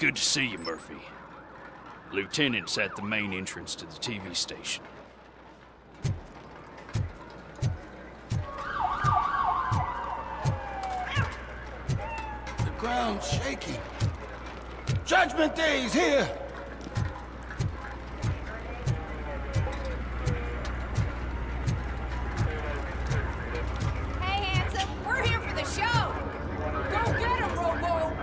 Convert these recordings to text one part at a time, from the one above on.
Good to see you, Murphy. Lieutenant's at the main entrance to the TV station. The ground's shaking. Judgment Day's here! Hey, handsome, we're here for the show! Go get him, Robo!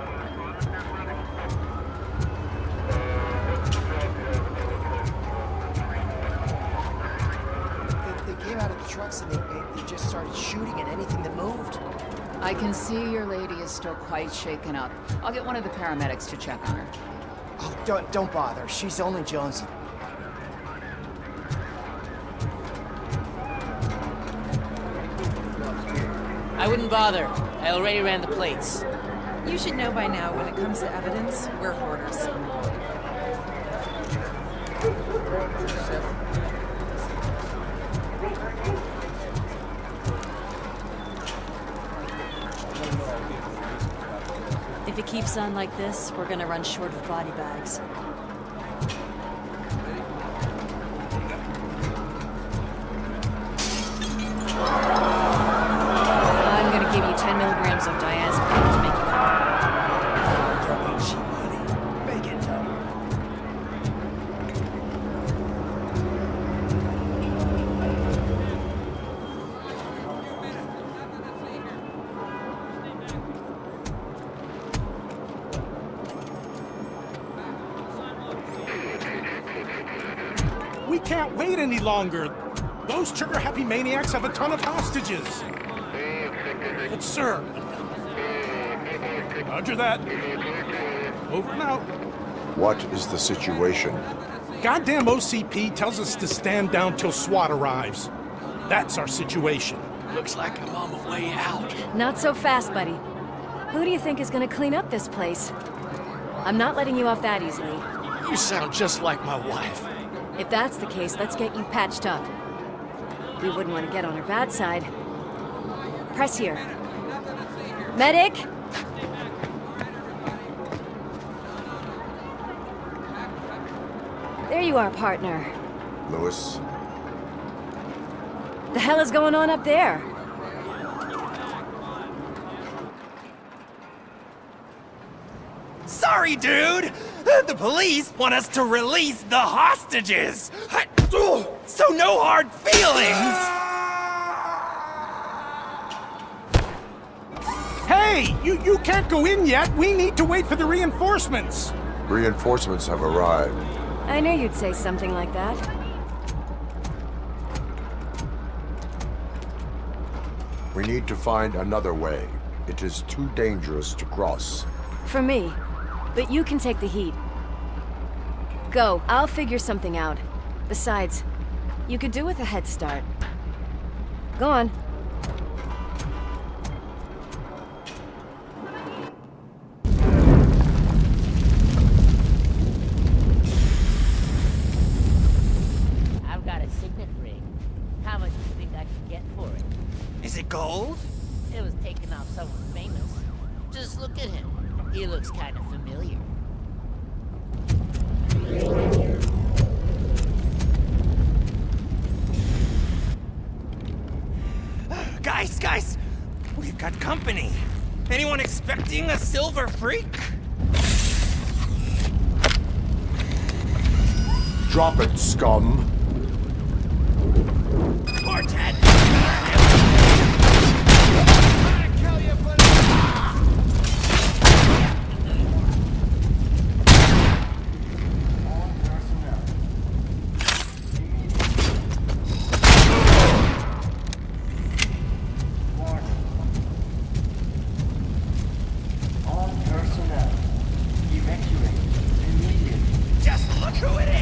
They came out of the trucks and they just started shooting at anything that moved. I can see your lady is still quite shaken up. I'll get one of the paramedics to check on her. Oh, don't bother. She's only Jonesy. I wouldn't bother. I already ran the plates. You should know by now, when it comes to evidence, we're hoarders. If it keeps on like this, we're gonna run short of body bags. I'm gonna give you 10 milligrams of diazepam to make you comfortable. Double cheap money. Make it double. We can't wait any longer. Those trigger-happy maniacs have a ton of hostages. But sir... Roger that. Over and out. What is the situation? Goddamn OCP tells us to stand down till SWAT arrives. That's our situation. Looks like I'm on my way out. Not so fast, buddy. Who do you think is gonna clean up this place? I'm not letting you off that easily. You sound just like my wife. If that's the case, let's get you patched up. We wouldn't want to get on her bad side. Press here. Medic! There you are, partner. Lewis? The hell is going on up there? Sorry, dude! The police want us to release the hostages! So no hard feelings! Hey! You can't go in yet! We need to wait for the reinforcements! Reinforcements have arrived. I knew you'd say something like that. We need to find another way. It is too dangerous to cross. For me. But you can take the heat. Go. I'll figure something out. Besides, you could do with a head start. Go on. I've got a signet ring. How much do you think I could get for it? Is it gold? It was taken off someone famous. Just look at him. He looks kind of familiar. Guys! We've got company. Anyone expecting a silver freak? Drop it, scum! Quartet! Just look who it is!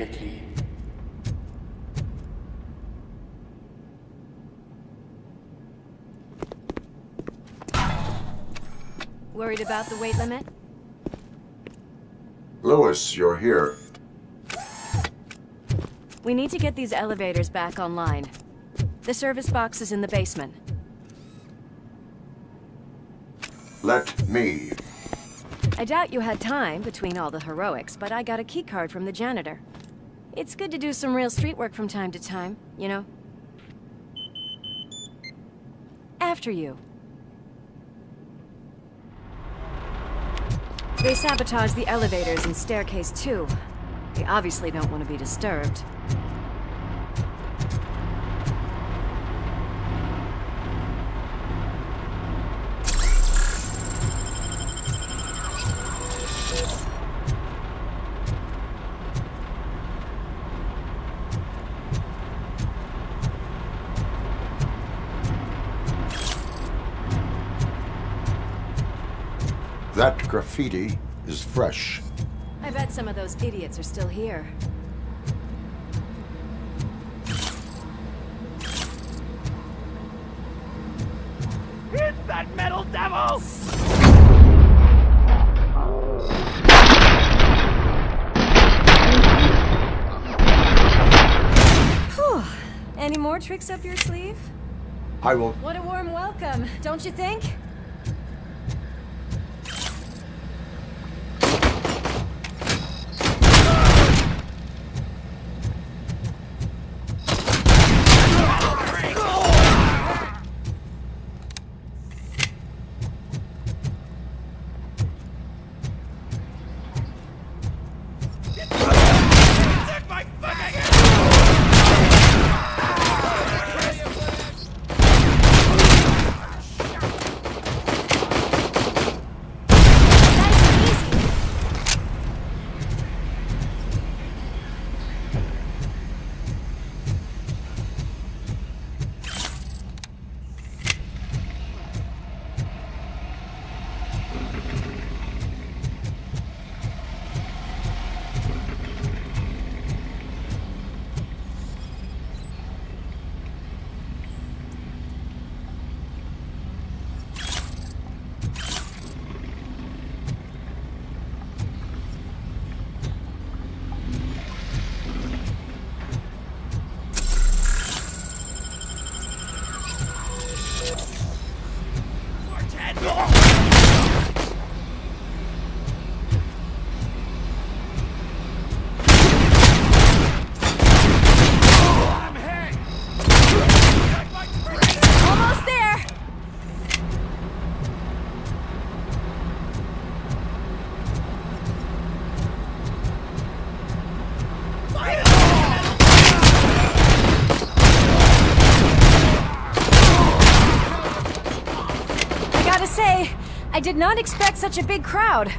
immediately. Worried about the weight limit? Lewis, you're here. We need to get these elevators back online. The service box is in the basement. Let me. I doubt you had time between all the heroics, but I got a keycard from the janitor. It's good to do some real street work from time to time, you know? After you. They sabotaged the elevators and staircase too. They obviously don't want to be disturbed. That graffiti is fresh. I bet some of those idiots are still here. It's that metal devil! Whew. Any more tricks up your sleeve? I will. What a warm welcome, don't you think? I did not expect such a big crowd.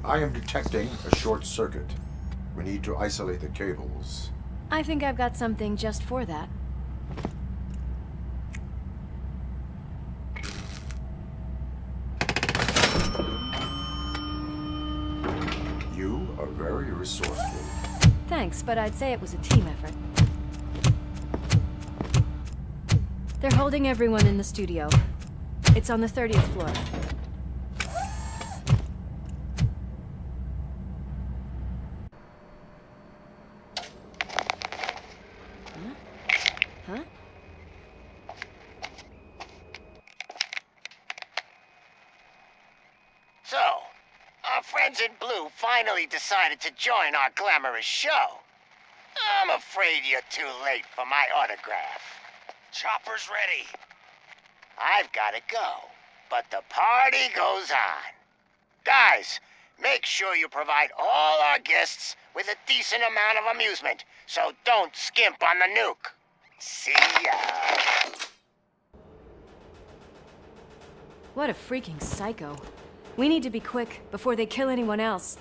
I am detecting a short circuit. We need to isolate the cables. I think I've got something just for that. are very resourceful. Thanks, but I'd say it was a team effort. They're holding everyone in the studio. It's on the 30th floor. Huh? So, our friends in blue finally decided to join our glamorous show. I'm afraid you're too late for my autograph. Chopper's ready. I've gotta go, but the party goes on. Guys, make sure you provide all our guests with a decent amount of amusement, so don't skimp on the nuke. See ya. What a freaking psycho. We need to be quick before they kill anyone else.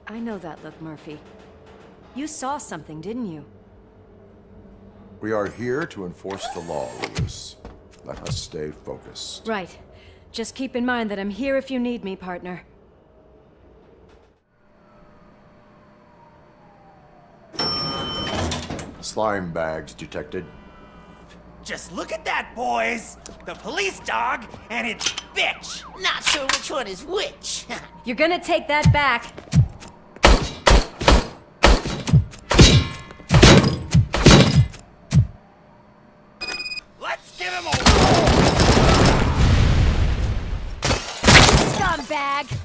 I know that look, Murphy. You saw something, didn't you? We are here to enforce the law, Lewis. Let us stay focused. Right. Just keep in mind that I'm here if you need me, partner. Slime bags detected. Just look at that, boys! The police dog and its bitch! Not sure which one is which. You're gonna take that back. Let's give him a... Scumbag!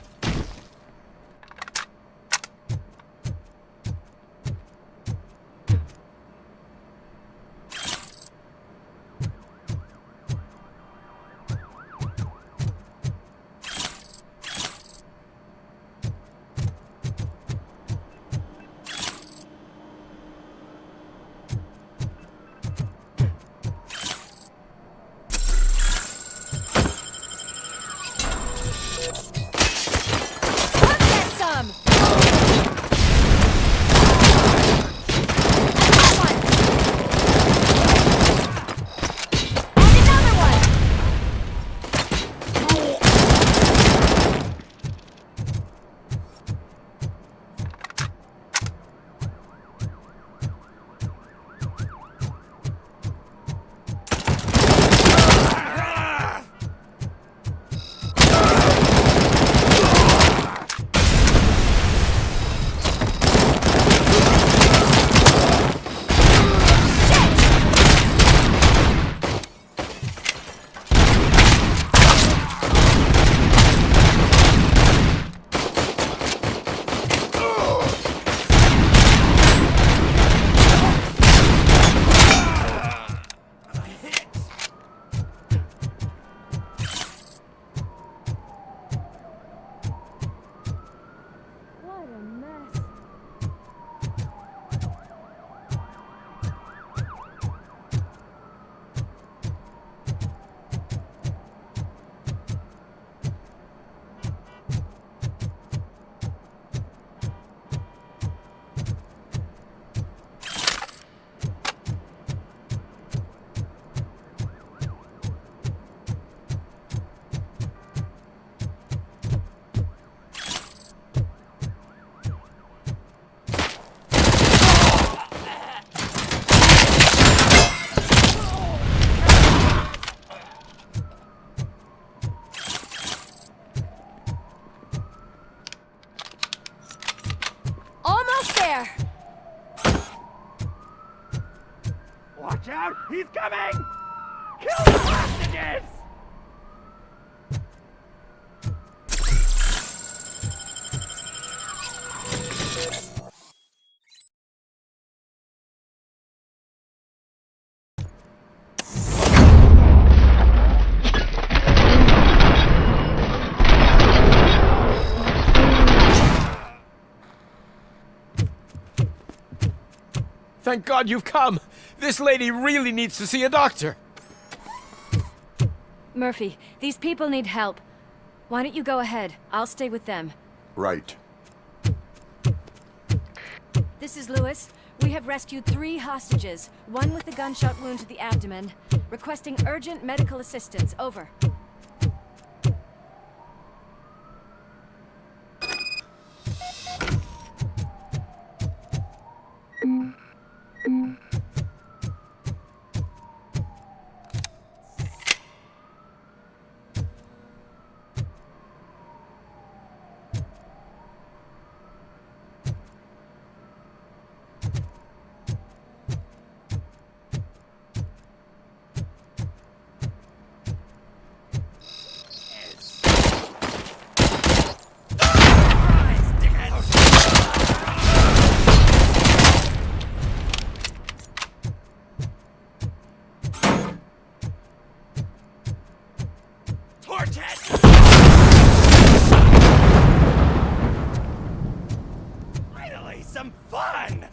Watch out! He's coming! Kill the hostages! Thank God you've come! This lady really needs to see a doctor! Murphy, these people need help. Why don't you go ahead? I'll stay with them. Right. This is Lewis. We have rescued 3 hostages, one with a gunshot wound to the abdomen. Requesting urgent medical assistance. Over. large head! Finally, some fun!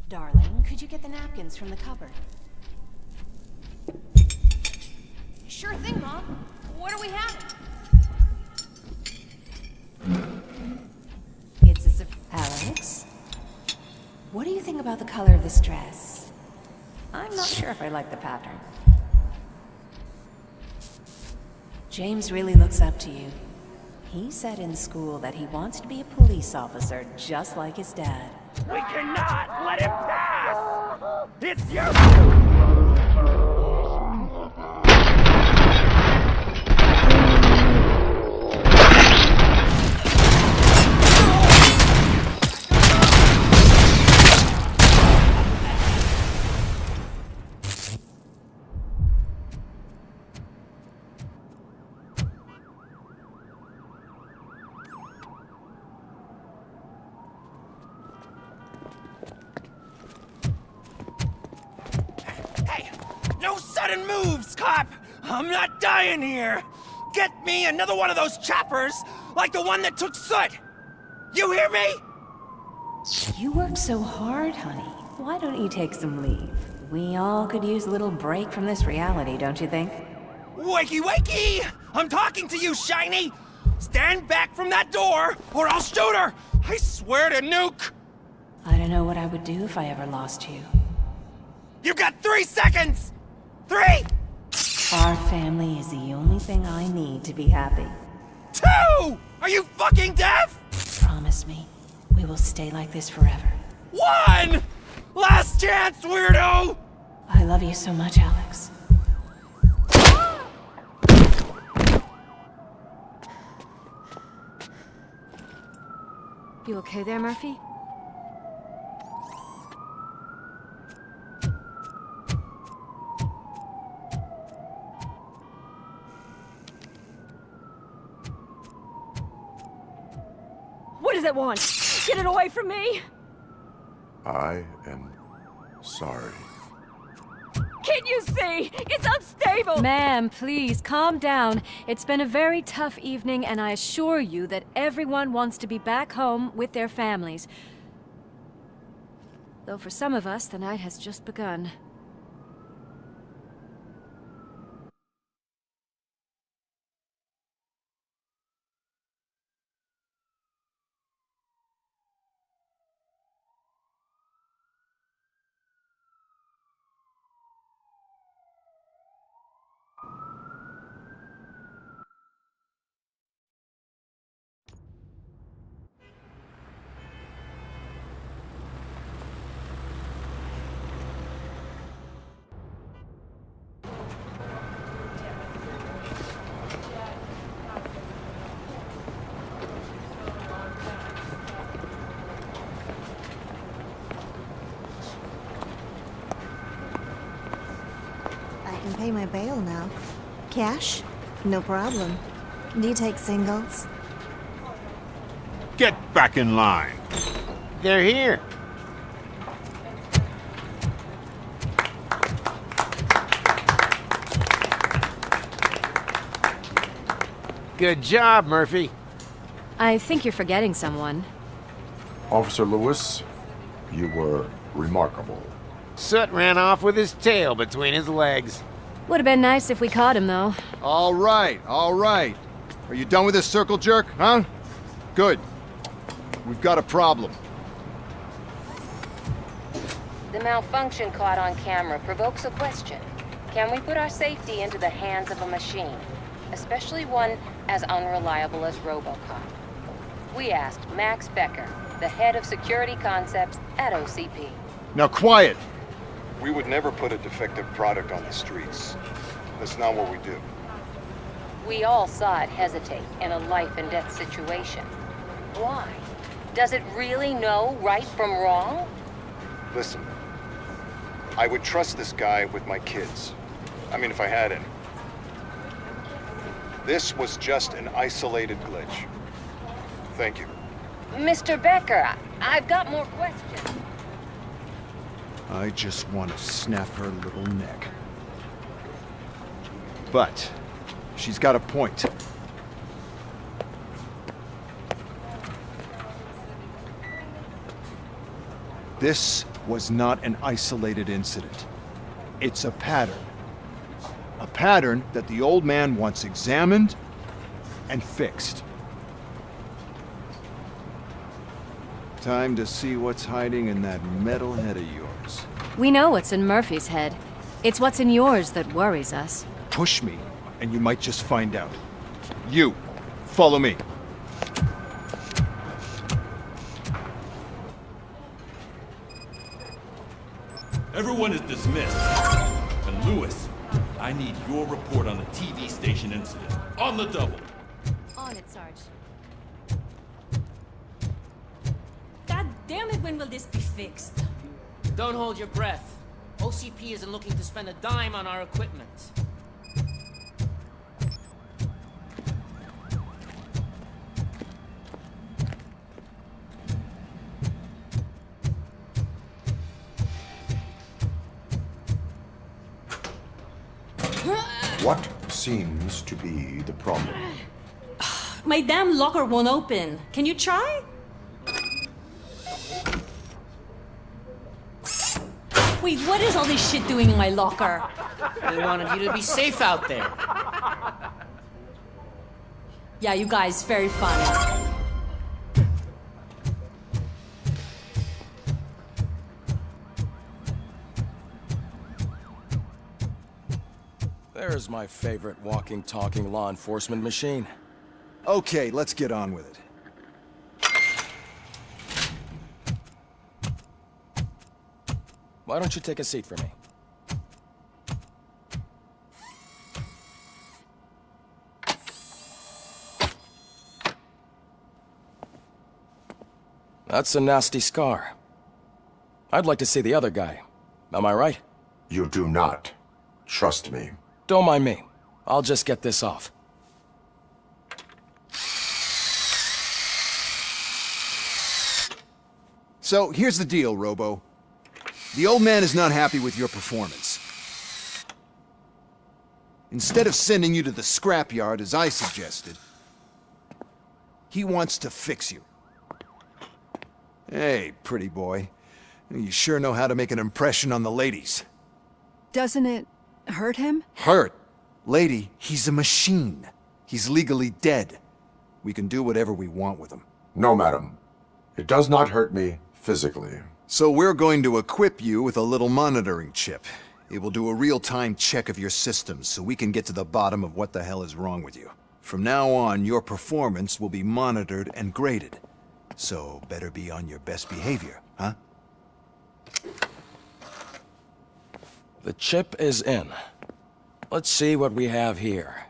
Darling, could you get the napkins from the cupboard? Sure thing, Mom. What are we having? It's a Alex? What do you think about the color of this dress? I'm not sure if I like the pattern. James really looks up to you. He said in school that he wants to be a police officer just like his dad. We cannot let him pass! It's you! No sudden moves, cop! I'm not dying here! Get me another one of those choppers, like the one that took Soot! You hear me? You work so hard, honey. Why don't you take some leave? We all could use a little break from this reality, don't you think? Wakey, wakey! I'm talking to you, Shiny! Stand back from that door, or I'll shoot her! I swear to nuke! I don't know what I would do if I ever lost you. You got 3 seconds! 3! Our family is the only thing I need to be happy. 2! Are you fucking deaf? Promise me, we will stay like this forever. 1! Last chance, weirdo! I love you so much, Alex. You okay there, Murphy? What does it want? Get it away from me! I am sorry. Can't you see? It's unstable! Ma'am, please, calm down. It's been a very tough evening, and I assure you that everyone wants to be back home with their families. Though for some of us, the night has just begun. can pay my bail now. Cash? No problem. Do you take singles? Get back in line. They're here. Good job, Murphy. I think you're forgetting someone. Officer Lewis, you were remarkable. Soot ran off with his tail between his legs. Would have been nice if we caught him, though. All right, all right. Are you done with this circle jerk, huh? Good. We've got a problem. The malfunction caught on camera provokes a question. Can we put our safety into the hands of a machine? Especially one as unreliable as ROBOCOP. We asked Max Becker, the head of security concepts at OCP. Now quiet! We would never put a defective product on the streets. That's not what we do. We all saw it hesitate in a life and death situation. Why? Does it really know right from wrong? Listen, I would trust this guy with my kids. I mean, if I had any. This was just an isolated glitch. Thank you. Mr. Becker, I've got more questions. I just want to snap her little neck. But she's got a point. This was not an isolated incident. It's a pattern. A pattern that the old man wants examined and fixed. Time to see what's hiding in that metal head of yours. We know what's in Murphy's head. It's what's in yours that worries us. Push me, and you might just find out. You, follow me. Everyone is dismissed. And Lewis, I need your report on the TV station incident. On the double. On it, Sarge. God damn it, when will this be fixed? Don't hold your breath. OCP isn't looking to spend a dime on our equipment. What seems to be the problem? My damn locker won't open. Can you try? Wait, what is all this shit doing in my locker? They wanted you to be safe out there. Yeah, you guys, very funny. There's my favorite walking, talking law enforcement machine. Okay, let's get on with it. Why don't you take a seat for me? That's a nasty scar. I'd like to see the other guy. Am I right? You do not. Trust me. Don't mind me. I'll just get this off. So, here's the deal, Robo. The old man is not happy with your performance. Instead of sending you to the scrapyard, as I suggested, he wants to fix you. Hey, pretty boy. You sure know how to make an impression on the ladies. Doesn't it hurt him? Hurt? Lady, he's a machine. He's legally dead. We can do whatever we want with him. No, madam. It does not hurt me physically. So we're going to equip you with a little monitoring chip. It will do a real-time check of your systems so we can get to the bottom of what the hell is wrong with you. From now on, your performance will be monitored and graded. So better be on your best behavior, huh? The chip is in. Let's see what we have here.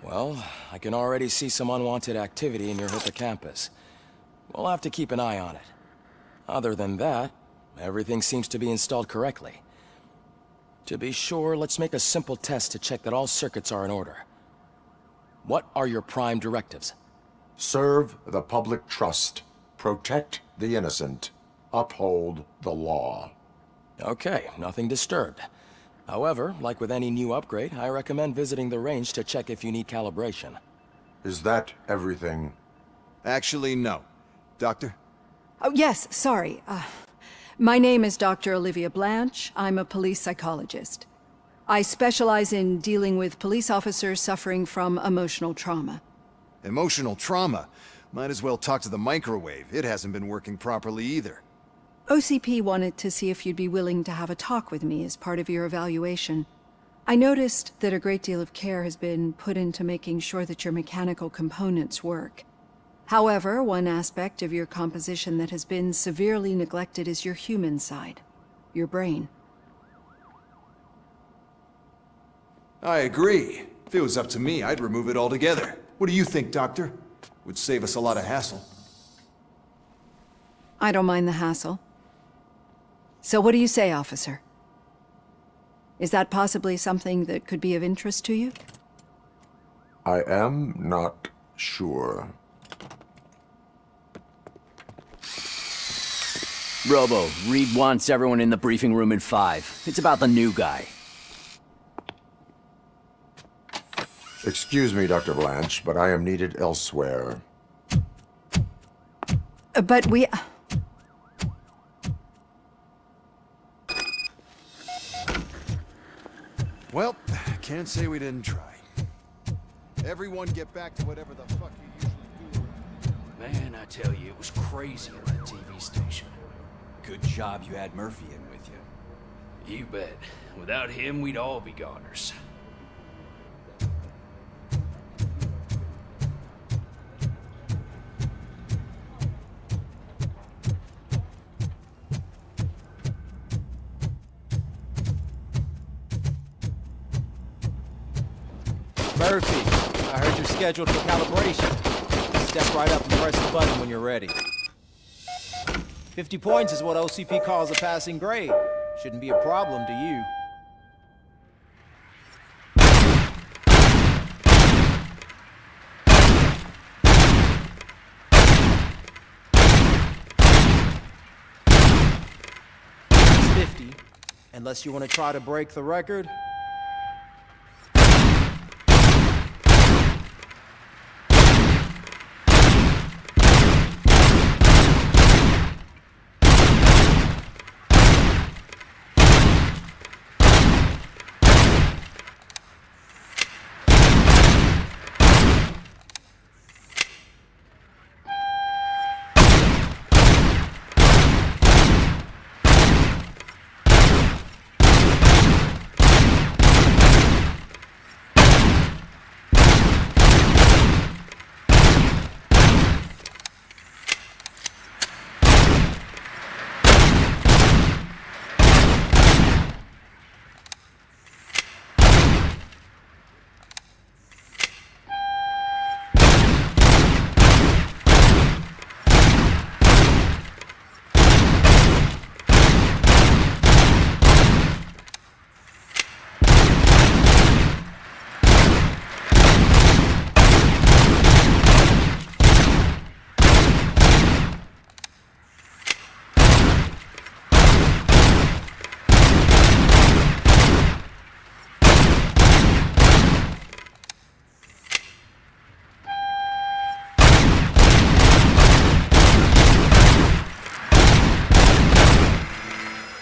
Well, I can already see some unwanted activity in your hippocampus. We'll have to keep an eye on it. Other than that, everything seems to be installed correctly. To be sure, let's make a simple test to check that all circuits are in order. What are your prime directives? Serve the public trust. Protect the innocent. Uphold the law. Okay, nothing disturbed. However, like with any new upgrade, I recommend visiting the range to check if you need calibration. Is that everything? Actually, no. Doctor? Oh, yes, sorry. My name is Dr. Olivia Blanche. I'm a police psychologist. I specialize in dealing with police officers suffering from emotional trauma. Emotional trauma? Might as well talk to the microwave. It hasn't been working properly either. OCP wanted to see if you'd be willing to have a talk with me as part of your evaluation. I noticed that a great deal of care has been put into making sure that your mechanical components work. However, one aspect of your composition that has been severely neglected is your human side, your brain. I agree. If it was up to me, I'd remove it altogether. What do you think, Doctor? Would save us a lot of hassle. I don't mind the hassle. So what do you say, officer? Is that possibly something that could be of interest to you? I am not sure. Robo, Reed wants everyone in the briefing room at 5. It's about the new guy. Excuse me, Dr. Blanche, but I am needed elsewhere. But we... Well, can't say we didn't try. Everyone get back to whatever the fuck you usually do. Man, I tell you, it was crazy at that TV station. Good job you had Murphy in with you. You bet. Without him, we'd all be goners. Murphy, I heard you're scheduled for calibration. Step right up and press the button when you're ready. 50 points is what OCP calls a passing grade. Shouldn't be a problem to you. It's 50, unless you want to try to break the record.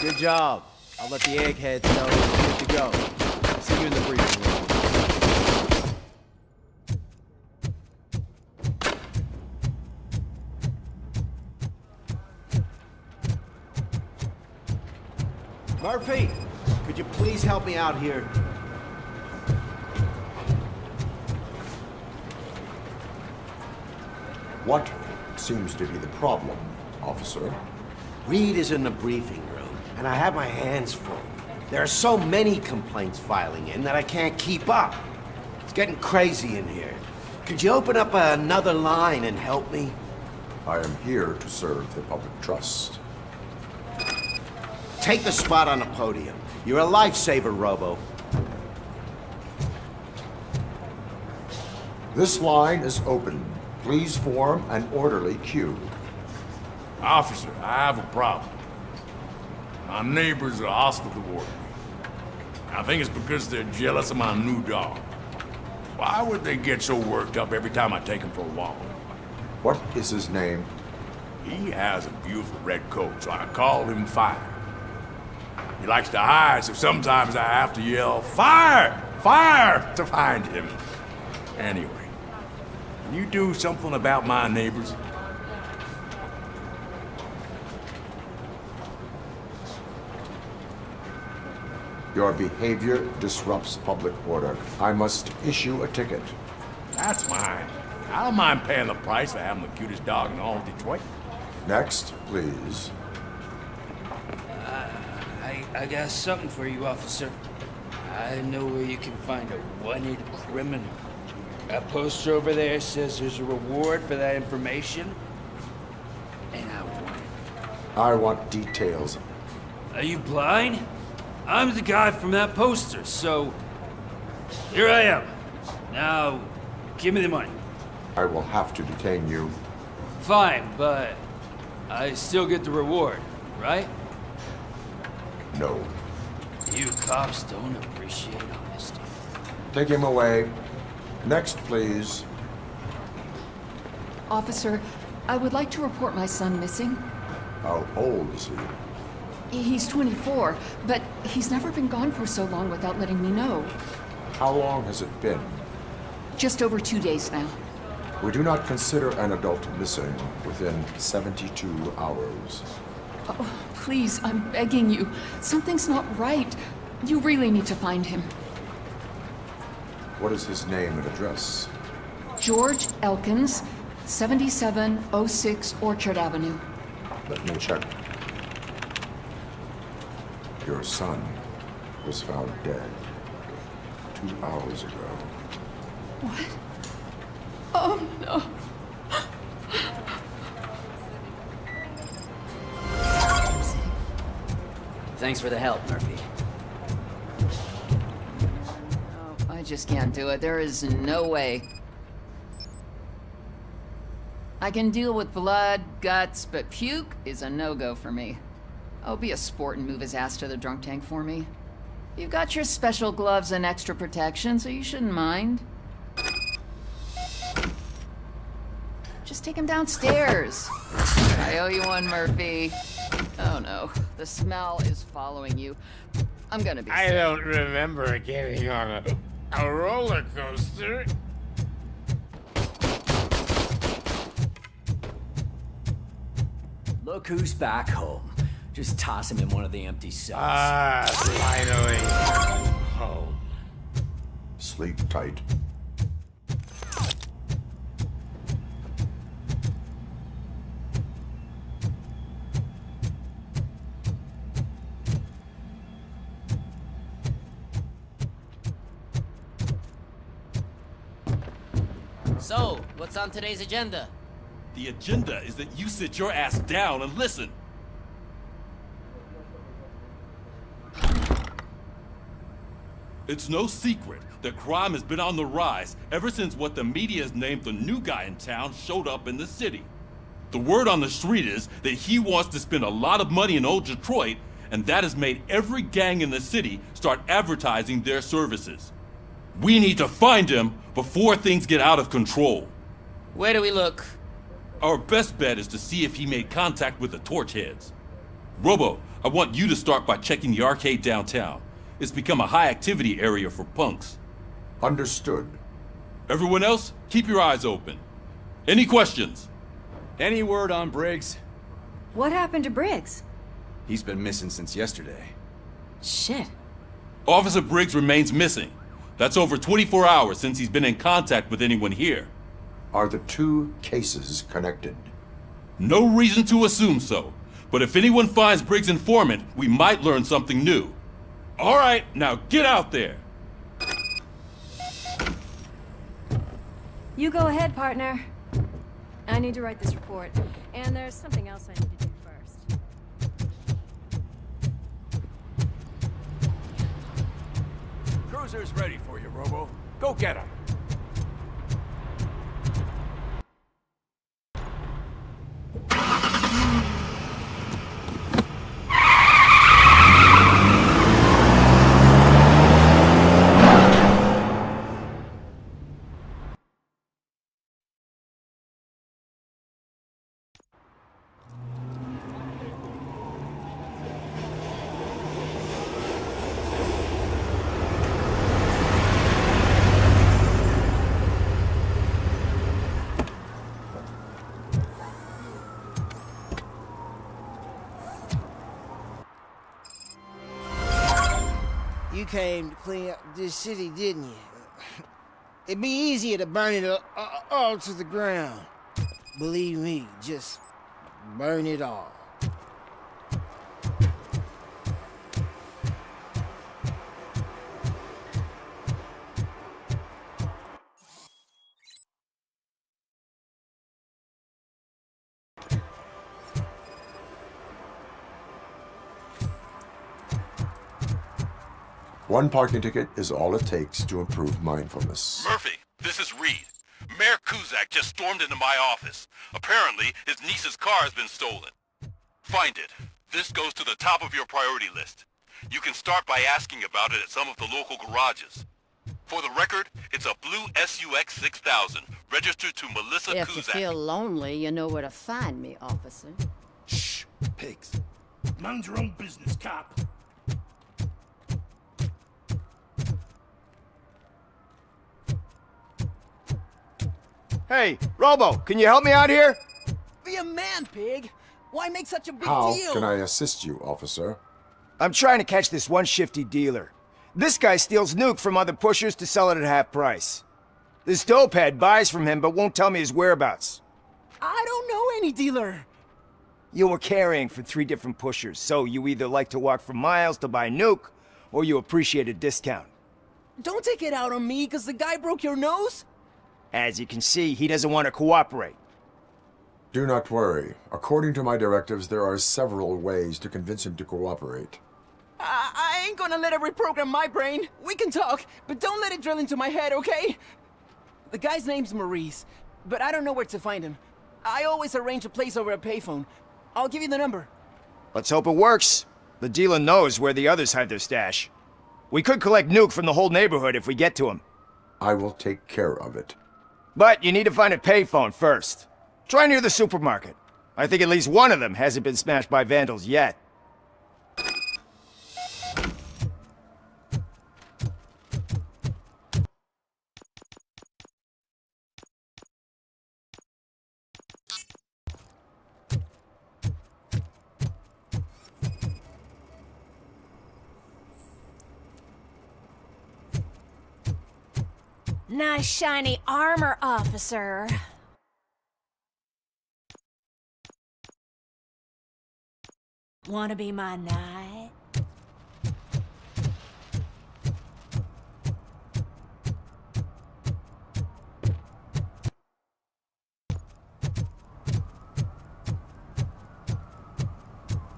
Good job. I'll let the eggheads know you're good to go. See you in the briefing room. Murphy, could you please help me out here? What seems to be the problem, officer? Reed is in the briefing room, and I have my hands full. There are so many complaints filing in that I can't keep up. It's getting crazy in here. Could you open up another line and help me? I am here to serve the public trust. Take the spot on the podium. You're a lifesaver, Robo. This line is open. Please form an orderly queue. Officer, I have a problem. My neighbors are hostile toward me. I think it's because they're jealous of my new dog. Why would they get so worked up every time I take him for a walk? What is his name? He has a beautiful red coat, so I call him Fire. He likes to hide, so sometimes I have to yell, "Fire! Fire!" to find him. Anyway, can you do something about my neighbors? Your behavior disrupts public order. I must issue a ticket. That's mine. I don't mind paying the price for having the cutest dog in all of Detroit. Next, please. I got something for you, officer. I know where you can find a wanted criminal. That poster over there says there's a reward for that information, and I want it. I want details. Are you blind? I'm the guy from that poster, so here I am. Now, give me the money. I will have to detain you. Fine, but I still get the reward, right? No. You cops don't appreciate honesty. Take him away. Next, please. Officer, I would like to report my son missing. How old is he? He's 24, but he's never been gone for so long without letting me know. How long has it been? Just over 2 days now. We do not consider an adult missing within 72 hours. Oh, please, I'm begging you. Something's not right. You really need to find him. What is his name and address? George Elkins, 7706 Orchard Avenue. Let me check. Your son was found dead 2 hours ago. What? Oh, no. Thanks for the help, Murphy. No, I just can't do it. There is no way. I can deal with blood, guts, but puke is a no-go for me. I'll be a sport and move his ass to the drunk tank for me. You've got your special gloves and extra protection, so you shouldn't mind. Just take him downstairs. I owe you one, Murphy. Oh no, the smell is following you. I'm gonna be I don't remember getting on a roller coaster. Look who's back home. Just toss him in one of the empty cells. Ah, finally. Home. Sleep tight. So, what's on today's agenda? The agenda is that you sit your ass down and listen. It's no secret that crime has been on the rise ever since what the media has named the new guy in town showed up in the city. The word on the street is that he wants to spend a lot of money in old Detroit, and that has made every gang in the city start advertising their services. We need to find him before things get out of control. Where do we look? Our best bet is to see if he made contact with the Torchheads. Robo, I want you to start by checking the arcade downtown. It's become a high-activity area for punks. Understood. Everyone else, keep your eyes open. Any questions? Any word on Briggs? What happened to Briggs? He's been missing since yesterday. Shit. Officer Briggs remains missing. That's over 24 hours since he's been in contact with anyone here. Are the two cases connected? No reason to assume so. But if anyone finds Briggs' informant, we might learn something new. All right, now get out there. You go ahead, partner. I need to write this report. And there's something else I need to do first. Cruiser's ready for you, Robo. Go get him. You came to clean up this city, didn't you? It'd be easier to burn it all to the ground. Believe me, just burn it all. One parking ticket is all it takes to improve mindfulness. Murphy, this is Reed. Mayor Kuzak just stormed into my office. Apparently, his niece's car has been stolen. Find it. This goes to the top of your priority list. You can start by asking about it at some of the local garages. For the record, it's a blue SUX 6000, registered to Melissa If Kuzak. you feel lonely, you know where to find me, officer. Shh, pigs. Mind your own business, cop. Hey, Robo, can you help me out here? Be a man, pig. Why make such a big How deal? can I assist you, officer? I'm trying to catch this one shifty dealer. This guy steals nuke from other pushers to sell it at half price. This dopehead buys from him but won't tell me his whereabouts. I don't know any dealer. You were carrying for 3 different pushers, so you either like to walk for miles to buy nuke, or you appreciate a discount. Don't take it out on me, because the guy broke your nose? As you can see, he doesn't want to cooperate. Do not worry. According to my directives, there are several ways to convince him to cooperate. I ain't gonna let it reprogram my brain. We can talk, but don't let it drill into my head, okay? The guy's name's Maurice, but I don't know where to find him. I always arrange a place over a payphone. I'll give you the number. Let's hope it works. The dealer knows where the others hide their stash. We could collect nuke from the whole neighborhood if we get to him. I will take care of it. But you need to find a payphone first. Try near the supermarket. I think at least one of them hasn't been smashed by vandals yet. Nice shiny armor, officer. Wanna be my knight?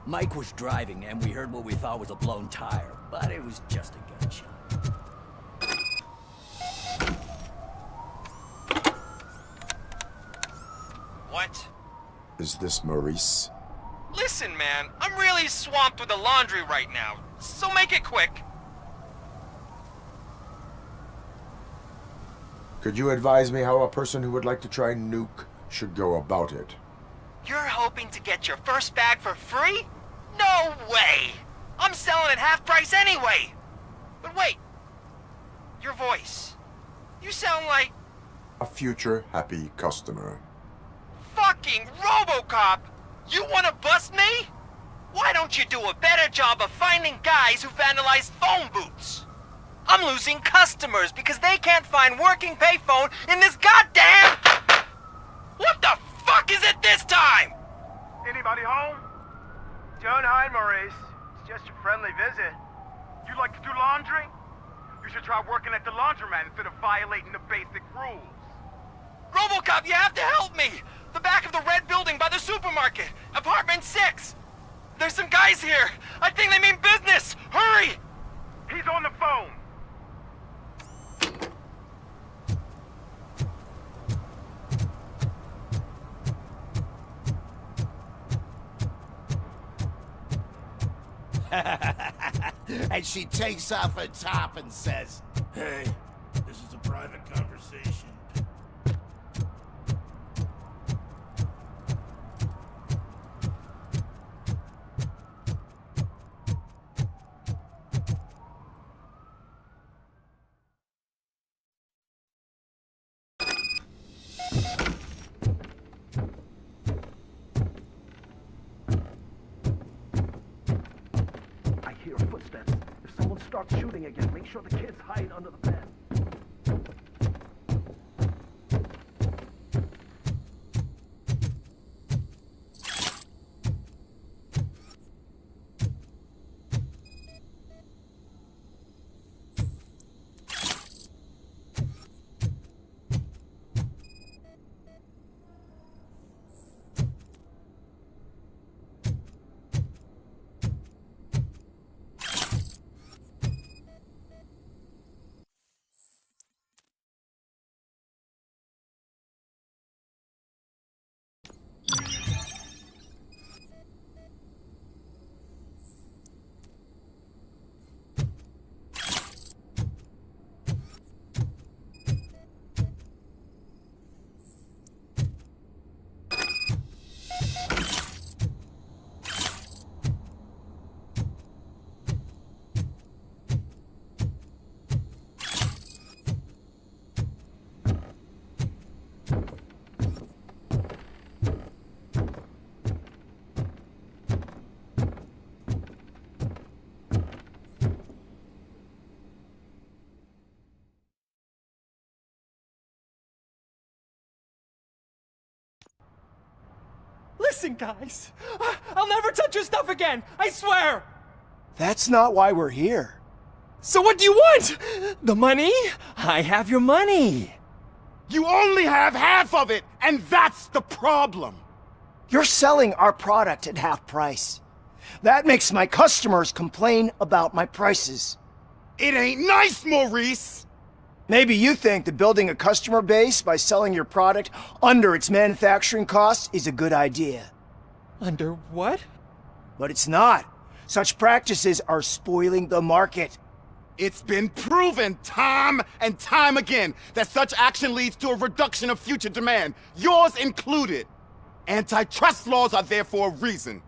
Mike was driving and we heard what we thought was a blown tire, but it was just a gunshot. What? Is this Maurice? Listen, man, I'm really swamped with the laundry right now, so make it quick. Could you advise me how a person who would like to try nuke should go about it? You're hoping to get your first bag for free? No way! I'm selling at half price anyway! But wait, your voice. You sound like... A future happy customer. Fucking ROBOCOP! You wanna bust me? Why don't you do a better job of finding guys who vandalize phone booths? I'm losing customers because they can't find working payphone in this goddamn... What the fuck is it this time? Anybody home? Don't hide, Maurice. It's just a friendly visit. You like to do laundry? You should try working at the laundromat instead of violating the basic rules. ROBOCOP, you have to help me! The back of the red building by the supermarket, apartment 6. There's some guys here. I think they mean business. Hurry! He's on the phone. And she takes off her top and says, Hey, this is a private conversation. I hear footsteps. If someone starts shooting again, make sure the kids hide under the bed. Listen, guys. I'll never touch your stuff again. I swear. That's not why we're here. So what do you want? The money? I have your money. You only have half of it, and that's the problem. You're selling our product at half price. That makes my customers complain about my prices. It ain't nice, Maurice! Maybe you think that building a customer base by selling your product under its manufacturing costs is a good idea. Under what? But it's not. Such practices are spoiling the market. It's been proven time and time again that such action leads to a reduction of future demand, yours included. Antitrust laws are there for a reason.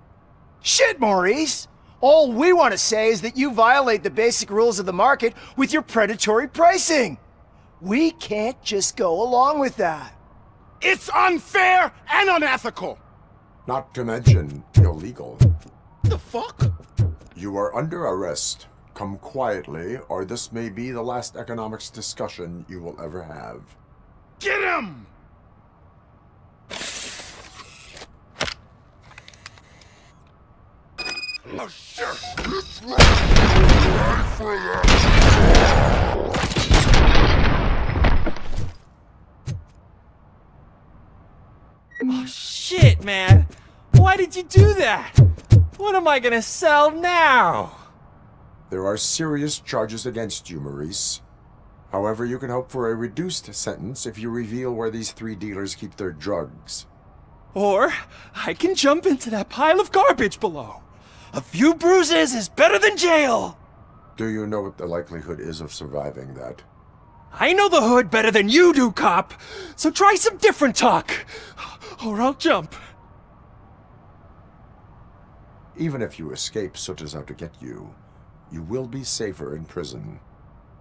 Shit, Maurice! All we want to say is that you violate the basic rules of the market with your predatory pricing. We can't just go along with that. It's unfair and unethical! Not to mention illegal. The fuck? You are under arrest. Come quietly, or this may be the last economics discussion you will ever have. Get him! Oh, sure. It's right for that. Oh, shit, man. Why did you do that? What am I gonna sell now? There are serious charges against you, Maurice. However, you can hope for a reduced sentence if you reveal where these 3 dealers keep their drugs. Or I can jump into that pile of garbage below. A few bruises is better than jail. Do you know what the likelihood is of surviving that? I know the hood better than you do, cop. So try some different talk, or I'll jump. Even if you escape Soot is out to get you, you will be safer in prison.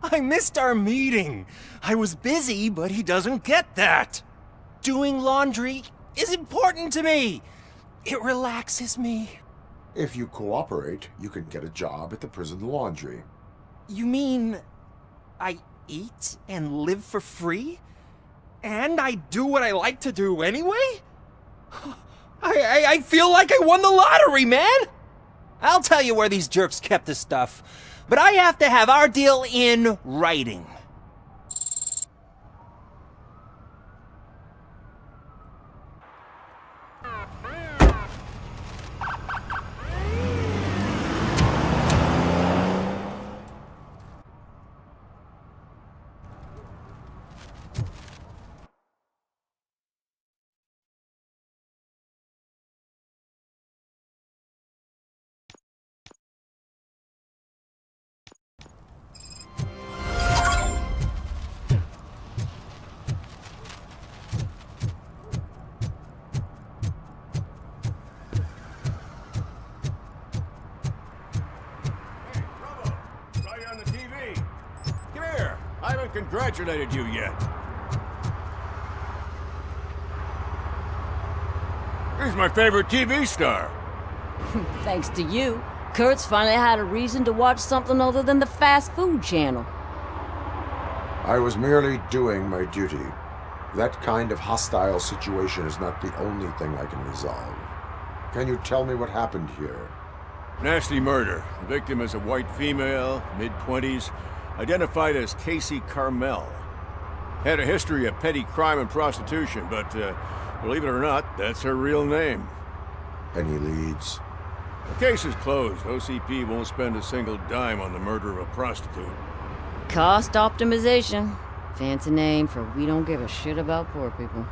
I missed our meeting. I was busy, but he doesn't get that. Doing laundry is important to me. It relaxes me. If you cooperate, you can get a job at the prison laundry. You mean I eat and live for free? And I do what I like to do anyway? I feel like I won the lottery, man! I'll tell you where these jerks kept the stuff. but I have to have our deal in writing. I haven't congratulated you yet. He's my favorite TV star. Thanks to you, Kurt's finally had a reason to watch something other than the fast food channel. I was merely doing my duty. That kind of hostile situation is not the only thing I can resolve. Can you tell me what happened here? Nasty murder. The victim is a white female, mid-20s, identified as Casey Carmel. Had a history of petty crime and prostitution, but believe it or not, that's her real name. Any leads? The case is closed. OCP won't spend a single dime on the murder of a prostitute. Cost optimization. Fancy name for we don't give a shit about poor people.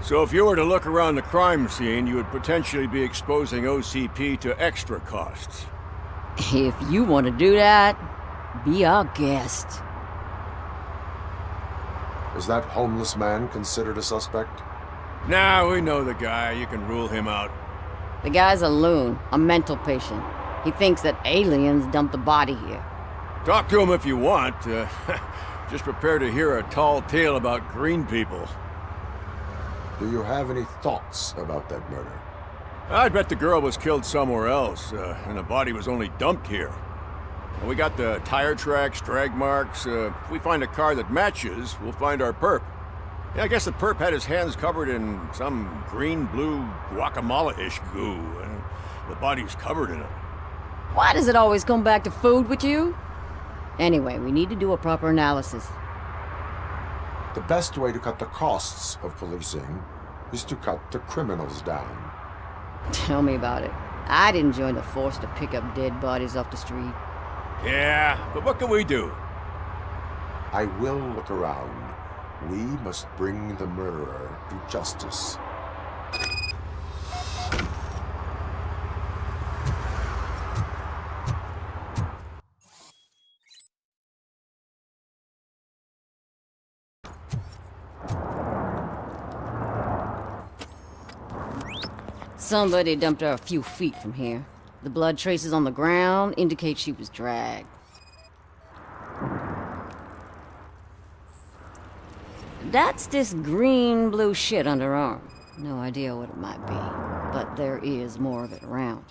So if you were to look around the crime scene, you would potentially be exposing OCP to extra costs. If you want to do that, be our guest. Is that homeless man considered a suspect? Nah, we know the guy. You can rule him out. The guy's a loon, a mental patient. He thinks that aliens dumped the body here. Talk to him if you want. Just prepare to hear a tall tale about green people. Do you have any thoughts about that murder? I'd bet the girl was killed somewhere else, and the body was only dumped here. We got the tire tracks, drag marks. If we find a car that matches, we'll find our perp. Yeah, I guess the perp had his hands covered in some green-blue guacamole-ish goo, and the body's covered in it. Why does it always come back to food with you? Anyway, we need to do a proper analysis. The best way to cut the costs of policing is to cut the criminals down. Tell me about it. I didn't join the force to pick up dead bodies off the street. Yeah, but what can we do? I will look around. We must bring the murderer to justice. Somebody dumped her a few feet from here. The blood traces on the ground indicate she was dragged. That's this green-blue shit on her arm. No idea what it might be, but there is more of it around.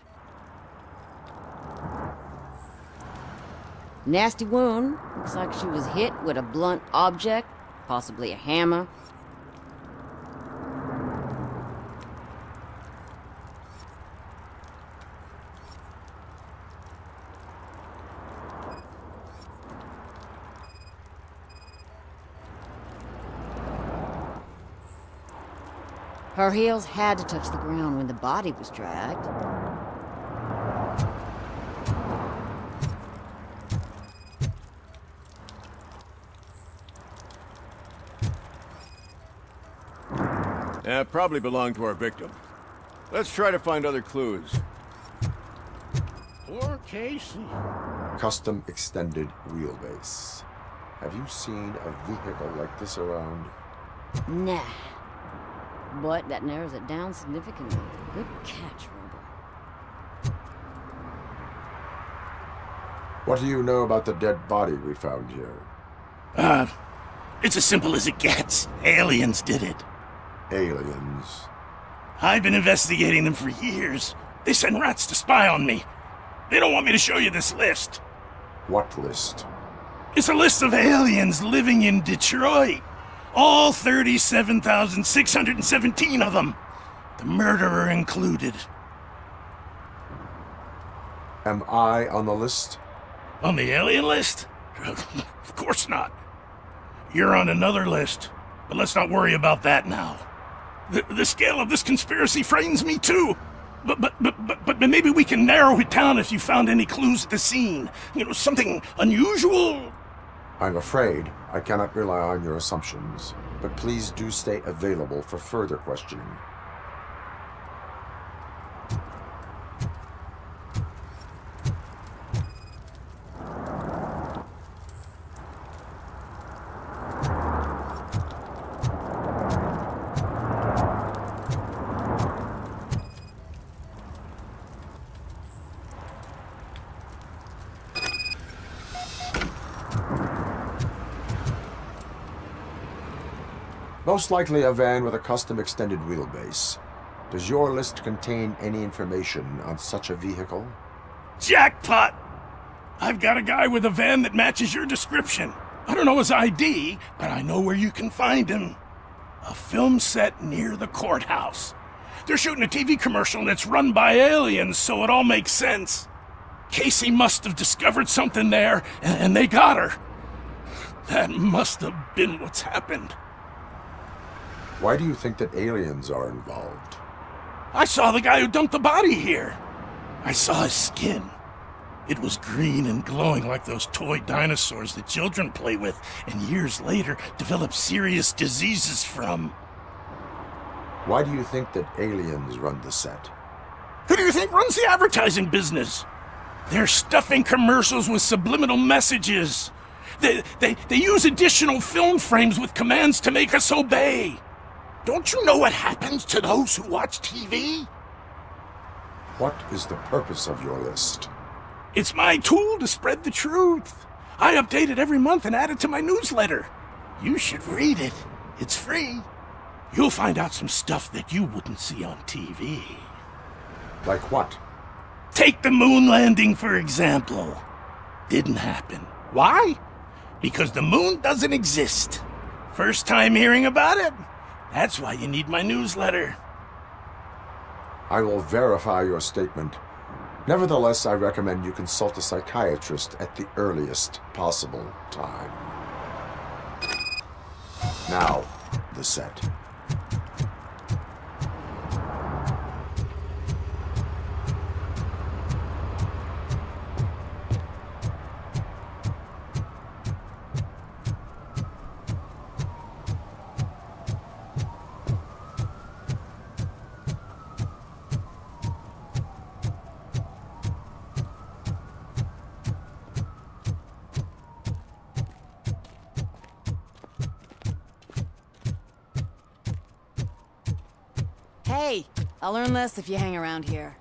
Nasty wound. Looks like she was hit with a blunt object, possibly a hammer. Her heels had to touch the ground when the body was dragged. Probably belonged to our victim. Let's try to find other clues. Poor Casey. Custom extended wheelbase. Have you seen a vehicle like this around? Nah. But that narrows it down significantly. Good catch, Robo. What do you know about the dead body we found here? It's as simple as it gets. Aliens did it. Aliens? I've been investigating them for years. They send rats to spy on me. They don't want me to show you this list. What list? It's a list of aliens living in Detroit. All 37,617 of them. The murderer included. Am I on the list? On the alien list? Of course not. You're on another list, but let's not worry about that now. The scale of this conspiracy frightens me too. But maybe we can narrow it down if you found any clues at the scene. You know, something unusual. I'm afraid I cannot rely on your assumptions, but please do stay available for further questioning. Most likely a van with a custom extended wheelbase. Does your list contain any information on such a vehicle? Jackpot! I've got a guy with a van that matches your description. I don't know his ID, but I know where you can find him. A film set near the courthouse. They're shooting a TV commercial and it's run by aliens, so it all makes sense. Casey must have discovered something there, and they got her. That must have been what's happened. Why do you think that aliens are involved? I saw the guy who dumped the body here. I saw his skin. It was green and glowing like those toy dinosaurs that children play with and years later develop serious diseases from. Why do you think that aliens run the set? Who do you think runs the advertising business? They're stuffing commercials with subliminal messages. They use additional film frames with commands to make us obey. Don't you know what happens to those who watch TV? What is the purpose of your list? It's my tool to spread the truth. I update it every month and add it to my newsletter. You should read it. It's free. You'll find out some stuff that you wouldn't see on TV. Like what? Take the moon landing, for example. Didn't happen. Why? Because the moon doesn't exist. First time hearing about it? That's why you need my newsletter. I will verify your statement. Nevertheless, I recommend you consult a psychiatrist at the earliest possible time. Now, the set. Hey, I'll learn less if you hang around here.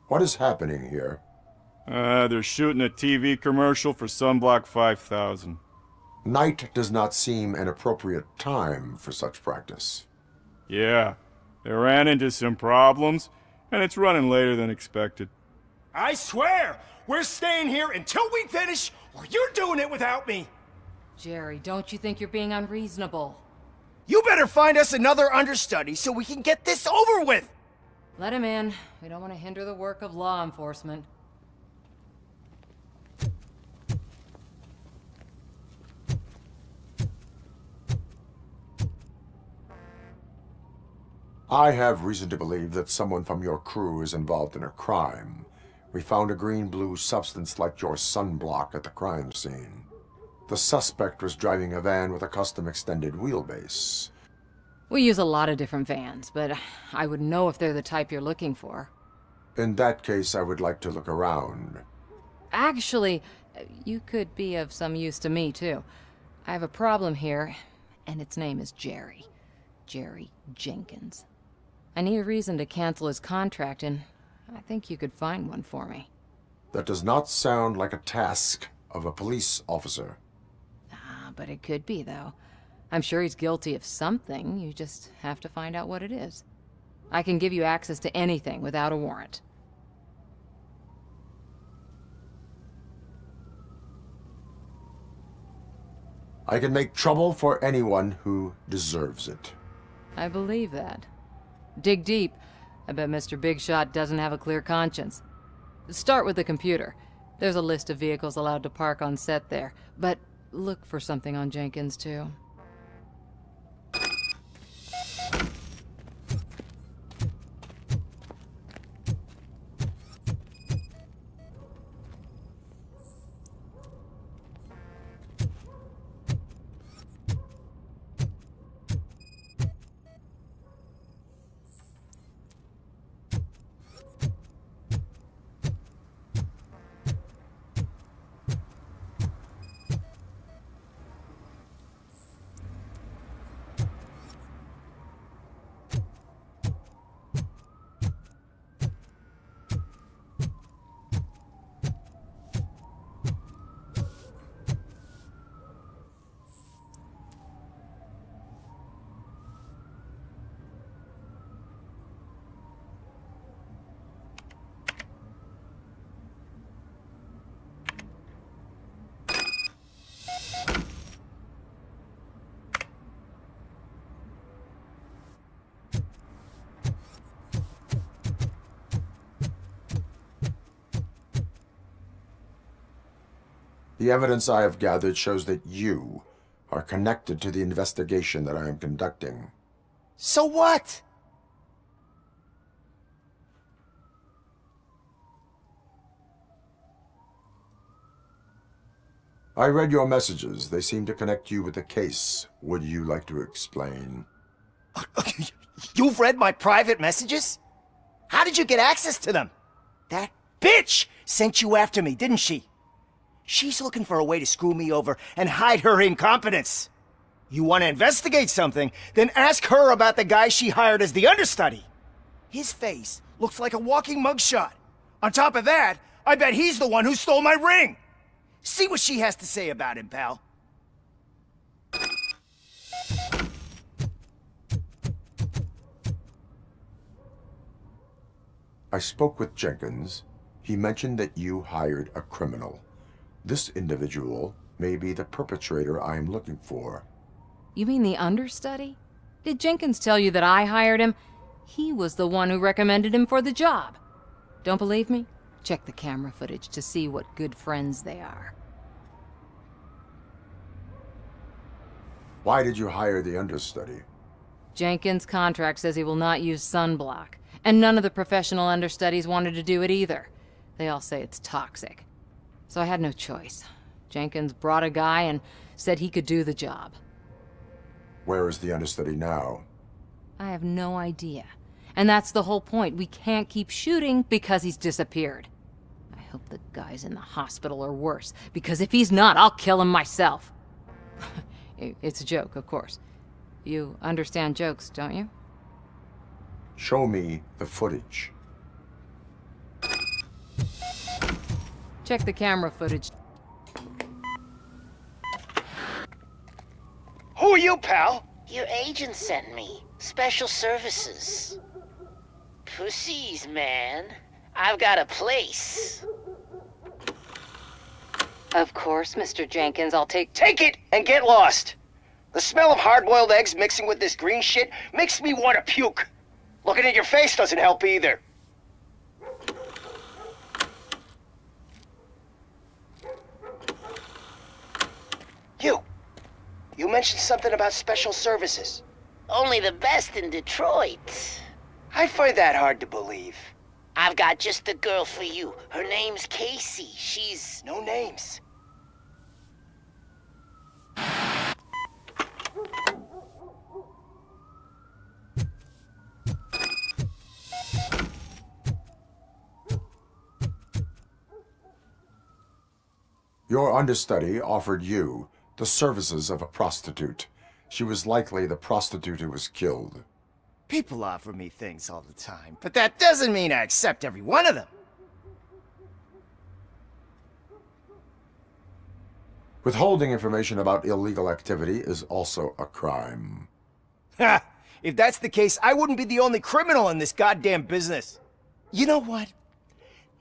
What is happening here? They're shooting a TV commercial for Sunblock 5000. Night does not seem an appropriate time for such practice. Yeah, they ran into some problems, and it's running later than expected. I swear, we're staying here until we finish, or you're doing it without me. Jerry, don't you think you're being unreasonable? You better find us another understudy so we can get this over with. Let him in. We don't want to hinder the work of law enforcement. I have reason to believe that someone from your crew is involved in a crime. We found a green-blue substance like your sunblock at the crime scene. The suspect was driving a van with a custom extended wheelbase. We use a lot of different vans, but I would know if they're the type you're looking for. In that case, I would like to look around. Actually, you could be of some use to me, too. I have a problem here, and its name is Jerry. Jerry Jenkins. I need a reason to cancel his contract, and I think you could find one for me. That does not sound like a task of a police officer. but it could be, though. I'm sure he's guilty of something. You just have to find out what it is. I can give you access to anything without a warrant. I can make trouble for anyone who deserves it. I believe that. Dig deep. I bet Mr. Big Shot doesn't have a clear conscience. Start with the computer. There's a list of vehicles allowed to park on set there, but look for something on Jenkins, too. The evidence I have gathered shows that you are connected to the investigation that I am conducting. So what? I read your messages. They seem to connect you with the case. Would you like to explain? You've read my private messages? How did you get access to them? That bitch sent you after me, didn't she? She's looking for a way to screw me over and hide her incompetence. You want to investigate something, then ask her about the guy she hired as the understudy. His face looks like a walking mugshot. On top of that, I bet he's the one who stole my ring. See what she has to say about him, pal. I spoke with Jenkins. He mentioned that you hired a criminal. This individual may be the perpetrator I am looking for. You mean the understudy? Did Jenkins tell you that I hired him? He was the one who recommended him for the job. Don't believe me? Check the camera footage to see what good friends they are. Why did you hire the understudy? Jenkins' contract says he will not use sunblock, and none of the professional understudies wanted to do it either. They all say it's toxic. So I had no choice. Jenkins brought a guy and said he could do the job. Where is the understudy now? I have no idea. And that's the whole point. We can't keep shooting because he's disappeared. I hope the guy's in the hospital or worse, because if he's not, I'll kill him myself. It's a joke, of course. You understand jokes, don't you? Show me the footage. Check the camera footage. Who are you, pal? Your agent sent me. Special services. Pussies, man. I've got a place. Of course, Mr. Jenkins, I'll take it and get lost. The smell of hard-boiled eggs mixing with this green shit makes me want to puke. Looking at your face doesn't help either. You mentioned something about special services. Only the best in Detroit. I find that hard to believe. I've got just the girl for you. Her name's Casey. She's... No names. Your understudy offered you the services of a prostitute. She was likely the prostitute who was killed. People offer me things all the time, but that doesn't mean I accept every one of them. Withholding information about illegal activity is also a crime. Ha! If that's the case, I wouldn't be the only criminal in this goddamn business. You know what?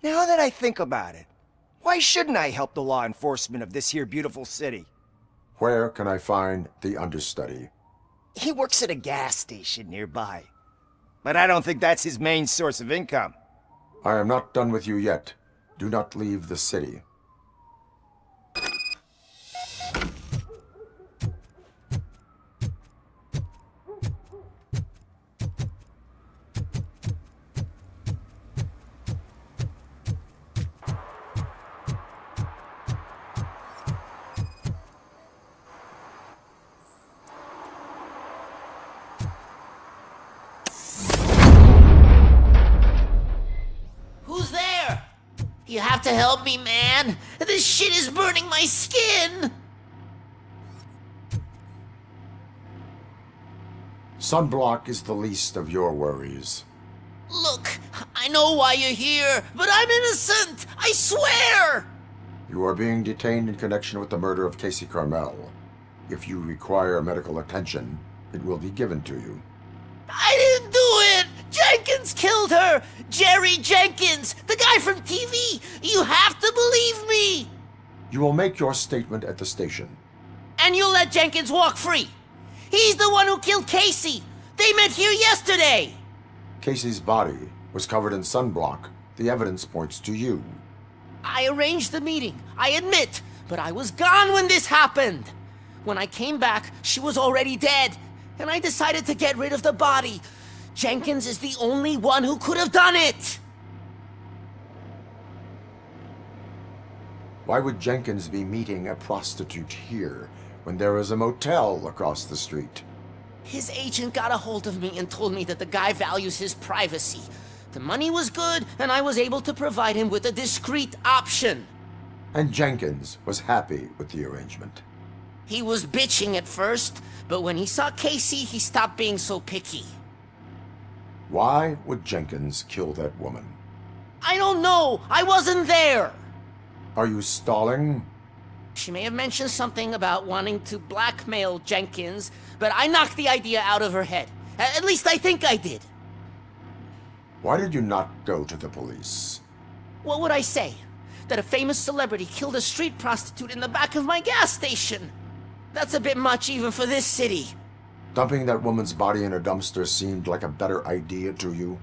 Now that I think about it, why shouldn't I help the law enforcement of this here beautiful city? Where can I find the understudy? He works at a gas station nearby. But I don't think that's his main source of income. I am not done with you yet. Do not leave the city. Who's there? You have to help me, man. This shit is burning my skin. Sunblock is the least of your worries. Look, I know why you're here, but I'm innocent. I swear. You are being detained in connection with the murder of Casey Carmel. If you require medical attention, it will be given to you. I didn't do it. Jenkins killed her. Jerry Jenkins, the guy from TV. You have to believe me. You will make your statement at the station. And you'll let Jenkins walk free. He's the one who killed Casey. They met here yesterday. Casey's body was covered in sunblock. The evidence points to you. I arranged the meeting, I admit, but I was gone when this happened. When I came back, she was already dead, and I decided to get rid of the body. Jenkins is the only one who could have done it. Why would Jenkins be meeting a prostitute here when there is a motel across the street? His agent got a hold of me and told me that the guy values his privacy. The money was good, and I was able to provide him with a discreet option. And Jenkins was happy with the arrangement. He was bitching at first, but when he saw Casey, he stopped being so picky. Why would Jenkins kill that woman? I don't know. I wasn't there. Are you stalling? She may have mentioned something about wanting to blackmail Jenkins, but I knocked the idea out of her head. At least I think I did. Why did you not go to the police? What would I say? That a famous celebrity killed a street prostitute in the back of my gas station? That's a bit much even for this city. Dumping that woman's body in a dumpster seemed like a better idea to you?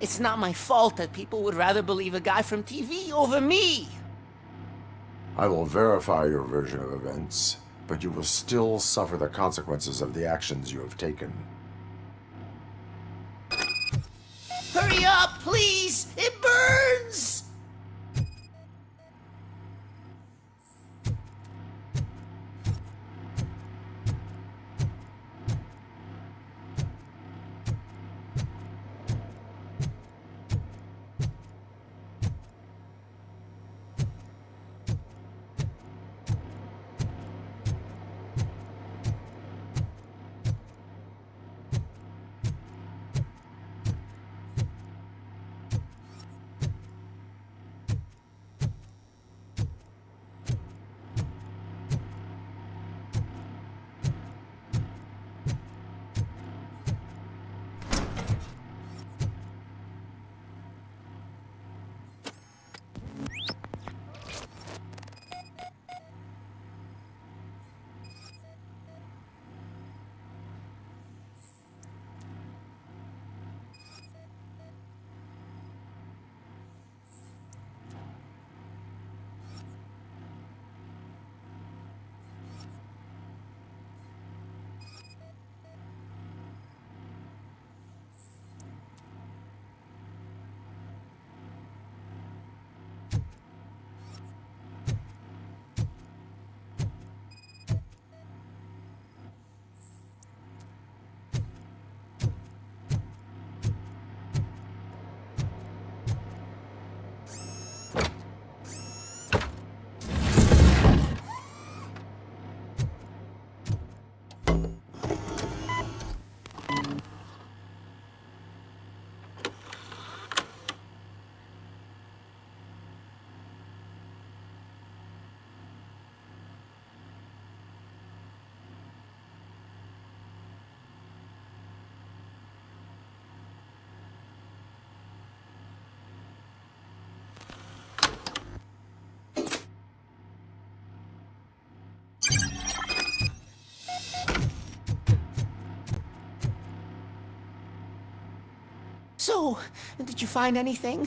It's not my fault that people would rather believe a guy from TV over me. I will verify your version of events, but you will still suffer the consequences of the actions you have taken. Hurry up, please! It burns! So, did you find anything?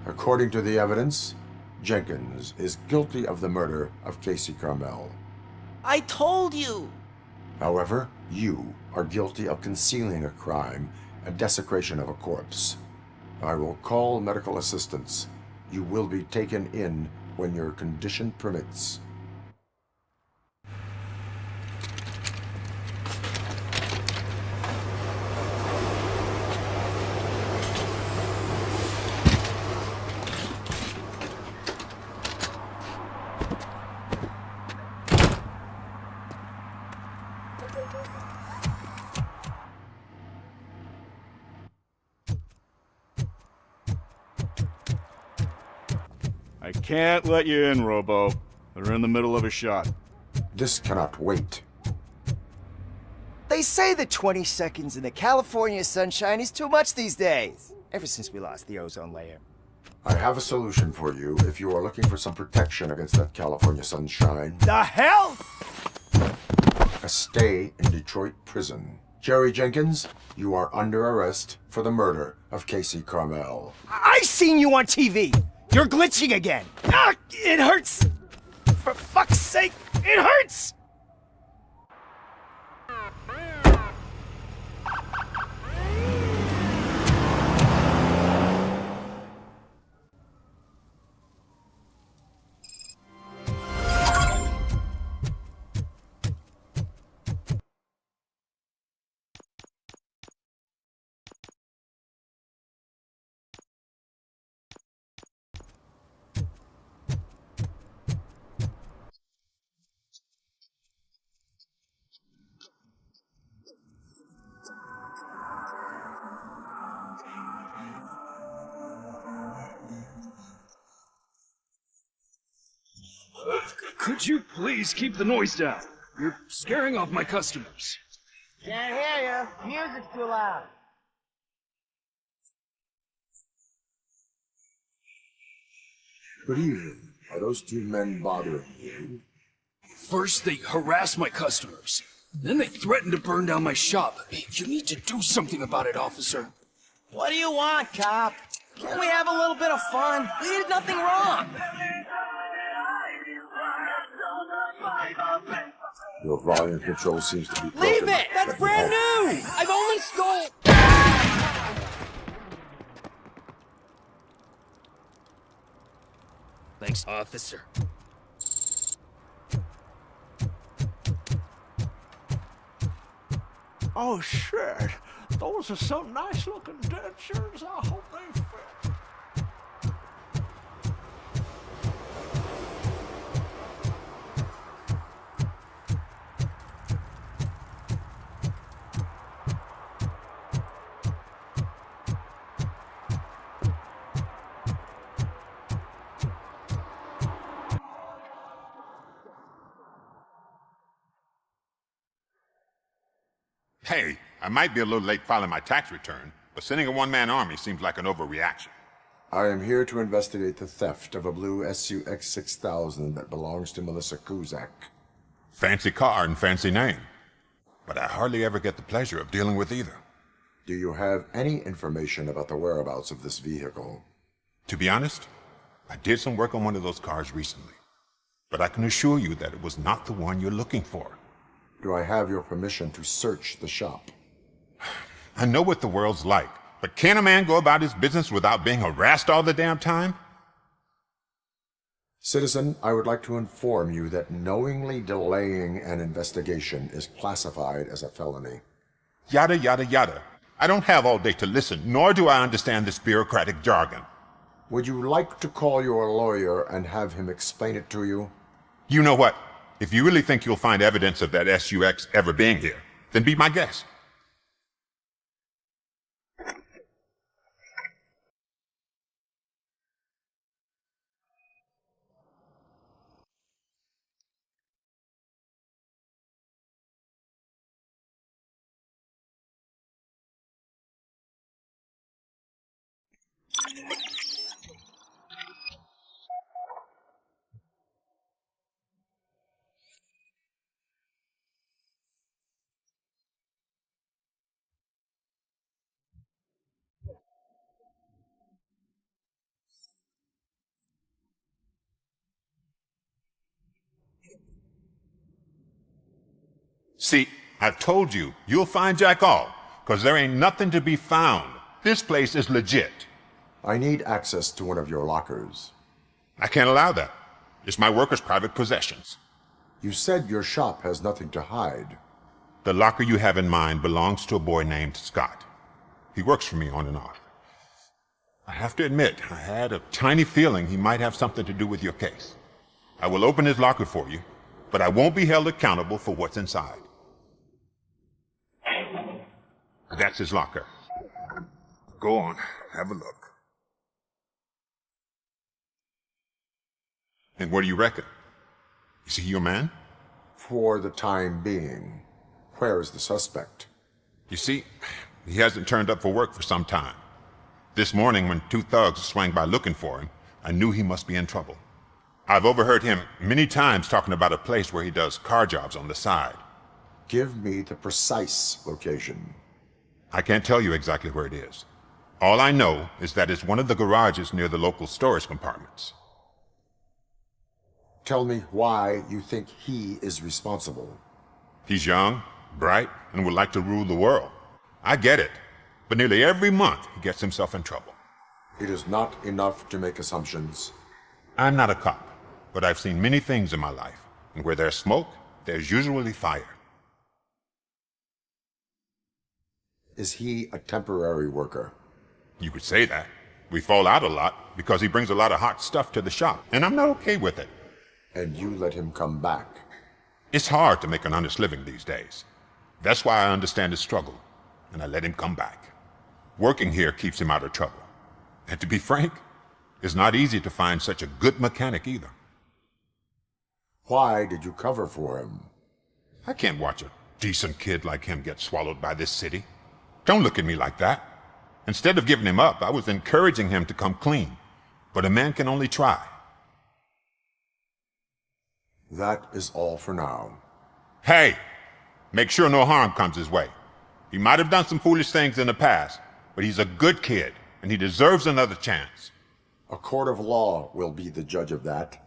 According to the evidence, Jenkins is guilty of the murder of Casey Carmel. I told you! However, you are guilty of concealing a crime and desecration of a corpse. I will call medical assistance. You will be taken in when your condition permits. I can't let you in, Robo. They're in the middle of a shot. This cannot wait. They say the 20 seconds in the California sunshine is too much these days. Ever since we lost the ozone layer. I have a solution for you if you are looking for some protection against that California sunshine. The hell? A stay in Detroit prison. Jerry Jenkins, you are under arrest for the murder of Casey Carmel. I seen you on TV. You're glitching again. Ah, it hurts. For fuck's sake, it hurts. Could you please keep the noise down? You're scaring off my customers. Can't hear you. Music's too loud. Good evening. Are those two men bothering you? First, they harass my customers. Then they threaten to burn down my shop. You need to do something about it, officer. What do you want, cop? Can't we have a little bit of fun? We did nothing wrong. Your volume control seems to be broken. Leave it! That's brand new! I've only stole... Thanks, officer. Oh, shit. Those are some nice-looking dentures. I hope they fit. Hey, I might be a little late filing my tax return, but sending a one-man army seems like an overreaction. I am here to investigate the theft of a blue SUX 6000 that belongs to Melissa Kuzak. Fancy car and fancy name. But I hardly ever get the pleasure of dealing with either. Do you have any information about the whereabouts of this vehicle? To be honest, I did some work on one of those cars recently. But I can assure you that it was not the one you're looking for. Do I have your permission to search the shop? I know what the world's like, but can a man go about his business without being harassed all the damn time? Citizen, I would like to inform you that knowingly delaying an investigation is classified as a felony. Yada, yada, yada. I don't have all day to listen, nor do I understand this bureaucratic jargon. Would you like to call your lawyer and have him explain it to you? You know what? If you really think you'll find evidence of that SUX ever being here, then be my guest. See, I've told you, you'll find Jack all, because there ain't nothing to be found. This place is legit. I need access to one of your lockers. I can't allow that. It's my workers' private possessions. You said your shop has nothing to hide. The locker you have in mind belongs to a boy named Scott. He works for me on and off. I have to admit, I had a tiny feeling he might have something to do with your case. I will open his locker for you, but I won't be held accountable for what's inside. That's his locker. Go on, have a look. And what do you reckon? Is he your man? For the time being. Where is the suspect? You see, he hasn't turned up for work for some time. This morning, when two thugs swang by looking for him, I knew he must be in trouble. I've overheard him many times talking about a place where he does car jobs on the side. Give me the precise location. I can't tell you exactly where it is. All I know is that it's one of the garages near the local storage compartments. Tell me why you think he is responsible. He's young, bright, and would like to rule the world. I get it, but nearly every month he gets himself in trouble. It is not enough to make assumptions. I'm not a cop, but I've seen many things in my life, and where there's smoke, there's usually fire. Is he a temporary worker? You could say that. We fall out a lot because he brings a lot of hot stuff to the shop, and I'm not okay with it. And you let him come back? It's hard to make an honest living these days. That's why I understand his struggle, and I let him come back. Working here keeps him out of trouble. And to be frank, it's not easy to find such a good mechanic either. Why did you cover for him? I can't watch a decent kid like him get swallowed by this city. Don't look at me like that. Instead of giving him up, I was encouraging him to come clean. But a man can only try. That is all for now. Hey! Make sure no harm comes his way. He might have done some foolish things in the past, but he's a good kid, and he deserves another chance. A court of law will be the judge of that.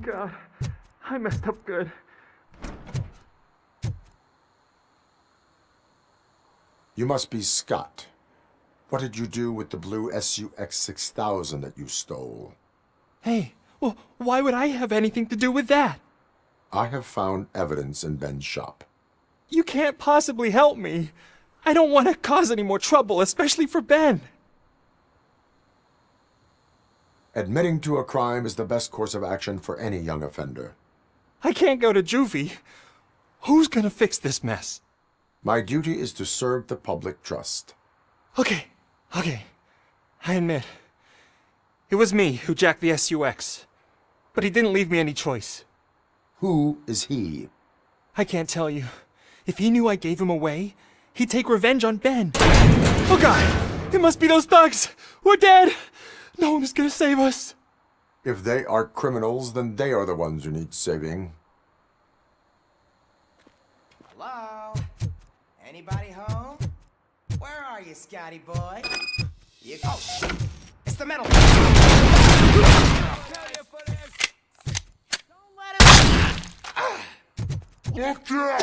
God, I messed up good. You must be Scott. What did you do with the blue SUX 6000 that you stole? Hey, well, why would I have anything to do with that? I have found evidence in Ben's shop. You can't possibly help me. I don't want to cause any more trouble, especially for Ben. Admitting to a crime is the best course of action for any young offender. I can't go to juvie. Who's gonna fix this mess? My duty is to serve the public trust. Okay. I admit. It was me who jacked the SUX. But he didn't leave me any choice. Who is he? I can't tell you. If he knew I gave him away, he'd take revenge on Ben. Oh God! It must be those thugs! We're dead! No one is gonna save us. If they are criminals, then they are the ones who need saving. Hello? Anybody home? Where are you, Scotty boy? You... Oh, shit! It's the metal... Look out!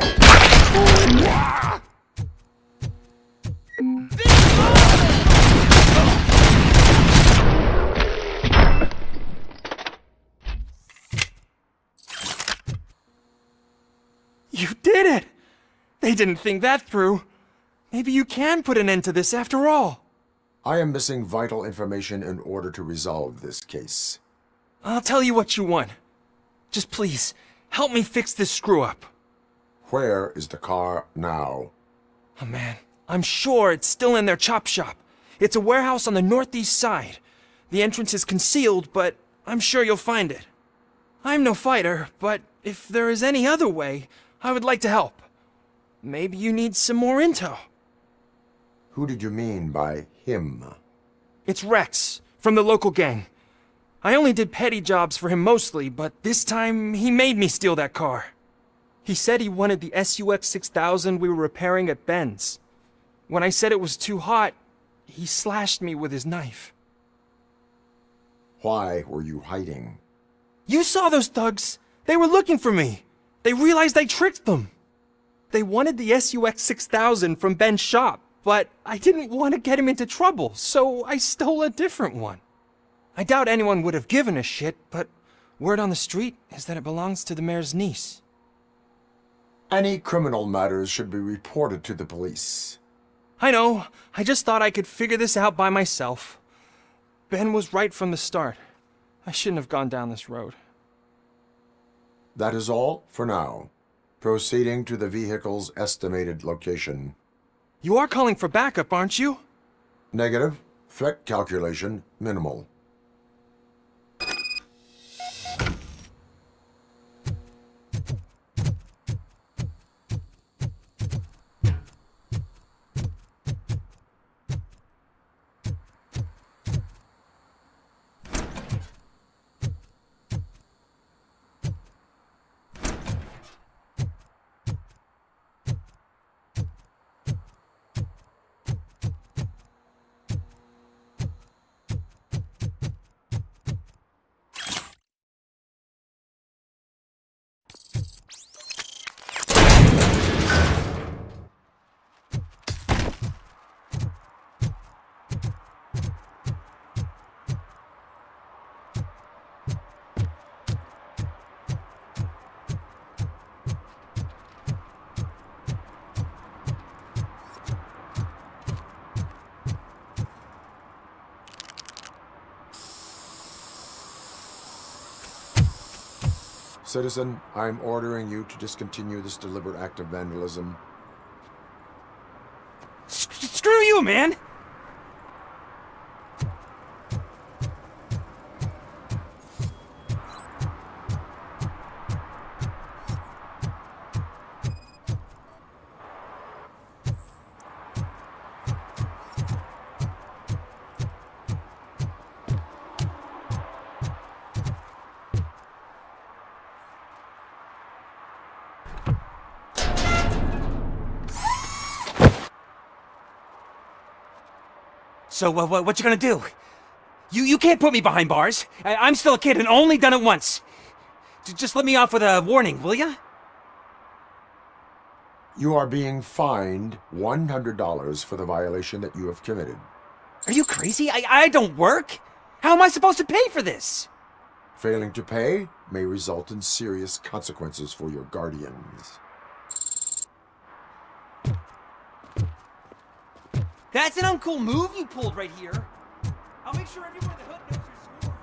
You did it! They didn't think that through. Maybe you can put an end to this after all. I am missing vital information in order to resolve this case. I'll tell you what you want. Just please, help me fix this screw-up. Where is the car now? Oh man, I'm sure it's still in their chop shop. It's a warehouse on the northeast side. The entrance is concealed, but I'm sure you'll find it. I'm no fighter, but if there is any other way, I would like to help. Maybe you need some more intel. Who did you mean by him? It's Rex, from the local gang. I only did petty jobs for him mostly, but this time he made me steal that car. He said he wanted the SUX 6000 we were repairing at Ben's. When I said it was too hot, he slashed me with his knife. Why were you hiding? You saw those thugs. They were looking for me. They realized I tricked them. They wanted the SUX 6000 from Ben's shop, but I didn't want to get him into trouble, so I stole a different one. I doubt anyone would have given a shit, but word on the street is that it belongs to the mayor's niece. Any criminal matters should be reported to the police. I know. I just thought I could figure this out by myself. Ben was right from the start. I shouldn't have gone down this road. That is all for now. Proceeding to the vehicle's estimated location. You are calling for backup, aren't you? Negative. Threat calculation minimal. Citizen, I'm ordering you to discontinue this deliberate act of vandalism. Screw you, man! So, what you gonna do? You can't put me behind bars. I'm still a kid and only done it once. Just let me off with a warning, will ya? You are being fined $100 for the violation that you have committed. Are you crazy? I don't work. How am I supposed to pay for this? Failing to pay may result in serious consequences for your guardians. That's an uncool move you pulled right here. I'll make sure everyone in the hood knows your score.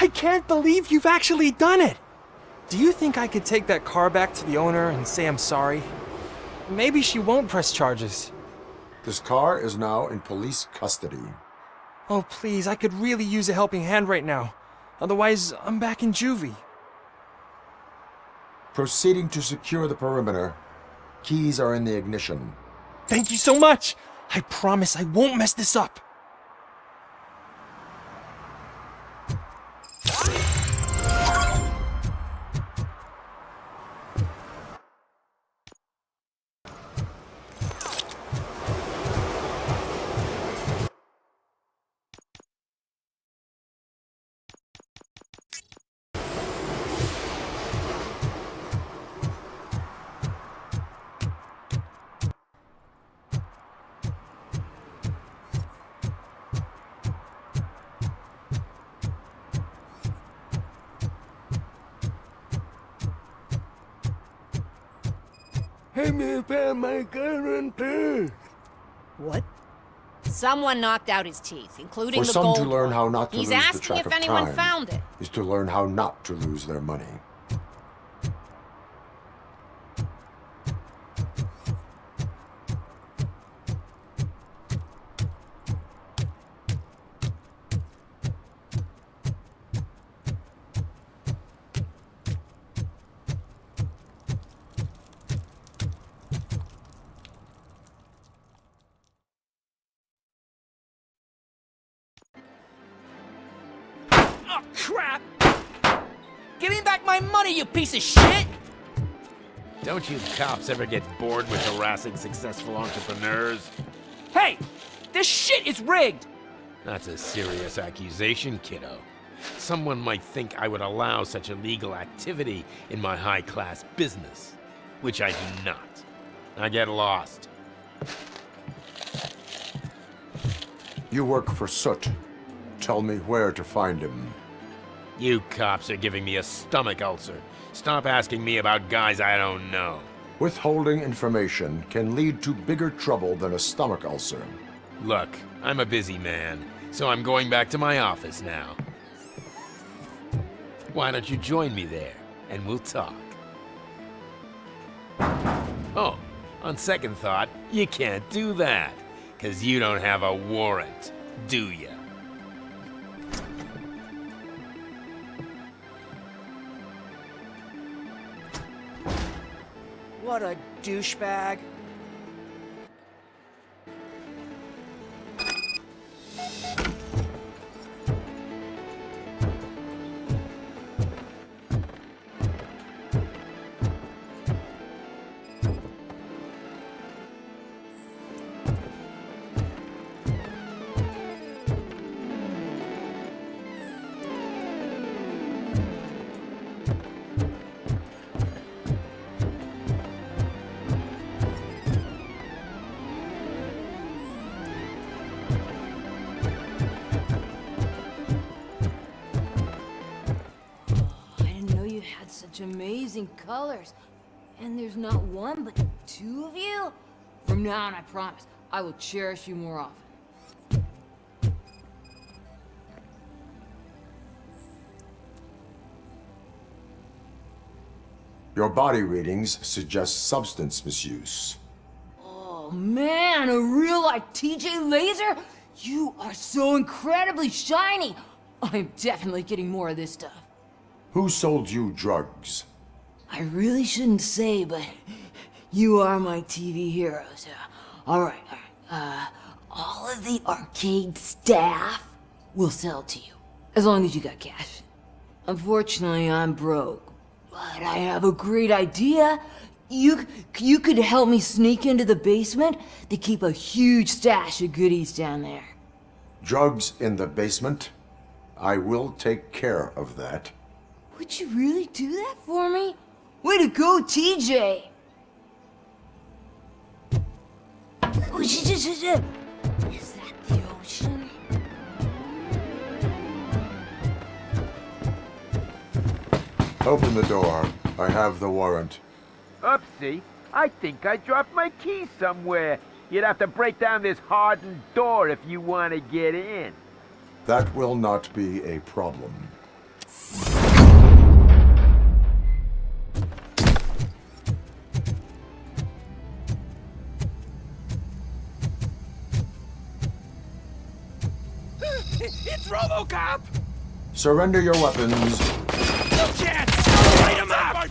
I can't believe you've actually done it! Do you think I could take that car back to the owner and say I'm sorry? Maybe she won't press charges. This car is now in police custody. Oh, please, I could really use a helping hand right now. Otherwise, I'm back in juvie. Proceeding to secure the perimeter. Keys are in the ignition. Thank you so much! I promise I won't mess this up. What? Someone knocked out his teeth, including For the some gold to learn one. how not to He's lose the asking track if of anyone time found it. is to learn how not to lose their money. Oh, crap! Give me back my money, you piece of shit! Don't you cops ever get bored with harassing successful entrepreneurs? Hey! This shit is rigged! That's a serious accusation, kiddo. Someone might think I would allow such illegal activity in my high-class business, which I do not. I get lost. You work for Soot. Tell me where to find him. You cops are giving me a stomach ulcer. Stop asking me about guys I don't know. Withholding information can lead to bigger trouble than a stomach ulcer. Look, I'm a busy man, so I'm going back to my office now. Why don't you join me there, and we'll talk. Oh, on second thought, you can't do that, 'cause you don't have a warrant, do ya? What a douchebag. Such amazing colors. And there's not one, but two of you? From now on, I promise, I will cherish you more often. Your body readings suggest substance misuse. Oh man, a real like TJ laser? You are so incredibly shiny. I'm definitely getting more of this stuff. Who sold you drugs? I really shouldn't say, but you are my TV heroes. All right. All of the arcade staff will sell to you, as long as you got cash. Unfortunately, I'm broke, but I have a great idea. You could help me sneak into the basement. They keep a huge stash of goodies down there. Drugs in the basement? I will take care of that. Would you really do that for me? Way to go, TJ! Oh, is that the ocean? Open the door. I have the warrant. Oopsie, I think I dropped my keys somewhere. You'd have to break down this hardened door if you want to get in. That will not be a problem. It's ROBOCOP! Surrender your weapons. No chance! Light him up!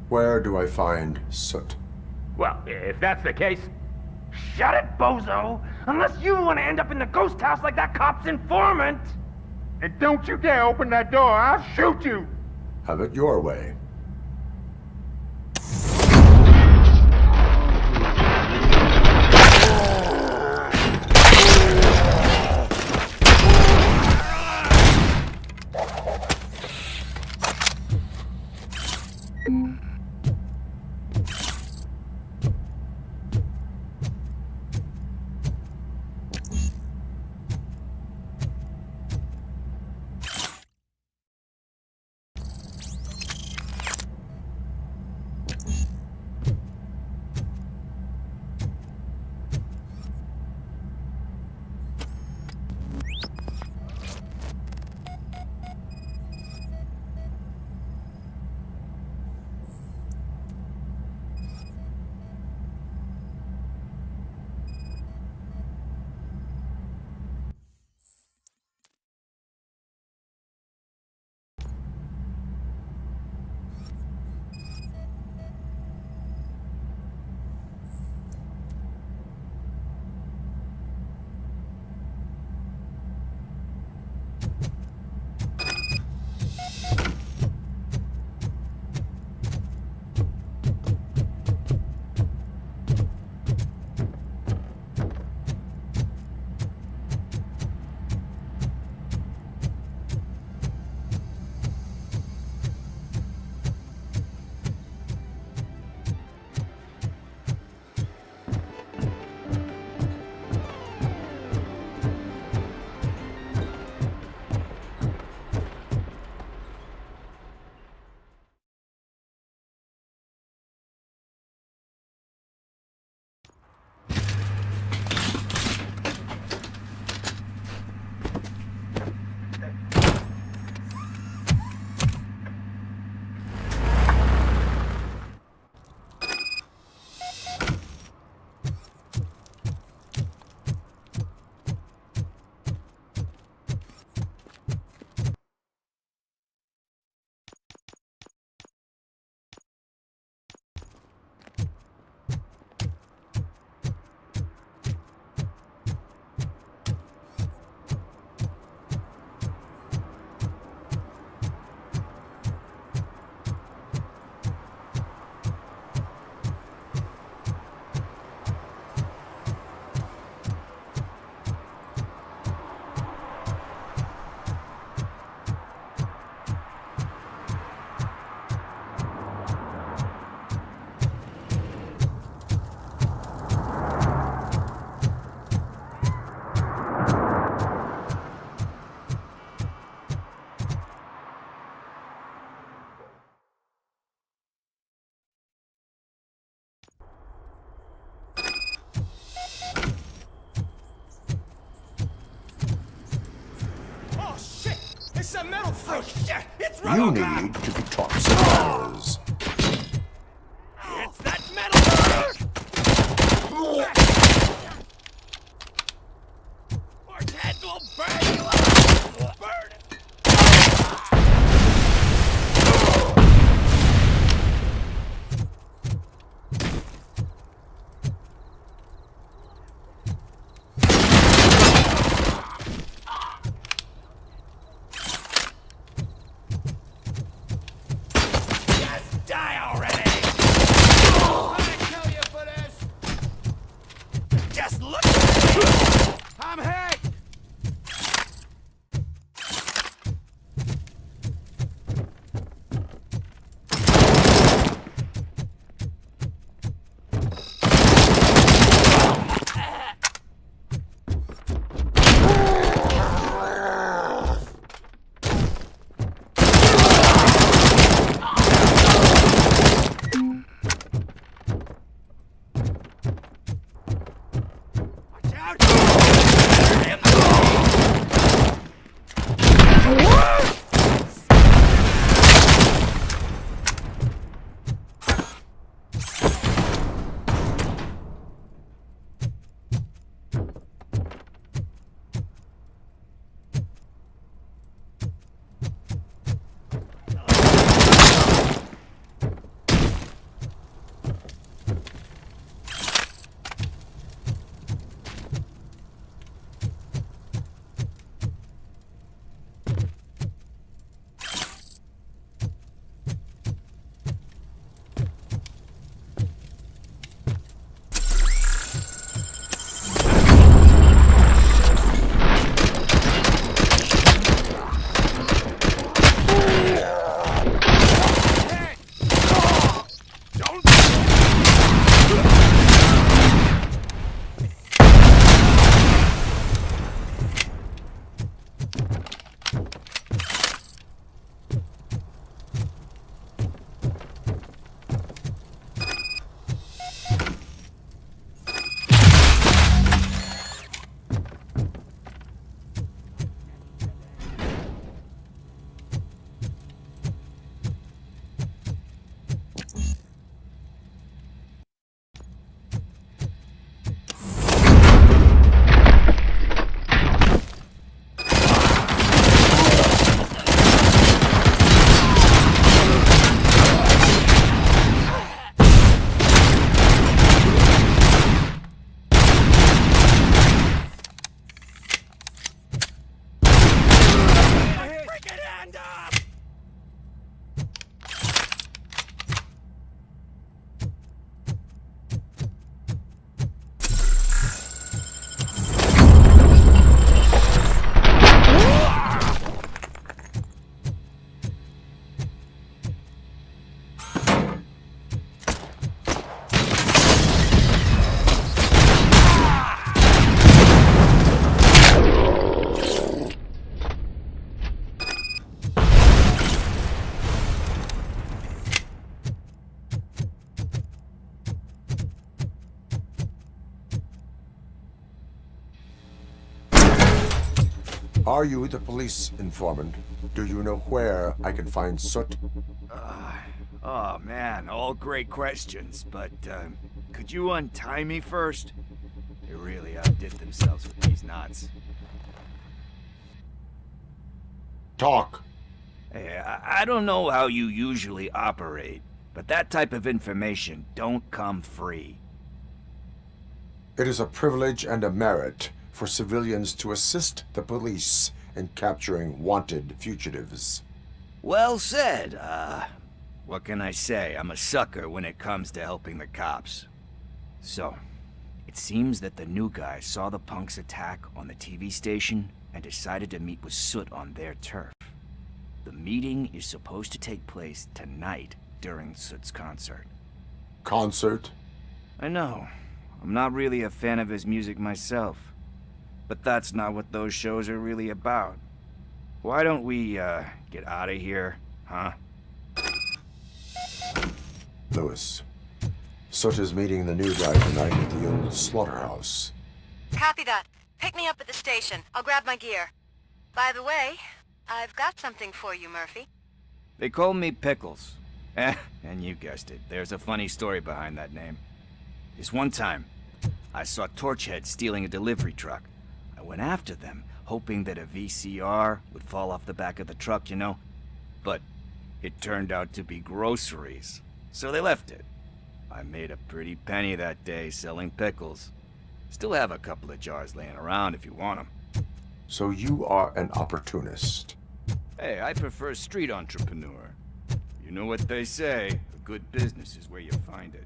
Where do I find Soot? Well, if that's the case, shut it, bozo! Unless you want to end up in the ghost house like that cop's informant! And don't you dare open that door, I'll shoot you! Have it your way. Oh shit! It's You need to be taught some manners. It's that metal! Mark's heads will burn you up! Burn it! Just die already! What did I tell you for this? Just look at me! I'm hit! Are you the police informant? Do you know where I can find Soot? Oh man, all great questions, but could you untie me first? They really outdid themselves with these knots. Talk. Hey, I don't know how you usually operate, but that type of information don't come free. It is a privilege and a merit for civilians to assist the police in capturing wanted fugitives. Well said. What can I say? I'm a sucker when it comes to helping the cops. So, it seems that the new guy saw the punks' attack on the TV station and decided to meet with Soot on their turf. The meeting is supposed to take place tonight during Soot's concert. Concert? I know. I'm not really a fan of his music myself. But that's not what those shows are really about. Why don't we, get out of here, huh? Lewis, Soot is meeting the new guy tonight at the old slaughterhouse. Copy that. Pick me up at the station. I'll grab my gear. By the way, I've got something for you, Murphy. They call me Pickles. And you guessed it, there's a funny story behind that name. This one time, I saw Torchhead stealing a delivery truck. I went after them, hoping that a VCR would fall off the back of the truck, you know? But it turned out to be groceries, so they left it. I made a pretty penny that day selling pickles. Still have a couple of jars laying around if you want them. So you are an opportunist. Hey, I prefer street entrepreneur. You know what they say, a good business is where you find it.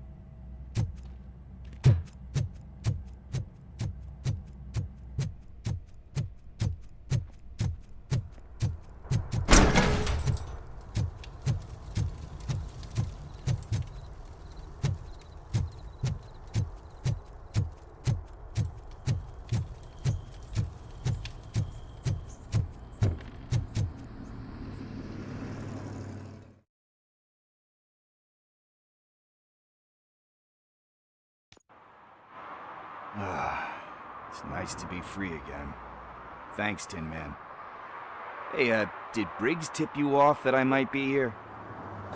It's nice to be free again. Thanks, Tin Man. Hey, did Briggs tip you off that I might be here?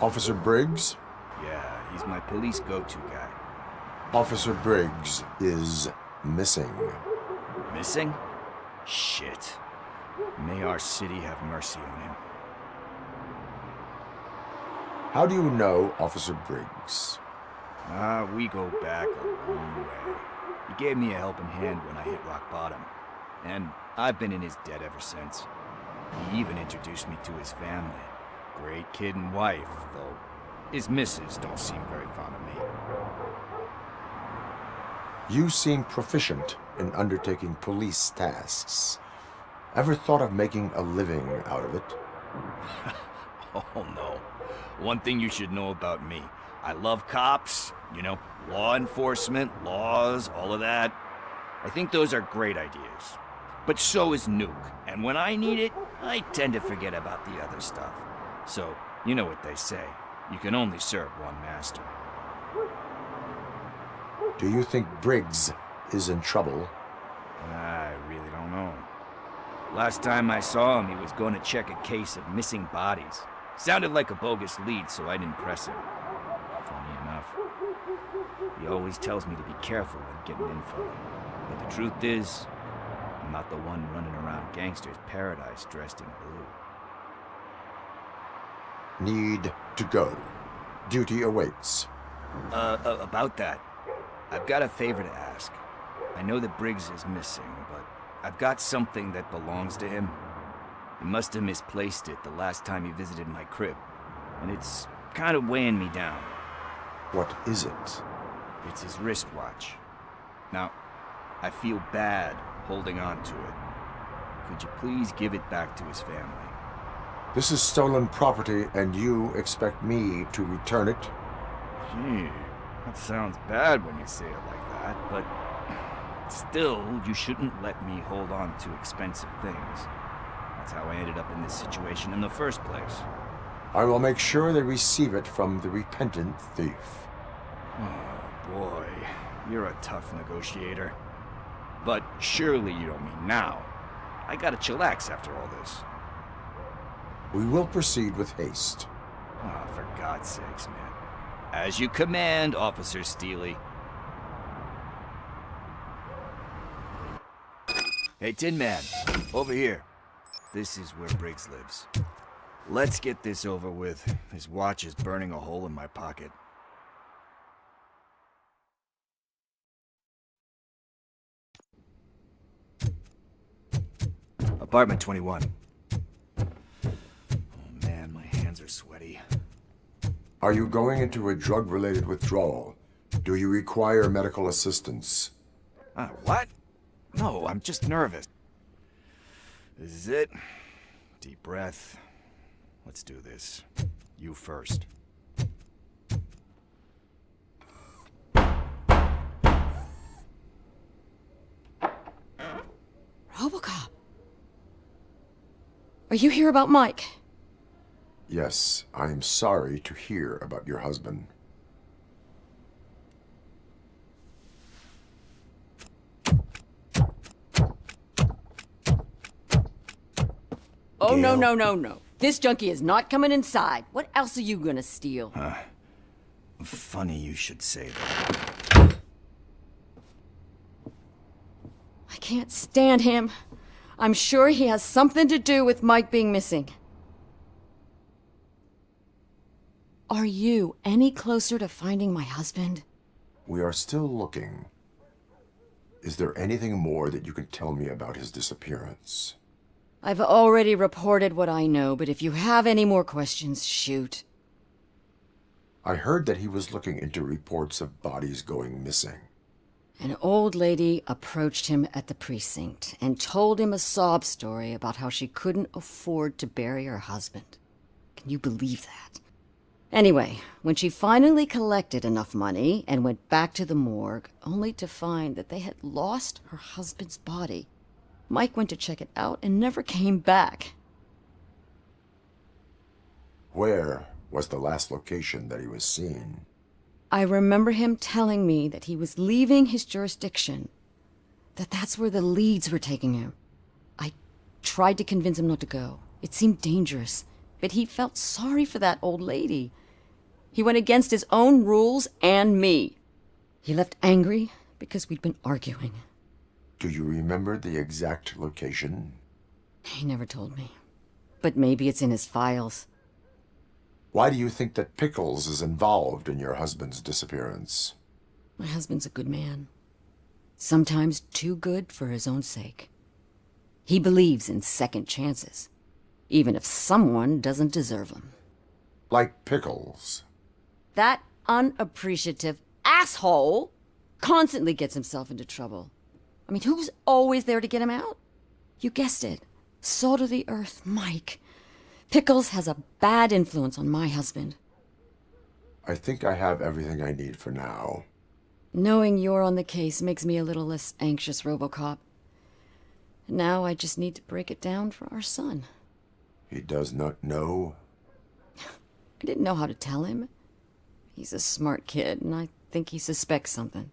Officer Briggs? Yeah, he's my police go-to guy. Officer Briggs is missing. Missing? Shit. May our city have mercy on him. How do you know Officer Briggs? We go back a long way. He gave me a helping hand when I hit rock bottom, and I've been in his debt ever since. He even introduced me to his family. Great kid and wife, though his missus don't seem very fond of me. You seem proficient in undertaking police tasks. Ever thought of making a living out of it? Oh no. One thing you should know about me. I love cops, you know, law enforcement, laws, all of that. I think those are great ideas. But so is Nuke, and when I need it, I tend to forget about the other stuff. So, you know what they say. You can only serve one master. Do you think Briggs is in trouble? I really don't know. Last time I saw him, he was going to check a case of missing bodies. Sounded like a bogus lead, so I didn't press him. Funny enough. He always tells me to be careful when getting info. But the truth is, I'm not the one running around gangster's paradise dressed in blue. Need to go. Duty awaits. About that, I've got a favor to ask. I know that Briggs is missing, but I've got something that belongs to him. He must have misplaced it the last time he visited my crib, and it's kind of weighing me down. What is it? It's his wristwatch. Now, I feel bad holding on to it. Could you please give it back to his family? This is stolen property, and you expect me to return it? Gee, that sounds bad when you say it like that, but still, you shouldn't let me hold on to expensive things. That's how I ended up in this situation in the first place. I will make sure they receive it from the repentant thief. Oh, boy. You're a tough negotiator. But surely you don't mean now. I gotta chillax after all this. We will proceed with haste. Oh, for God's sakes, man. As you command, Officer Steely. Hey, Tin Man, over here. This is where Briggs lives. Let's get this over with. His watch is burning a hole in my pocket. Apartment 21. Oh man, my hands are sweaty. Are you going into a drug-related withdrawal? Do you require medical assistance? What? No, I'm just nervous. This is it. Deep breath. Let's do this. You first. ROBOCOP. Are you here about Mike? Yes, I am sorry to hear about your husband. Oh, no, no, no, no. This junkie is not coming inside. What else are you gonna steal? Funny you should say that. I can't stand him. I'm sure he has something to do with Mike being missing. Are you any closer to finding my husband? We are still looking. Is there anything more that you can tell me about his disappearance? I've already reported what I know, but if you have any more questions, shoot. I heard that he was looking into reports of bodies going missing. An old lady approached him at the precinct and told him a sob story about how she couldn't afford to bury her husband. Can you believe that? Anyway, when she finally collected enough money and went back to the morgue, only to find that they had lost her husband's body, Mike went to check it out and never came back. Where was the last location that he was seen? I remember him telling me that he was leaving his jurisdiction, that that's where the leads were taking him. I tried to convince him not to go. It seemed dangerous, but he felt sorry for that old lady. He went against his own rules and me. He left angry because we'd been arguing. Do you remember the exact location? He never told me, but maybe it's in his files. Why do you think that Pickles is involved in your husband's disappearance? My husband's a good man. Sometimes too good for his own sake. He believes in second chances, even if someone doesn't deserve them. Like Pickles. That unappreciative asshole constantly gets himself into trouble. I mean, who's always there to get him out? You guessed it. Salt of the earth, Mike. Pickles has a bad influence on my husband. I think I have everything I need for now. Knowing you're on the case makes me a little less anxious, ROBOCOP. Now I just need to break it down for our son. He does not know? I didn't know how to tell him. He's a smart kid, and I think he suspects something.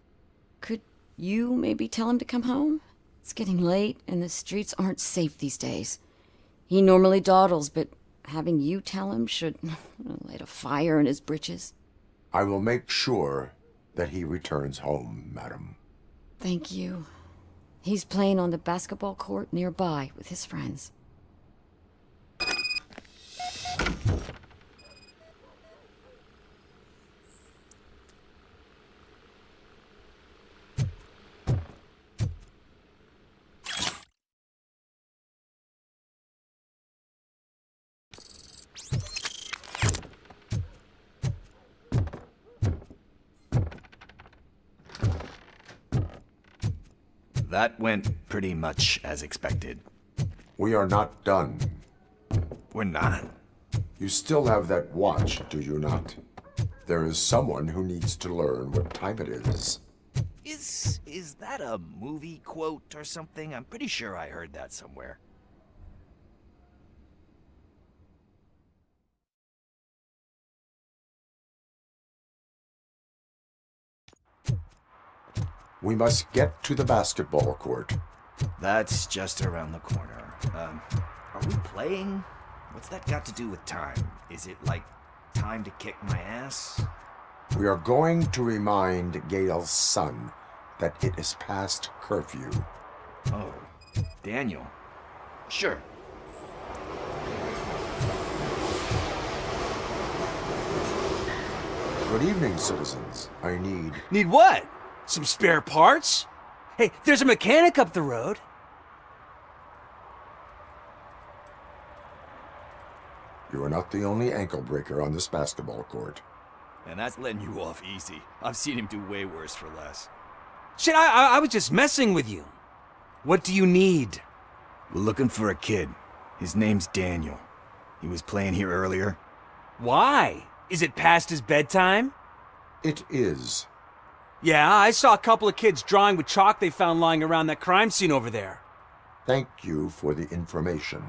Could you maybe tell him to come home? It's getting late, and the streets aren't safe these days. He normally dawdles, but having you tell him should light a fire in his britches. I will make sure that he returns home, madam. Thank you. He's playing on the basketball court nearby with his friends. That went pretty much as expected. We are not done. We're not. You still have that watch, do you not? There is someone who needs to learn what time it is. Is that a movie quote or something? I'm pretty sure I heard that somewhere. We must get to the basketball court. That's just around the corner. Are we playing? What's that got to do with time? Is it like time to kick my ass? We are going to remind Gail's son that it is past curfew. Oh, Daniel. Sure. Good evening, citizens. I need... Need what? Some spare parts? Hey, there's a mechanic up the road. You are not the only ankle breaker on this basketball court. And that's letting you off easy. I've seen him do way worse for less. Shit, I was just messing with you. What do you need? We're looking for a kid. His name's Daniel. He was playing here earlier. Why? Is it past his bedtime? It is. Yeah, I saw a couple of kids drawing with chalk they found lying around that crime scene over there. Thank you for the information.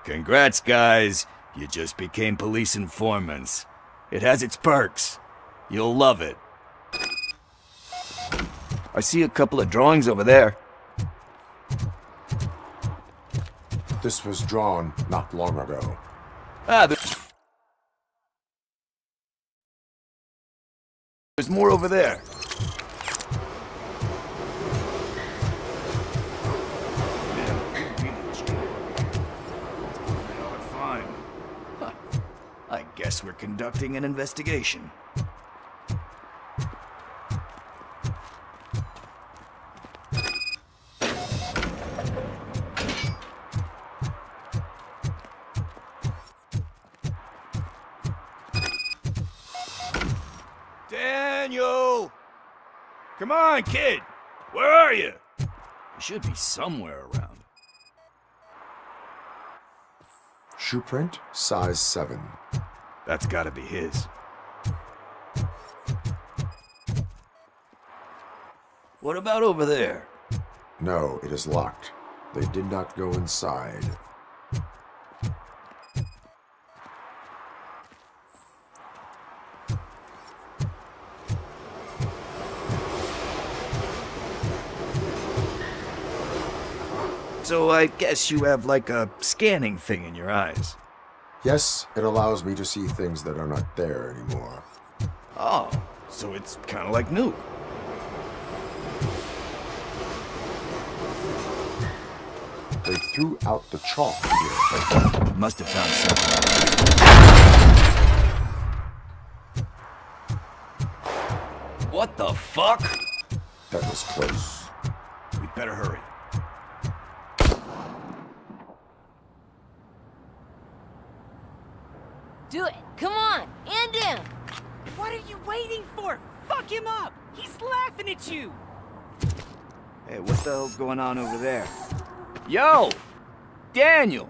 Congrats, guys. You just became police informants. It has its perks. You'll love it. I see a couple of drawings over there. This was drawn not long ago. There's more over there. Fine. Huh. I guess we're conducting an investigation. Daniel! Come on, kid! Where are you? You should be somewhere around. Shoe print, size 7. That's gotta be his. What about over there? No, it is locked. They did not go inside. So I guess you have like a scanning thing in your eyes. Yes, it allows me to see things that are not there anymore. Oh, so it's kind of like new. They threw out the chalk here. Must have found something. What the fuck? That was close. We better hurry. Do it. Come on. End him. What are you waiting for? Fuck him up! He's laughing at you! Hey, what the hell's going on over there? Yo! Daniel!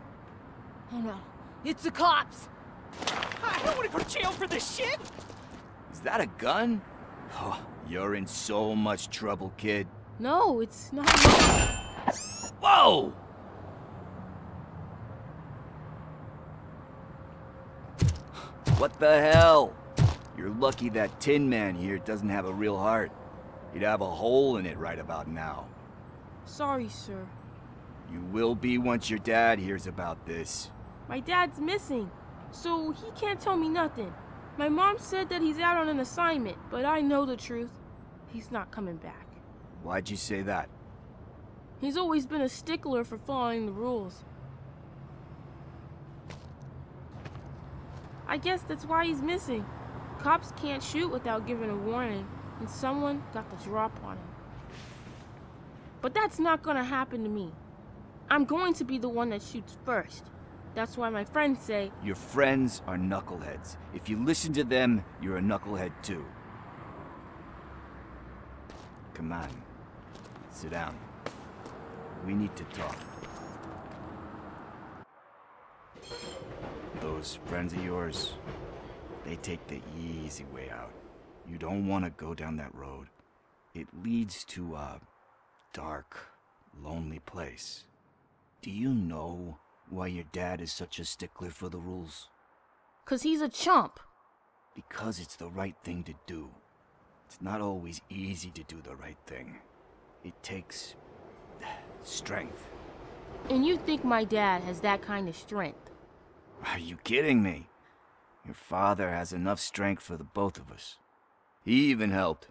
Oh no. It's the cops. I don't want to go to jail for this shit! Is that a gun? Oh, you're in so much trouble, kid. No, it's not. Whoa! What the hell? You're lucky that Tin Man here doesn't have a real heart. He'd have a hole in it right about now. Sorry, sir. You will be once your dad hears about this. My dad's missing, so he can't tell me nothing. My mom said that he's out on an assignment, but I know the truth. He's not coming back. Why'd you say that? He's always been a stickler for following the rules. I guess that's why he's missing. Cops can't shoot without giving a warning, and someone got the drop on him. But that's not gonna happen to me. I'm going to be the one that shoots first. That's why my friends say... Your friends are knuckleheads. If you listen to them, you're a knucklehead too. Come on. Sit down. We need to talk. Those friends of yours, they take the easy way out. You don't want to go down that road. It leads to a dark, lonely place. Do you know why your dad is such a stickler for the rules? 'Cause he's a chump. Because it's the right thing to do. It's not always easy to do the right thing. It takes strength. And you think my dad has that kind of strength? Are you kidding me? Your father has enough strength for the both of us. He even helped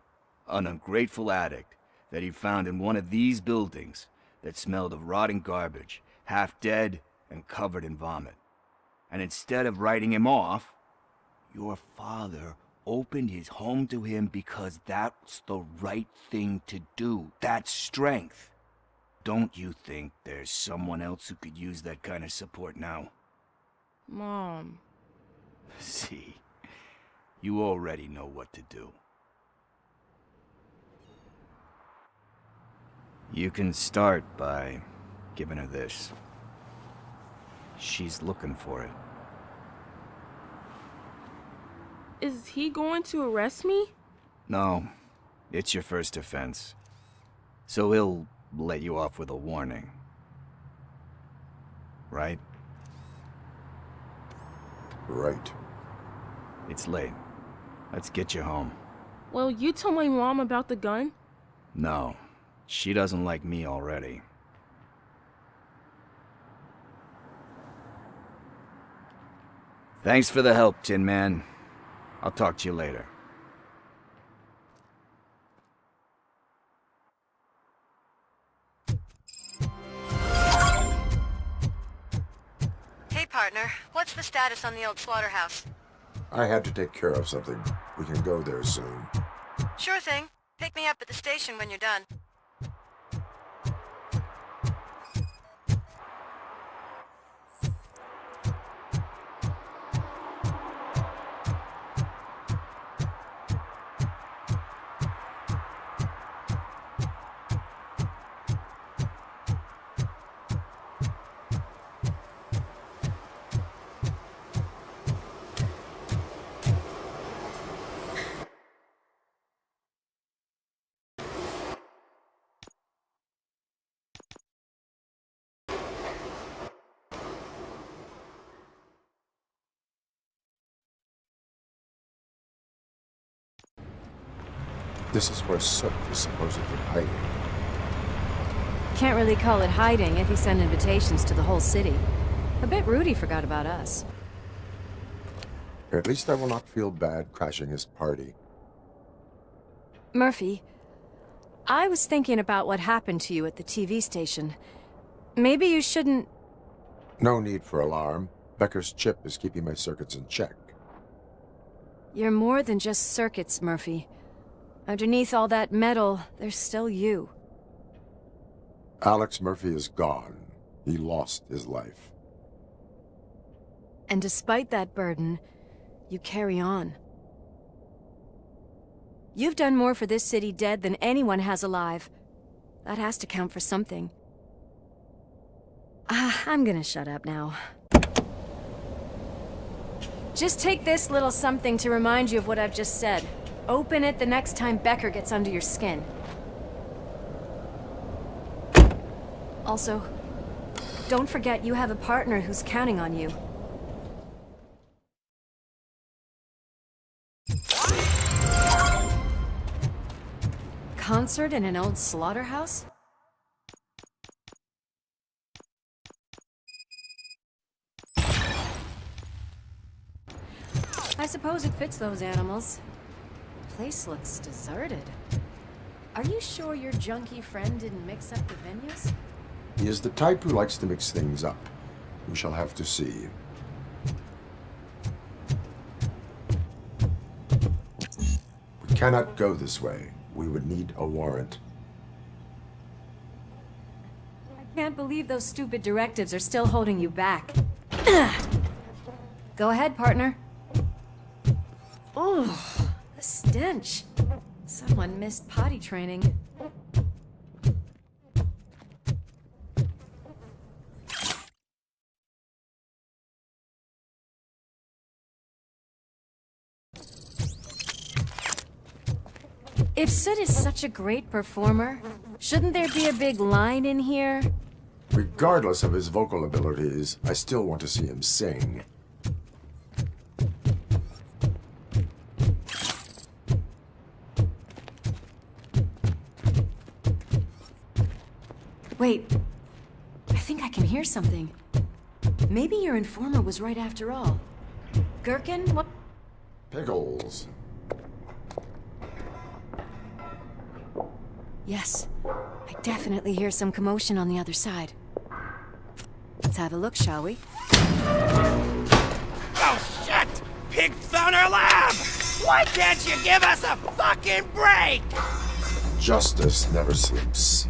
an ungrateful addict that he found in one of these buildings that smelled of rotting garbage, half dead and covered in vomit. And instead of writing him off, your father opened his home to him because that's the right thing to do. That's strength. Don't you think there's someone else who could use that kind of support now? Mom. See, you already know what to do. You can start by giving her this. She's looking for it. Is he going to arrest me? No, it's your first offense. So he'll let you off with a warning. Right? Right. It's late. Let's get you home. Well, you told my mom about the gun? No, she doesn't like me already. Thanks for the help, Tin Man. I'll talk to you later. Hey, partner. What's the status on the old slaughterhouse? I had to take care of something. We can go there soon. Sure thing. Pick me up at the station when you're done. This is where Soot is supposedly hiding. Can't really call it hiding if he sent invitations to the whole city. I bet Rudy forgot about us. At least I will not feel bad crashing his party. Murphy, I was thinking about what happened to you at the TV station. Maybe you shouldn't... No need for alarm. Becker's chip is keeping my circuits in check. You're more than just circuits, Murphy. Underneath all that metal, there's still you. Alex Murphy is gone. He lost his life. And despite that burden, you carry on. You've done more for this city dead than anyone has alive. That has to count for something. I'm gonna shut up now. Just take this little something to remind you of what I've just said. Open it the next time Becker gets under your skin. Also, don't forget you have a partner who's counting on you. Concert in an old slaughterhouse? I suppose it fits those animals. Place looks deserted. Are you sure your junkie friend didn't mix up the venues? He is the type who likes to mix things up. We shall have to see. We cannot go this way. We would need a warrant. I can't believe those stupid directives are still holding you back. Go ahead, partner. Oh, the stench. Someone missed potty training. If Sid is such a great performer, shouldn't there be a big line in here? Regardless of his vocal abilities, I still want to see him sing. Wait, I think I can hear something. Maybe your informer was right after all. Gherkin, what? Pickles. Yes, I definitely hear some commotion on the other side. Let's have a look, shall we? Oh, shit! Pig Thunder Lab! Why can't you give us a fucking break? Justice never sleeps.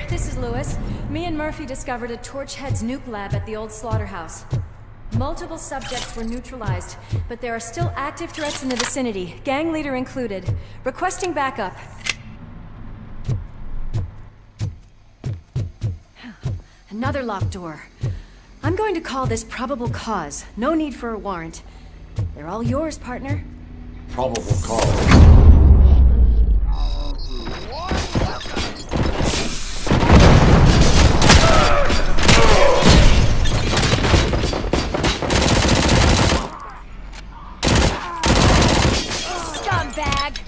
This is Lewis. Me and Murphy discovered a Torchhead's nuke lab at the old slaughterhouse. Multiple subjects were neutralized, but there are still active threats in the vicinity, gang leader included. Requesting backup. Another locked door. I'm going to call this probable cause. No need for a warrant. They're all yours, partner. Probable cause. Scumbag!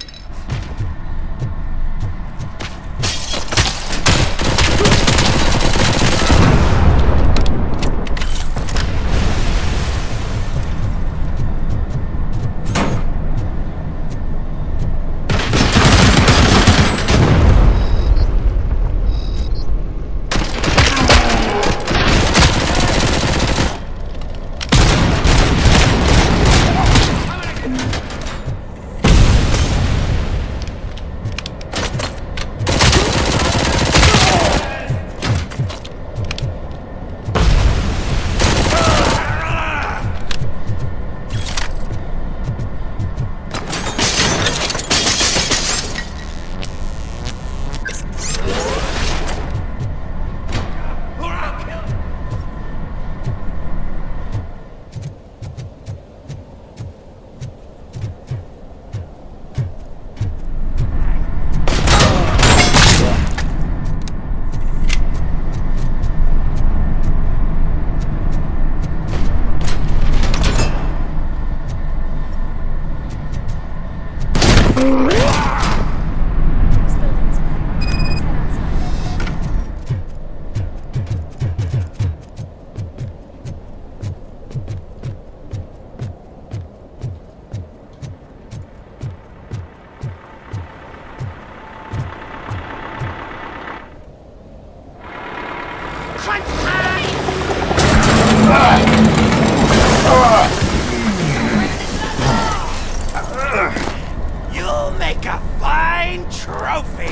You'll make a fine trophy!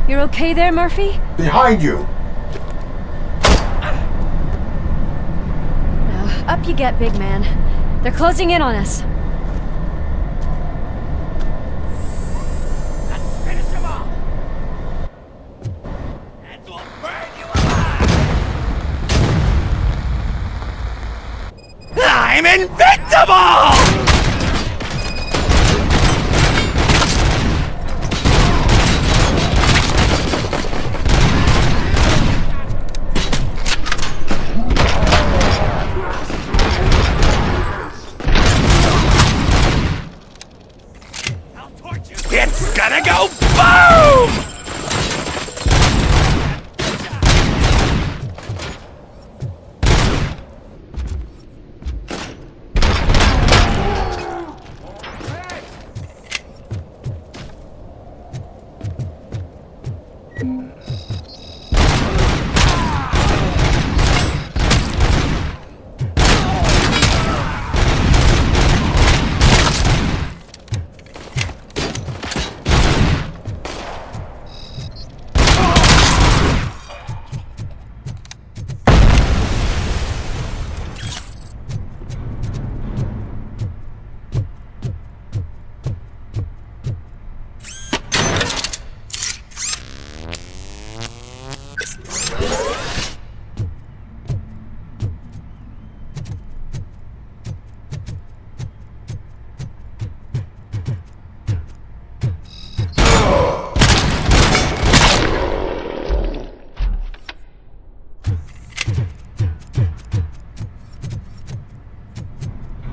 You're okay there, Murphy? Behind you! Now, up you get, big man. They're closing in on us. Finish him off! And we'll burn you alive! I'm invincible! It's gonna go boom!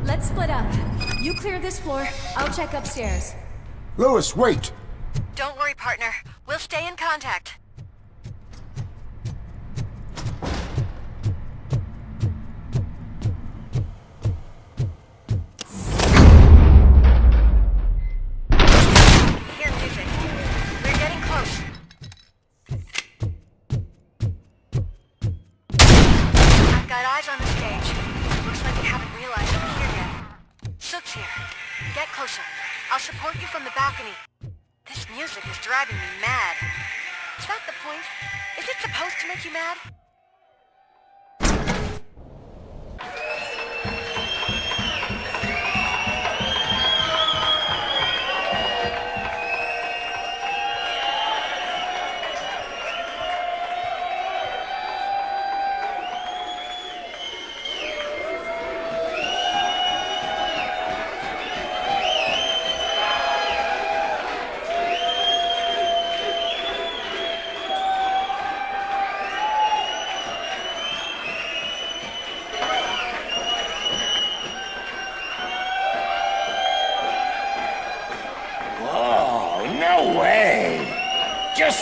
Let's split up. You clear this floor, I'll check upstairs. Lewis, wait! Don't worry, partner. We'll stay in contact. Hear music. We're getting close. I've got eyes on the stage. Looks like they haven't realized we're here yet. Sook's here. Get closer. I'll support you from the balcony. This music is driving me mad. Is that the point? Is it supposed to make you mad?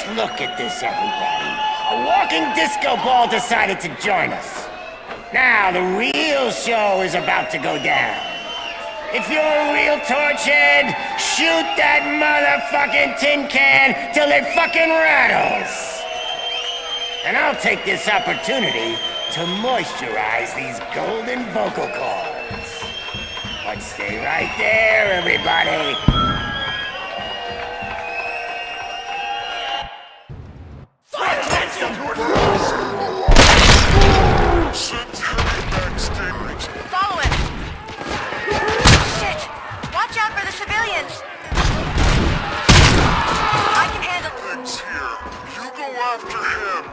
Just look at this, everybody. A walking disco ball decided to join us. Now, the real show is about to go down. If you're a real torchhead, shoot that motherfucking tin can till it fucking rattles. And I'll take this opportunity to moisturize these golden vocal cords. But stay right there, everybody. Follow him! Shit! Watch out for the civilians! I can handle things here. You go after him.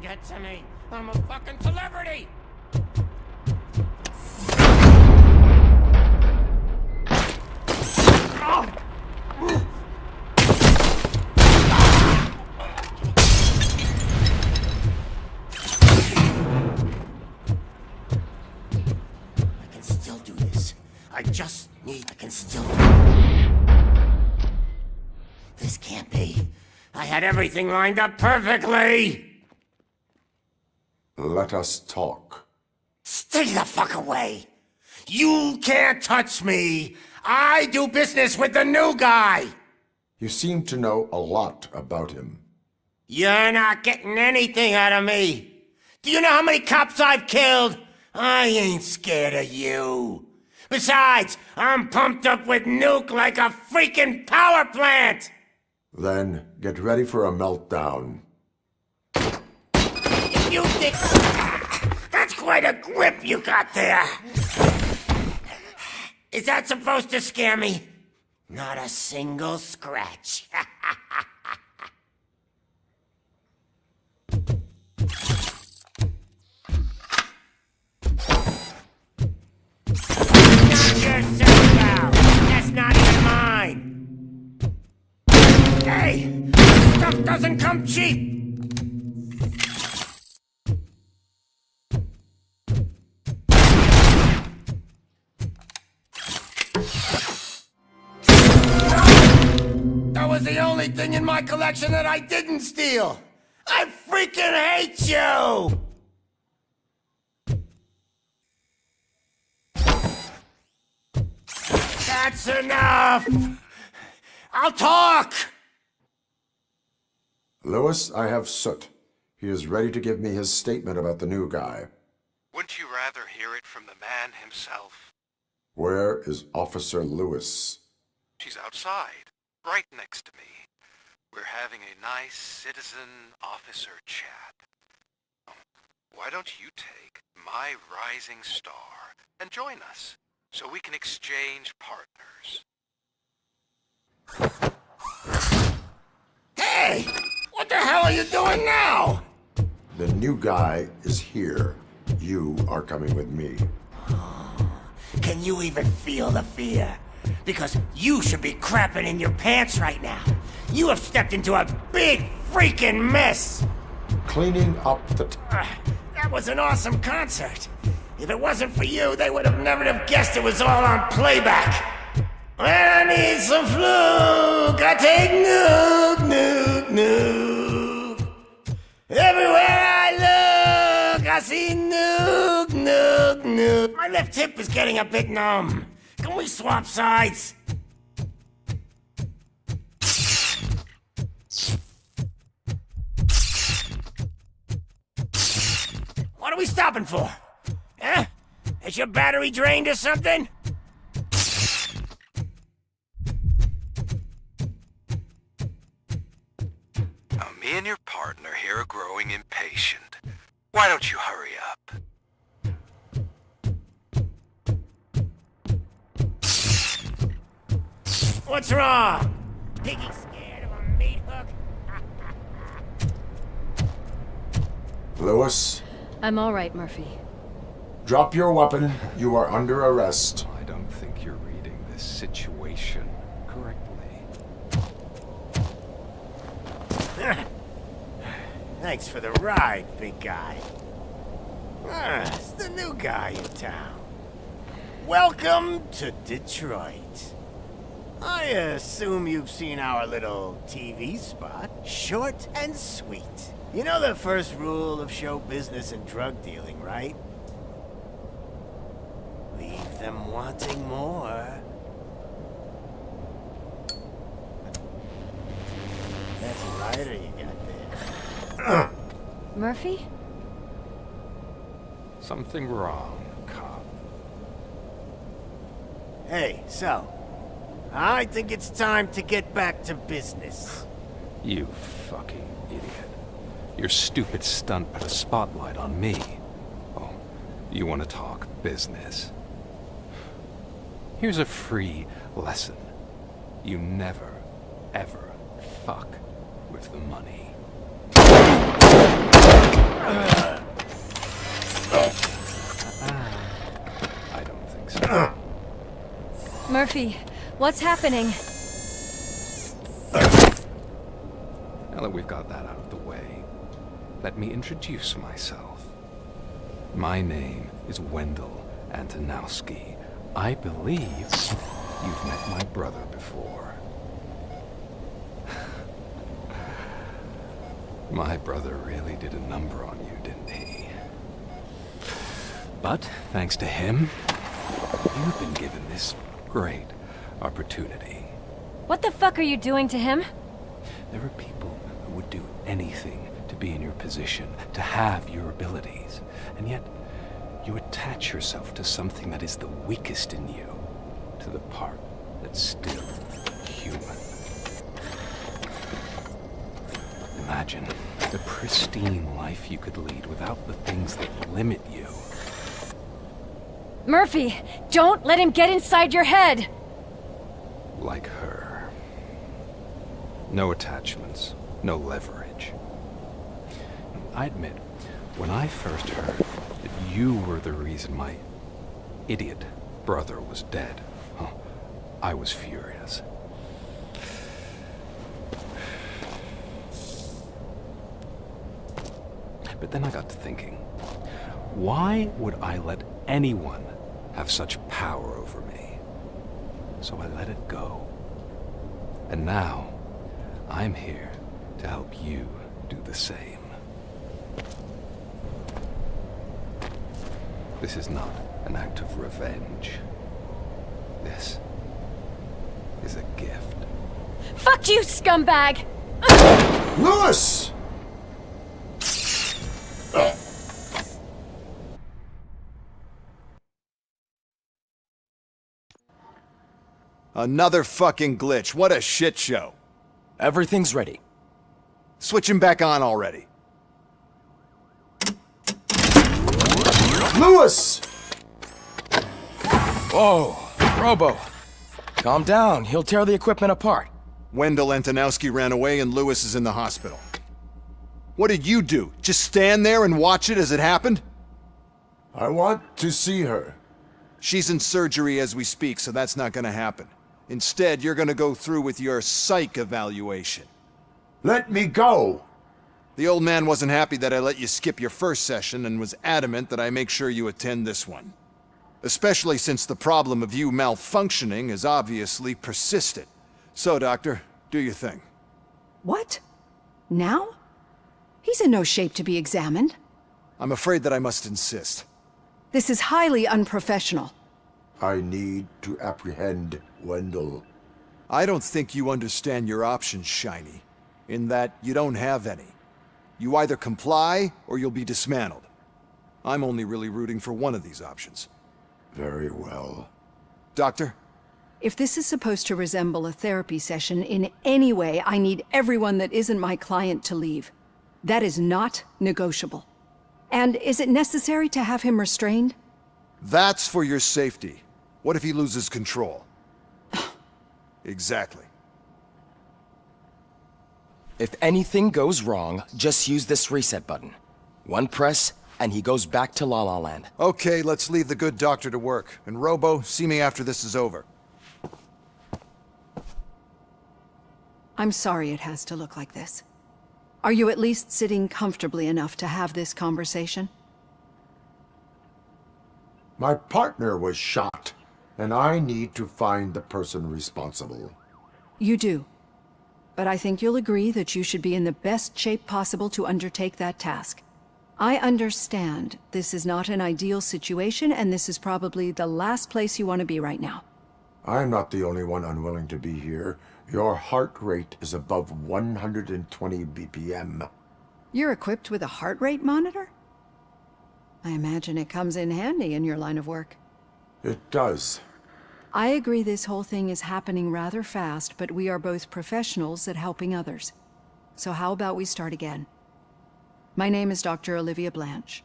Get to me. I'm a fucking celebrity. I can still do this. I can still do it. This can't be. I had everything lined up perfectly. Let us talk. Stay the fuck away! You can't touch me! I do business with the new guy! You seem to know a lot about him. You're not getting anything out of me! Do you know how many cops I've killed? I ain't scared of you. Besides, I'm pumped up with nuke like a freaking power plant! Then get ready for a meltdown. You think... That's quite a grip you got there. Is that supposed to scare me? Not a single scratch. Knock yourself out. That's not even mine. Hey, this stuff doesn't come cheap. That was the only thing in my collection that I didn't steal! I freaking hate you! That's enough! I'll talk! Lewis, I have Soot. He is ready to give me his statement about the new guy. Wouldn't you rather hear it from the man himself? Where is Officer Lewis? She's outside, right next to me. We're having a nice citizen-officer chat. Why don't you take my rising star and join us, so we can exchange partners? Hey! What the hell are you doing now? The new guy is here. You are coming with me. Can you even feel the fear? Because you should be crapping in your pants right now. You have stepped into a big freaking mess. Cleaning up the... That was an awesome concert. If it wasn't for you, they would have never have guessed it was all on playback. When I need some fluke, I take nuke, nuke, nuke. Everywhere I look, I see nuke, nuke, nuke. My left hip is getting a bit numb. Can we swap sides? What are we stopping for? Huh? Is your battery drained or something? Now, me and your partner here are growing impatient. Why don't you hurry up? What's wrong? Piggy scared of a meat hook? Lewis, I'm all right, Murphy. drop your weapon. You are under arrest. I don't think you're reading this situation correctly. Thanks for the ride, big guy. It's the new guy in town. Welcome to Detroit. I assume you've seen our little TV spot. Short and sweet. You know the first rule of show business and drug dealing, right? Leave them wanting more. That's a lighter you got there. Murphy? Something wrong, cop. Hey, so, I think it's time to get back to business. You fucking idiot. Your stupid stunt put a spotlight on me. Oh, you want to talk business? Here's a free lesson. You never, ever fuck with the money. I don't think so. Murphy, what's happening? Now that we've got that out of the way, let me introduce myself. My name is Wendell Antonowski. I believe you've met my brother before. My brother really did a number on you, didn't he? But, thanks to him, you've been given this great opportunity. What the fuck are you doing to him? There are people who would do anything to be in your position, to have your abilities, and yet you attach yourself to something that is the weakest in you, to the part that's still human. Imagine the pristine life you could lead without the things that limit you. Murphy, don't let him get inside your head! Like her. No attachments, no leverage. I admit, when I first heard that you were the reason my idiot brother was dead, I was furious. But then I got to thinking, why would I let anyone have such power over me? So I let it go. And now, I'm here to help you do the same. This is not an act of revenge. This is a gift. Fuck you, scumbag! Lewis! Another fucking glitch. What a shit show. Everything's ready. Switch him back on already. Lewis! Whoa, Robo. Calm down. He'll tear the equipment apart. Wendell Antonowski ran away and Lewis is in the hospital. What did you do? Just stand there and watch it as it happened? I want to see her. She's in surgery as we speak, so that's not gonna happen. Instead, you're gonna go through with your psych evaluation. Let me go! The old man wasn't happy that I let you skip your first session and was adamant that I make sure you attend this one. Especially since the problem of you malfunctioning is obviously persistent. So, Doctor, do your thing. What? Now? He's in no shape to be examined. I'm afraid that I must insist. This is highly unprofessional. I need to apprehend Wendell. I don't think you understand your options, Shiny. In that you don't have any. You either comply, or you'll be dismantled. I'm only really rooting for one of these options. Very well. Doctor? If this is supposed to resemble a therapy session in any way, I need everyone that isn't my client to leave. That is not negotiable. And is it necessary to have him restrained? That's for your safety. What if he loses control? Exactly. If anything goes wrong, just use this reset button. One press, and he goes back to La La Land. Okay, let's leave the good doctor to work. And Robo, see me after this is over. I'm sorry it has to look like this. Are you at least sitting comfortably enough to have this conversation? My partner was shot, and I need to find the person responsible. You do. But I think you'll agree that you should be in the best shape possible to undertake that task. I understand this is not an ideal situation, and this is probably the last place you want to be right now. I'm not the only one unwilling to be here. Your heart rate is above 120 BPM. You're equipped with a heart rate monitor? I imagine it comes in handy in your line of work. It does. I agree this whole thing is happening rather fast, but we are both professionals at helping others. So how about we start again? My name is Dr. Olivia Blanche.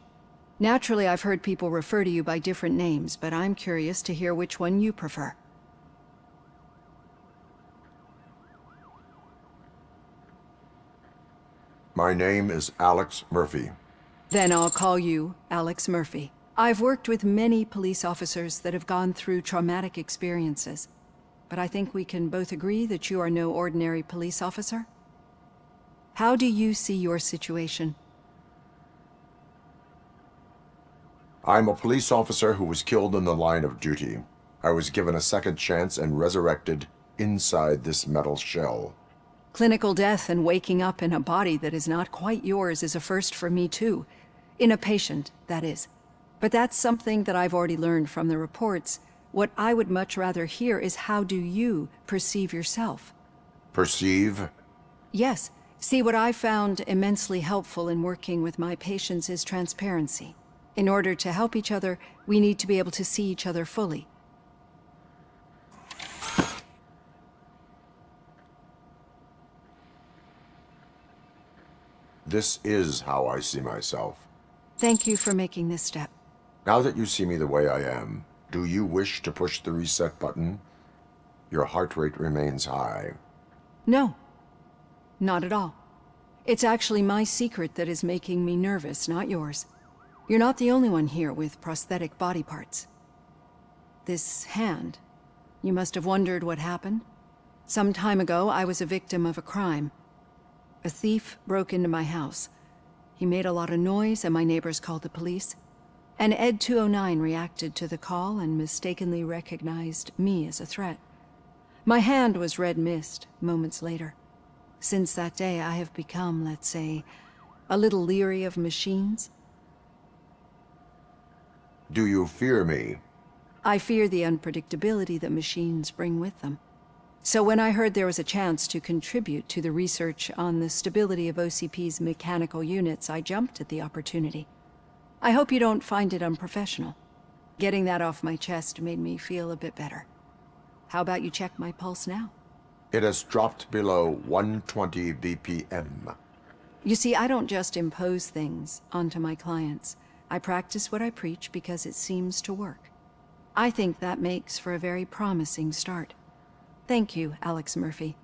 Naturally, I've heard people refer to you by different names, but I'm curious to hear which one you prefer. My name is Alex Murphy. Then I'll call you Alex Murphy. I've worked with many police officers that have gone through traumatic experiences, but I think we can both agree that you are no ordinary police officer. How do you see your situation? I'm a police officer who was killed in the line of duty. I was given a second chance and resurrected inside this metal shell. Clinical death and waking up in a body that is not quite yours is a first for me too. In a patient, that is. But that's something that I've already learned from the reports. What I would much rather hear is how do you perceive yourself? Perceive? Yes. See, what I found immensely helpful in working with my patients is transparency. In order to help each other, we need to be able to see each other fully. This is how I see myself. Thank you for making this step. Now that you see me the way I am, do you wish to push the reset button? Your heart rate remains high. No. Not at all. It's actually my secret that is making me nervous, not yours. You're not the only one here with prosthetic body parts. This hand, you must have wondered what happened. Some time ago, I was a victim of a crime. A thief broke into my house. He made a lot of noise and my neighbors called the police. And Ed 209 reacted to the call and mistakenly recognized me as a threat. My hand was red mist moments later. Since that day, I have become, let's say, a little leery of machines. Do you fear me? I fear the unpredictability that machines bring with them. So when I heard there was a chance to contribute to the research on the stability of OCP's mechanical units, I jumped at the opportunity. I hope you don't find it unprofessional. Getting that off my chest made me feel a bit better. How about you check my pulse now? It has dropped below 120 BPM. You see, I don't just impose things onto my clients. I practice what I preach because it seems to work. I think that makes for a very promising start. Thank you, Alex Murphy.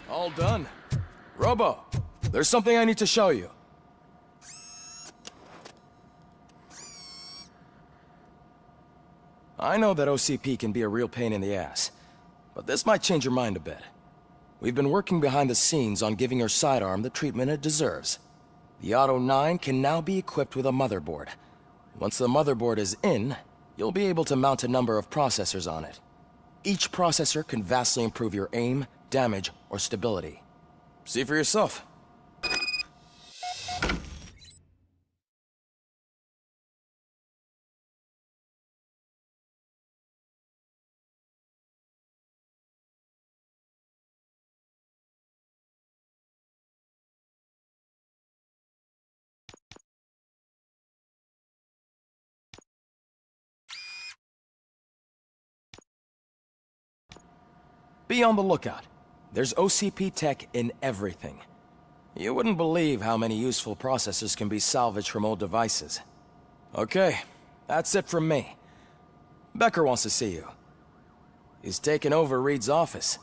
All done. Robo, there's something I need to show you. I know that OCP can be a real pain in the ass, but this might change your mind a bit. We've been working behind the scenes on giving her sidearm the treatment it deserves. The Auto 9 can now be equipped with a motherboard. Once the motherboard is in, you'll be able to mount a number of processors on it. Each processor can vastly improve your aim, damage, or stability. See for yourself. Be on the lookout. There's OCP tech in everything. You wouldn't believe how many useful processors can be salvaged from old devices. Okay, that's it from me. Becker wants to see you. He's taken over Reed's office.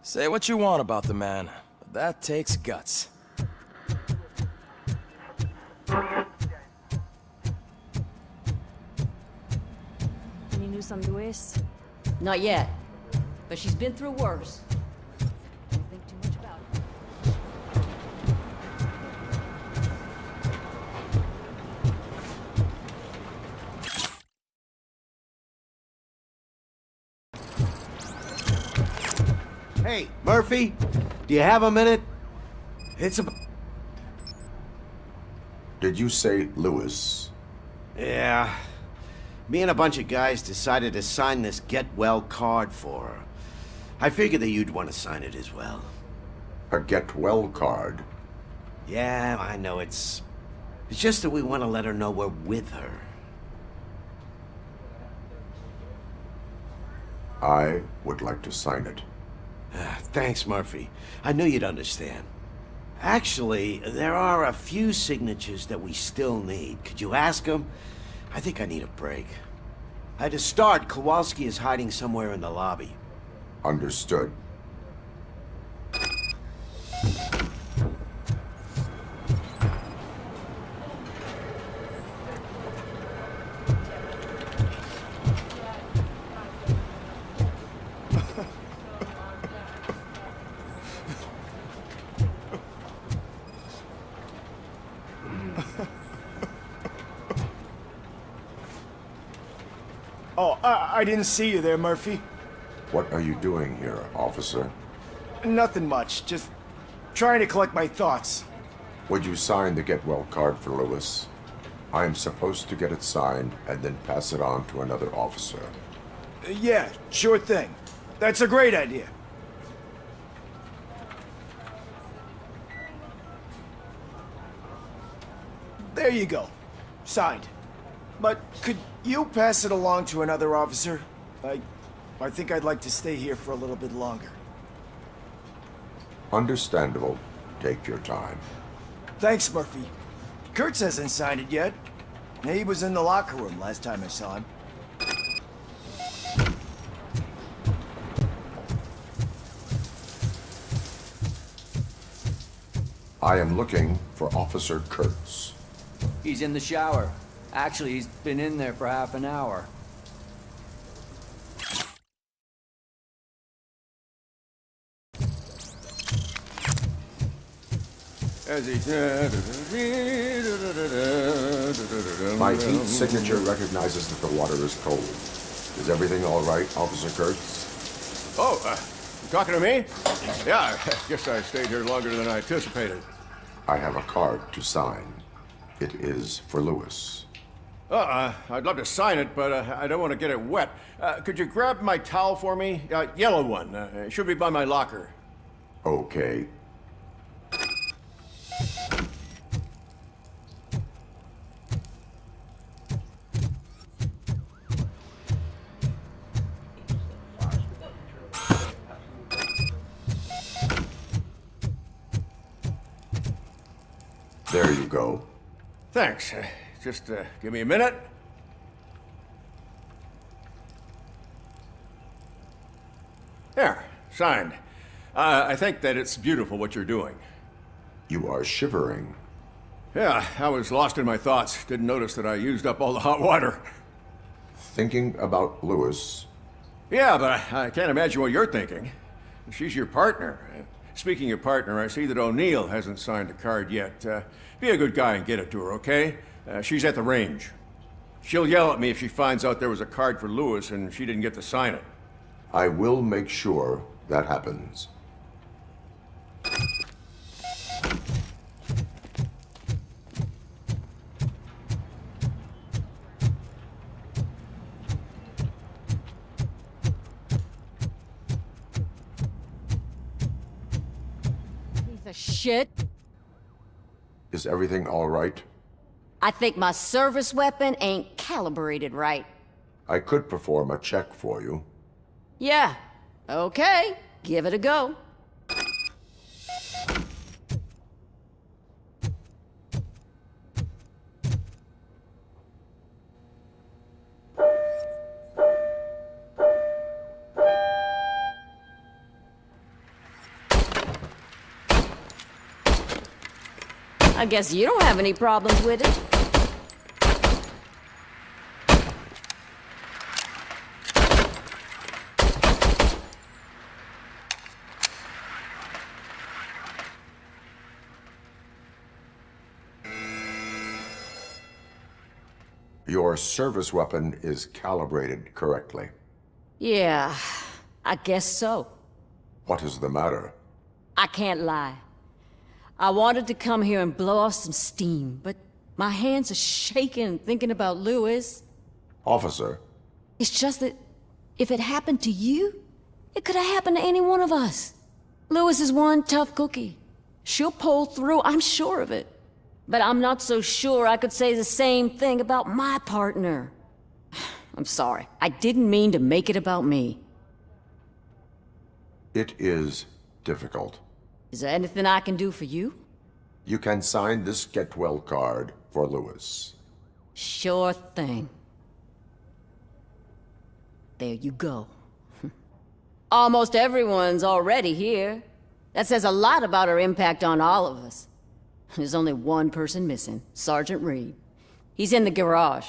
Say what you want about the man, but that takes guts. Any news on Luis? Not yet, but she's been through worse. Don't think too much about it. Hey, Murphy, do you have a minute? It's a... Did you say Lewis? Yeah. Me and a bunch of guys decided to sign this get well card for her. I figured that you'd want to sign it as well. A get well card? Yeah, I know it's just that we want to let her know we're with her. I would like to sign it. Thanks, Murphy. I knew you'd understand. Actually, there are a few signatures that we still need. Could you ask them? I think I need a break. To start, Kowalski is hiding somewhere in the lobby. Understood. Oh, I didn't see you there, Murphy. What are you doing here, officer? Nothing much, just trying to collect my thoughts. Would you sign the get well card for Lewis? I am supposed to get it signed and then pass it on to another officer. Yeah, sure thing. That's a great idea. There you go. Signed. But could you pass it along to another officer? I think I'd like to stay here for a little bit longer. Understandable. Take your time. Thanks, Murphy. Kurtz hasn't signed it yet. He was in the locker room last time I saw him. I am looking for Officer Kurtz. He's in the shower. Actually, he's been in there for half an hour. My heat signature recognizes that the water is cold. Is everything all right, Officer Kurtz? Oh, you talking to me? Yeah, I guess I stayed here longer than I anticipated. I have a card to sign. It is for Lewis. I'd love to sign it, but I don't want to get it wet. Could you grab my towel for me? Yellow one. It should be by my locker. Okay. There you go. Thanks. Just give me a minute. There, signed. I think that it's beautiful what you're doing. You are shivering. Yeah, I was lost in my thoughts. Didn't notice that I used up all the hot water. thinking about Lewis. Yeah, but I can't imagine what you're thinking. She's your partner. Speaking of partner, I see that O'Neill hasn't signed a card yet. Be a good guy and get it to her, okay? She's at the range. She'll yell at me if she finds out there was a card for Lewis and she didn't get to sign it. I will make sure that happens. Piece of shit. Is everything all right? I think my service weapon ain't calibrated right. I could perform a check for you. Yeah. Okay. Give it a go. I guess you don't have any problems with it. Your service weapon is calibrated correctly. Yeah, I guess so. What is the matter? I can't lie. I wanted to come here and blow off some steam, but my hands are shaking thinking about Lewis. Officer. It's just that if it happened to you, it could have happened to any one of us. Lewis is one tough cookie. She'll pull through, I'm sure of it. But I'm not so sure I could say the same thing about my partner. I'm sorry. I didn't mean to make it about me. It is difficult. Is there anything I can do for you? You can sign this get well card for Lewis. Sure thing. There you go. Almost everyone's already here. That says a lot about her impact on all of us. There's only one person missing, Sergeant Reed. He's in the garage.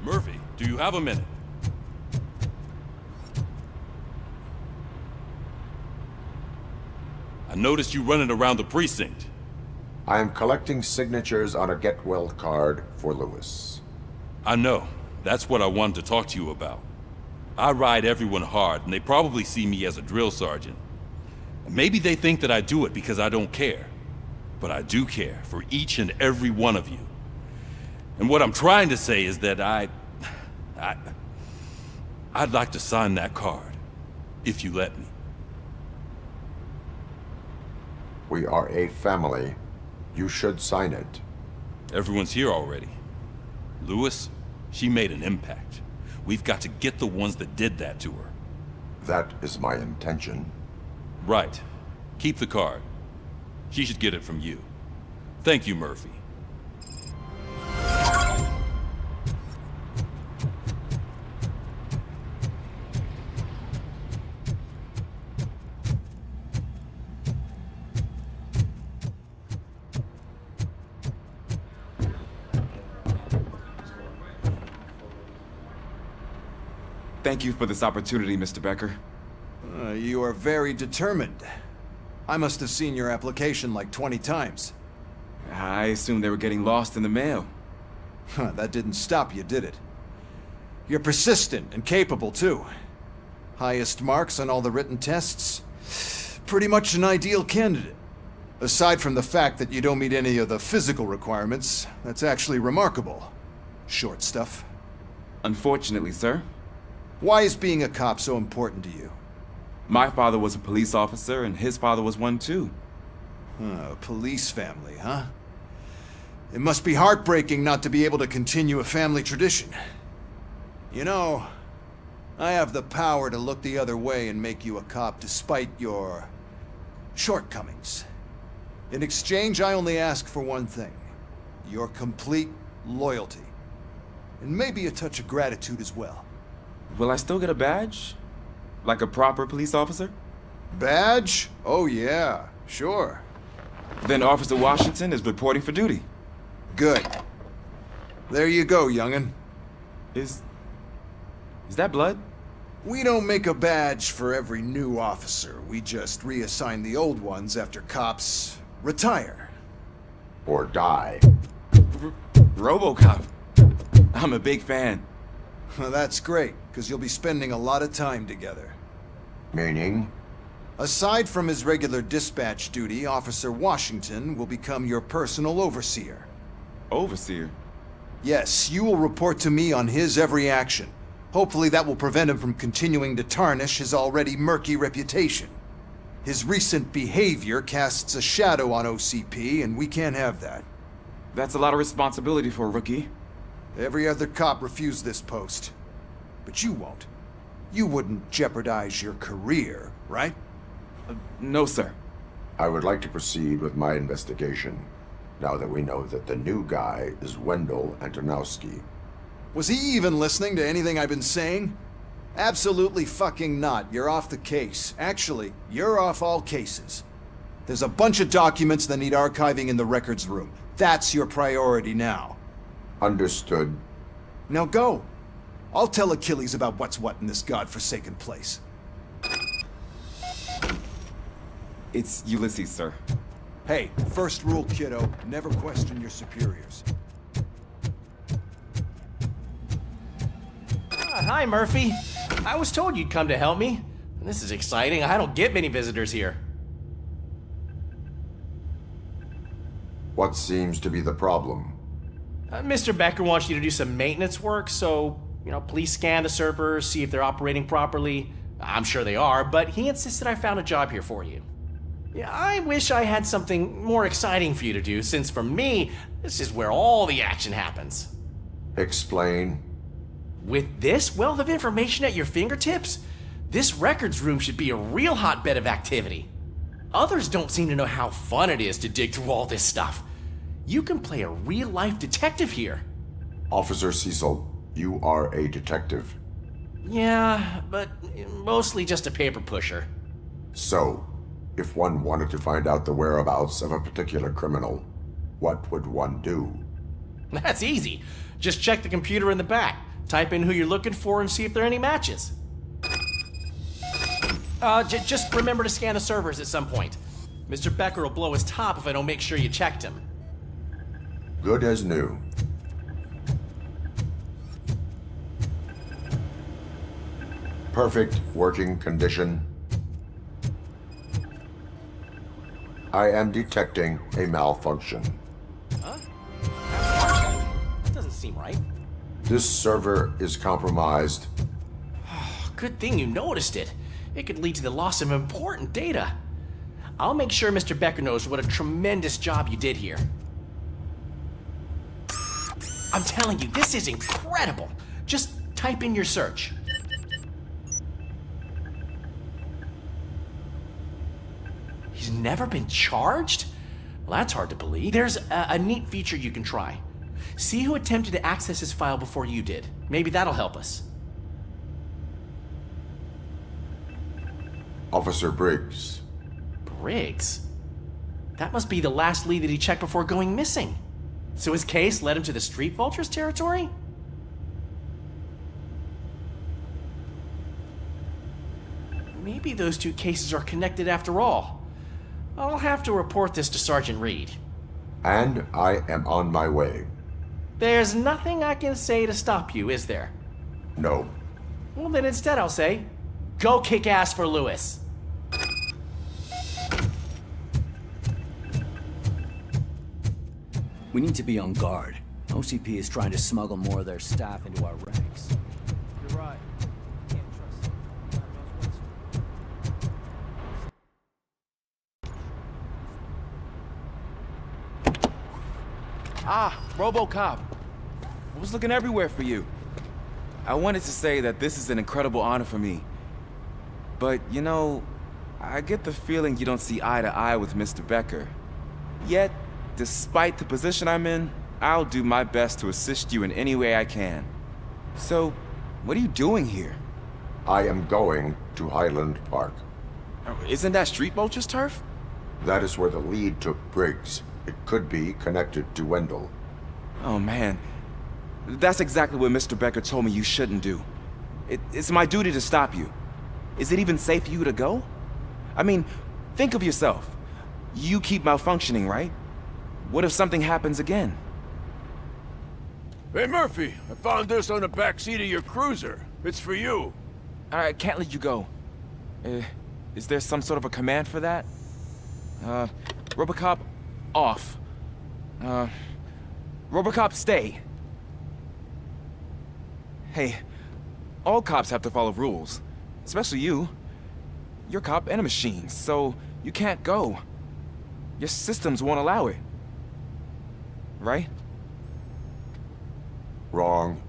Murphy, do you have a minute? I noticed you running around the precinct. I am collecting signatures on a get well card for Lewis. I know. That's what I wanted to talk to you about. I ride everyone hard, and they probably see me as a drill sergeant. Maybe they think that I do it because I don't care. But I do care for each and every one of you. And what I'm trying to say is that I'd like to sign that card, if you let me. We are a family. You should sign it. Everyone's here already. Lewis, she made an impact. We've got to get the ones that did that to her. That is my intention. Right. Keep the card. She should get it from you. Thank you, Murphy. Thank you for this opportunity, Mr. Becker. You are very determined. I must have seen your application like 20 times. I assumed they were getting lost in the mail. That didn't stop you, did it? You're persistent and capable, too. Highest marks on all the written tests. Pretty much an ideal candidate. Aside from the fact that you don't meet any of the physical requirements, that's actually remarkable. Short stuff. Unfortunately, sir. Why is being a cop so important to you? My father was a police officer, and his father was one too. A police family, huh? It must be heartbreaking not to be able to continue a family tradition. You know, I have the power to look the other way and make you a cop despite your shortcomings. In exchange, I only ask for one thing. Your complete loyalty. And maybe a touch of gratitude as well. Will I still get a badge? Like a proper police officer? Badge? Oh yeah, sure. Then Officer Washington is reporting for duty. Good. There you go, young'un. Is that blood? We don't make a badge for every new officer. We just reassign the old ones after cops retire. Or die. ROBOCOP. I'm a big fan. Well, that's great, because you'll be spending a lot of time together. Meaning? Aside from his regular dispatch duty, Officer Washington will become your personal overseer. Overseer? Yes, you will report to me on his every action. Hopefully that will prevent him from continuing to tarnish his already murky reputation. His recent behavior casts a shadow on OCP, and we can't have that. That's a lot of responsibility for a rookie. Every other cop refused this post. But you won't. You wouldn't jeopardize your career, right? No, sir. I would like to proceed with my investigation, now that we know that the new guy is Wendell Antonowski. Was he even listening to anything I've been saying? Absolutely fucking not. You're off the case. Actually, you're off all cases. There's a bunch of documents that need archiving in the records room. That's your priority now. Understood. Now go. I'll tell Achilles about what's what in this godforsaken place. It's Ulysses, sir. Hey, first rule, kiddo. Never question your superiors. Hi, Murphy. I was told you'd come to help me. This is exciting. I don't get many visitors here. What seems to be the problem? Mr. Becker wants you to do some maintenance work, so, please scan the servers, see if they're operating properly. I'm sure they are, but he insisted I found a job here for you. Yeah, I wish I had something more exciting for you to do, since for me, this is where all the action happens. Explain. With this wealth of information at your fingertips, this records room should be a real hotbed of activity. Others don't seem to know how fun it is to dig through all this stuff. You can play a real-life detective here. Officer Cecil, you are a detective. Yeah, but mostly just a paper pusher. So, if one wanted to find out the whereabouts of a particular criminal, what would one do? That's easy. Just check the computer in the back. Type in who you're looking for and see if there are any matches. Just remember to scan the servers at some point. Mr. Becker will blow his top if I don't make sure you checked him. Good as new. Perfect working condition. I am detecting a malfunction. Huh? That doesn't seem right. This server is compromised. Good thing you noticed it. It could lead to the loss of important data. I'll make sure Mr. Becker knows what a tremendous job you did here. I'm telling you, this is incredible. Just type in your search. He's never been charged? Well, that's hard to believe. There's a neat feature you can try. See who attempted to access his file before you did. Maybe that'll help us. Officer Briggs. Briggs? That must be the last lead that he checked before going missing. So his case led him to the Street Vultures territory? Maybe those two cases are connected after all. I'll have to report this to Sergeant Reed. And I am on my way. There's nothing I can say to stop you, is there? No. Well, then instead I'll say, go kick ass for Lewis. We need to be on guard. OCP is trying to smuggle more of their staff into our ranks. You're right. Can't trust. Ah, ROBOCOP. I was looking everywhere for you. I wanted to say that this is an incredible honor for me. But, I get the feeling you don't see eye to eye with Mr. Becker. Yet, despite the position I'm in, I'll do my best to assist you in any way I can. So, what are you doing here? I am going to Highland Park. Isn't that Street Vulture's turf? That is where the lead took Briggs. It could be connected to Wendell. Oh man, that's exactly what Mr. Becker told me you shouldn't do. It's my duty to stop you. Is it even safe for you to go? I mean, think of yourself. You keep malfunctioning, right? What if something happens again? Hey Murphy, I found this on the back seat of your cruiser. It's for you. I can't let you go. Is there some sort of a command for that? ROBOCOP, off. ROBOCOP, stay. Hey, all cops have to follow rules. Especially you. You're a cop and a machine, so you can't go. Your systems won't allow it. Right? Wrong.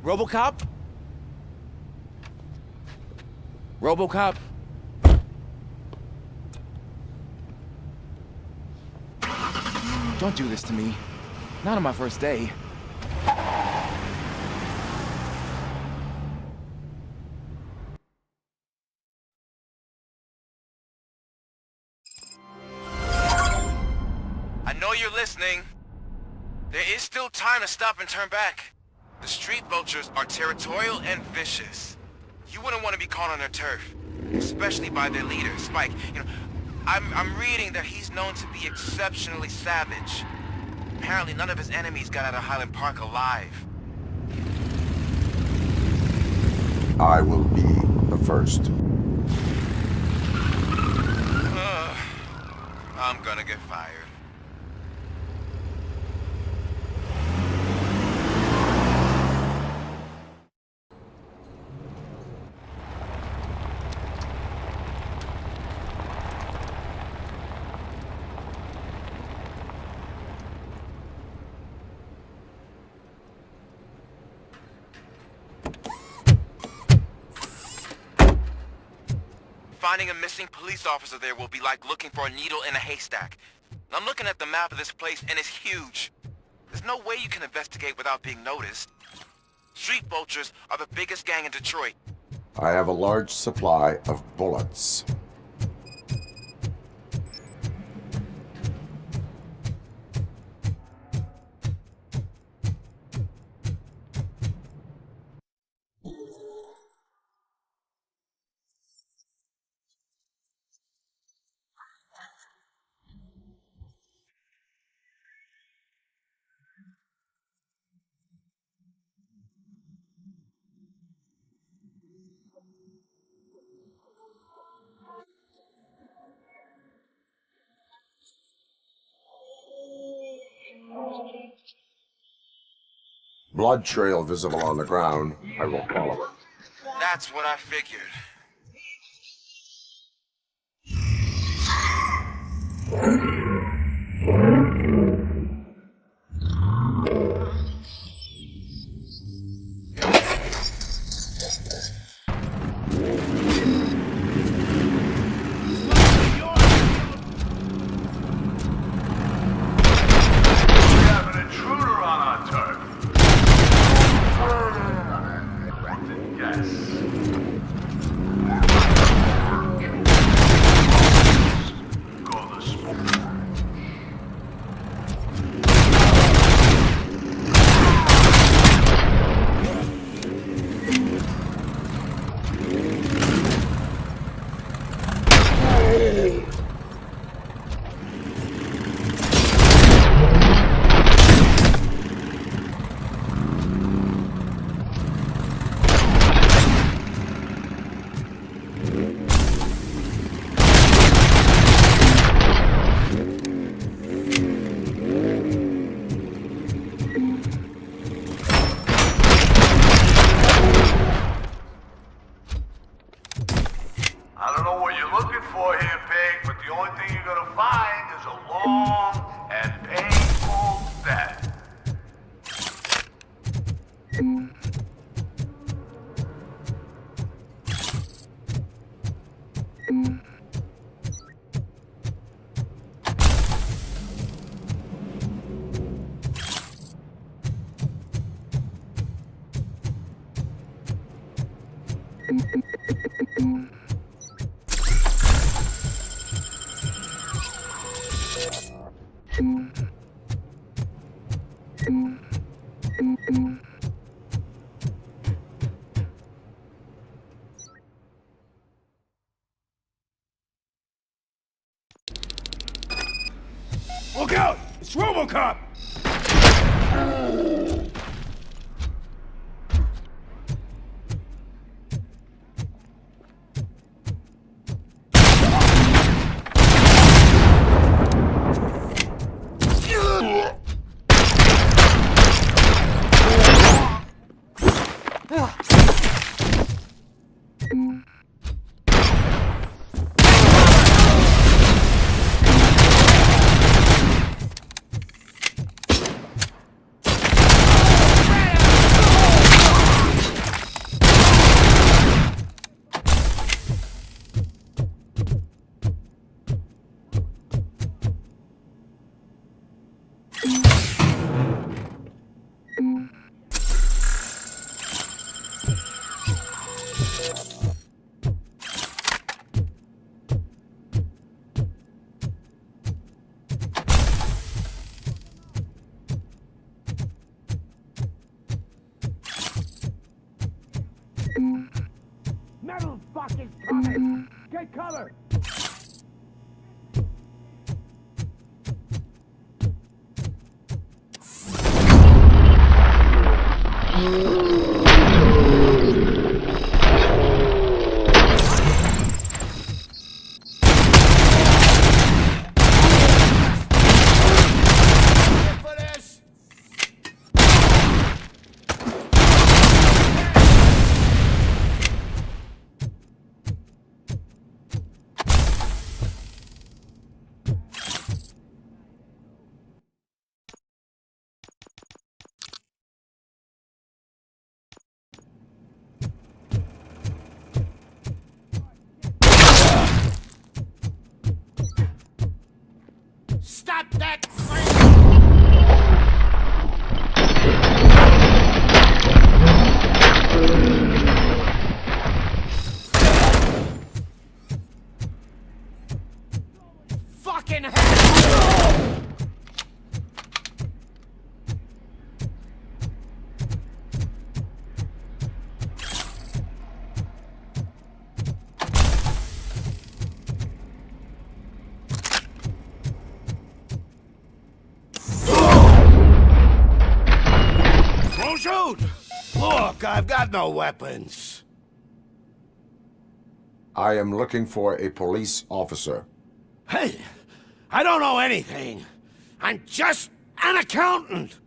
ROBOCOP? ROBOCOP? Don't do this to me. Not on my first day. I know you're listening. There is still time to stop and turn back. The street vultures are territorial and vicious. You wouldn't want to be caught on their turf, especially by their leader, Spike. You know, I'm reading that he's known to be exceptionally savage. Apparently none of his enemies got out of Highland Park alive. I will be the first. I'm gonna get fired. Finding a missing police officer there will be like looking for a needle in a haystack. I'm looking at the map of this place and it's huge. There's no way you can investigate without being noticed. Street vultures are the biggest gang in Detroit. I have a large supply of bullets. Blood trail visible on the ground. I will follow it. That's what I figured. Look out! It's ROBOCOP! Metal fucking coming! Take cover! Stop that! Fucking hell! Don't shoot! Look, I've got no weapons. I am looking for a police officer. Hey, I don't know anything. I'm just an accountant.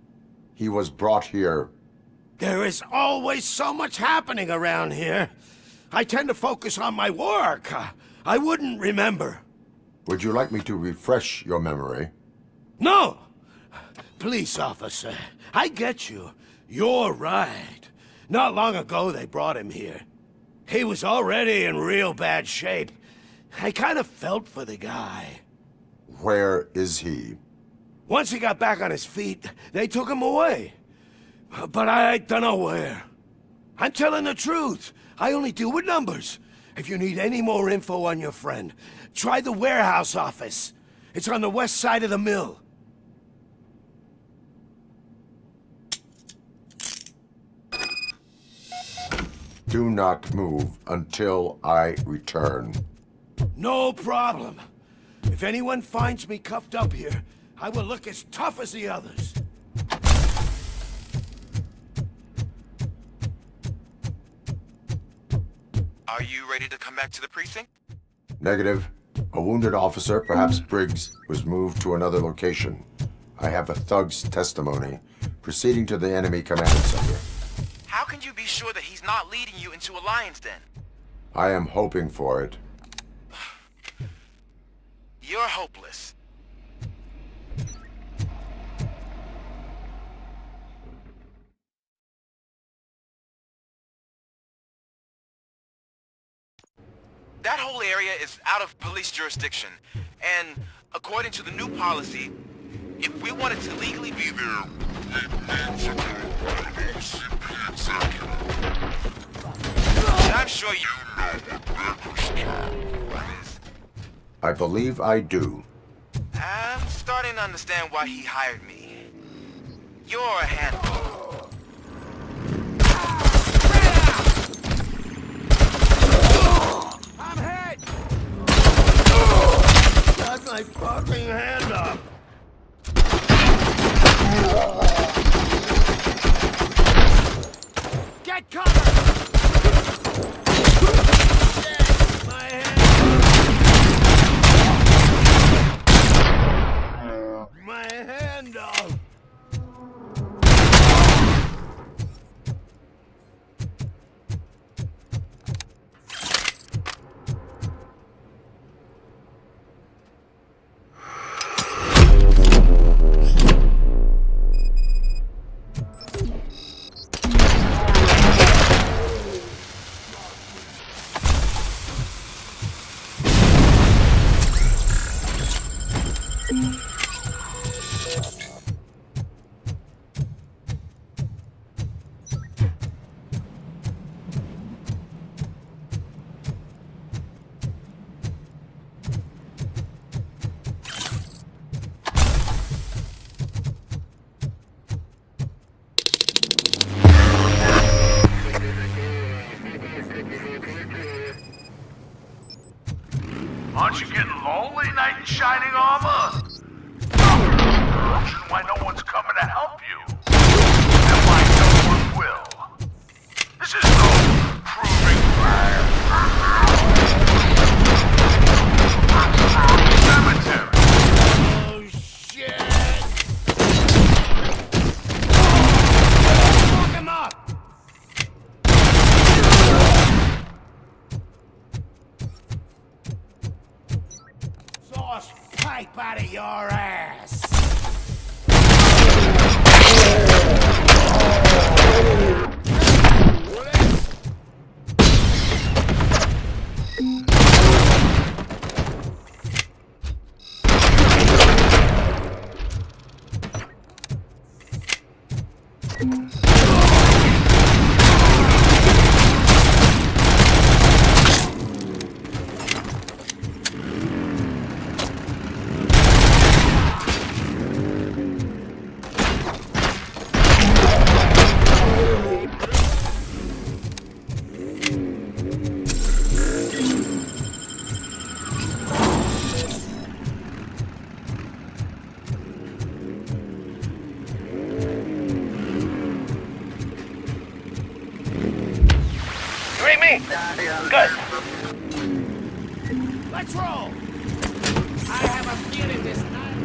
He was brought here. There is always so much happening around here. I tend to focus on my work. I wouldn't remember. Would you like me to refresh your memory? No! Police officer, I get you. You're right. Not long ago they brought him here. He was already in real bad shape. I kind of felt for the guy. Where is he? Once he got back on his feet, they took him away. But I don't know where. I'm telling the truth. I only deal with numbers. If you need any more info on your friend, try the warehouse office. It's on the west side of the mill. Do not move until I return. No problem. If anyone finds me cuffed up here, I will look as tough as the others. Are you ready to come back to the precinct? Negative. A wounded officer, perhaps Briggs, was moved to another location. I have a thug's testimony, proceeding to the enemy command center. How can you be sure that he's not leading you into a lion's den? I am hoping for it. You're hopeless. That whole area is out of police jurisdiction, and according to the new policy, if we wanted to legally be there, I'm sure you know what is. I believe I do. I'm starting beginning to understand why he hired me. You're a handful. I'm hit! Got my fucking hand up! Get cover! Shit! My hand! My hand up! Aren't you getting lonely, knight in shining armor? Why no one's coming to help you? And why no one will? This is no proving ground. Cemetery. Oh, shit! Fuck him up! Sauce pipe out of your ass! Good. Let's roll! I have a feeling this night.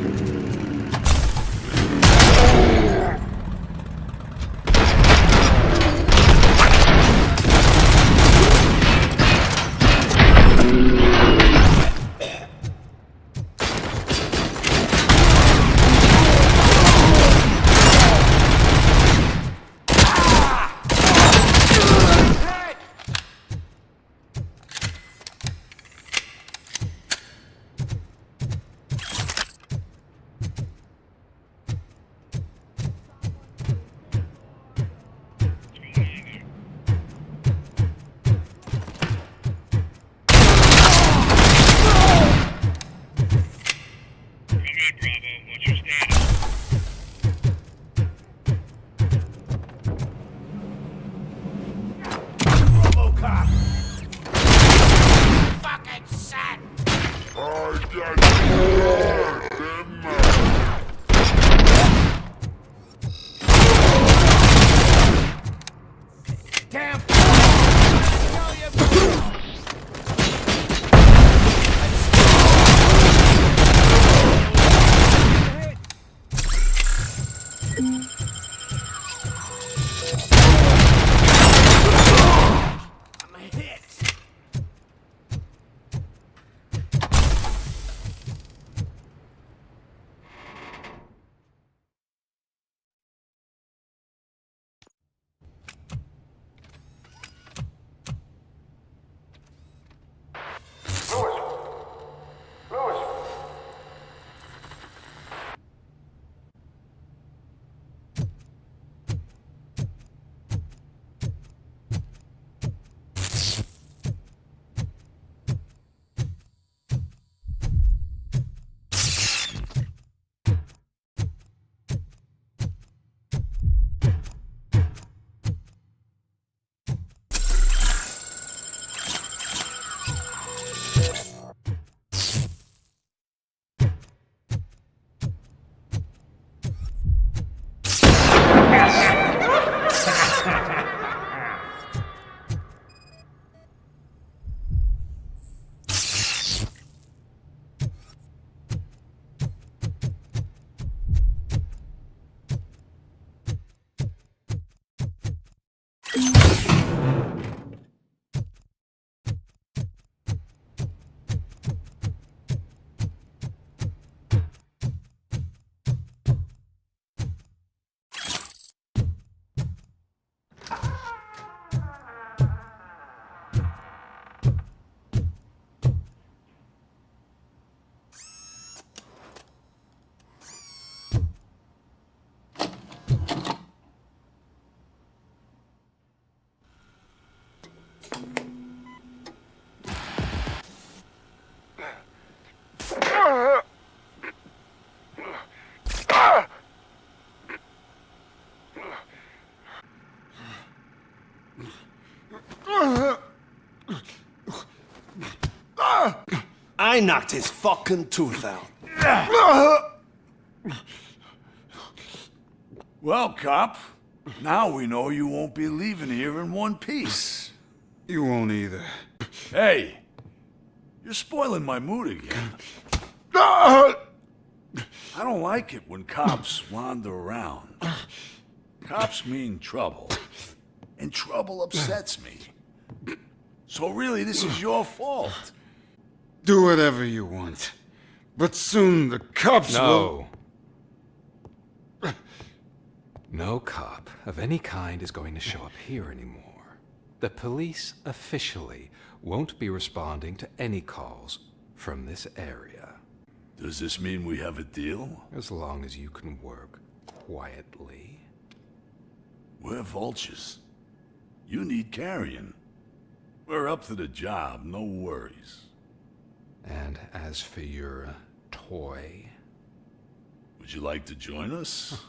I knocked his fucking tooth out. Well, cop, now we know you won't be leaving here in one piece. You won't either. Hey, you're spoiling my mood again. I don't like it when cops wander around. Cops mean trouble, and trouble upsets me. So really, this is your fault. Do whatever you want. But soon the cops will... No cop of any kind is going to show up here anymore. The police officially won't be responding to any calls from this area. Does this mean we have a deal? As long as you can work quietly. We're vultures. You need carrion. We're up to the job, no worries. And as for your toy... Would you like to join us?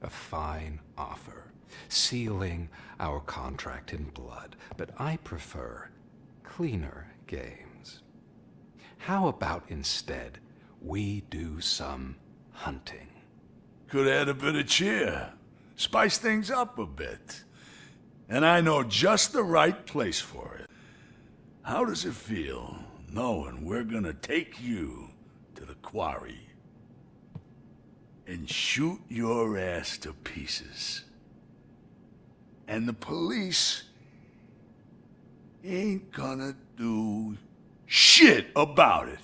A fine offer, sealing our contract in blood, but I prefer cleaner games. How about instead we do some hunting? Could add a bit of cheer, spice things up a bit. And I know just the right place for it. How does it feel knowing we're gonna take you to the quarry and shoot your ass to pieces? And the police ain't gonna do shit about it.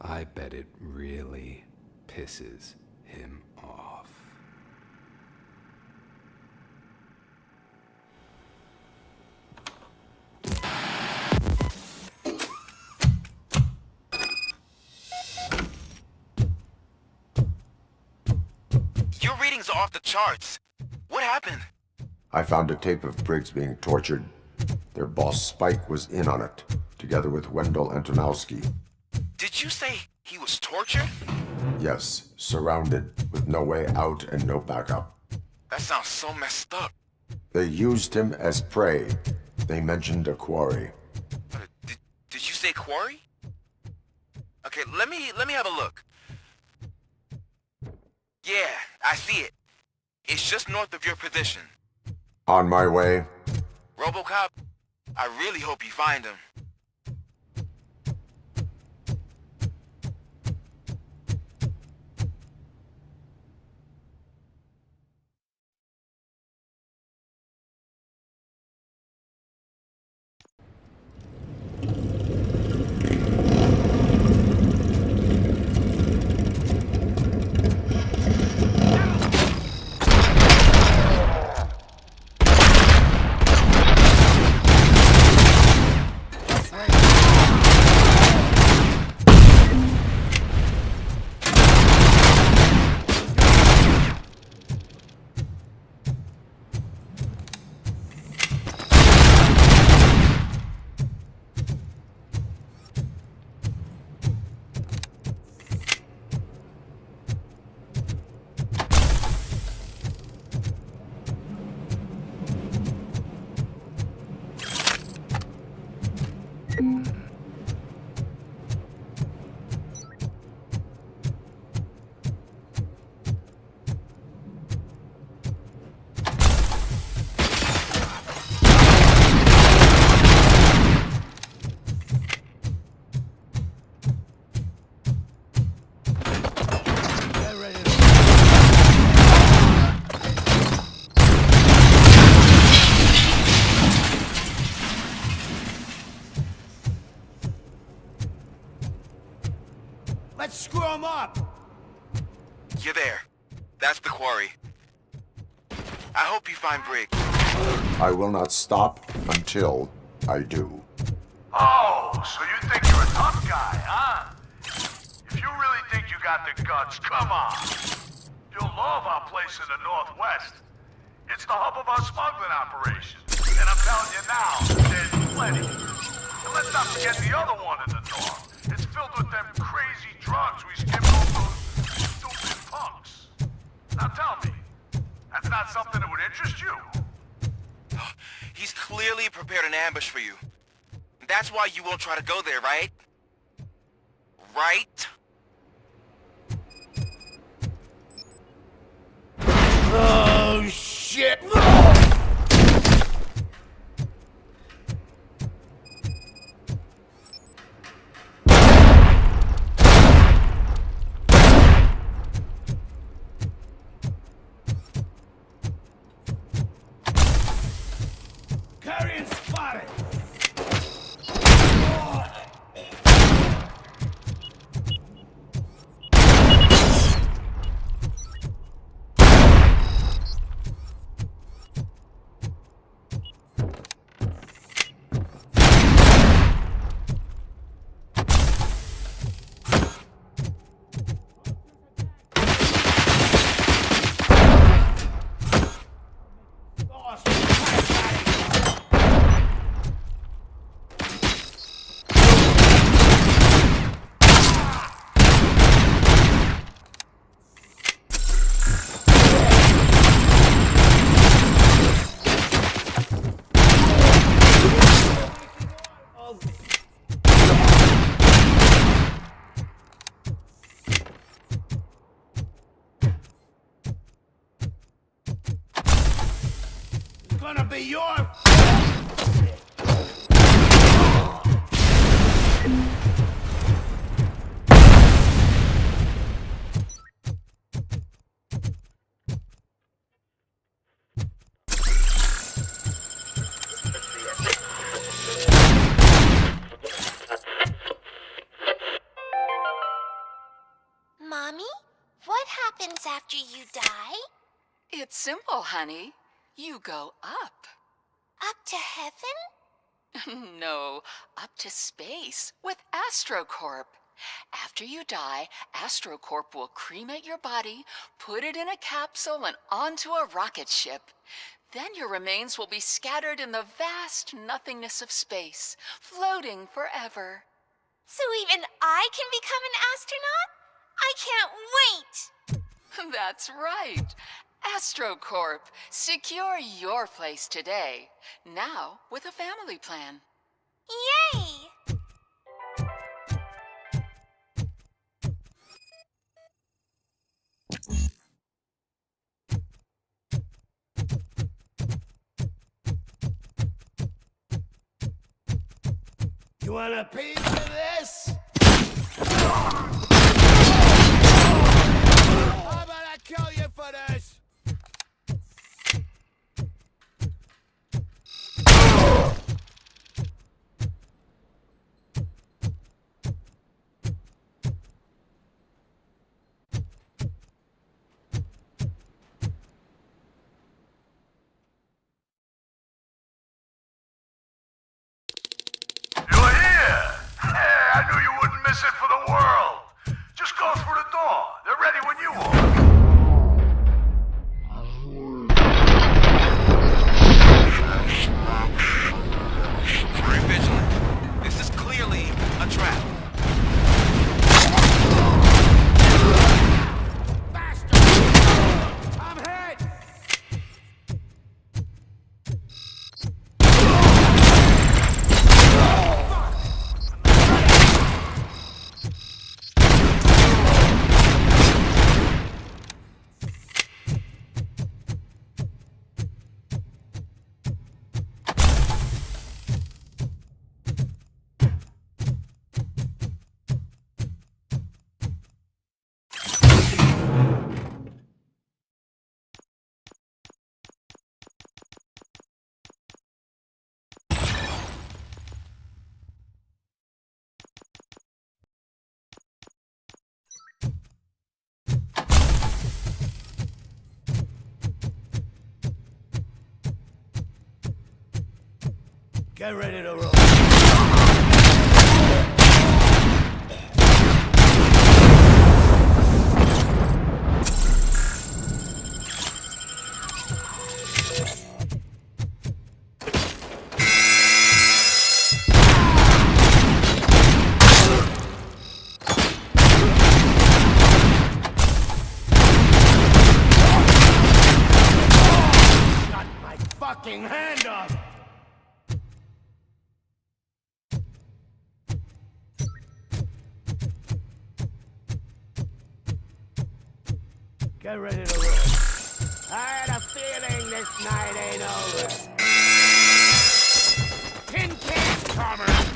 I bet it really pisses him off. Your readings are off the charts. What happened? I found a tape of Briggs being tortured. Their boss Spike was in on it, together with Wendell Antonowski. Did you say he was tortured? Yes, surrounded, with no way out and no backup. That sounds so messed up. They used him as prey. They mentioned a quarry. Did you say quarry? Okay, let me have a look. Yeah, I see it. It's just north of your position. On my way. ROBOCOP, I really hope you find him. Let's screw him up! You're there. That's the quarry. I hope you find Briggs. I will not stop until I do. Oh, so you think you're a tough guy, huh? If you really think you got the guts, come on. You'll love our place in the Northwest. It's the hub of our smuggling operation. And I'm telling you now, there's plenty. And let's not forget the other one in the north. It's filled with them crazy drugs we skipped off those stupid punks. Now tell me, that's not something that would interest you? He's clearly prepared an ambush for you. That's why you won't try to go there, right? right? Oh, shit! Carrion spotted! Gonna be your... Mommy, what happens after you die? It's simple, honey. You go up. Up to heaven? No, up to space with AstroCorp. After you die, AstroCorp will cremate your body, put it in a capsule and onto a rocket ship. Then your remains will be scattered in the vast nothingness of space, floating forever. So even I can become an astronaut? I can't wait! That's right. AstroCorp. Secure your place today. Now with a family plan. Yay! You want a piece of this? How about I kill you for this? You're here! Yeah, I knew you wouldn't miss it for the world. Just go through the door. They're ready when you are. Very vigilant. This is clearly a trap. I'm hit! Get ready to roll. Got my fucking hand up! Get ready to roll. I had a feeling this night ain't over. Tin cans, comrade!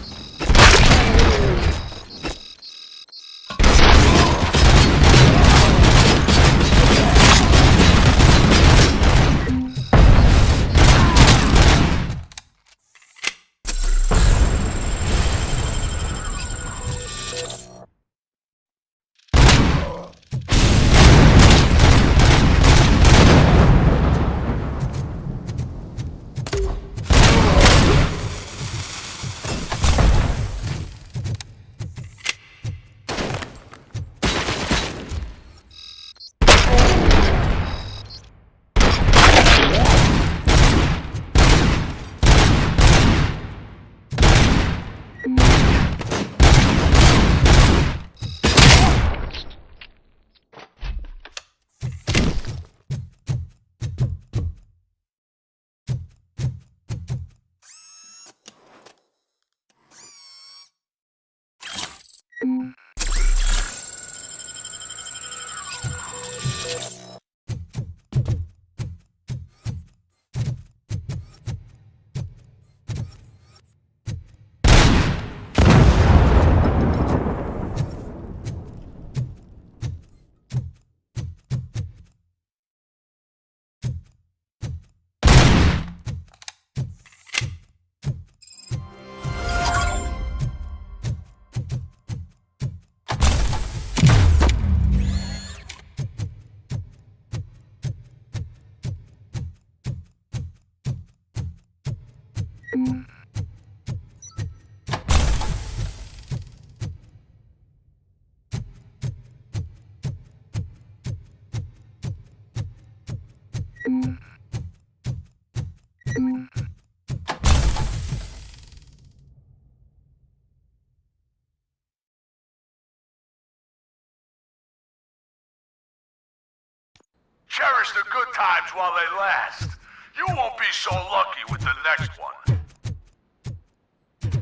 Cherish the good times while they last. You won't be so lucky with the next one.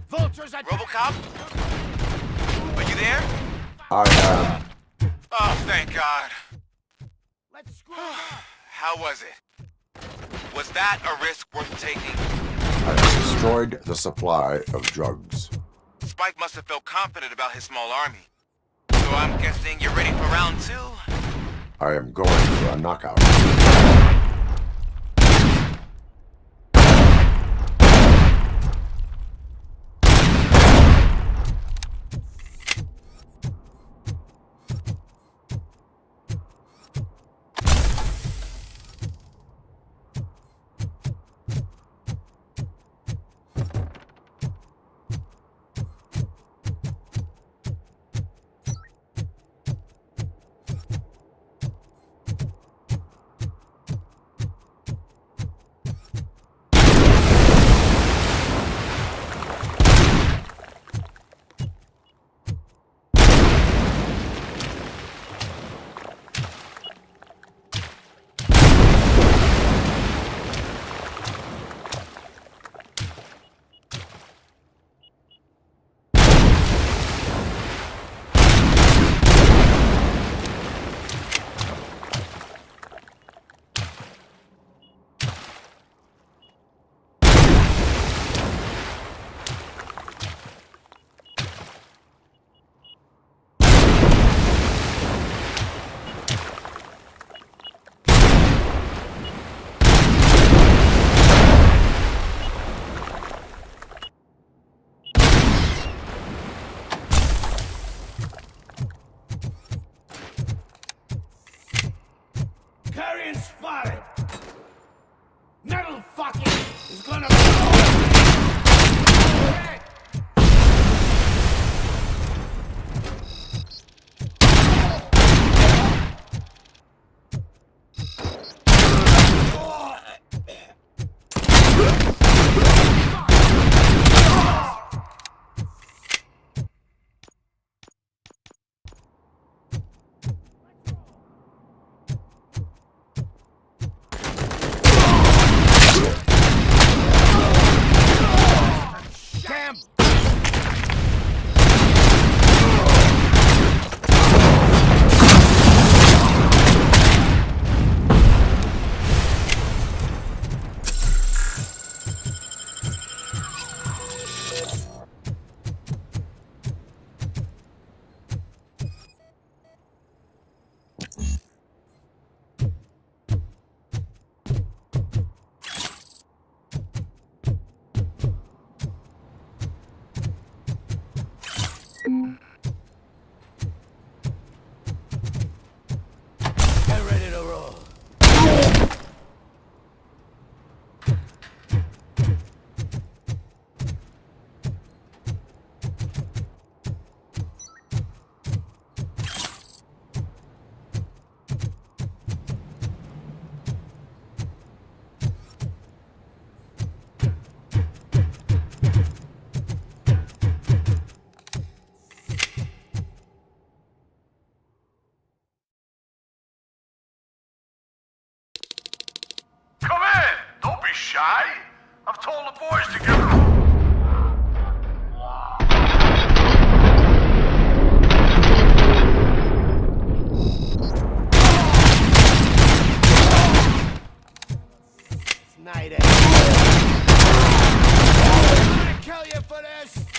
Vultures are... ROBOCOP? Are you there? I am. Oh, thank God. Let's screw it up. How was it? Was that a risk worth taking? I have destroyed the supply of drugs. Spike must have felt confident about his small army. So I'm guessing you're ready for round 2? I am going for a knockout. Carrion spotted! Metal fucking is gonna... I've told the boys to get... Night, eh? I'm gonna kill you for this!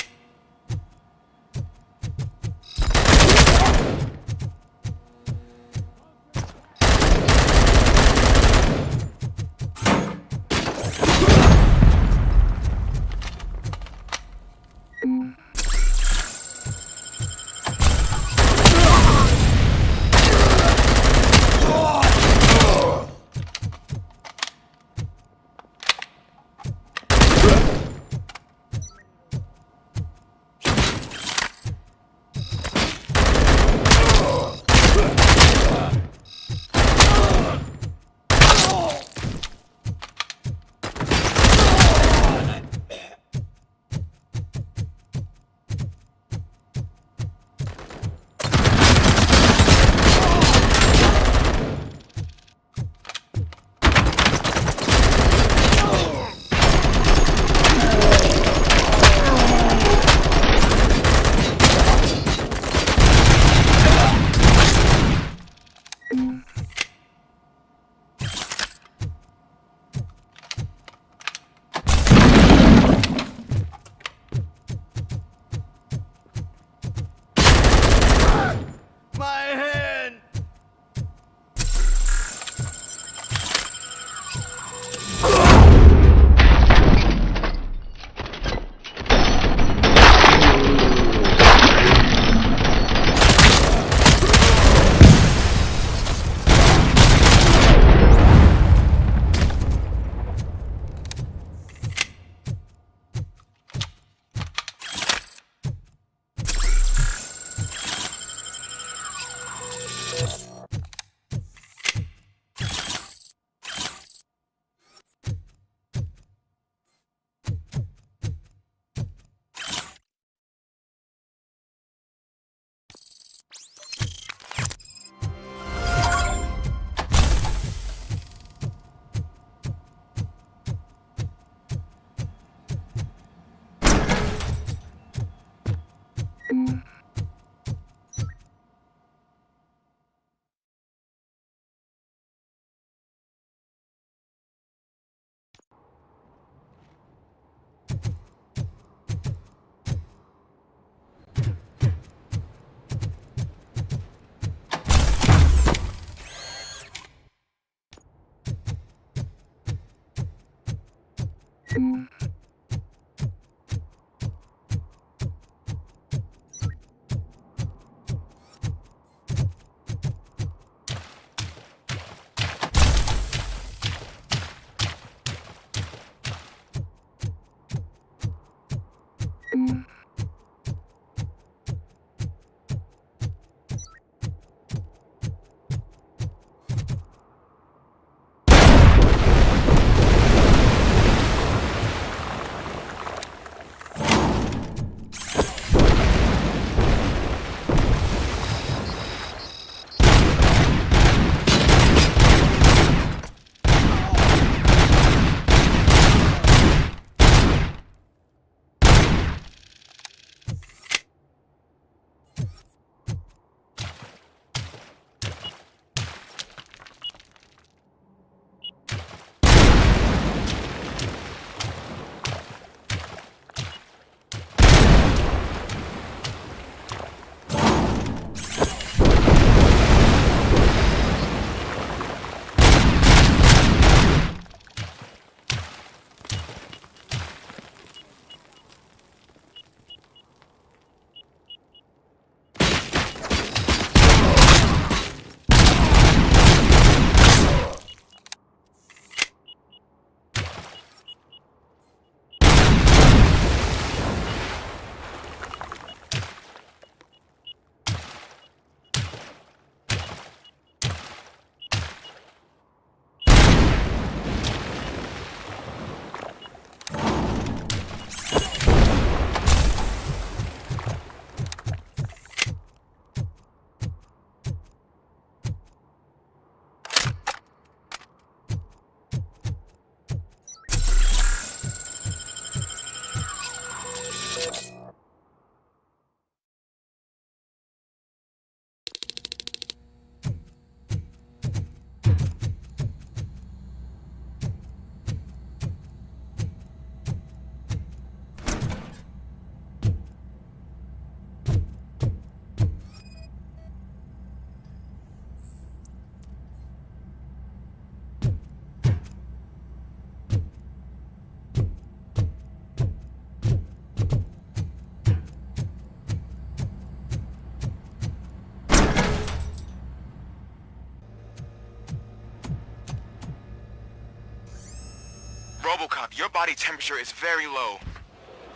ROBOCOP, your body temperature is very low.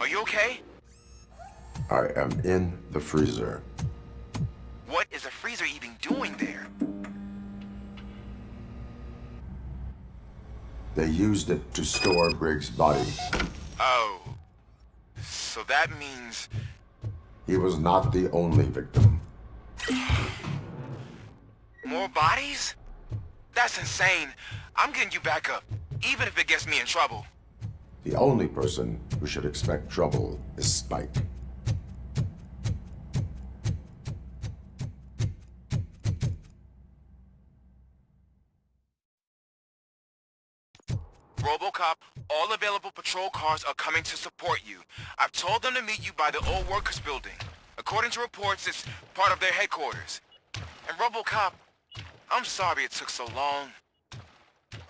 Are you okay? I am in the freezer. What is a freezer even doing there? They used it to store Briggs' body. Oh. So that means... He was not the only victim. More bodies? That's insane. I'm getting you back up, even if it gets me in trouble. The only person who should expect trouble is Spike. ROBOCOP, all available patrol cars are coming to support you. I've told them to meet you by the old workers building. According to reports, it's part of their headquarters. And ROBOCOP, I'm sorry it took so long.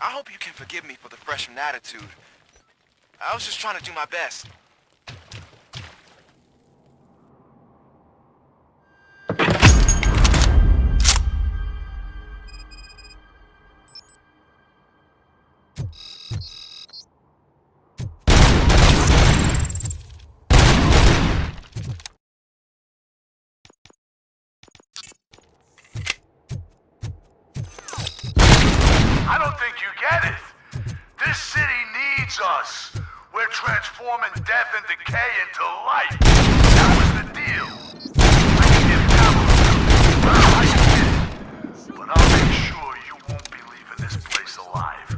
I hope you can forgive me for the freshman attitude. I was just trying to do my best. I don't think you get it. This city needs us. We're transforming death and decay into life. That was the deal. I can give Dallas I can get it. But I'll make sure you won't be leaving this place alive.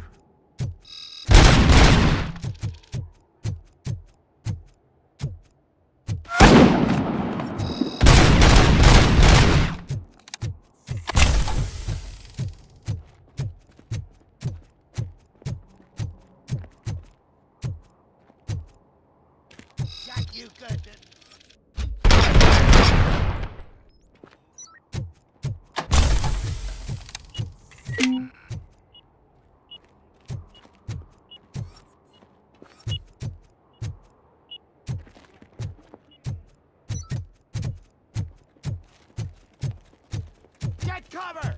You good. Get cover!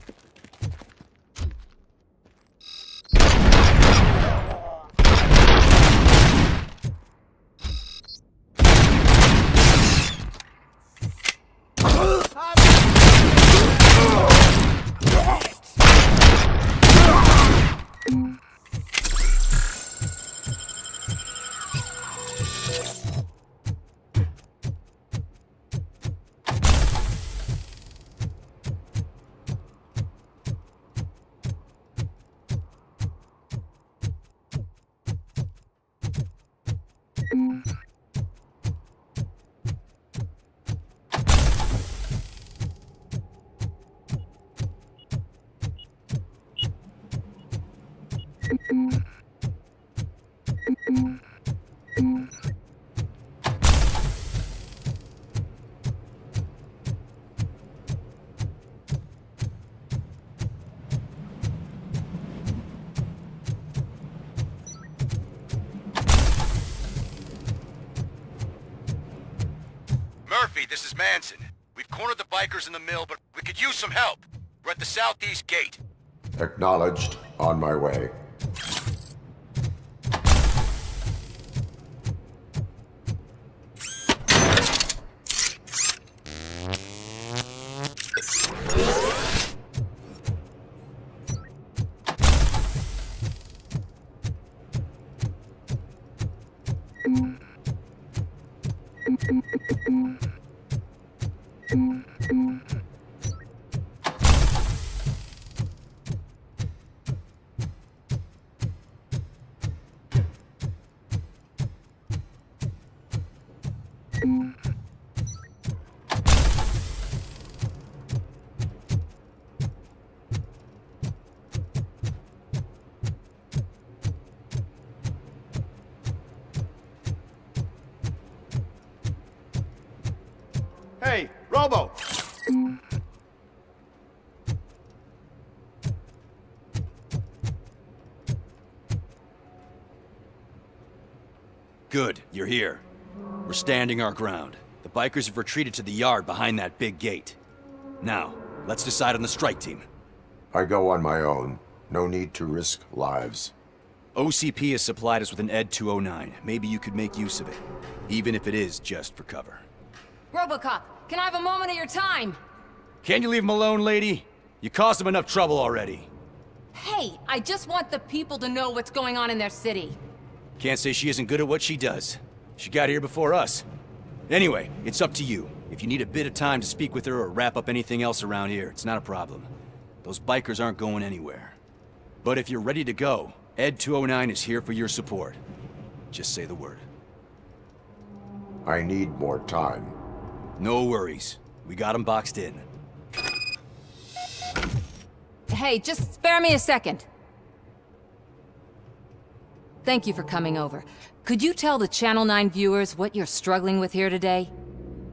Murphy, this is Manson. We've cornered the bikers in the mill, but we could use some help. We're at the southeast gate. Acknowledged. On my way. Hey, Robo! Good, you're here. We're standing our ground. The bikers have retreated to the yard behind that big gate. Now, let's decide on the strike team. I go on my own. No need to risk lives. OCP has supplied us with an ED 209. Maybe you could make use of it, even if it is just for cover. ROBOCOP, can I have a moment of your time? Can you leave him alone, lady? You caused him enough trouble already. Hey, I just want the people to know what's going on in their city. Can't say she isn't good at what she does. She got here before us. Anyway, it's up to you. If you need a bit of time to speak with her or wrap up anything else around here, it's not a problem. Those bikers aren't going anywhere. But if you're ready to go, ED 209 is here for your support. Just say the word. I need more time. No worries. We got him boxed in. Hey, just spare me a second. Thank you for coming over. Could you tell the Channel 9 viewers what you're struggling with here today?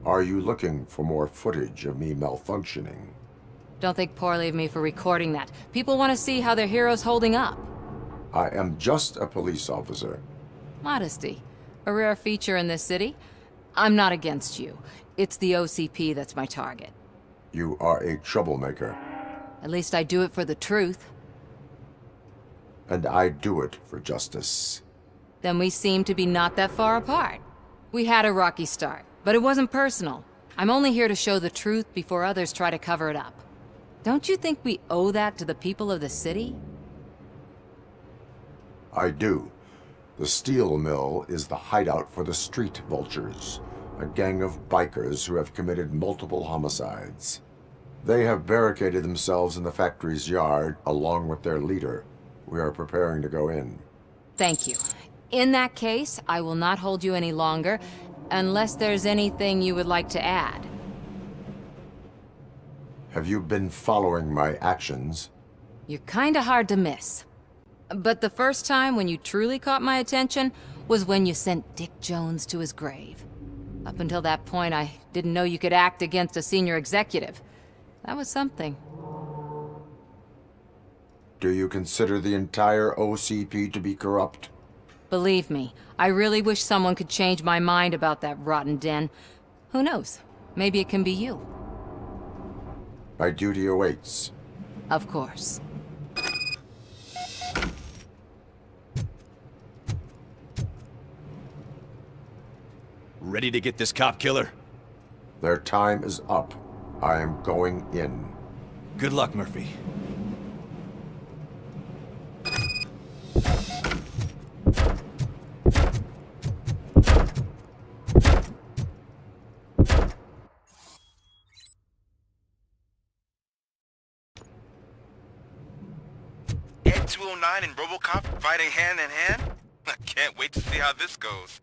Are you looking for more footage of me malfunctioning? Don't think poorly of me for recording that. People want to see how their hero's holding up. I am just a police officer. Modesty. A rare feature in this city. I'm not against you. It's the OCP that's my target. You are a troublemaker. At least I do it for the truth. And I do it for justice. Then we seem to be not that far apart. We had a rocky start, but it wasn't personal. I'm only here to show the truth before others try to cover it up. Don't you think we owe that to the people of the city? I do. The steel mill is the hideout for the street vultures, a gang of bikers who have committed multiple homicides. They have barricaded themselves in the factory's yard along with their leader. We are preparing to go in. Thank you. In that case, I will not hold you any longer, unless there's anything you would like to add. Have you been following my actions? You're kinda hard to miss. But the first time when you truly caught my attention was when you sent Dick Jones to his grave. Up until that point, I didn't know you could act against a senior executive. That was something. Do you consider the entire OCP to be corrupt? Believe me, I really wish someone could change my mind about that rotten den. Who knows? Maybe it can be you. My duty awaits. Of course. Ready to get this cop killer? Their time is up. I am going in. Good luck, Murphy. ED 209 and ROBOCOP fighting hand in hand? I can't wait to see how this goes.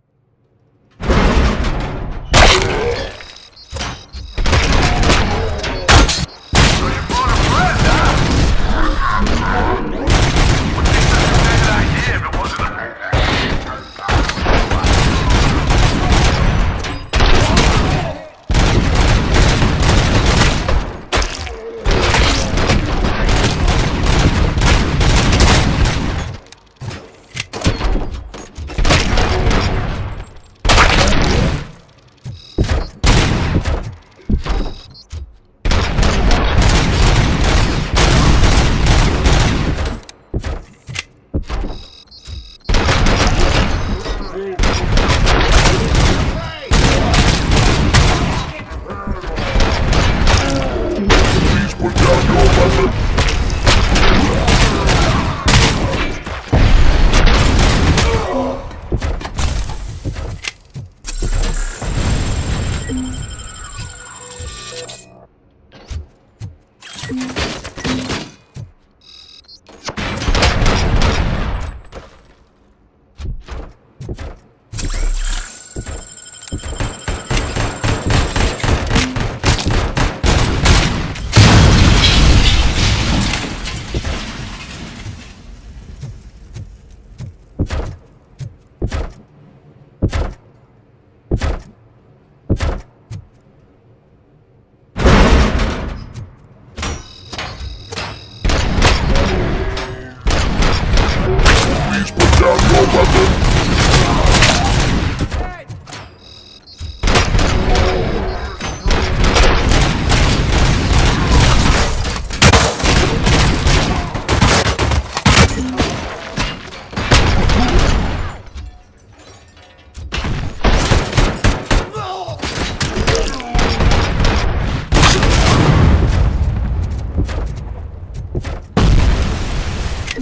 Way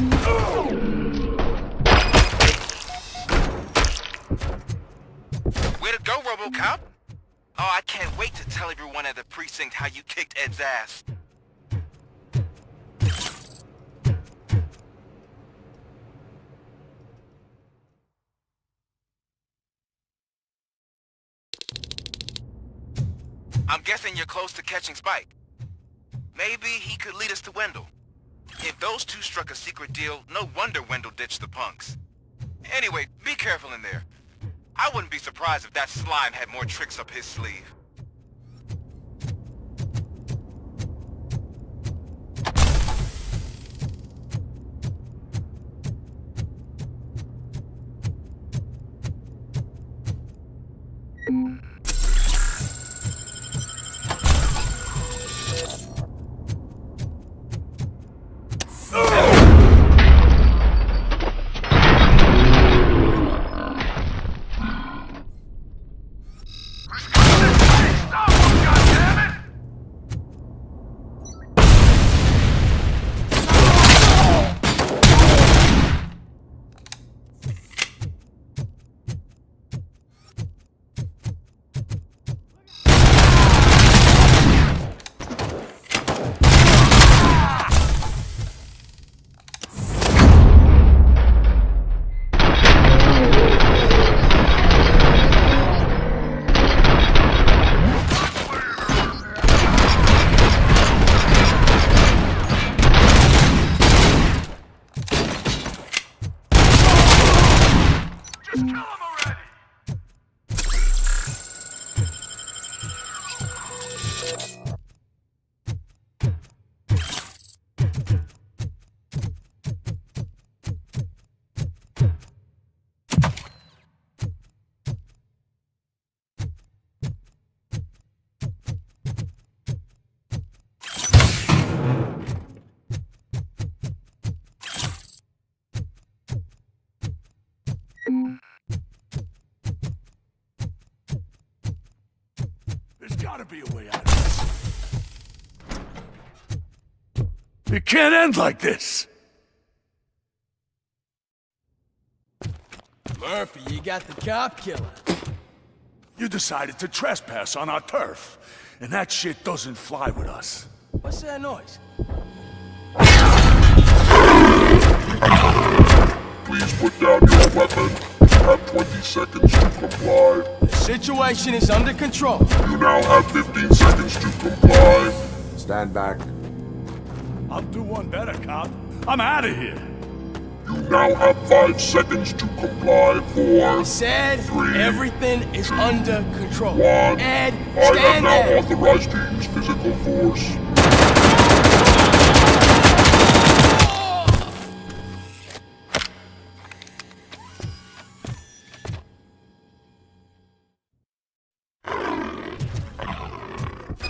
to go, RoboCop! Oh, I can't wait to tell everyone at the precinct how you kicked Ed's ass. I'm guessing you're close to catching Spike. Maybe he could lead us to Wendell. If those two struck a secret deal, no wonder Wendell ditched the punks. Anyway, be careful in there. I wouldn't be surprised if that slime had more tricks up his sleeve. There's gotta be a way out of this. It can't end like this! Murphy, you got the cop killer. You decided to trespass on our turf, and that shit doesn't fly with us. What's that noise? Please put down your weapon. You have 20 seconds to comply. The situation is under control. You now have 15 seconds to comply. Stand back. I'll do one better, cop. I'm out of here. You now have 5 seconds to comply. 4, I said 3, everything is under control. 1. Ed, I am stand now there. authorized to use physical force.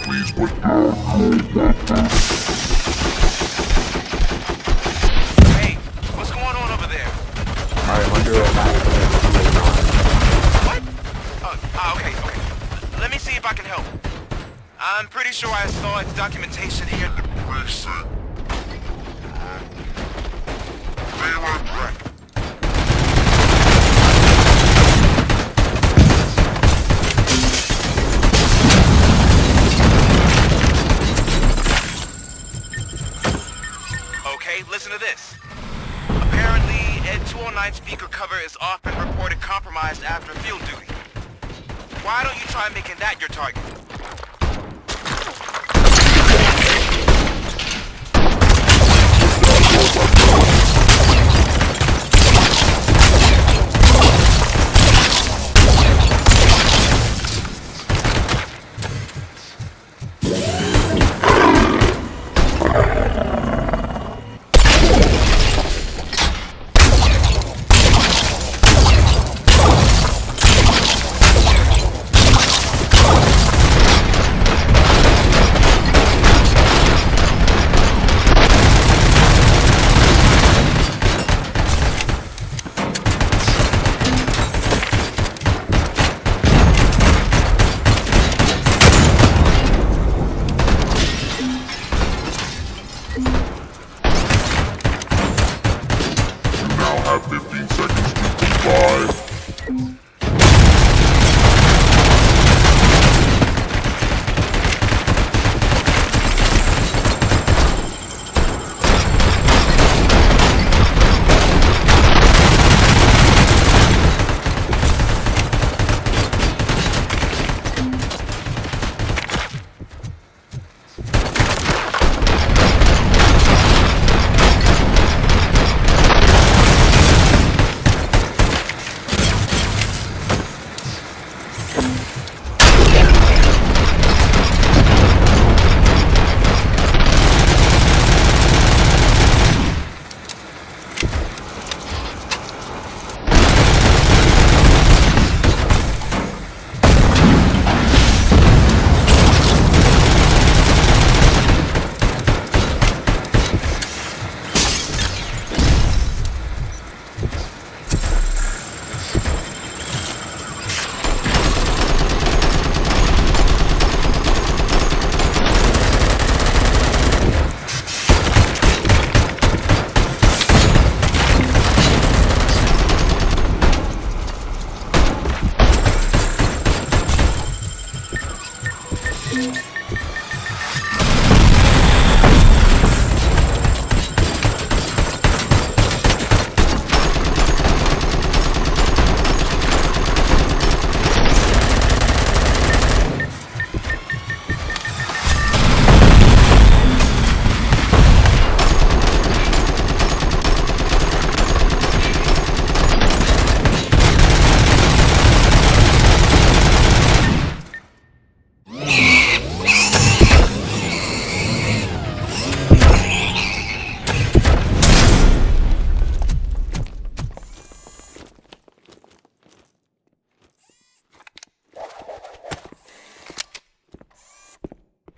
Please put down your weapon. Hey, what's going on over there? I am under attack. What? Okay. Let me see if I can help. I'm pretty sure I saw its documentation here in the precinct. Failure wreck. Okay, listen to this. Apparently, Ed 209 speaker cover is often reported compromised after field duty. Why don't you try making that your target?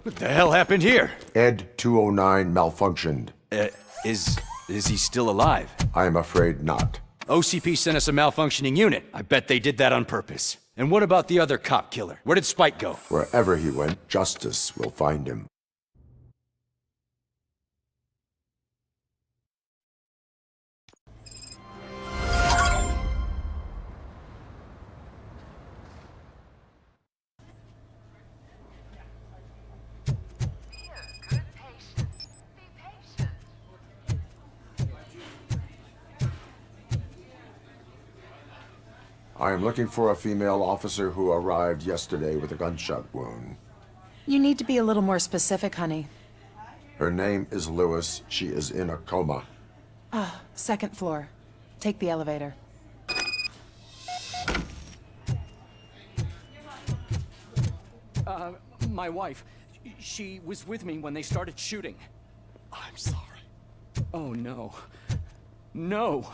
What the hell happened here? Ed 209 malfunctioned. Is he still alive? I am afraid not. OCP sent us a malfunctioning unit. I bet they did that on purpose. And what about the other cop killer? Where did Spike go? Wherever he went, justice will find him. I am looking for a female officer who arrived yesterday with a gunshot wound. You need to be a little more specific, honey. Her name is Lewis. She is in a coma. Ah, second floor. Take the elevator. My wife. She was with me when they started shooting. I'm sorry. Oh, no. No!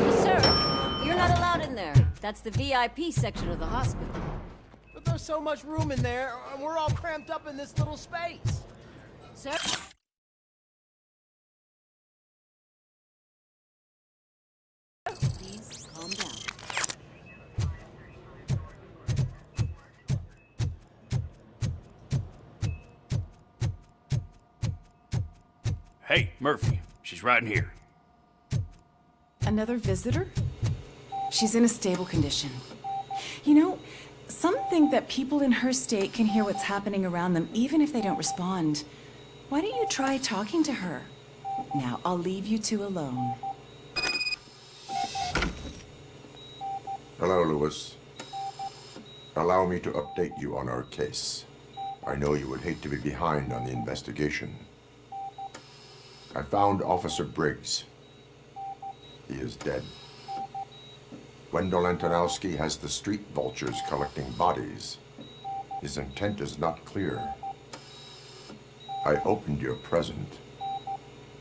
Sir, you're not allowed in there. That's the VIP section of the hospital. But there's so much room in there, and we're all cramped up in this little space. Sir? Please calm down. Hey, Murphy. She's right in here. Another visitor? She's in a stable condition. You know, some think that people in her state can hear what's happening around them even if they don't respond. Why don't you try talking to her? Now, I'll leave you two alone. Hello, Lewis. Allow me to update you on our case. I know you would hate to be behind on the investigation. I found Officer Briggs. He is dead. Wendell Antonowski has the street vultures collecting bodies. His intent is not clear. I opened your present.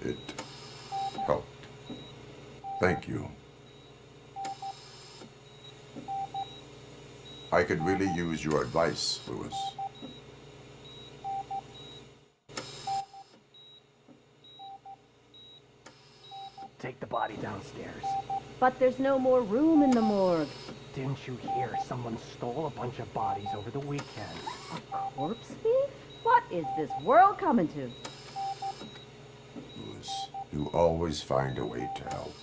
It helped. Thank you. I could really use your advice, Lewis. Take the body downstairs. But there's no more room in the morgue. Didn't you hear? Someone stole a bunch of bodies over the weekend. A corpse thief? What is this world coming to? Lewis, you always find a way to help.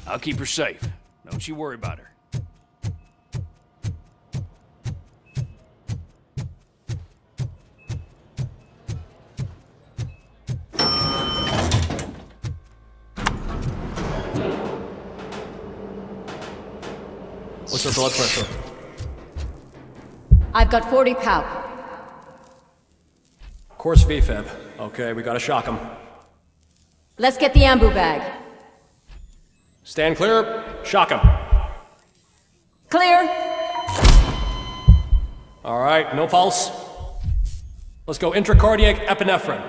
I'll keep her safe. Don't you worry about her. What's her blood pressure? I've got 40 pow. Course VFib. Okay, we gotta shock him. Let's get the ambu bag. Stand clear. Shock him. Clear. All right, no pulse. Let's go intracardiac epinephrine.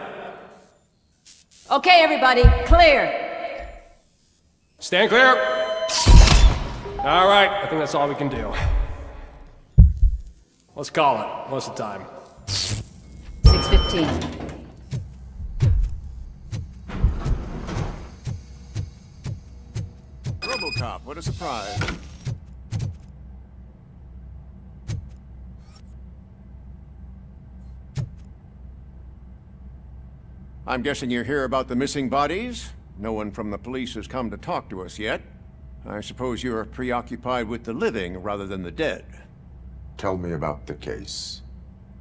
Okay, everybody, clear. Stand clear. All right, I think that's all we can do. Let's call it. What's the time? 6:15. ROBOCOP, what a surprise. I'm guessing you're here about the missing bodies? No one from the police has come to talk to us yet. I suppose you're preoccupied with the living rather than the dead. Tell me about the case.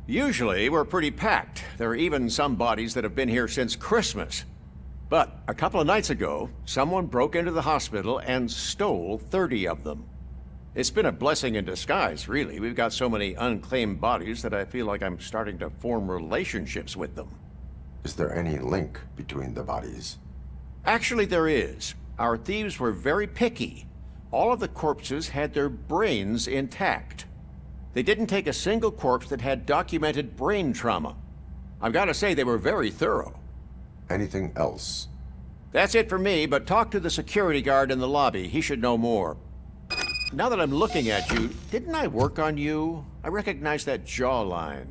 Usually, we're pretty packed. There are even some bodies that have been here since Christmas. But a couple of nights ago, someone broke into the hospital and stole 30 of them. It's been a blessing in disguise, really. We've got so many unclaimed bodies that I feel like I'm starting to form relationships with them. Is there any link between the bodies? Actually, there is. Our thieves were very picky. All of the corpses had their brains intact. They didn't take a single corpse that had documented brain trauma. I've got to say they were very thorough. Anything else? That's it for me, but talk to the security guard in the lobby. He should know more. Now that I'm looking at you, didn't I work on you? I recognize that jawline.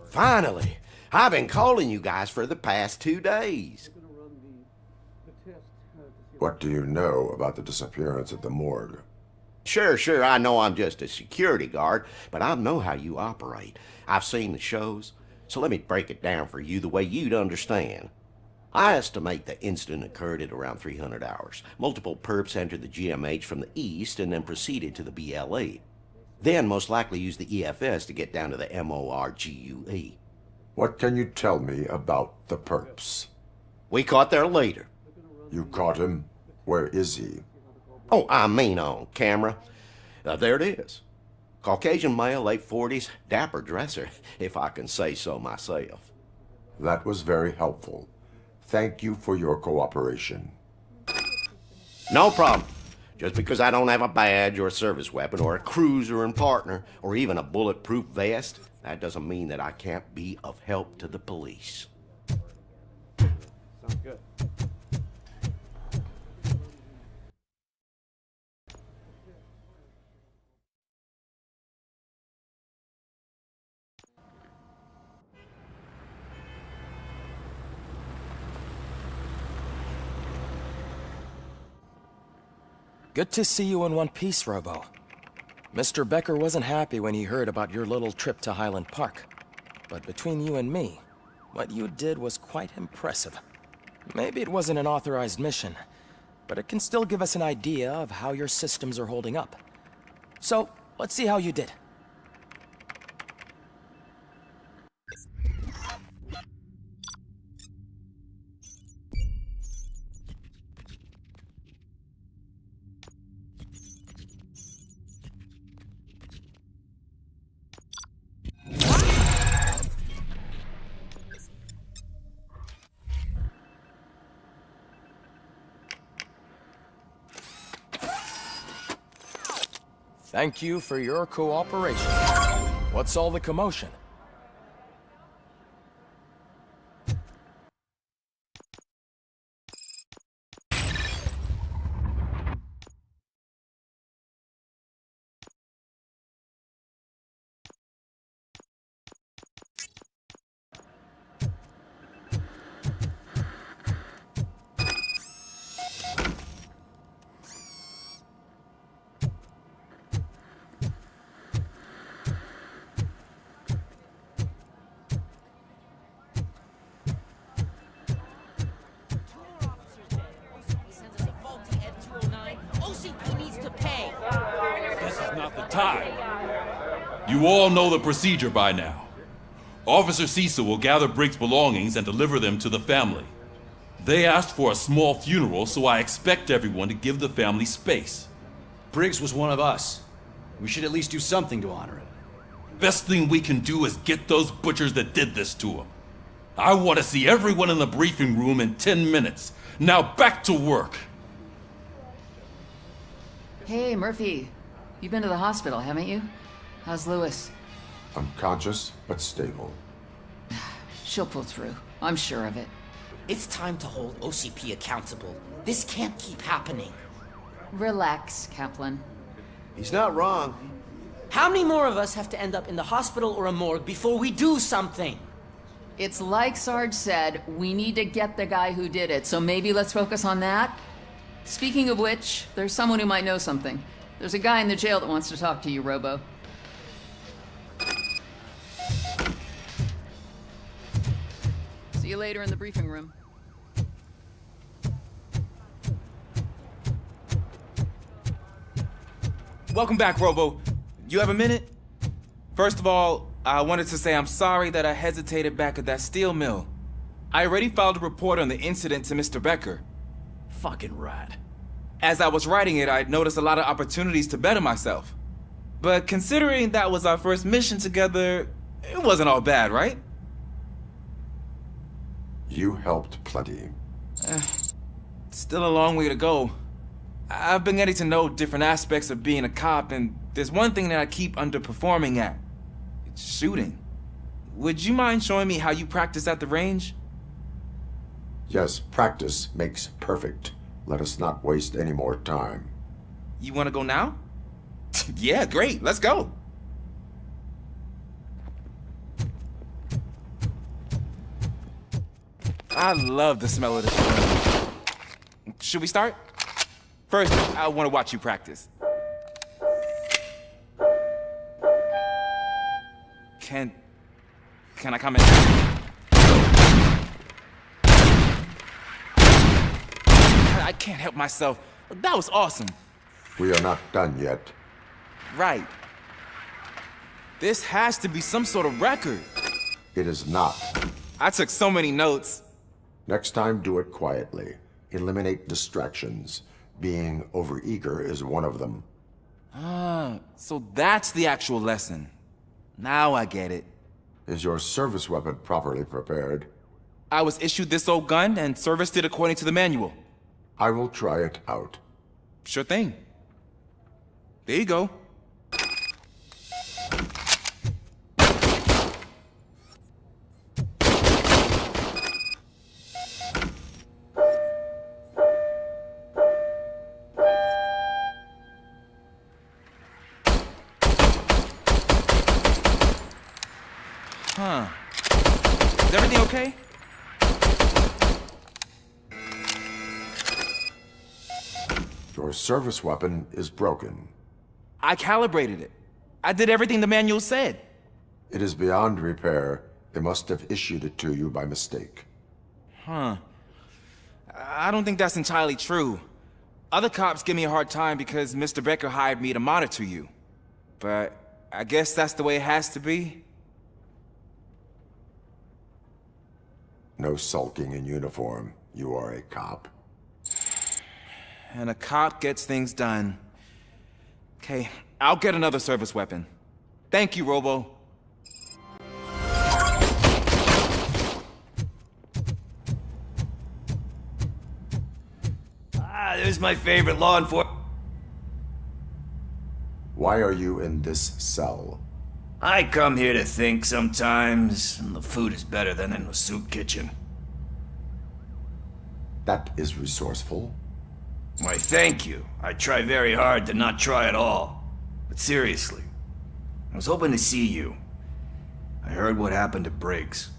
Finally! I've been calling you guys for the past 2 days. What do you know about the disappearance at the morgue? Sure, I know I'm just a security guard, but I know how you operate. I've seen the shows, so let me break it down for you the way you'd understand. I estimate the incident occurred at around 300 hours. Multiple perps entered the GMH from the east and then proceeded to the BLE. Then most likely used the EFS to get down to the MORGUE. What can you tell me about the perps? We caught their leader. You caught him? Where is he? Oh, I mean on camera. There it is. Caucasian male, late 40s, dapper dresser, if I can say so myself. That was very helpful. Thank you for your cooperation. No problem. Just because I don't have a badge or a service weapon or a cruiser and partner or even a bulletproof vest, that doesn't mean that I can't be of help to the police. Sounds good. Good to see you in one piece, Robo. Mr. Becker wasn't happy when he heard about your little trip to Highland Park. But between you and me, what you did was quite impressive. Maybe it wasn't an authorized mission, but it can still give us an idea of how your systems are holding up. So, let's see how you did. Thank you for your cooperation. What's all the commotion? Time. You all know the procedure by now. Officer Cecil will gather Briggs' belongings and deliver them to the family. They asked for a small funeral, so I expect everyone to give the family space. Briggs was one of us. We should at least do something to honor him. Best thing we can do is get those butchers that did this to him. I want to see everyone in the briefing room in 10 minutes. Now back to work. Hey, Murphy. You've been to the hospital, haven't you? How's Lewis? Unconscious, but stable. She'll pull through. I'm sure of it. It's time to hold OCP accountable. This can't keep happening. Relax, Kaplan. He's not wrong. How many more of us have to end up in the hospital or a morgue before we do something? It's like Sarge said, we need to get the guy who did it, so maybe let's focus on that? Speaking of which, there's someone who might know something. There's a guy in the jail that wants to talk to you, Robo. See you later in the briefing room. Welcome back, Robo. You have a minute? First of all, I wanted to say I'm sorry that I hesitated back at that steel mill. I already filed a report on the incident to Mr. Becker. Fucking rat. As I was writing it, I'd noticed a lot of opportunities to better myself. But considering that was our first mission together, it wasn't all bad, right? You helped plenty. Still a long way to go. I've been getting to know different aspects of being a cop, and there's one thing that I keep underperforming at. It's shooting. Would you mind showing me how you practice at the range? Yes, practice makes perfect. Let us not waste any more time. You want to go now? Yeah, great. Let's go. I love the smell of this room. Should we start? First, I want to watch you practice. Can I come in? I can't help myself. That was awesome. We are not done yet. Right. This has to be some sort of record. It is not. I took so many notes. Next time, do it quietly. Eliminate distractions. Being overeager is one of them. Ah, so that's the actual lesson. Now I get it. Is your service weapon properly prepared? I was issued this old gun and serviced it according to the manual. I will try it out. Sure thing. There you go. Huh. Is everything okay? Your service weapon is broken. I calibrated it. I did everything the manual said. It is beyond repair. They must have issued it to you by mistake. Huh. I don't think that's entirely true. Other cops give me a hard time because Mr. Becker hired me to monitor you. But I guess that's the way it has to be. No sulking in uniform. You are a cop. And a cop gets things done. Okay, I'll get another service weapon. Thank you, Robo. There's my favorite law enforcement. Why are you in this cell? I come here to think sometimes, and the food is better than in the soup kitchen. That is resourceful. Why, thank you. I try very hard to not try at all. But seriously, I was hoping to see you. I heard what happened to Briggs.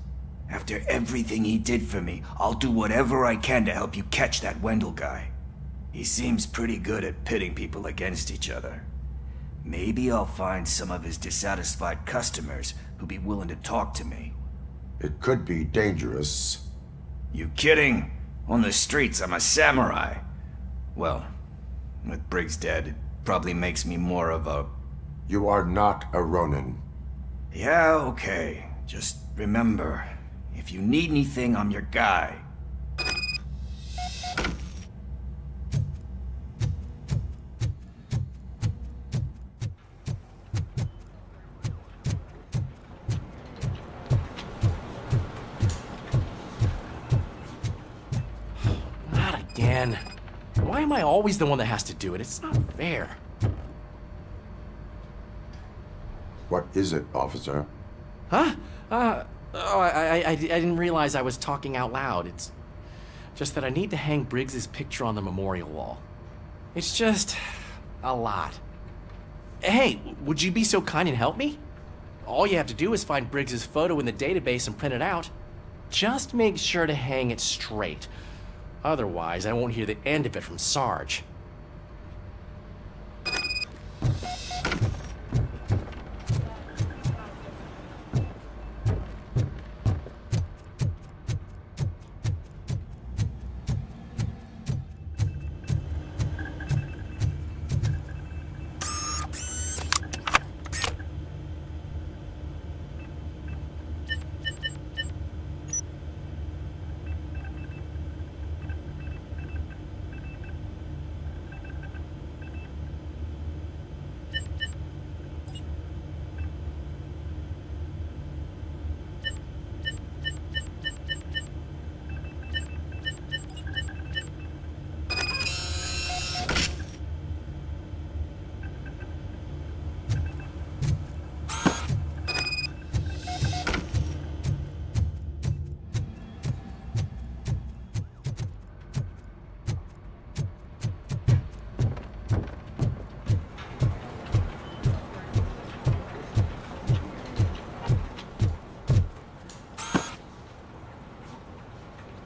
After everything he did for me, I'll do whatever I can to help you catch that Wendell guy. He seems pretty good at pitting people against each other. Maybe I'll find some of his dissatisfied customers who'd be willing to talk to me. It could be dangerous. You kidding? On the streets, I'm a samurai. Well, with Briggs dead, it probably makes me more of a... You are not a Ronin. Yeah, okay. Just remember, if you need anything, I'm your guy. Not again. Why am I always the one that has to do it? It's not fair. What is it, officer? Huh? I didn't realize I was talking out loud. It's just that I need to hang Briggs's picture on the memorial wall. It's just a lot. Hey, would you be so kind and help me? All you have to do is find Briggs's photo in the database and print it out. Just make sure to hang it straight. Otherwise, I won't hear the end of it from Sarge.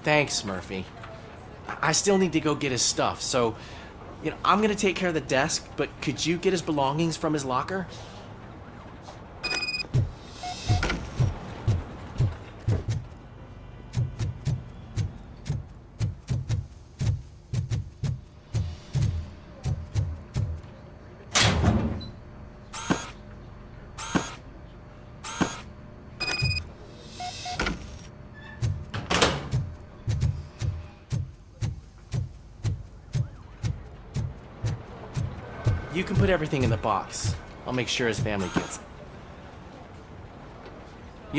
Thanks, Murphy. I still need to go get his stuff, so, I'm gonna take care of the desk, but could you get his belongings from his locker? You can put everything in the box. I'll make sure his family gets it.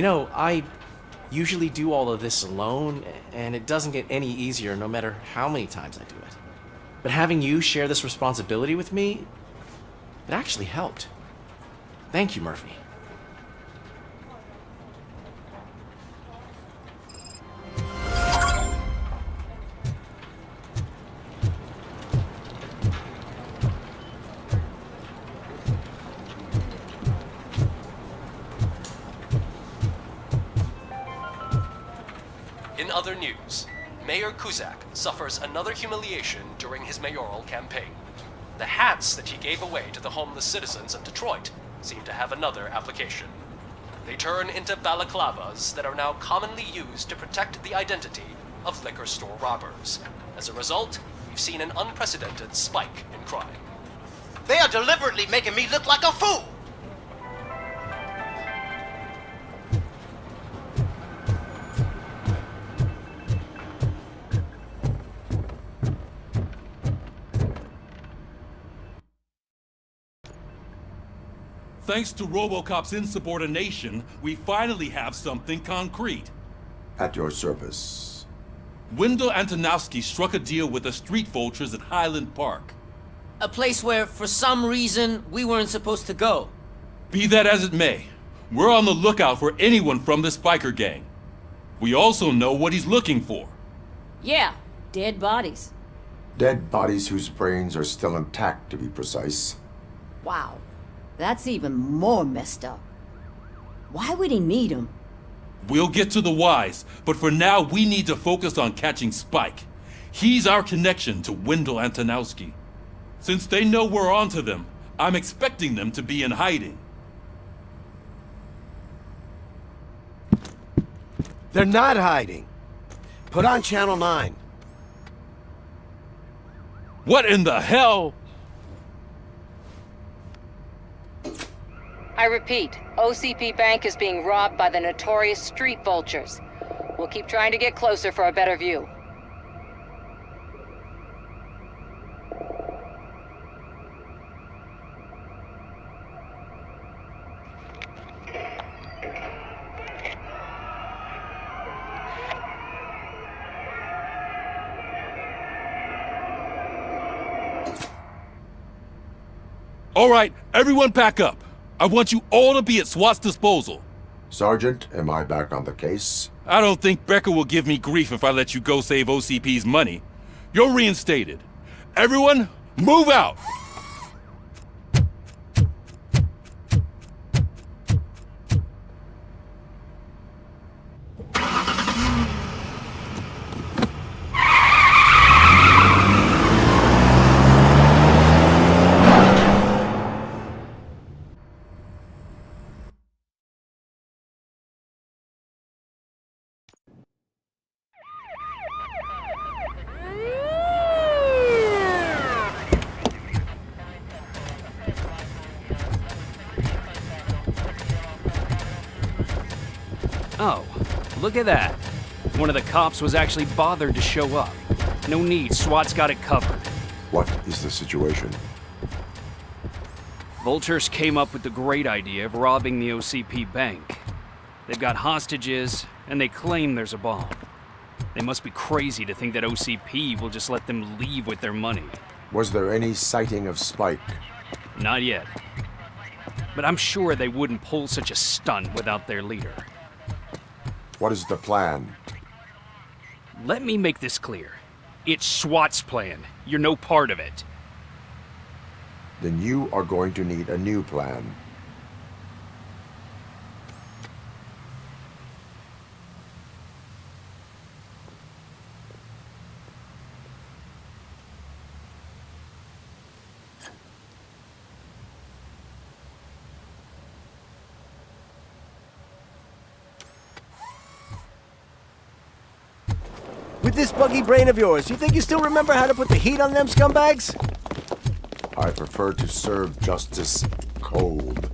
I usually do all of this alone, and it doesn't get any easier no matter how many times I do it. But having you share this responsibility with me, it actually helped. Thank you, Murphy. In other news, Mayor Kuzak suffers another humiliation during his mayoral campaign. The hats that he gave away to the homeless citizens of Detroit seem to have another application. They turn into balaclavas that are now commonly used to protect the identity of liquor store robbers. As a result, we've seen an unprecedented spike in crime. They are deliberately making me look like a fool! Thanks to ROBOCOP's insubordination, we finally have something concrete. At your service. Wendell Antonowski struck a deal with the street vultures at Highland Park. A place where, for some reason, we weren't supposed to go. Be that as it may, we're on the lookout for anyone from this biker gang. We also know what he's looking for. Yeah, dead bodies. Dead bodies whose brains are still intact, to be precise. Wow, that's even more messed up. Why would he need them? We'll get to the whys, but for now we need to focus on catching Spike. He's our connection to Wendell Antonowski. Since they know we're onto them, I'm expecting them to be in hiding. They're not hiding. Put on Channel 9. What in the hell? I repeat, OCP Bank is being robbed by the notorious street vultures. We'll keep trying to get closer for a better view. All right, everyone pack up. I want you all to be at SWAT's disposal. Sergeant, am I back on the case? I don't think Becker will give me grief if I let you go save OCP's money. You're reinstated. Everyone, move out! Oh, look at that. One of the cops was actually bothered to show up. No need, SWAT's got it covered. What is the situation? Vultures came up with the great idea of robbing the OCP bank. They've got hostages, and they claim there's a bomb. They must be crazy to think that OCP will just let them leave with their money. Was there any sighting of Spike? Not yet. But I'm sure they wouldn't pull such a stunt without their leader. What is the plan? Let me make this clear. It's SWAT's plan. You're no part of it. Then you are going to need a new plan. With this buggy brain of yours, you think you still remember how to put the heat on them scumbags? I prefer to serve justice cold.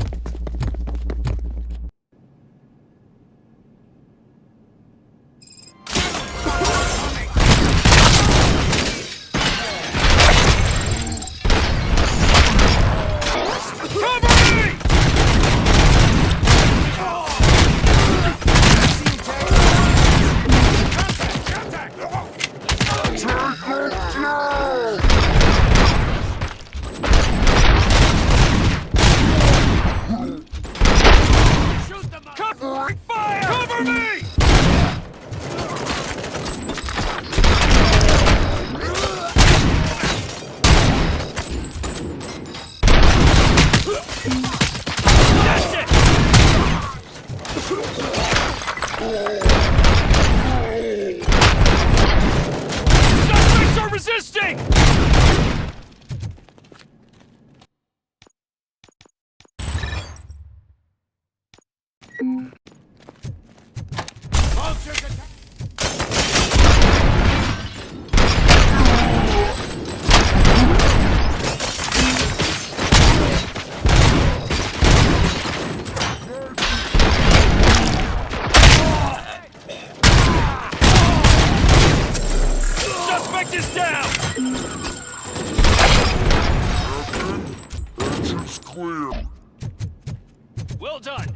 Well done.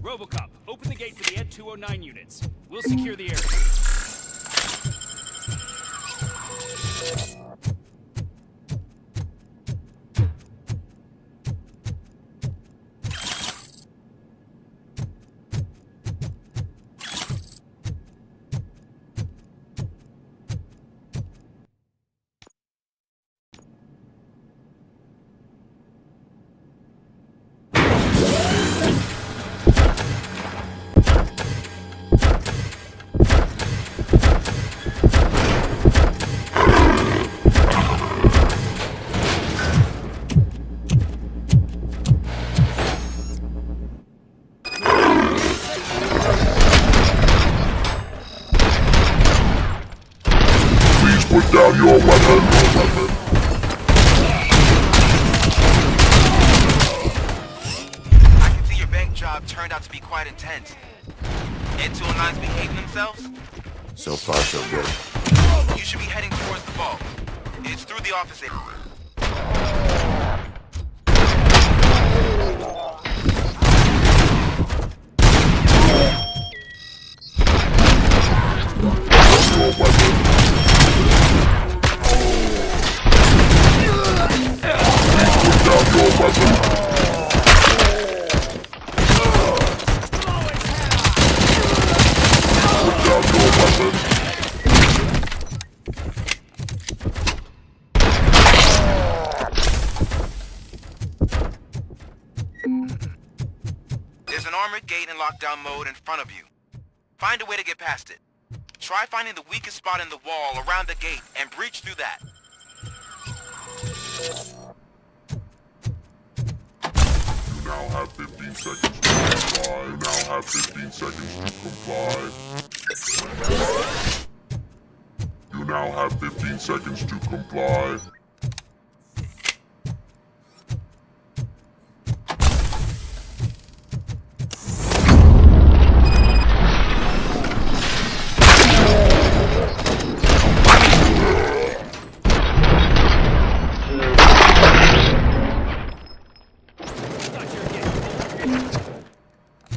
ROBOCOP, open the gate for the Ed 209 units. We'll secure the area. Put down your weapon. I can see your bank job turned out to be quite intense. Ed 209's behaving themselves? So far, so good. You should be heading towards the vault. It's through the office area. There's an armored gate in lockdown mode in front of you. Find a way to get past it. Try finding the weakest spot in the wall around the gate and breach through that. You now have 15 seconds to comply. You now have 15 seconds to comply. You now have 15 seconds to comply.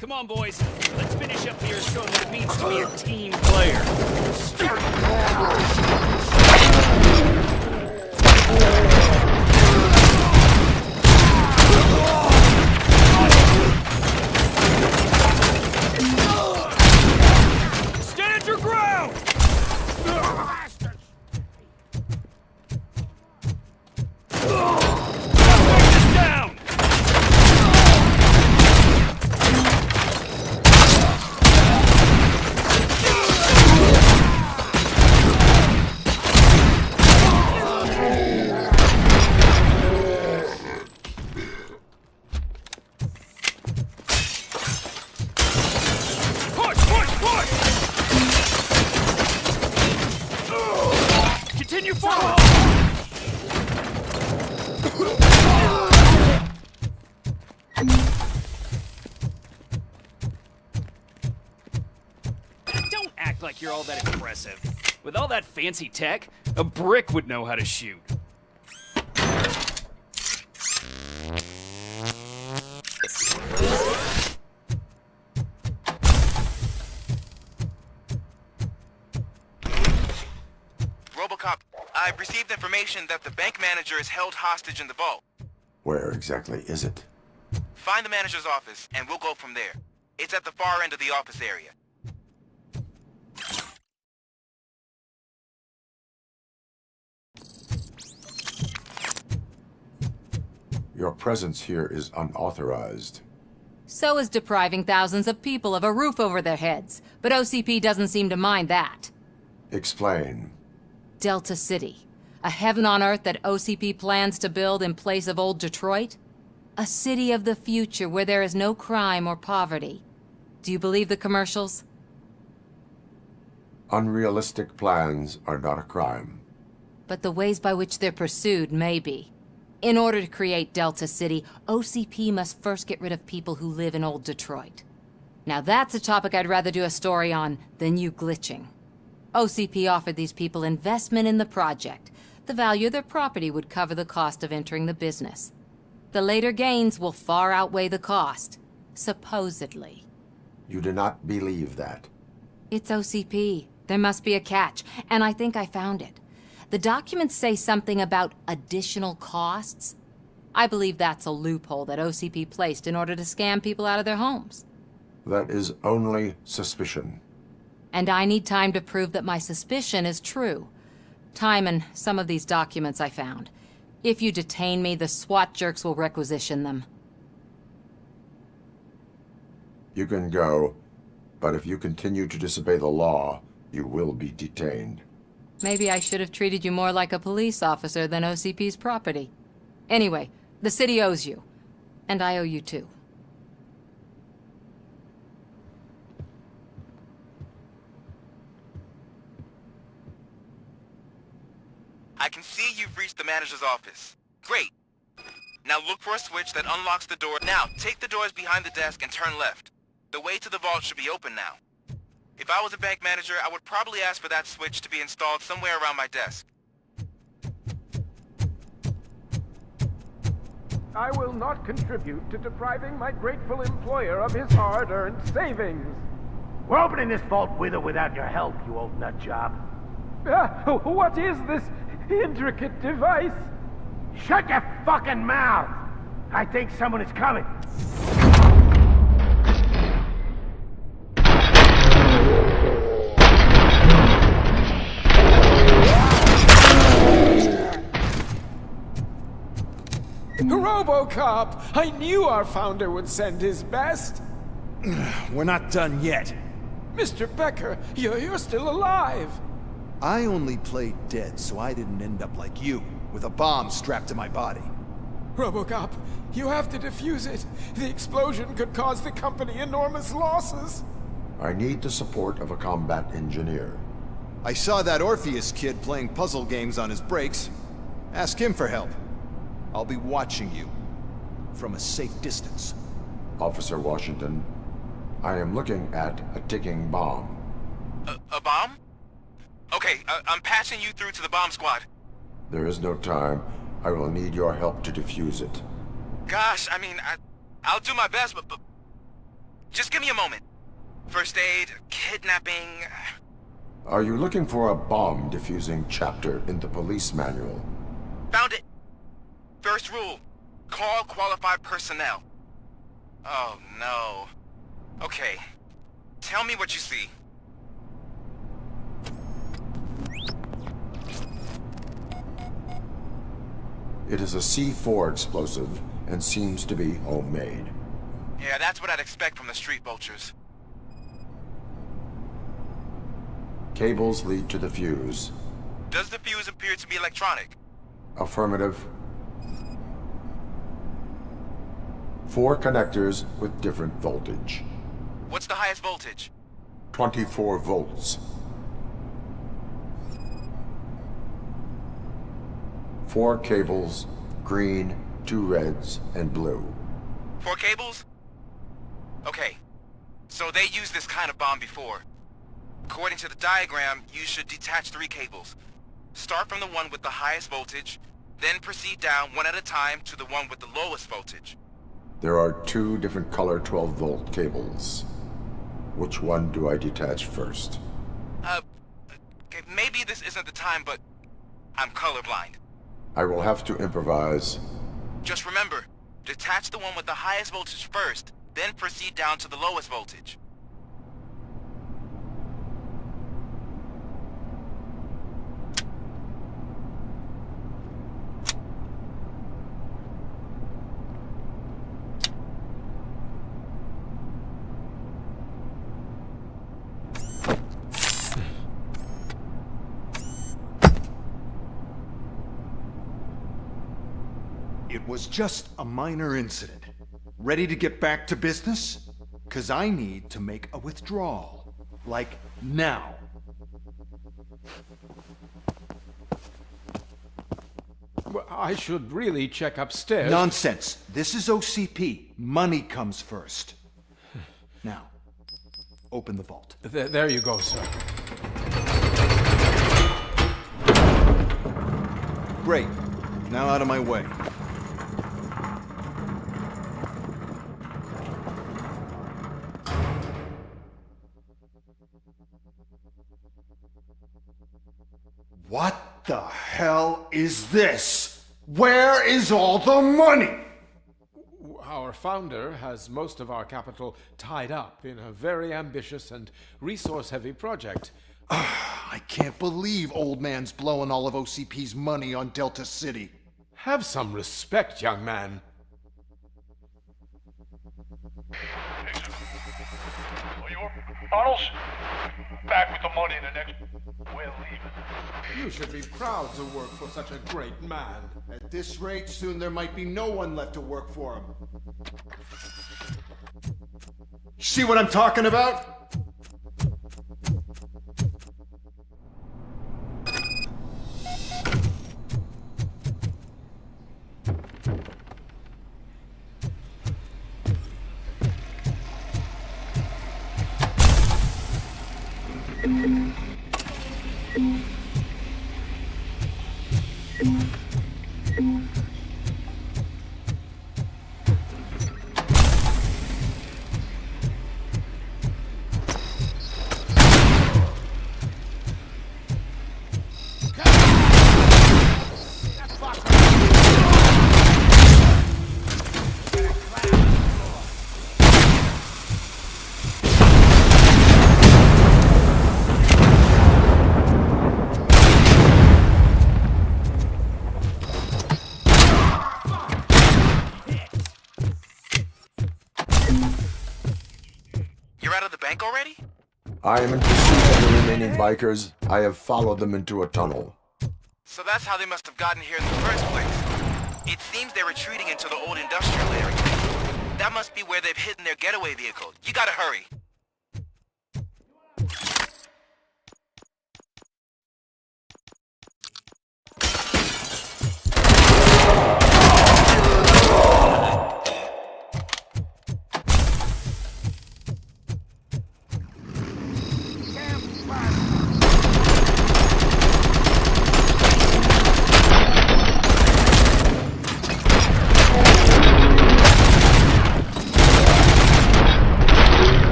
Come on, boys. Let's finish up here and show them what it means to be a team player. Stand your ground! Down! Continue forward! Don't act like you're all that impressive. With all that fancy tech, a brick would know how to shoot. ROBOCOP, I've received information that the bank manager is held hostage in the vault. Where exactly is it? Find the manager's office, and we'll go from there. It's at the far end of the office area. Your presence here is unauthorized. So is depriving thousands of people of a roof over their heads. But OCP doesn't seem to mind that. Explain. Delta City. A heaven on earth that OCP plans to build in place of old Detroit? A city of the future where there is no crime or poverty. Do you believe the commercials? Unrealistic plans are not a crime. But the ways by which they're pursued may be. In order to create Delta City, OCP must first get rid of people who live in old Detroit. Now that's a topic I'd rather do a story on than you glitching. OCP offered these people investment in the project. The value of their property would cover the cost of entering the business. The later gains will far outweigh the cost, supposedly. You do not believe that. It's OCP. There must be a catch, and I think I found it. The documents say something about additional costs. I believe that's a loophole that OCP placed in order to scam people out of their homes. That is only suspicion. And I need time to prove that my suspicion is true. Time and some of these documents I found. If you detain me, the SWAT jerks will requisition them. You can go, but if you continue to disobey the law, you will be detained. Maybe I should have treated you more like a police officer than OCP's property. Anyway, the city owes you. And I owe you too. I can see you've reached the manager's office. Great. Now look for a switch that unlocks the door. Now, take the doors behind the desk and turn left. The way to the vault should be open now. If I was a bank manager, I would probably ask for that switch to be installed somewhere around my desk. I will not contribute to depriving my grateful employer of his hard-earned savings. We're opening this vault with or without your help, you old nut job. What is this intricate device? Shut your fucking mouth! I think someone is coming. ROBOCOP! I knew our founder would send his best. We're not done yet. Mr. Becker, you're still alive. I only played dead so I didn't end up like you, with a bomb strapped to my body. ROBOCOP, you have to defuse it. The explosion could cause the company enormous losses. I need the support of a combat engineer. I saw that Orpheus kid playing puzzle games on his breaks. Ask him for help. I'll be watching you. From a safe distance. Officer Washington, I am looking at a ticking bomb. A bomb? Okay, I'm passing you through to the bomb squad. There is no time. I will need your help to defuse it. Gosh, I mean, I'll do my best, but just give me a moment. First aid, kidnapping... Are you looking for a bomb defusing chapter in the police manual? Found it. First rule, call qualified personnel. Oh no. Okay, tell me what you see. It is a C4 explosive and seems to be homemade. Yeah, that's what I'd expect from the street vultures. Cables lead to the fuse. Does the fuse appear to be electronic? Affirmative. 4 connectors with different voltage. What's the highest voltage? 24 volts. 4 cables, green, 2 reds, and blue. 4 cables? Okay. So they used this kind of bomb before. According to the diagram, you should detach 3 cables. Start from the one with the highest voltage, then proceed down one at a time to the one with the lowest voltage. There are 2 different color 12-volt cables. Which one do I detach first? Okay, maybe this isn't the time, but I'm colorblind. I will have to improvise. Just remember, detach the one with the highest voltage first, then proceed down to the lowest voltage. It was just a minor incident. Ready to get back to business? 'Cause I need to make a withdrawal. Like, now. Well, I should really check upstairs. Nonsense. This is OCP. Money comes first. Now, open the vault. There you go, sir. Great. Now out of my way. What the hell is this? Where is all the money? Our founder has most of our capital tied up in a very ambitious and resource-heavy project. I can't believe old man's blowing all of OCP's money on Delta City. Have some respect, young man. Arnold, back with the money in the next... We're leaving. You should be proud to work for such a great man. At this rate, soon there might be no one left to work for him. See what I'm talking about? Already? I am in pursuit of the remaining bikers. I have followed them into a tunnel. So that's how they must have gotten here in the first place. It seems they're retreating into the old industrial area. That must be where they've hidden their getaway vehicle. You gotta hurry.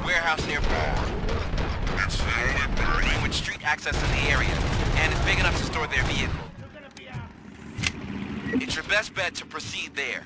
Warehouse nearby. With street access to the area, and it's big enough to store their vehicle. It's your best bet to proceed there.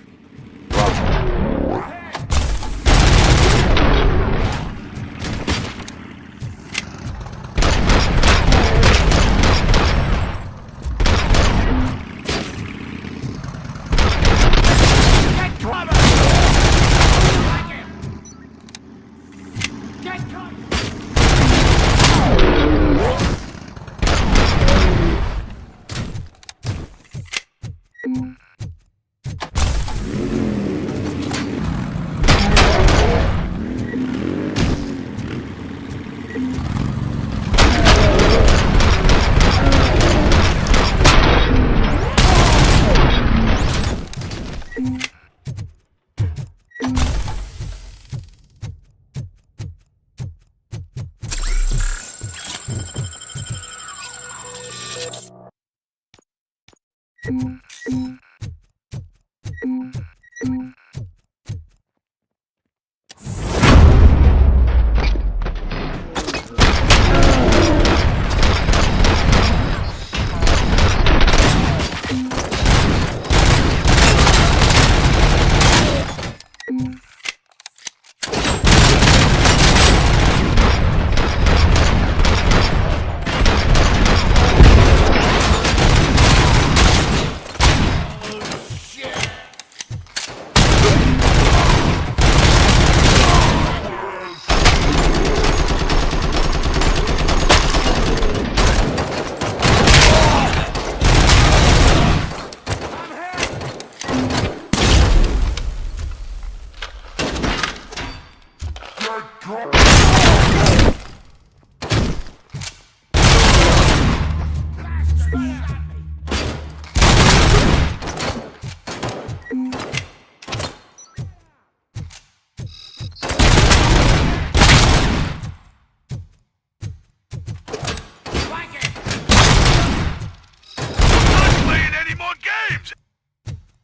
Playing any more games?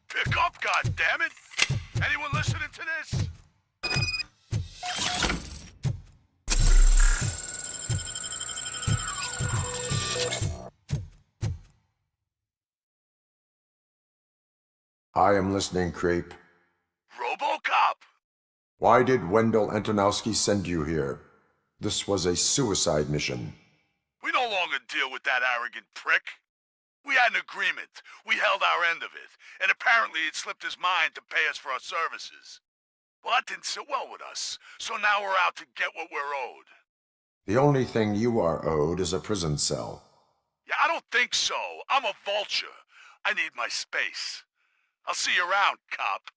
Pick up, goddammit! Anyone listening to this? I am listening, creep. ROBOCOP! Why did Wendell Antonowski send you here? This was a suicide mission. We no longer deal with that arrogant prick. We had an agreement. We held our end of it. And apparently it slipped his mind to pay us for our services. Well, that didn't sit well with us. So now we're out to get what we're owed. The only thing you are owed is a prison cell. Yeah, I don't think so. I'm a vulture. I need my space. I'll see you around, cop.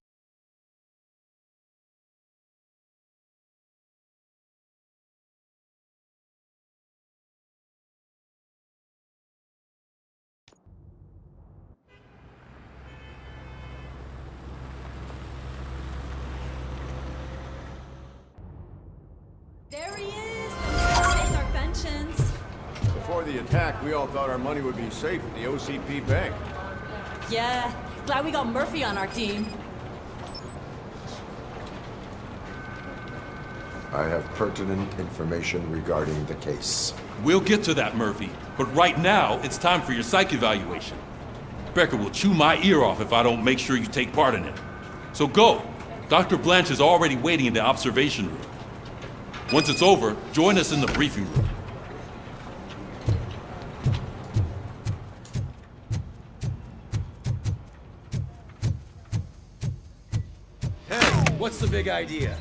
There he is! Take our pensions. Before the attack, we all thought our money would be safe at the OCP bank. Yeah, glad we got Murphy on our team. I have pertinent information regarding the case. We'll get to that, Murphy. But right now, it's time for your psych evaluation. Becker will chew my ear off if I don't make sure you take part in it. So go. Dr. Blanche is already waiting in the observation room. Once it's over, join us in the briefing room. Hey, what's the big idea?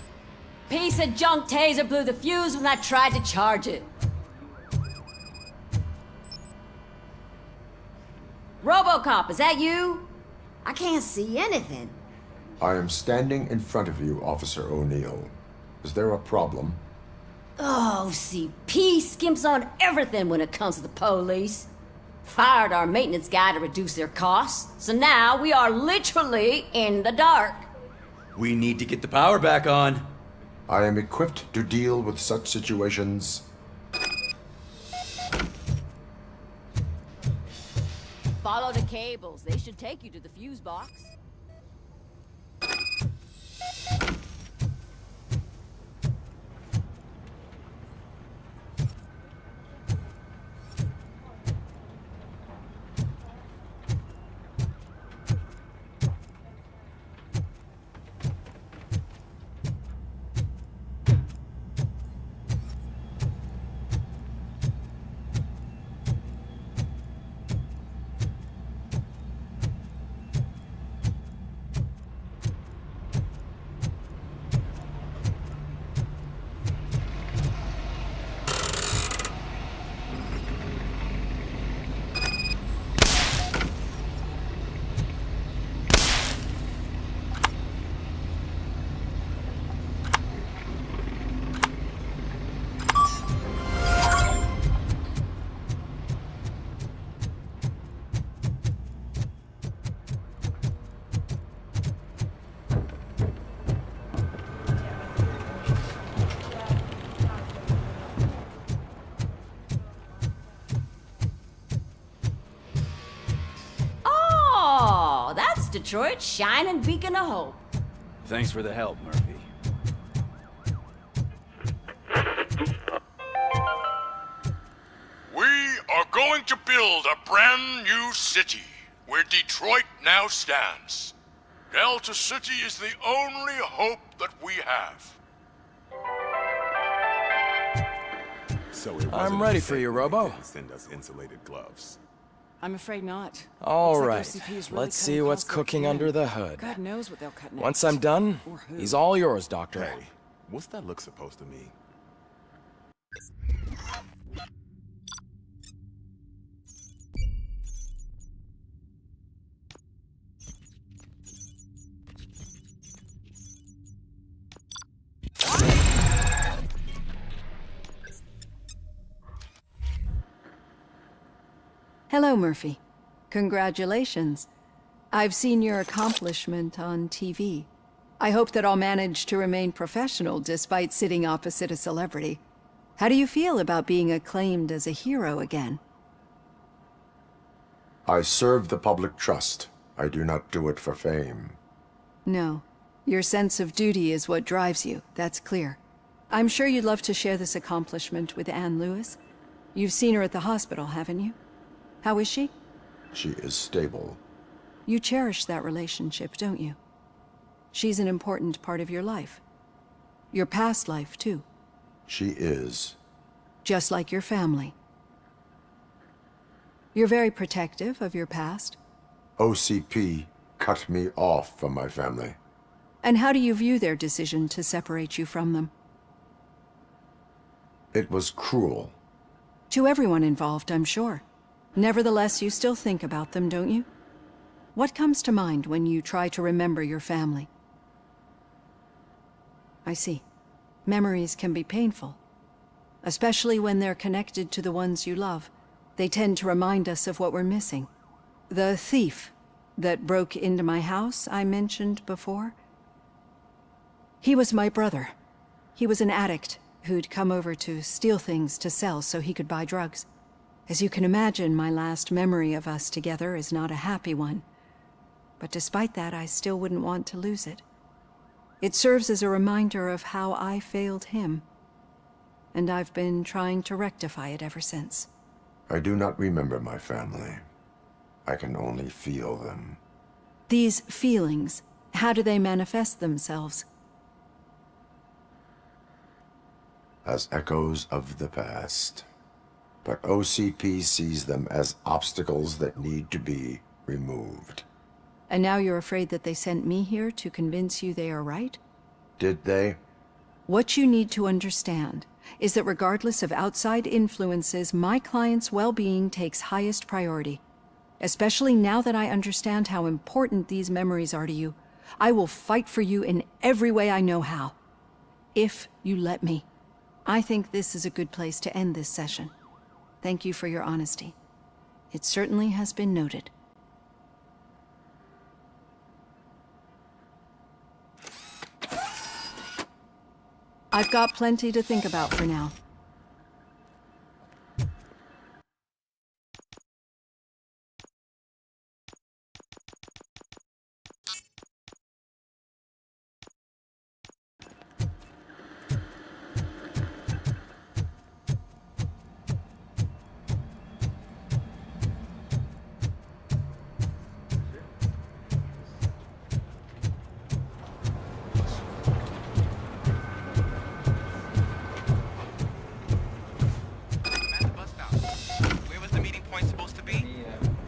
Piece of junk taser blew the fuse when I tried to charge it. RoboCop, is that you? I can't see anything. I am standing in front of you, Officer O'Neill. Is there a problem? Oh, OCP skimps on everything when it comes to the police. Fired our maintenance guy to reduce their costs, so now we are literally in the dark. We need to get the power back on. I am equipped to deal with such situations. Follow the cables. They should take you to the fuse box. Detroit's shining beacon of hope. Thanks for the help, Murphy. We are going to build a brand new city where Detroit now stands. Delta City is the only hope that we have. So I'm ready for you, Robo. Send us insulated gloves. I'm afraid not. All Looks like right, OCP is really let's see cutting what's costs like cooking hell. under the hood. God knows what they'll cut next. Once I'm done, Or who. he's all yours, Doctor. Hey, what's that look supposed to mean? Hello, Murphy. Congratulations. I've seen your accomplishment on TV. I hope that I'll manage to remain professional despite sitting opposite a celebrity. How do you feel about being acclaimed as a hero again? I serve the public trust. I do not do it for fame. No. Your sense of duty is what drives you, that's clear. I'm sure you'd love to share this accomplishment with Anne Lewis. You've seen her at the hospital, haven't you? How is she? She is stable. You cherish that relationship, don't you? She's an important part of your life. Your past life, too. She is. Just like your family. You're very protective of your past. OCP cut me off from my family. And how do you view their decision to separate you from them? It was cruel. To everyone involved, I'm sure. Nevertheless, you still think about them, don't you? What comes to mind when you try to remember your family? I see. Memories can be painful. Especially when they're connected to the ones you love. They tend to remind us of what we're missing. The thief that broke into my house I mentioned before? He was my brother. He was an addict who'd come over to steal things to sell so he could buy drugs. As you can imagine, my last memory of us together is not a happy one. But despite that, I still wouldn't want to lose it. It serves as a reminder of how I failed him. And I've been trying to rectify it ever since. I do not remember my family. I can only feel them. These feelings, how do they manifest themselves? As echoes of the past. But OCP sees them as obstacles that need to be removed. And now you're afraid that they sent me here to convince you they are right? Did they? What you need to understand is that regardless of outside influences, my client's well-being takes highest priority. Especially now that I understand how important these memories are to you, I will fight for you in every way I know how. If you let me. I think this is a good place to end this session. Thank you for your honesty. It certainly has been noted. I've got plenty to think about for now.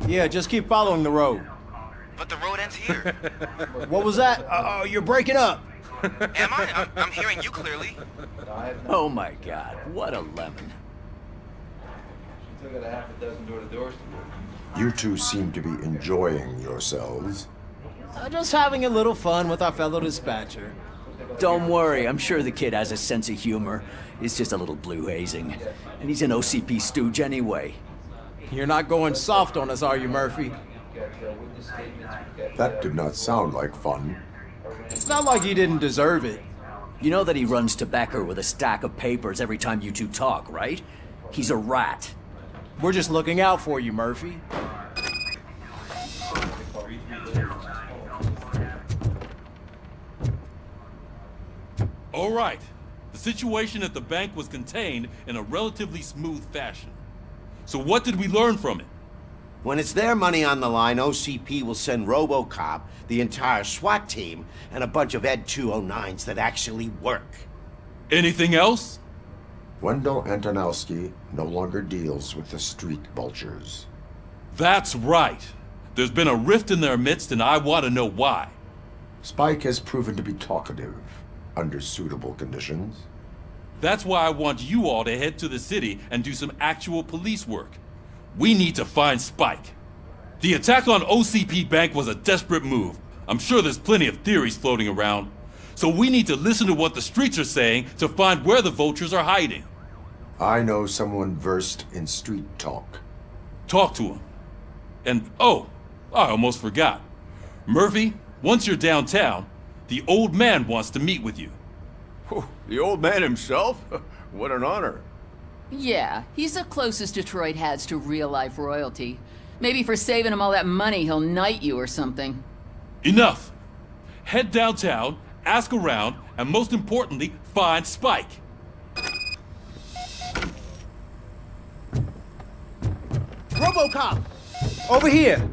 Yeah, just keep following the road. But the road ends here. What was that? You're breaking up. Am I? I'm hearing you clearly. Oh my God, what a lemon. Still got a half a dozen door-to-doors to do. You two seem to be enjoying yourselves. Just having a little fun with our fellow dispatcher. Don't worry, I'm sure the kid has a sense of humor. He's just a little blue hazing. And he's an OCP stooge anyway. You're not going soft on us, are you, Murphy? That did not sound like fun. It's not like he didn't deserve it. You know that he runs to Becker with a stack of papers every time you two talk, right? He's a rat. We're just looking out for you, Murphy. All right. The situation at the bank was contained in a relatively smooth fashion. So what did we learn from it? When it's their money on the line, OCP will send ROBOCOP, the entire SWAT team, and a bunch of Ed 209s that actually work. Anything else? Wendell Antonowski no longer deals with the street vultures. That's right. There's been a rift in their midst, and I want to know why. Spike has proven to be talkative, under suitable conditions. That's why I want you all to head to the city and do some actual police work. We need to find Spike. The attack on OCP Bank was a desperate move. I'm sure there's plenty of theories floating around. So we need to listen to what the streets are saying to find where the vultures are hiding. I know someone versed in street talk. Talk to him. And, oh, I almost forgot. Murphy, once you're downtown, the old man wants to meet with you. Oh, the old man himself? What an honor. Yeah, he's the closest Detroit has to real-life royalty. Maybe for saving him all that money, he'll knight you or something. Enough! Head downtown, ask around, and most importantly, find Spike. ROBOCOP! Over here!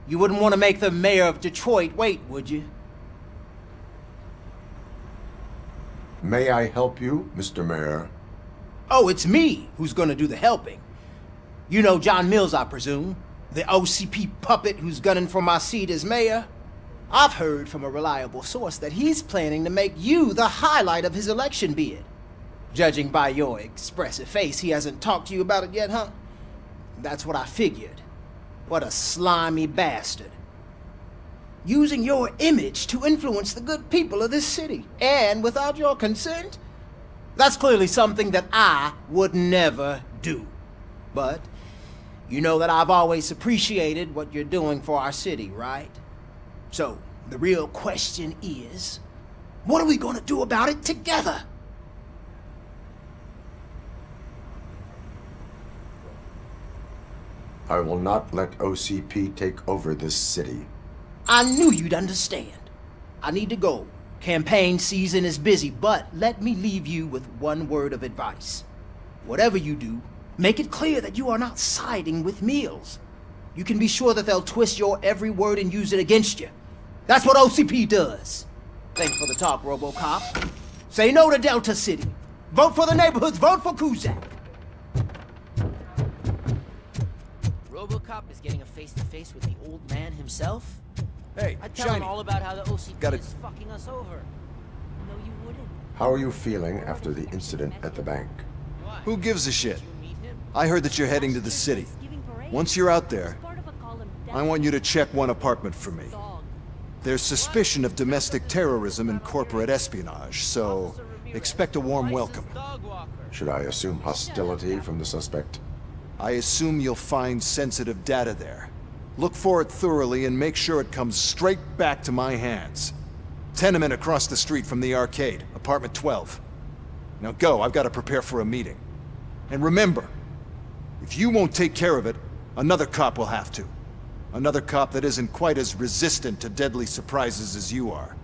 You wouldn't want to make the mayor of Detroit wait, would you? May I help you, Mr. Mayor? Oh, it's me who's gonna do the helping. You know John Mills, I presume? The OCP puppet who's gunning for my seat as mayor? I've heard from a reliable source that he's planning to make you the highlight of his election bid. Judging by your expressive face, he hasn't talked to you about it yet, huh? That's what I figured. What a slimy bastard. Using your image to influence the good people of this city, and without your consent? That's clearly something that I would never do. But you know that I've always appreciated what you're doing for our city, right? So, the real question is, what are we gonna do about it together? I will not let OCP take over this city. I knew you'd understand. I need to go. Campaign season is busy, but let me leave you with one word of advice. Whatever you do, make it clear that you are not siding with Mills. You can be sure that they'll twist your every word and use it against you. That's what OCP does. Thanks for the talk, ROBOCOP. Say no to Delta City. Vote for the neighborhoods. Vote for Kuzak. ROBOCOP is getting a face-to-face with the old man himself? Hey, I'd tell Shiny. him all about how the OCP Got it. is fucking us over. No, you wouldn't. How are you feeling after the incident at the bank? Who gives a shit? I heard that you're heading to the city. Once you're out there, I want you to check one apartment for me. There's suspicion of domestic terrorism and corporate espionage, so expect a warm welcome. Should I assume hostility from the suspect? I assume you'll find sensitive data there. Look for it thoroughly and make sure it comes straight back to my hands. Tenement across the street from the arcade, apartment 12. Now go, I've got to prepare for a meeting. And remember, if you won't take care of it, another cop will have to. Another cop that isn't quite as resistant to deadly surprises as you are.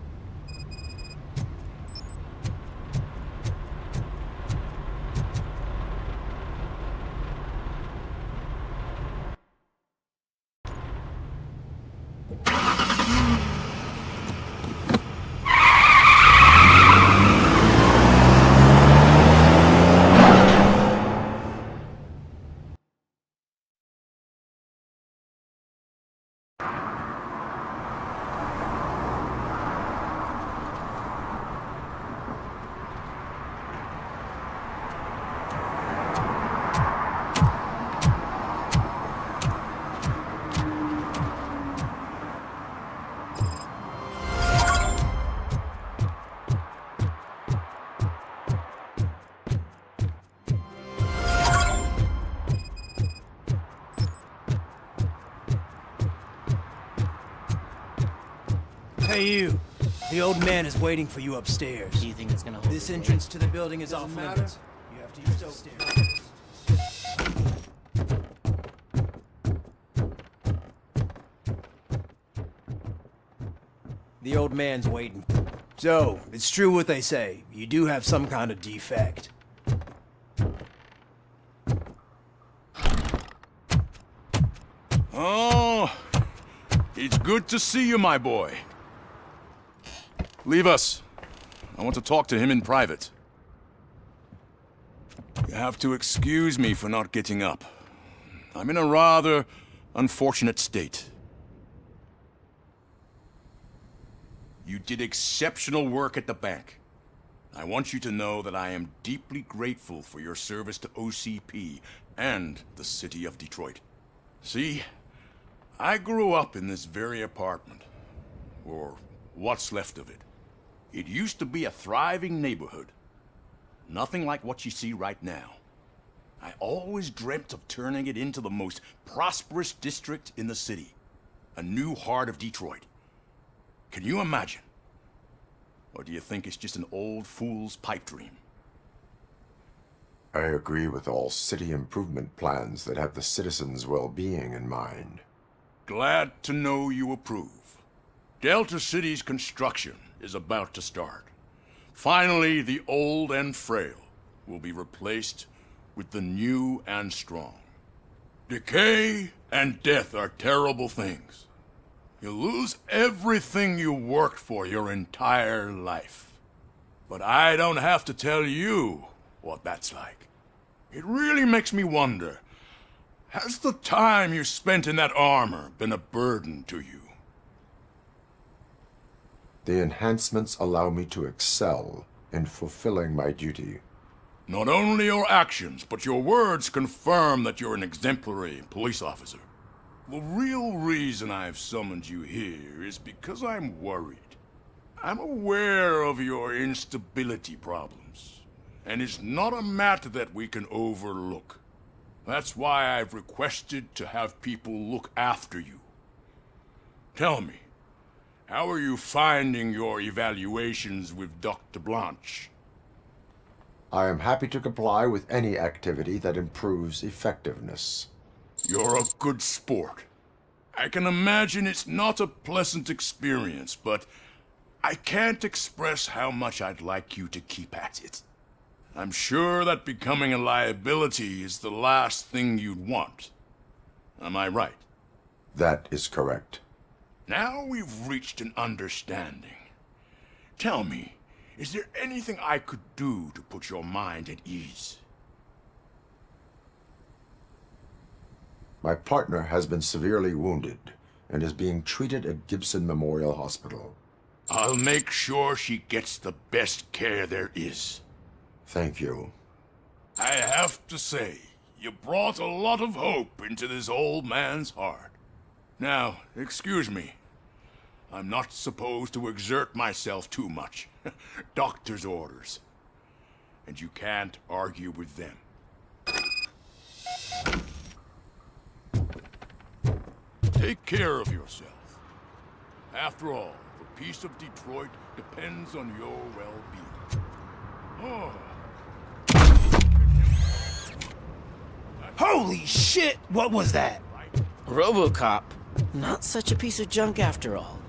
Hey you, the old man is waiting for you upstairs. Do you think it's gonna hold This us entrance to the building is off limits. You have to use those stairs. The old man's waiting. So, it's true what they say. You do have some kind of defect. Oh, it's good to see you, my boy. Leave us. I want to talk to him in private. You have to excuse me for not getting up. I'm in a rather unfortunate state. You did exceptional work at the bank. I want you to know that I am deeply grateful for your service to OCP and the city of Detroit. See, I grew up in this very apartment, or what's left of it. It used to be a thriving neighborhood. Nothing like what you see right now. I always dreamt of turning it into the most prosperous district in the city. A new heart of Detroit. Can you imagine? Or do you think it's just an old fool's pipe dream? I agree with all city improvement plans that have the citizens' well-being in mind. Glad to know you approve. Delta City's construction is about to start. Finally, the old and frail will be replaced with the new and strong. Decay and death are terrible things. You lose everything you worked for your entire life. But I don't have to tell you what that's like. It really makes me wonder, has the time you spent in that armor been a burden to you? The enhancements allow me to excel in fulfilling my duty. Not only your actions, but your words confirm that you're an exemplary police officer. The real reason I've summoned you here is because I'm worried. I'm aware of your instability problems, and it's not a matter that we can overlook. That's why I've requested to have people look after you. Tell me, how are you finding your evaluations with Dr. Blanche? I am happy to comply with any activity that improves effectiveness. You're a good sport. I can imagine it's not a pleasant experience, but I can't express how much I'd like you to keep at it. I'm sure that becoming a liability is the last thing you'd want. Am I right? That is correct. Now we've reached an understanding. Tell me, is there anything I could do to put your mind at ease? My partner has been severely wounded and is being treated at Gibson Memorial Hospital. I'll make sure she gets the best care there is. Thank you. I have to say, you brought a lot of hope into this old man's heart. Now, excuse me. I'm not supposed to exert myself too much. Doctor's orders. And you can't argue with them. Take care of yourself. After all, the peace of Detroit depends on your well-being. Oh. Holy shit! What was that? ROBOCOP. Not such a piece of junk after all.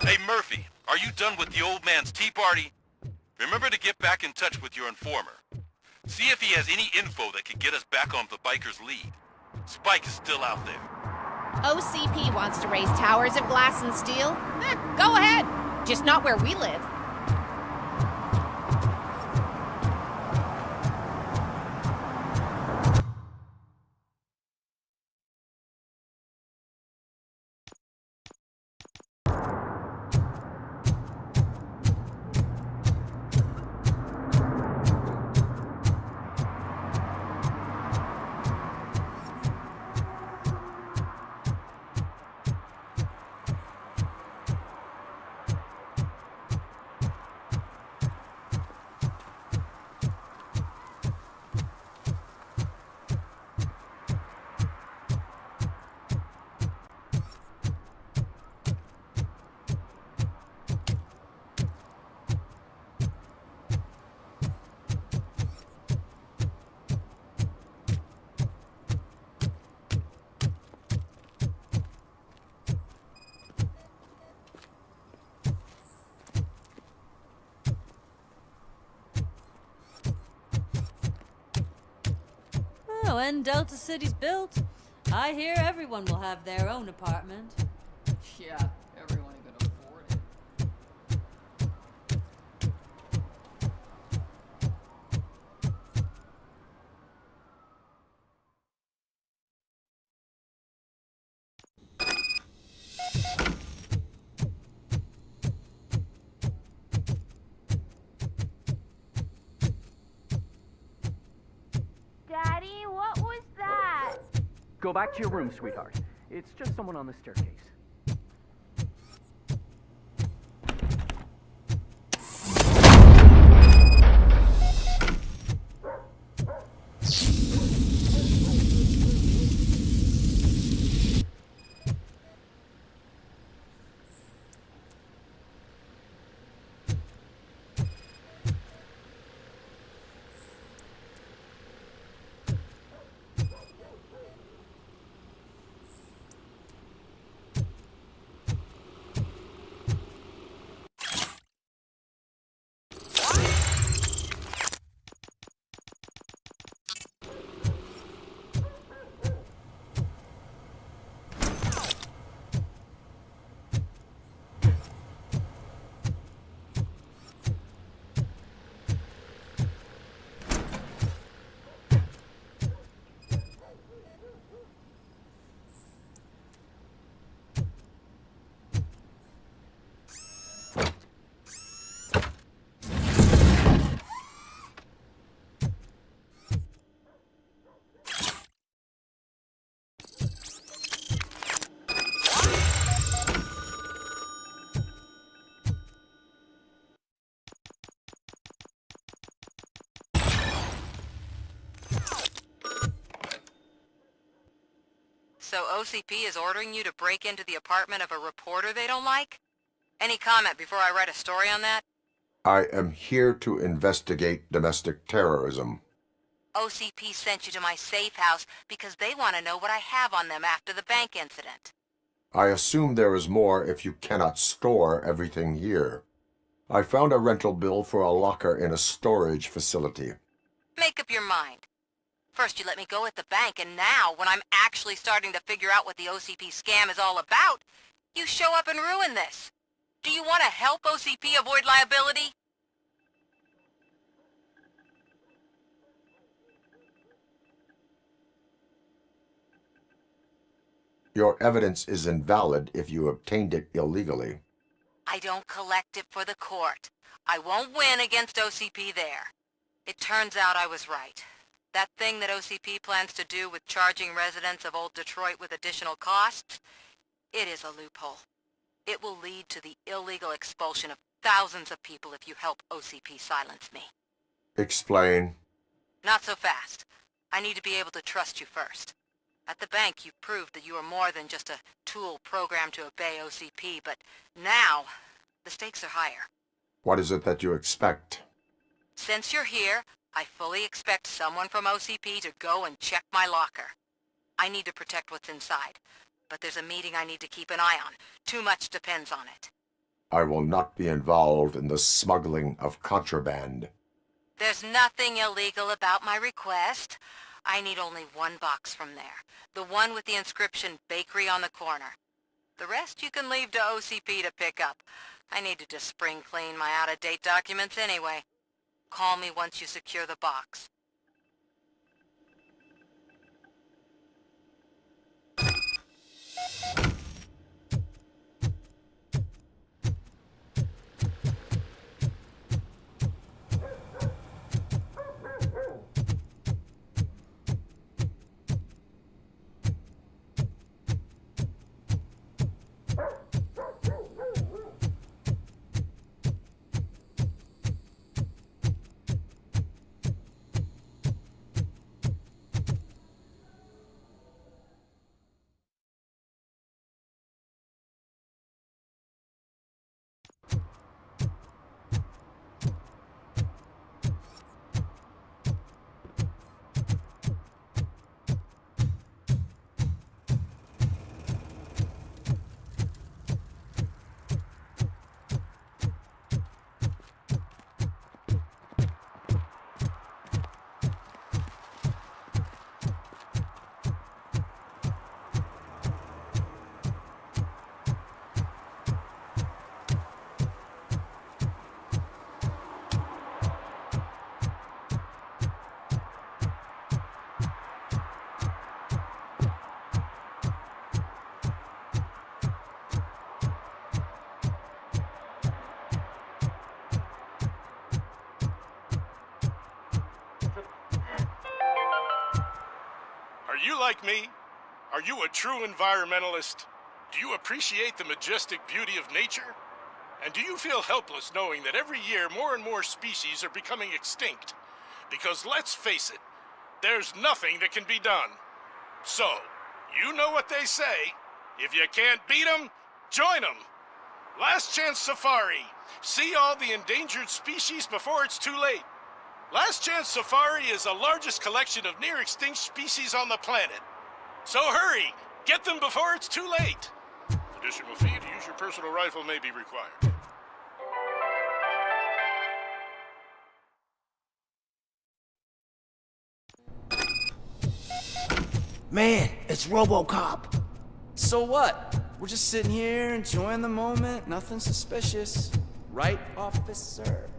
Hey Murphy, are you done with the old man's tea party? Remember to get back in touch with your informer. See if he has any info that could get us back on the biker's lead. Spike is still out there. OCP wants to raise towers of glass and steel? Go ahead. Just not where we live. When Delta City's built, I hear everyone will have their own apartment. Yeah, everyone can afford it. Daddy, what was that? Go back to your room, sweetheart. It's just someone on the staircase. So OCP is ordering you to break into the apartment of a reporter they don't like? Any comment before I write a story on that? I am here to investigate domestic terrorism. OCP sent you to my safe house because they want to know what I have on them after the bank incident. I assume there is more if you cannot store everything here. I found a rental bill for a locker in a storage facility. Make up your mind. First you let me go at the bank, and now, when I'm actually starting to figure out what the OCP scam is all about, you show up and ruin this. Do you want to help OCP avoid liability? Your evidence is invalid if you obtained it illegally. I don't collect it for the court. I won't win against OCP there. It turns out I was right. That thing that OCP plans to do with charging residents of Old Detroit with additional costs, it is a loophole. It will lead to the illegal expulsion of thousands of people if you help OCP silence me. Explain. Not so fast. I need to be able to trust you first. At the bank, you proved that you are more than just a tool programmed to obey OCP, but now, the stakes are higher. What is it that you expect? Since you're here, I fully expect someone from OCP to go and check my locker. I need to protect what's inside, but there's a meeting I need to keep an eye on. Too much depends on it. I will not be involved in the smuggling of contraband. There's nothing illegal about my request. I need only one box from there. The one with the inscription Bakery on the corner. The rest you can leave to OCP to pick up. I need to just spring clean my out-of-date documents anyway. Call me once you secure the box. Are you like me? Are you a true environmentalist? Do you appreciate the majestic beauty of nature? And do you feel helpless knowing that every year more and more species are becoming extinct? Because let's face it, there's nothing that can be done. So, you know what they say. If you can't beat 'em, join 'em. Last Chance Safari. See all the endangered species before it's too late. Last Chance Safari is the largest collection of near-extinct species on the planet. So hurry, get them before it's too late. Additional fee to use your personal rifle may be required. Man, it's ROBOCOP. So what? We're just sitting here enjoying the moment. Nothing suspicious. Right, officer?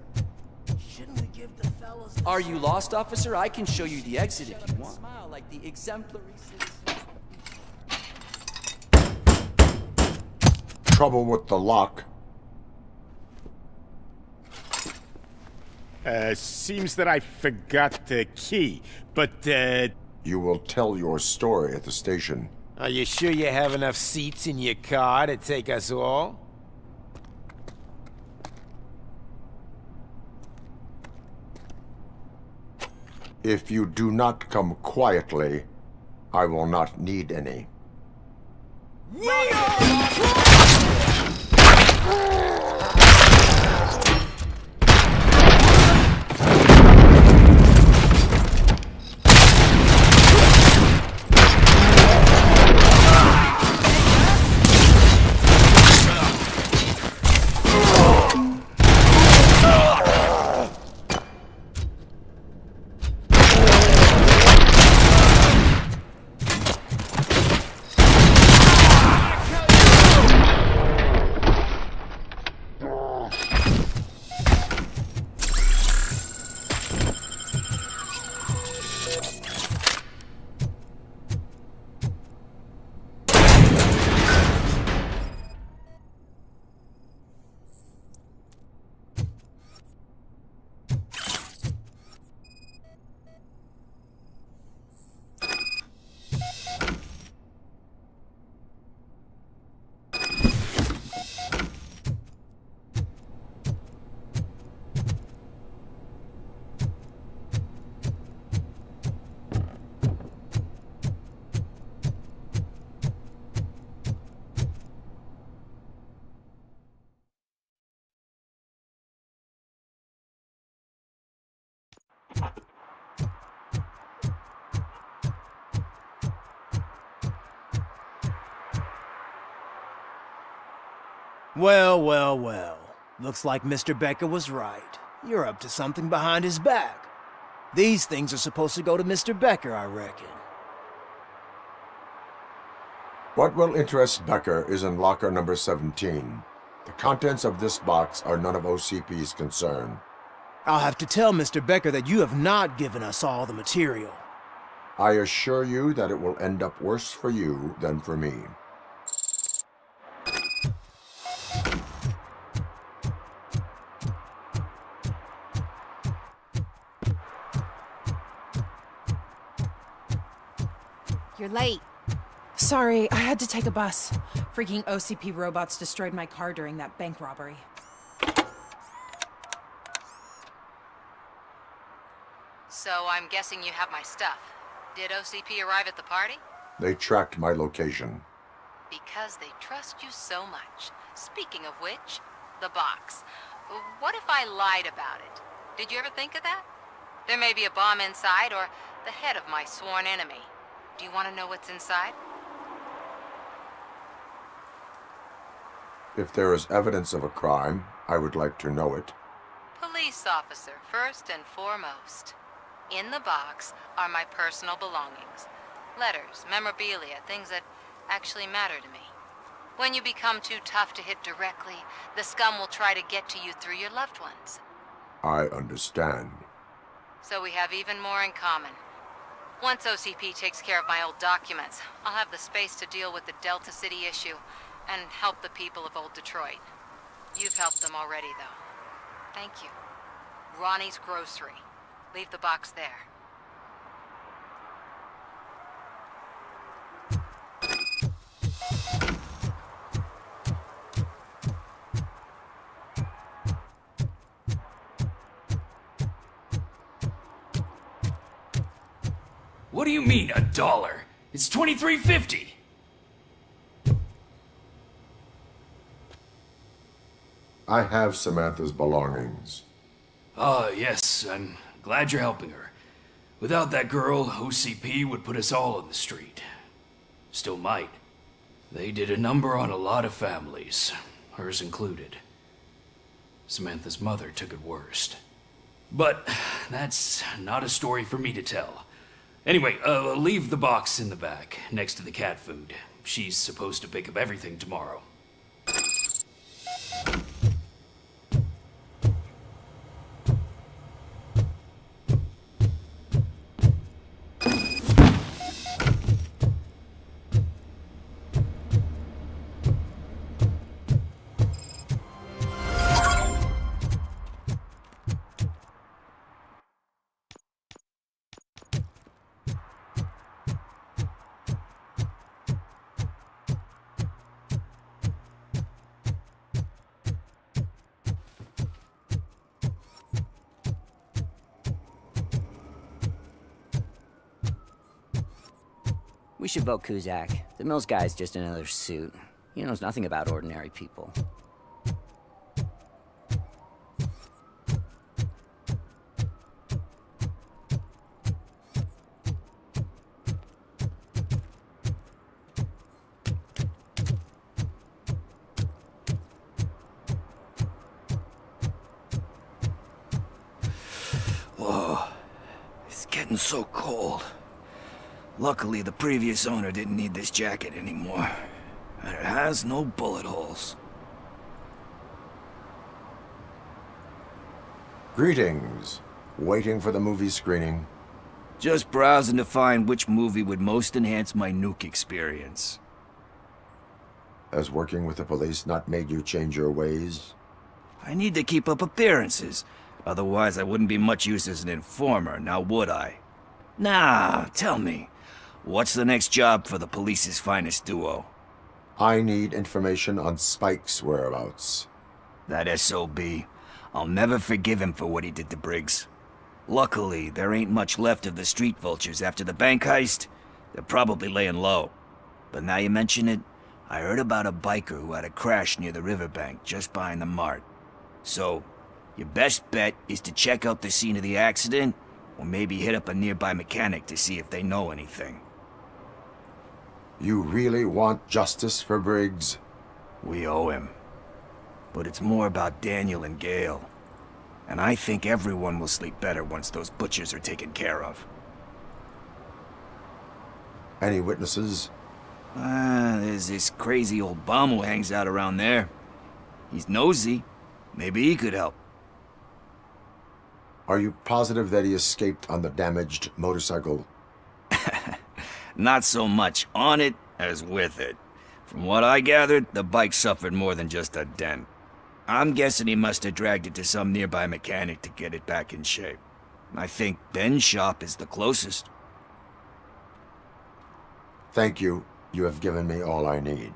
Shouldn't we give the fellas... Are you lost, officer? I can show you the exit if you want. Smile like the exemplary citizen. Trouble with the lock. Seems that I forgot the key, but, You will tell your story at the station. Are you sure you have enough seats in your car to take us all? If you do not come quietly, I will not need any. We are... Well, well, well. Looks like Mr. Becker was right. You're up to something behind his back. These things are supposed to go to Mr. Becker, I reckon. What will interest Becker is in locker number 17. The contents of this box are none of OCP's concern. I'll have to tell Mr. Becker that you have not given us all the material. I assure you that it will end up worse for you than for me. You're late. Sorry, I had to take a bus. Freaking OCP robots destroyed my car during that bank robbery. So I'm guessing you have my stuff. Did OCP arrive at the party? They tracked my location. Because they trust you so much. Speaking of which, the box. What if I lied about it? Did you ever think of that? There may be a bomb inside or the head of my sworn enemy. Do you want to know what's inside? If there is evidence of a crime, I would like to know it. Police officer, first and foremost. In the box are my personal belongings. Letters, memorabilia, things that actually matter to me. When you become too tough to hit directly, the scum will try to get to you through your loved ones. I understand. So we have even more in common. Once OCP takes care of my old documents, I'll have the space to deal with the Delta City issue and help the people of Old Detroit. You've helped them already, though. Thank you. Ronnie's Grocery. Leave the box there. What do you mean, $1? It's $23.50. I have Samantha's belongings. Ah, yes, I'm glad you're helping her. Without that girl, OCP would put us all in the street. Still might. They did a number on a lot of families, hers included. Samantha's mother took it worst. But that's not a story for me to tell. Anyway, leave the box in the back, next to the cat food. She's supposed to pick up everything tomorrow. We should vote Kuzak. The Mills guy's just another suit. He knows nothing about ordinary people. Whoa, it's getting so cold. Luckily, the previous owner didn't need this jacket anymore. And it has no bullet holes. Greetings. Waiting for the movie screening. Just browsing to find which movie would most enhance my nuke experience. Has working with the police not made you change your ways? I need to keep up appearances. Otherwise, I wouldn't be much use as an informer, now would I? Nah, tell me. What's the next job for the police's finest duo? I need information on Spike's whereabouts. That SOB. I'll never forgive him for what he did to Briggs. Luckily, there ain't much left of the street vultures after the bank heist. They're probably laying low. But now you mention it, I heard about a biker who had a crash near the riverbank just behind the mart. So, your best bet is to check out the scene of the accident, or maybe hit up a nearby mechanic to see if they know anything. You really want justice for Briggs? We owe him. But it's more about Daniel and Gale. And I think everyone will sleep better once those butchers are taken care of. Any witnesses? There's this crazy old bum who hangs out around there. He's nosy. Maybe he could help. Are you positive that he escaped on the damaged motorcycle? Not so much on it as with it. From what I gathered, the bike suffered more than just a dent. I'm guessing he must have dragged it to some nearby mechanic to get it back in shape. I think Ben's shop is the closest. Thank you. You have given me all I need.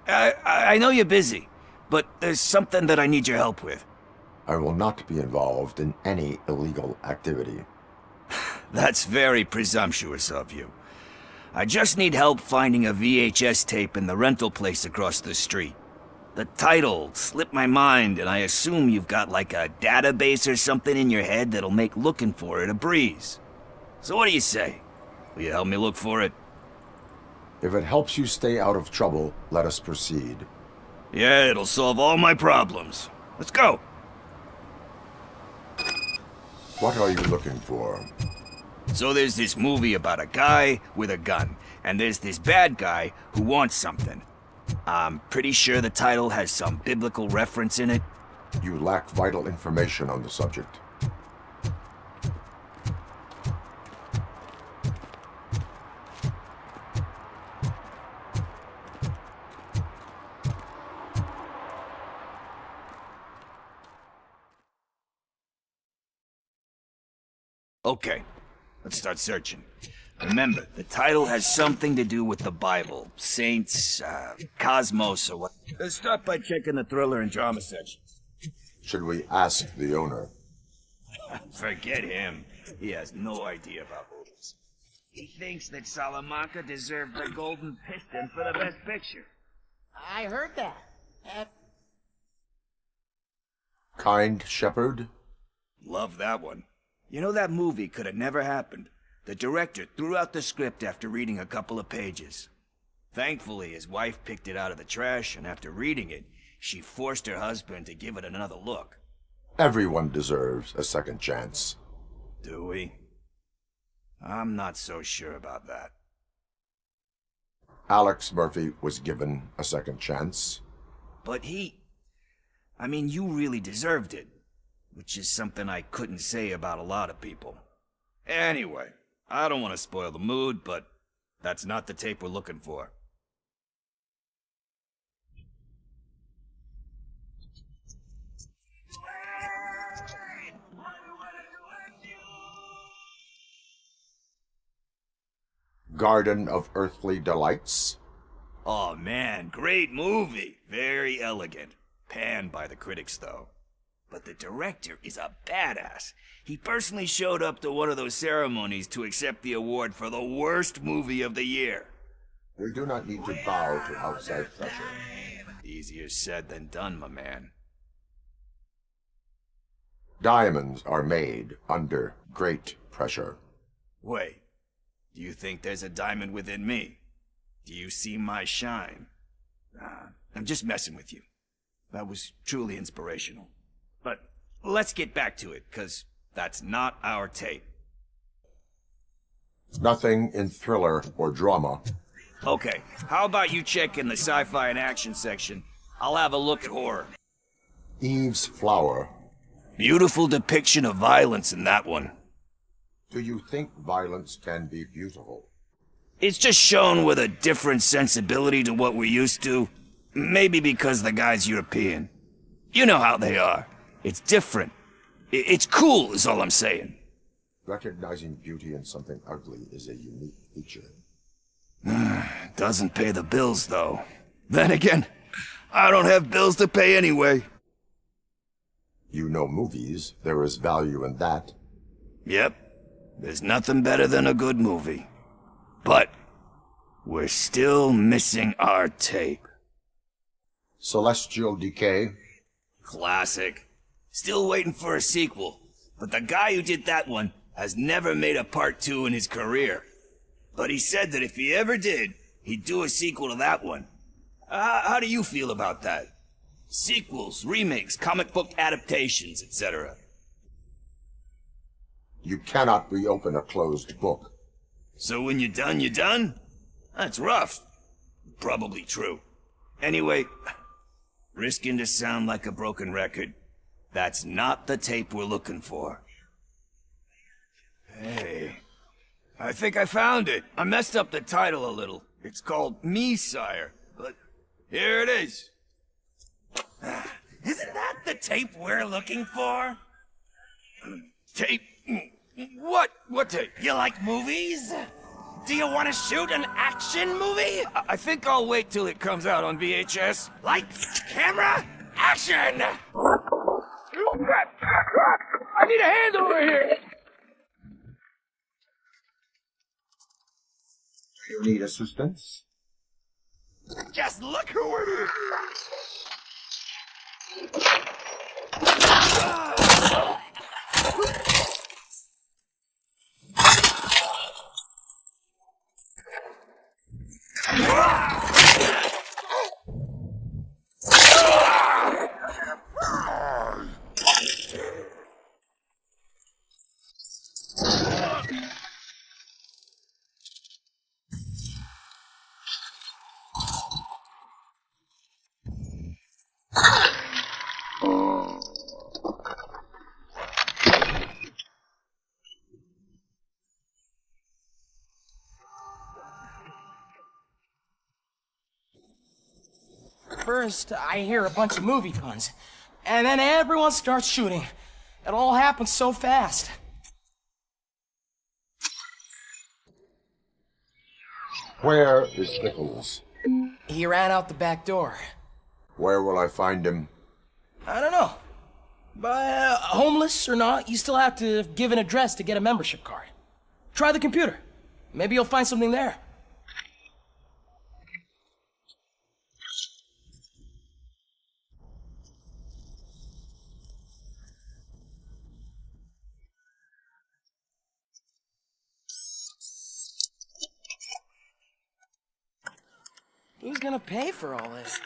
I know you're busy, but there's something that I need your help with. I will not be involved in any illegal activity. That's very presumptuous of you. I just need help finding a VHS tape in the rental place across the street. The title slipped my mind, and I assume you've got like a database or something in your head that'll make looking for it a breeze. So what do you say? Will you help me look for it? If it helps you stay out of trouble, let us proceed. Yeah, it'll solve all my problems. Let's go. What are you looking for? So there's this movie about a guy with a gun, and there's this bad guy who wants something. I'm pretty sure the title has some biblical reference in it. You lack vital information on the subject. Okay, let's start searching. Remember, the title has something to do with the Bible, saints, cosmos, or what. Let's start by checking the thriller and drama section. Should we ask the owner? Forget him. He has no idea about movies. He thinks that Salamanca deserved the Golden Piston for the Best Picture. I heard that. Kind Shepherd? Love that one. You know, that movie could have never happened. The director threw out the script after reading a couple of pages. Thankfully, his wife picked it out of the trash, and after reading it, she forced her husband to give it another look. Everyone deserves a second chance. Do we? I'm not so sure about that. Alex Murphy was given a second chance. But I mean, you really deserved it. Which is something I couldn't say about a lot of people. Anyway, I don't want to spoil the mood, but that's not the tape we're looking for. Garden of Earthly Delights? Oh man, great movie. Very elegant. Panned by the critics, though. But the director is a badass. He personally showed up to one of those ceremonies to accept the award for the worst movie of the year. We do not need to bow to outside pressure. Easier said than done, my man. Diamonds are made under great pressure. Wait, do you think there's a diamond within me? Do you see my shine? I'm just messing with you. That was truly inspirational. But let's get back to it, because that's not our tape. Nothing in thriller or drama. Okay, how about you check in the sci-fi and action section? I'll have a look at horror. Eve's Flower. Beautiful depiction of violence in that one. Do you think violence can be beautiful? It's just shown with a different sensibility to what we're used to. Maybe because the guy's European. You know how they are. It's different. It's cool, is all I'm saying. Recognizing beauty in something ugly is a unique feature. Doesn't pay the bills, though. Then again, I don't have bills to pay anyway. You know movies. There is value in that. Yep. There's nothing better than a good movie. But we're still missing our tape. Celestial Decay. Classic. Still waiting for a sequel. But the guy who did that one has never made a part 2 in his career. But he said that if he ever did, he'd do a sequel to that one. How do you feel about that? Sequels, remakes, comic book adaptations, etc. You cannot reopen a closed book. So when you're done, you're done? That's rough. Probably true. Anyway, risking to sound like a broken record, that's not the tape we're looking for. Hey, I think I found it. I messed up the title a little. It's called Me, Sire, but here it is. Isn't that the tape we're looking for? Tape? What? What tape? You like movies? Do you want to shoot an action movie? I think I'll wait till it comes out on VHS. Lights, camera, action! I need a hand over here! Do you need assistance? Just look who it is! First, I hear a bunch of movie puns, and then everyone starts shooting. It all happens so fast. Where is Nichols? He ran out the back door. Where will I find him? I don't know. But homeless or not, you still have to give an address to get a membership card. Try the computer. Maybe you'll find something there. Who's gonna pay for all this?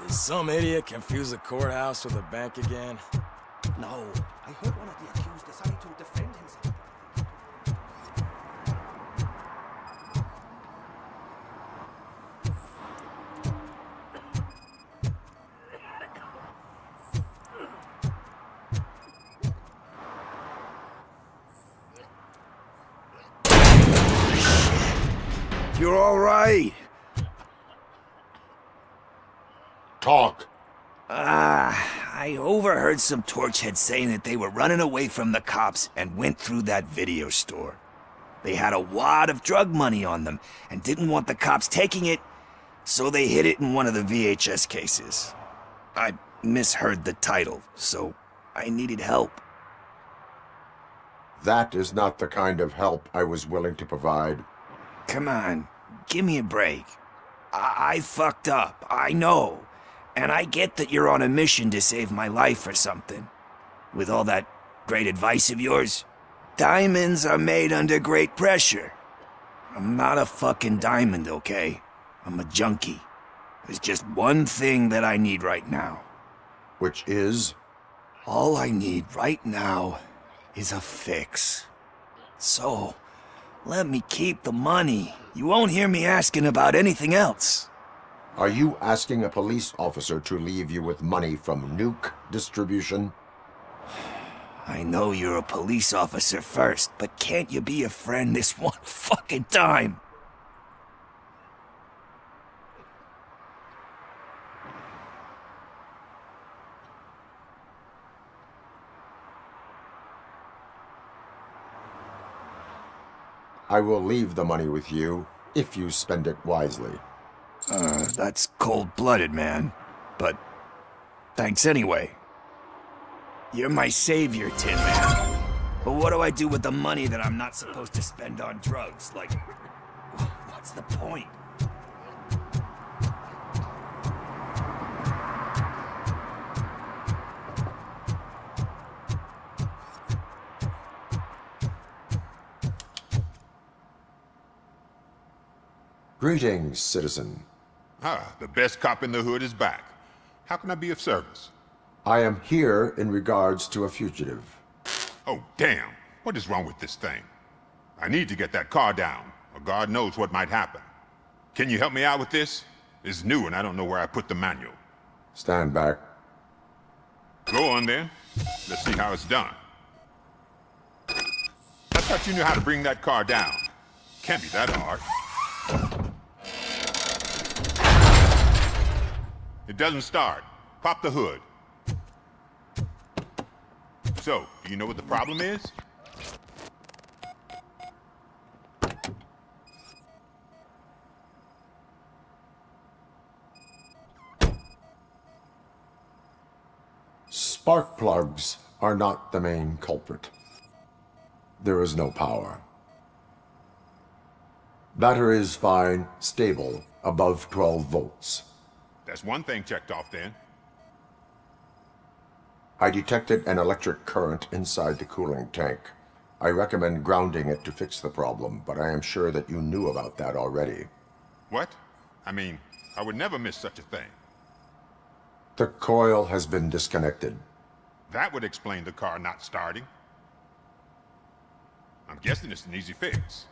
Some idiot confused the courthouse with a bank again. No, I heard one of the accused decided to defend himself. You're all right. Talk. I overheard some torchheads saying that they were running away from the cops and went through that video store. They had a wad of drug money on them and didn't want the cops taking it, so they hid it in one of the VHS cases. I misheard the title, so I needed help. That is not the kind of help I was willing to provide. Come on, give me a break. I fucked up, I know. And I get that you're on a mission to save my life or something. With all that great advice of yours, diamonds are made under great pressure. I'm not a fucking diamond, okay? I'm a junkie. There's just one thing that I need right now. Which is? All I need right now is a fix. So, let me keep the money. You won't hear me asking about anything else. Are you asking a police officer to leave you with money from nuke distribution? I know you're a police officer first, but can't you be a friend this one fucking time? I will leave the money with you if you spend it wisely. That's cold-blooded, man. But thanks anyway. You're my savior, Tin Man. But what do I do with the money that I'm not supposed to spend on drugs? Like, what's the point? Greetings, citizen. The best cop in the hood is back. How can I be of service? I am here in regards to a fugitive. Oh, damn. What is wrong with this thing? I need to get that car down, or God knows what might happen. Can you help me out with this? It's new and I don't know where I put the manual. Stand back. Go on then. Let's see how it's done. I thought you knew how to bring that car down. Can't be that hard. It doesn't start. Pop the hood. So, do you know what the problem is? Spark plugs are not the main culprit. There is no power. Battery is fine, stable, above 12 volts. That's one thing checked off then. I detected an electric current inside the cooling tank. I recommend grounding it to fix the problem, but I am sure that you knew about that already. What? I mean, I would never miss such a thing. The coil has been disconnected. That would explain the car not starting. I'm guessing it's an easy fix.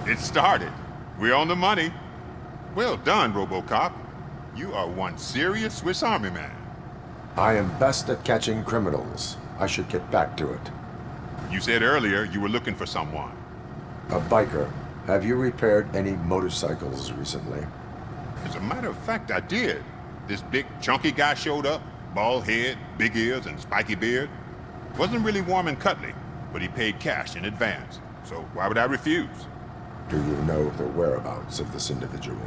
It started. We're on the money. Well done, RoboCop. You are one serious Swiss Army man. I am best at catching criminals. I should get back to it. You said earlier you were looking for someone. A biker. Have you repaired any motorcycles recently? As a matter of fact, I did. This big, chunky guy showed up. Bald head, big ears, and spiky beard. Wasn't really warm and cuddly, but he paid cash in advance. So why would I refuse? Do you know the whereabouts of this individual?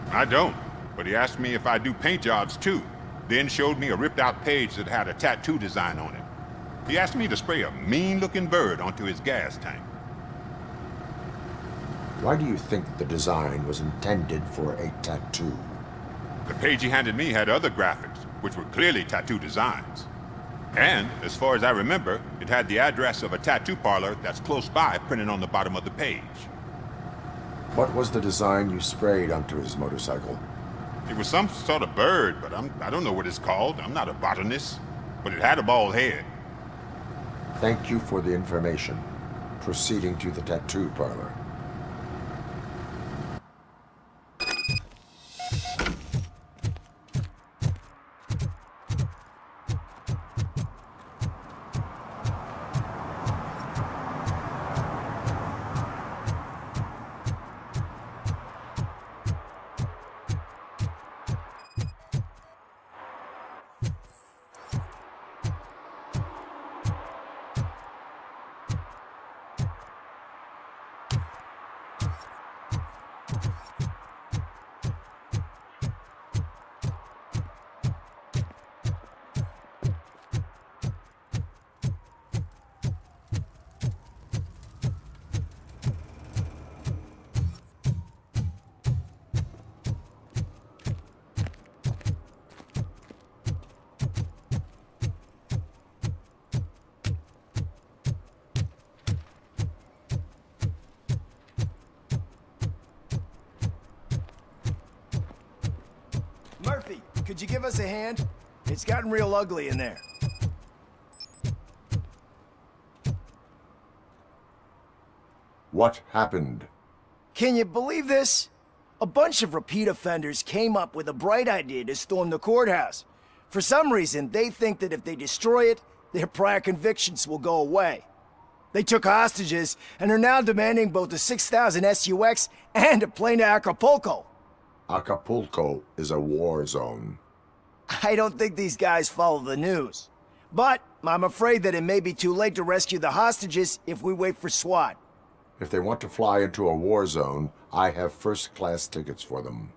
I don't, but he asked me if I do paint jobs too. Then showed me a ripped-out page that had a tattoo design on it. He asked me to spray a mean-looking bird onto his gas tank. Why do you think the design was intended for a tattoo? The page he handed me had other graphics, which were clearly tattoo designs. And, as far as I remember, it had the address of a tattoo parlor that's close by printed on the bottom of the page. What was the design you sprayed onto his motorcycle? It was some sort of bird, but I don't know what it's called. I'm not a botanist. But it had a bald head. Thank you for the information. Proceeding to the tattoo parlor. Murphy, could you give us a hand? It's gotten real ugly in there. What happened? Can you believe this? A bunch of repeat offenders came up with a bright idea to storm the courthouse. For some reason, they think that if they destroy it, their prior convictions will go away. They took hostages and are now demanding both a 6,000 SUX and a plane to Acapulco. Acapulco is a war zone. I don't think these guys follow the news. But I'm afraid that it may be too late to rescue the hostages if we wait for SWAT. If they want to fly into a war zone, I have first-class tickets for them.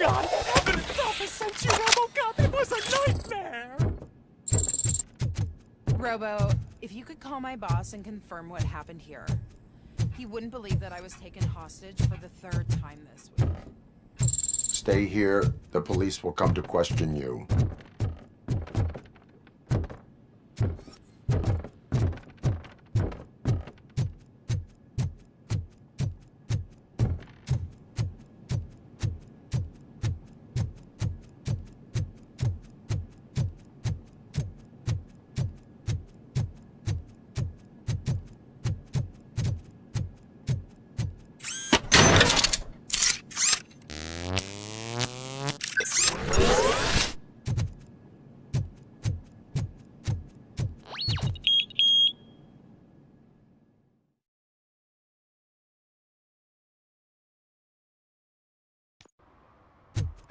God, heaven itself has sent you, RoboCop! It was a nightmare! Robo, if you could call my boss and confirm what happened here. He wouldn't believe that I was taken hostage for the 3rd time this week. Stay here. The police will come to question you.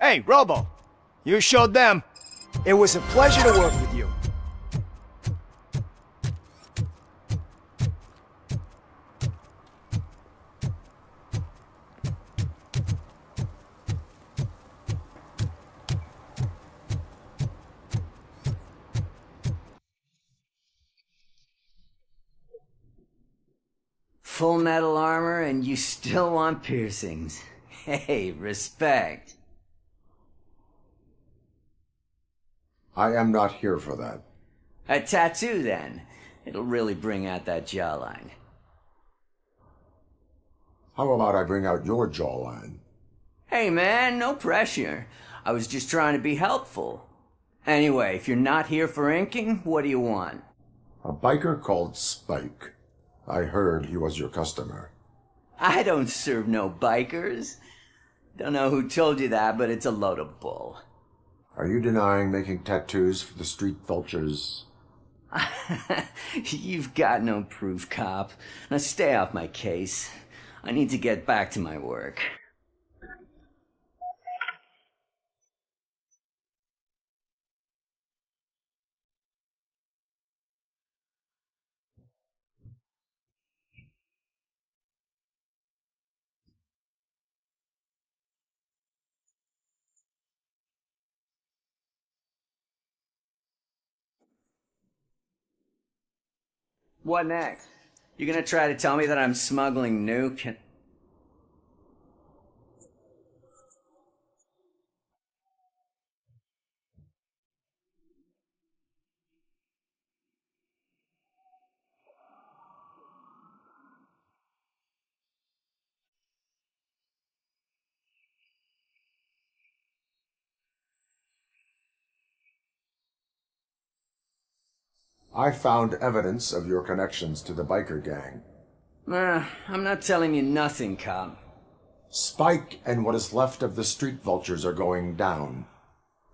Hey, Robo! You showed them. It was a pleasure to work with you. Full metal armor and you still want piercings. Hey, respect. I am not here for that. A tattoo, then. It'll really bring out that jawline. How about I bring out your jawline? Hey, man, no pressure. I was just trying to be helpful. Anyway, if you're not here for inking, what do you want? A biker called Spike. I heard he was your customer. I don't serve no bikers. Don't know who told you that, but it's a load of bull. Are you denying making tattoos for the street vultures? You've got no proof, cop. Now stay off my case. I need to get back to my work. What next? You gonna try to tell me that I'm smuggling nuke? I found evidence of your connections to the biker gang. I'm not telling you nothing, cop. Spike and what is left of the street vultures are going down.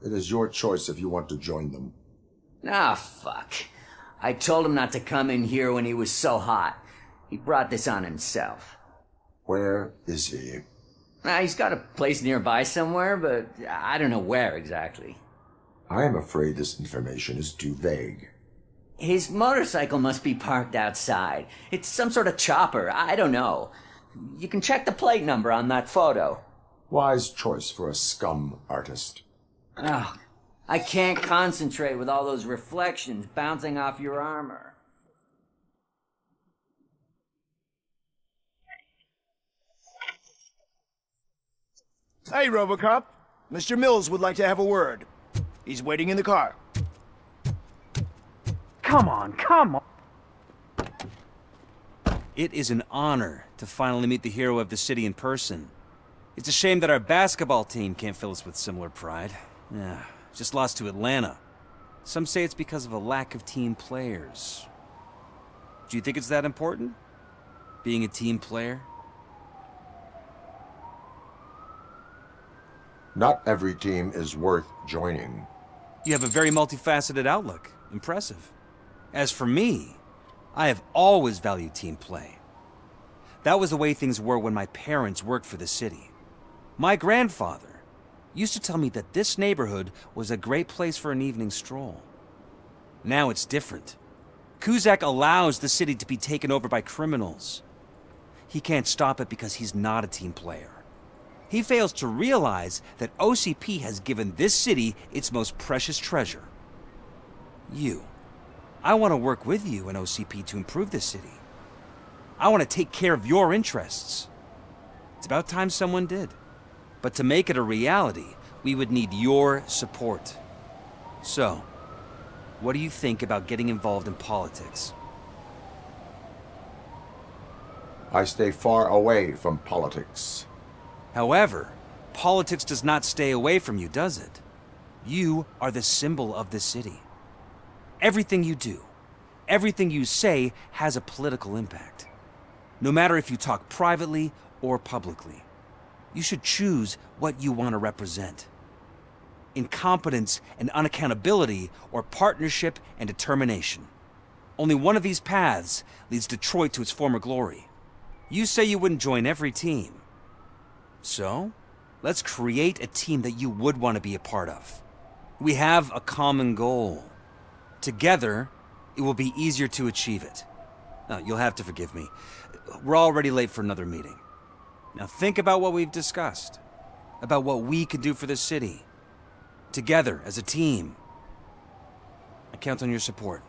It is your choice if you want to join them. Ah, fuck. I told him not to come in here when he was so hot. He brought this on himself. Where is he? He's got a place nearby somewhere, but I don't know where exactly. I am afraid this information is too vague. His motorcycle must be parked outside. It's some sort of chopper. I don't know. You can check the plate number on that photo. Wise choice for a scum artist. Oh, I can't concentrate with all those reflections bouncing off your armor. Hey, RoboCop. Mr. Mills would like to have a word. He's waiting in the car. Come on, come on! It is an honor to finally meet the hero of the city in person. It's a shame that our basketball team can't fill us with similar pride. Yeah, just lost to Atlanta. Some say it's because of a lack of team players. Do you think it's that important? Being a team player? Not every team is worth joining. You have a very multifaceted outlook. Impressive. As for me, I have always valued team play. That was the way things were when my parents worked for the city. My grandfather used to tell me that this neighborhood was a great place for an evening stroll. Now it's different. Cusack allows the city to be taken over by criminals. He can't stop it because he's not a team player. He fails to realize that OCP has given this city its most precious treasure. You. I want to work with you and OCP to improve this city. I want to take care of your interests. It's about time someone did. But to make it a reality, we would need your support. So, what do you think about getting involved in politics? I stay far away from politics. However, politics does not stay away from you, does it? You are the symbol of this city. Everything you do, everything you say has a political impact. No matter if you talk privately or publicly, you should choose what you want to represent. Incompetence and unaccountability, or partnership and determination. Only one of these paths leads Detroit to its former glory. You say you wouldn't join every team. So, let's create a team that you would want to be a part of. We have a common goal. Together, it will be easier to achieve it. Now, you'll have to forgive me. We're already late for another meeting. Now think about what we've discussed. About what we can do for this city. Together, as a team. I count on your support.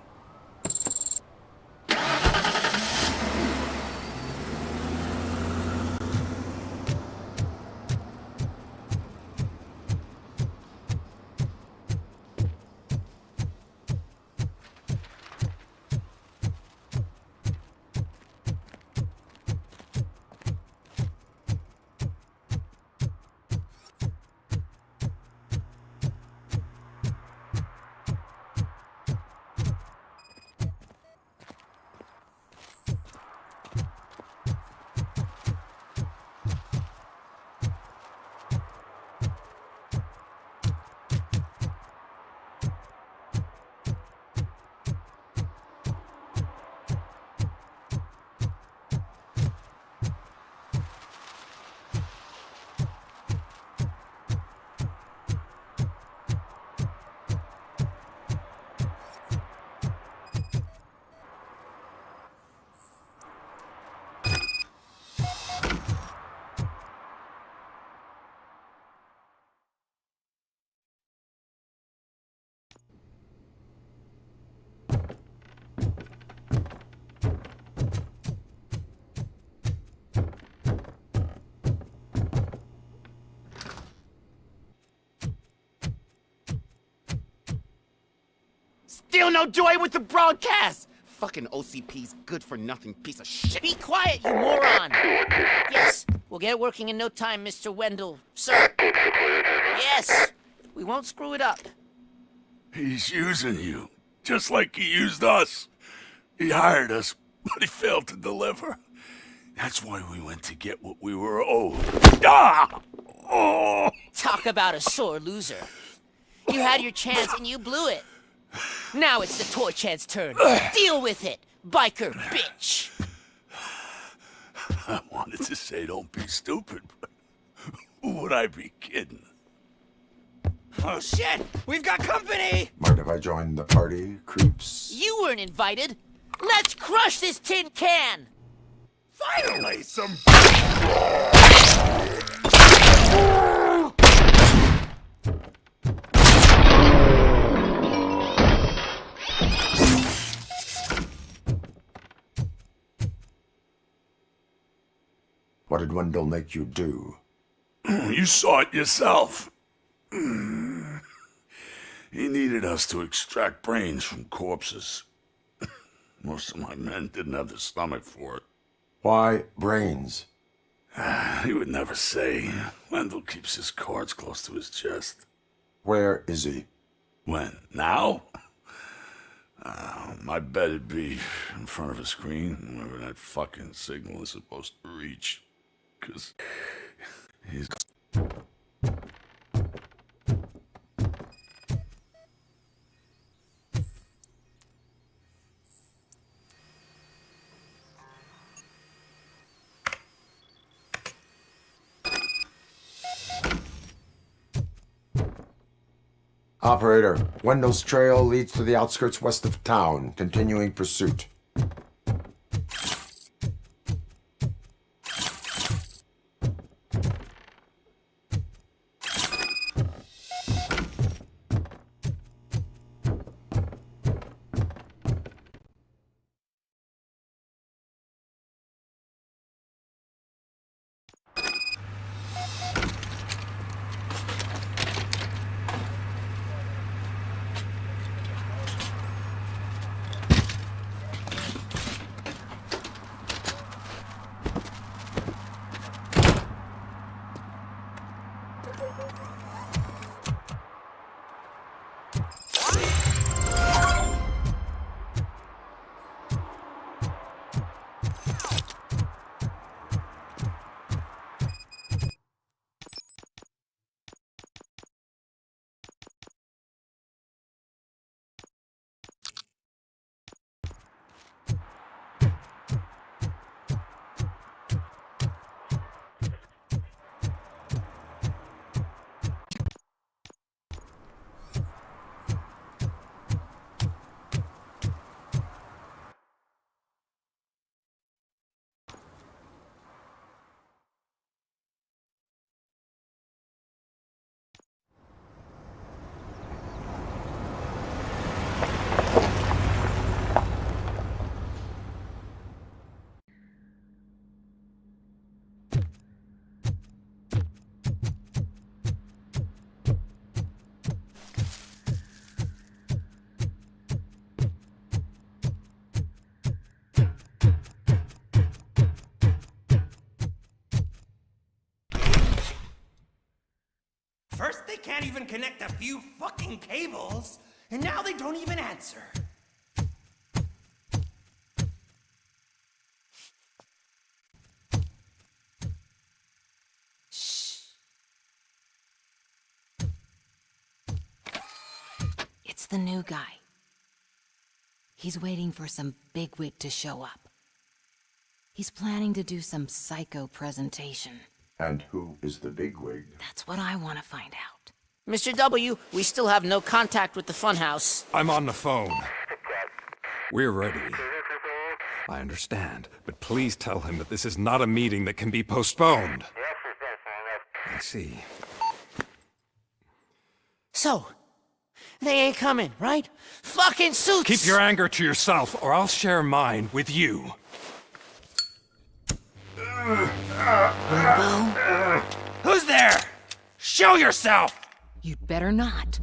Still no joy with the broadcast! Fucking OCP's good-for-nothing piece of shit. Be quiet, you moron! Yes, we'll get working in no time, Mr. Wendell. Sir. Yes, we won't screw it up. He's using you, just like he used us. He hired us, but he failed to deliver. That's why we went to get what we were owed. Ah! Oh! Talk about a sore loser. You had your chance and you blew it. Now it's the toy chance turn. Deal with it, biker bitch. I wanted to say don't be stupid, but who would I be kidding? Oh shit! We've got company! Mind if I join the party, creeps? You weren't invited. Let's crush this tin can! Finally, some... What did Wendell make you do? You saw it yourself. He needed us to extract brains from corpses. Most of my men didn't have the stomach for it. Why brains? He would never say. Wendell keeps his cards close to his chest. Where is he? When? Now? I bet it'd be in front of a screen, wherever that fucking signal is supposed to reach. 'Cause he's... Operator, Wendell's trail leads to the outskirts west of town, continuing pursuit. First, they can't even connect a few fucking cables, and now they don't even answer. Shh. It's the new guy. He's waiting for some bigwig to show up. He's planning to do some psycho presentation. And who is the bigwig? That's what I want to find out. Mr. W, we still have no contact with the funhouse. I'm on the phone. We're ready. I understand, but please tell him that this is not a meeting that can be postponed. I see. So, they ain't coming, right? Fucking suits! Keep your anger to yourself, or I'll share mine with you. Robo? Who's there? Show yourself! You'd better not.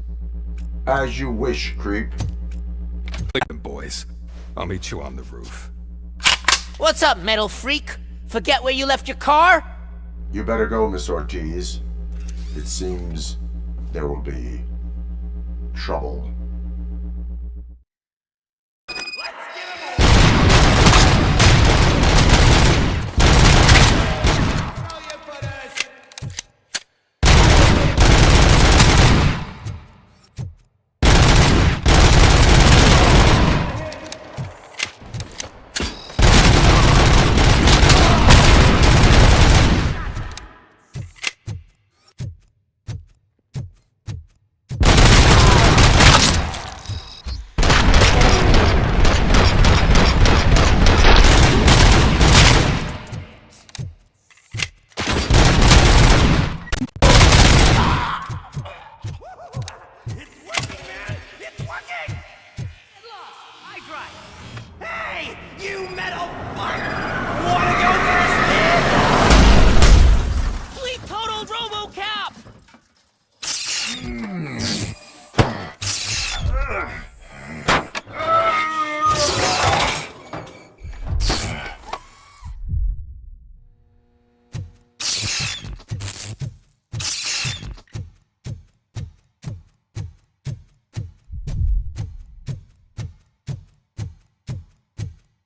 As you wish, creep. Leave them, boys. I'll meet you on the roof. What's up, metal freak? Forget where you left your car? You better go, Miss Ortiz. It seems there will be trouble.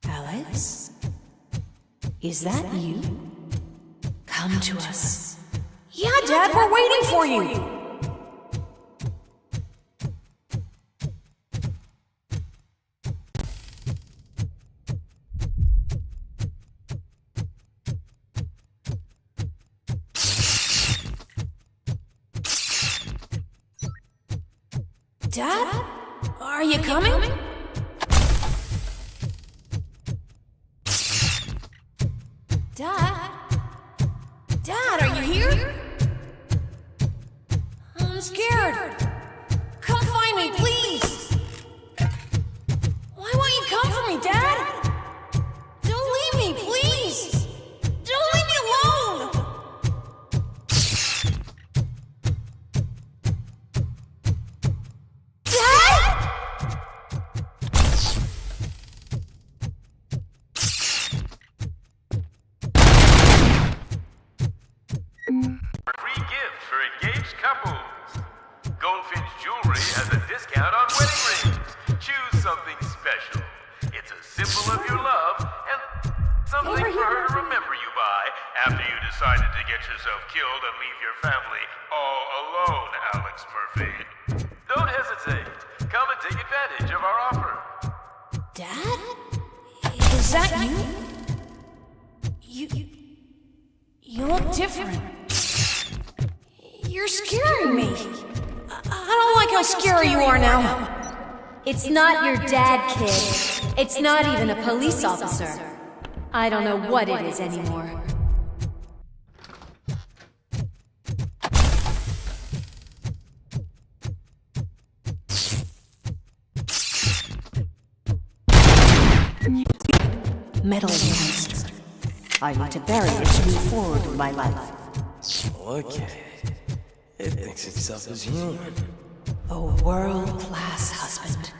Alex? Is that you? Come to us. Yeah, Dad, we're waiting for you! Dad? Are you coming? Dad? Dad, are you here? I'm scared. Come find me, please. Why won't you come for me, Dad? Don't leave me, please. Don't leave me alone. Dad? Free gift for engaged couples. Goldfinch Jewelry has a discount on wedding rings. Choose something special. It's a symbol of your love and something for her to remember you by after you decided to get yourself killed and leave your family all alone, Alex Murphy. Don't hesitate. Come and take advantage of our offer. Dad? Is that you? You look different. You're scaring me. I don't like how scary you are now. It's not your dad, kid. It's not even a police officer. I don't know what it is anymore. Metal monster. I need to bury it to move forward with my life. Okay. It thinks itself as human. A world-class husband.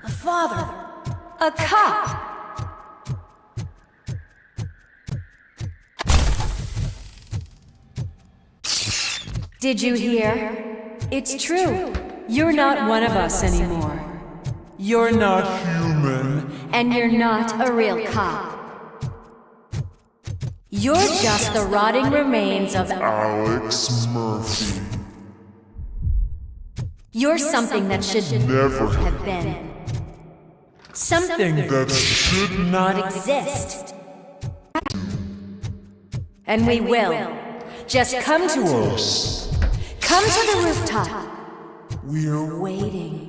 A father. A cop. Did you hear? It's true. You're not one of us anymore. You're not human. And you're not a real cop. You're just the rotting remains of Alex Murphy. You're something that should never have been. Something that should not exist. And we will. Just come to us. Come to the rooftop. We're waiting.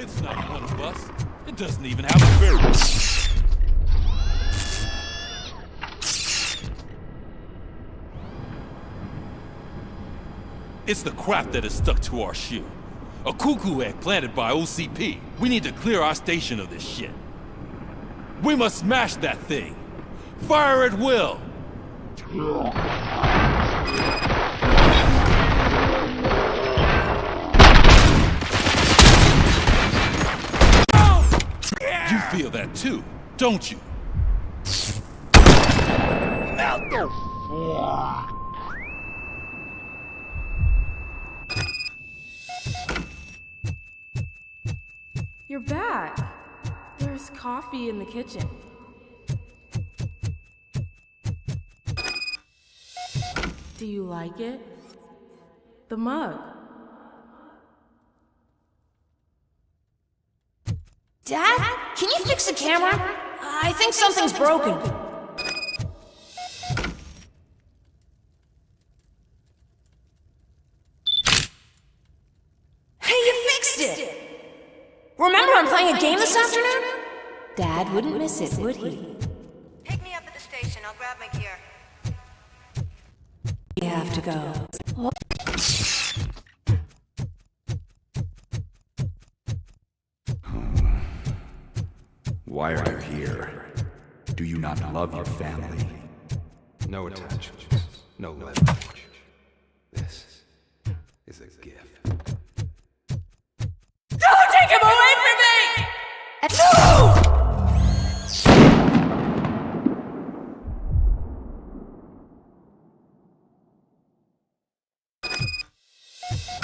It's not one of us. It doesn't even have a barrel. It's the crap that is stuck to our shoe. A cuckoo egg planted by OCP. We need to clear our station of this shit. We must smash that thing. Fire at will. You feel that too, don't you? You're back. There's coffee in the kitchen. Do you like it? The mug. Dad? Can you fix the camera? I think something's broken. Hey, you fixed it! Remember I'm playing a game this afternoon? Dad wouldn't miss it, would he? Pick me up at the station. I'll grab my gear. We have to go. Why are you here? Do you not love your family? No attachments, no leverage. This is a gift. Don't take him away from me! No!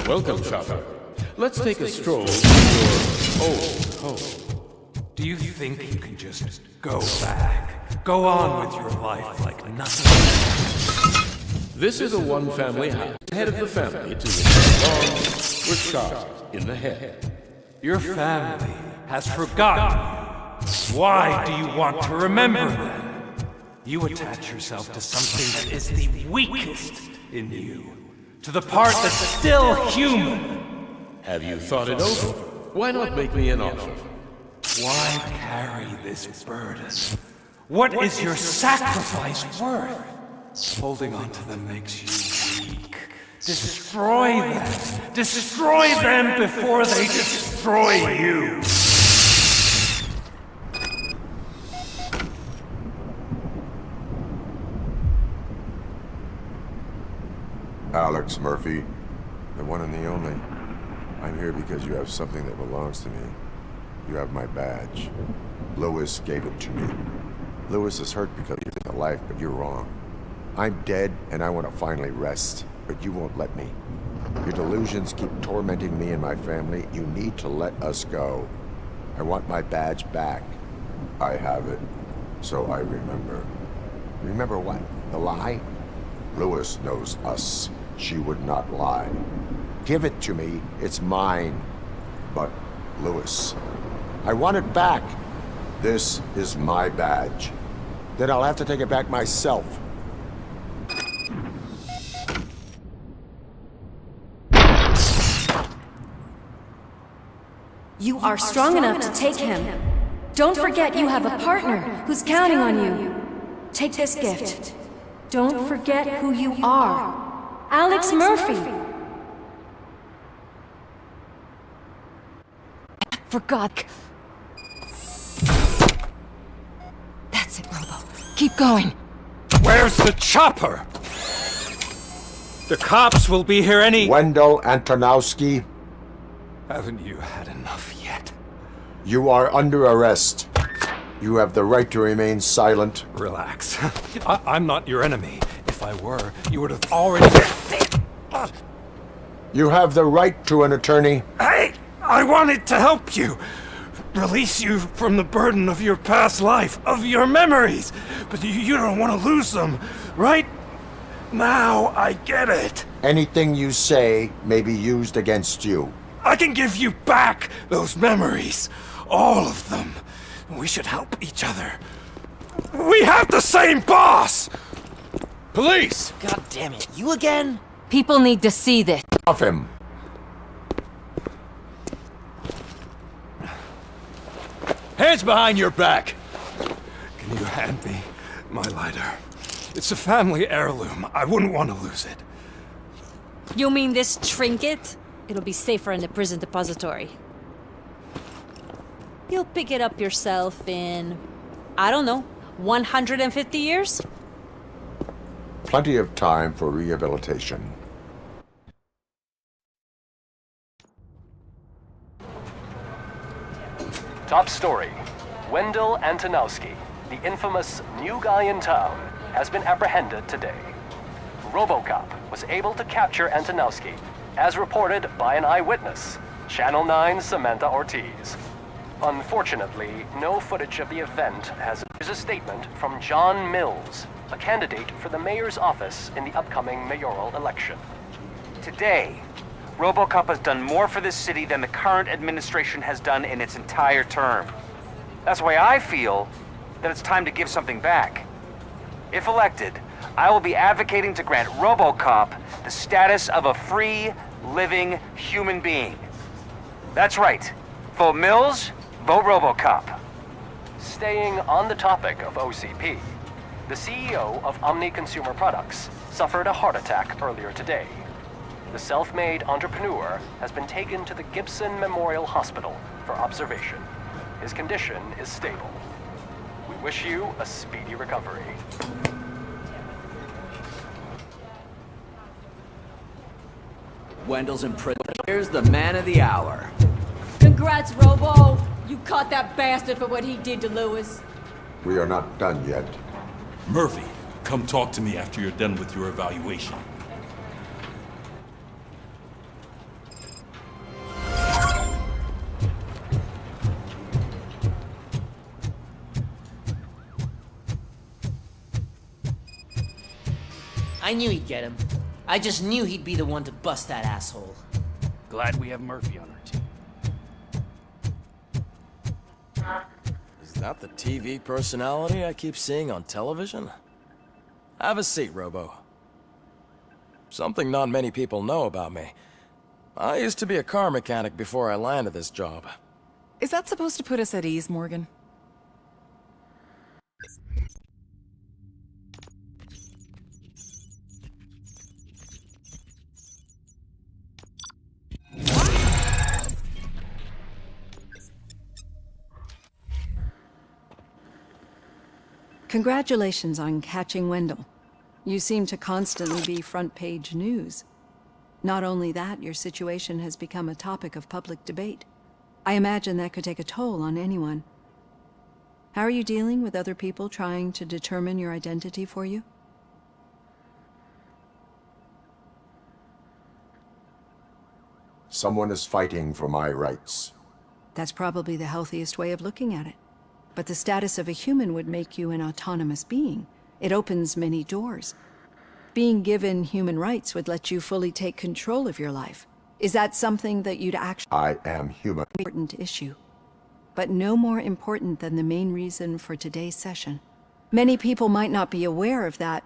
Welcome, shopper. Let's take a stroll through your old home. Do you think you can just go back? Go on with your life like nothing? This is a one-family house. The head of the family to which belongs was shot in the head. Your family has forgotten you. Why do you want to remember them? You attach yourself to something that is the weakest in you. To the part that's still human. Have you thought it over? Why not make me an offer? Why carry this burden? What is your sacrifice worth? Holding on to them makes you weak. Destroy them! Destroy them before they destroy you! Alex Murphy, the one and the only. I'm here because you have something that belongs to me. You have my badge. Lewis gave it to me. Lewis is hurt because he's in life, but you're wrong. I'm dead, and I want to finally rest, but you won't let me. Your delusions keep tormenting me and my family. You need to let us go. I want my badge back. I have it, so I remember. Remember what? The lie? Lewis knows us. She would not lie. Give it to me. It's mine. But, Lewis, I want it back. This is my badge. Then I'll have to take it back myself. You are strong enough to take him. Don't forget you have a partner who's counting on you. Take this gift. Don't forget who you are. Alex Murphy. I forgot. That's it, Robo. Keep going. Where's the chopper? The cops will be here any... Wendell Antonowski. Haven't you had enough yet? You are under arrest. You have the right to remain silent. Relax. I'm not your enemy. If I were, you would have already... You have the right to an attorney. Hey! I wanted to help you! Release you from the burden of your past life, of your memories! But you don't want to lose them, right? Now I get it. Anything you say may be used against you. I can give you back those memories. All of them. We should help each other. We have the same boss! Police! God damn it, you again? People need to see this. Off him. Hands behind your back! Can you hand me my lighter? It's a family heirloom. I wouldn't want to lose it. You mean this trinket? It'll be safer in the prison depository. You'll pick it up yourself in, I don't know, 150 years? Plenty of time for rehabilitation. Top story. Wendell Antonowski, the infamous new guy in town, has been apprehended today. ROBOCOP was able to capture Antonowski, as reported by an eyewitness, Channel 9's Samantha Ortiz. Unfortunately, no footage of the event has... There's a statement from John Mills, a candidate for the mayor's office in the upcoming mayoral election. Today, ROBOCOP has done more for this city than the current administration has done in its entire term. That's why I feel that it's time to give something back. If elected, I will be advocating to grant ROBOCOP the status of a free, living human being. That's right. Vote Mills, vote ROBOCOP. Staying on the topic of OCP, the CEO of Omni Consumer Products suffered a heart attack earlier today. The self-made entrepreneur has been taken to the Gibson Memorial Hospital for observation. His condition is stable. We wish you a speedy recovery. Wendell's in prison. Here's the man of the hour. Congrats, Robo! You caught that bastard for what he did to Lewis. We are not done yet. Murphy, come talk to me after you're done with your evaluation. I knew he'd get him. I just knew he'd be the one to bust that asshole. Glad we have Murphy on our team. Is that the TV personality I keep seeing on television? Have a seat, Robo. Something not many people know about me. I used to be a car mechanic before I landed this job. Is that supposed to put us at ease, Morgan? Congratulations on catching Wendell. You seem to constantly be front-page news. Not only that, your situation has become a topic of public debate. I imagine that could take a toll on anyone. How are you dealing with other people trying to determine your identity for you? Someone is fighting for my rights. That's probably the healthiest way of looking at it. But the status of a human would make you an autonomous being. It opens many doors. Being given human rights would let you fully take control of your life. Is that something that you'd actually... I am human. Important issue. But no more important than the main reason for today's session. Many people might not be aware of that,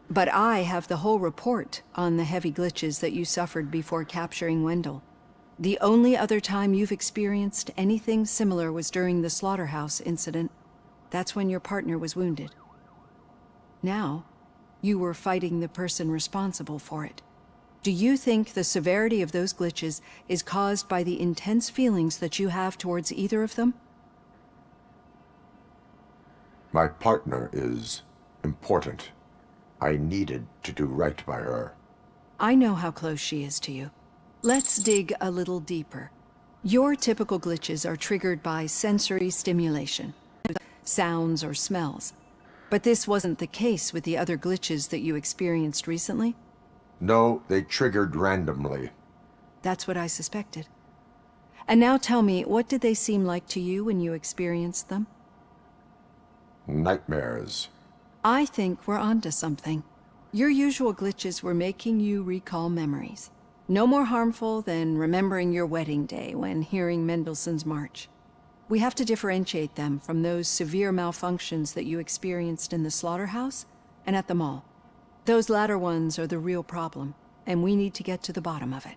but I have the whole report on the heavy glitches that you suffered before capturing Wendell. The only other time you've experienced anything similar was during the slaughterhouse incident. That's when your partner was wounded. Now, you were fighting the person responsible for it. Do you think the severity of those glitches is caused by the intense feelings that you have towards either of them? My partner is important. I needed to do right by her. I know how close she is to you. Let's dig a little deeper. Your typical glitches are triggered by sensory stimulation, sounds or smells. But this wasn't the case with the other glitches that you experienced recently? No, they triggered randomly. That's what I suspected. And now tell me, what did they seem like to you when you experienced them? Nightmares. I think we're onto something. Your usual glitches were making you recall memories. No more harmful than remembering your wedding day when hearing Mendelssohn's March. We have to differentiate them from those severe malfunctions that you experienced in the slaughterhouse and at the mall. Those latter ones are the real problem, and we need to get to the bottom of it.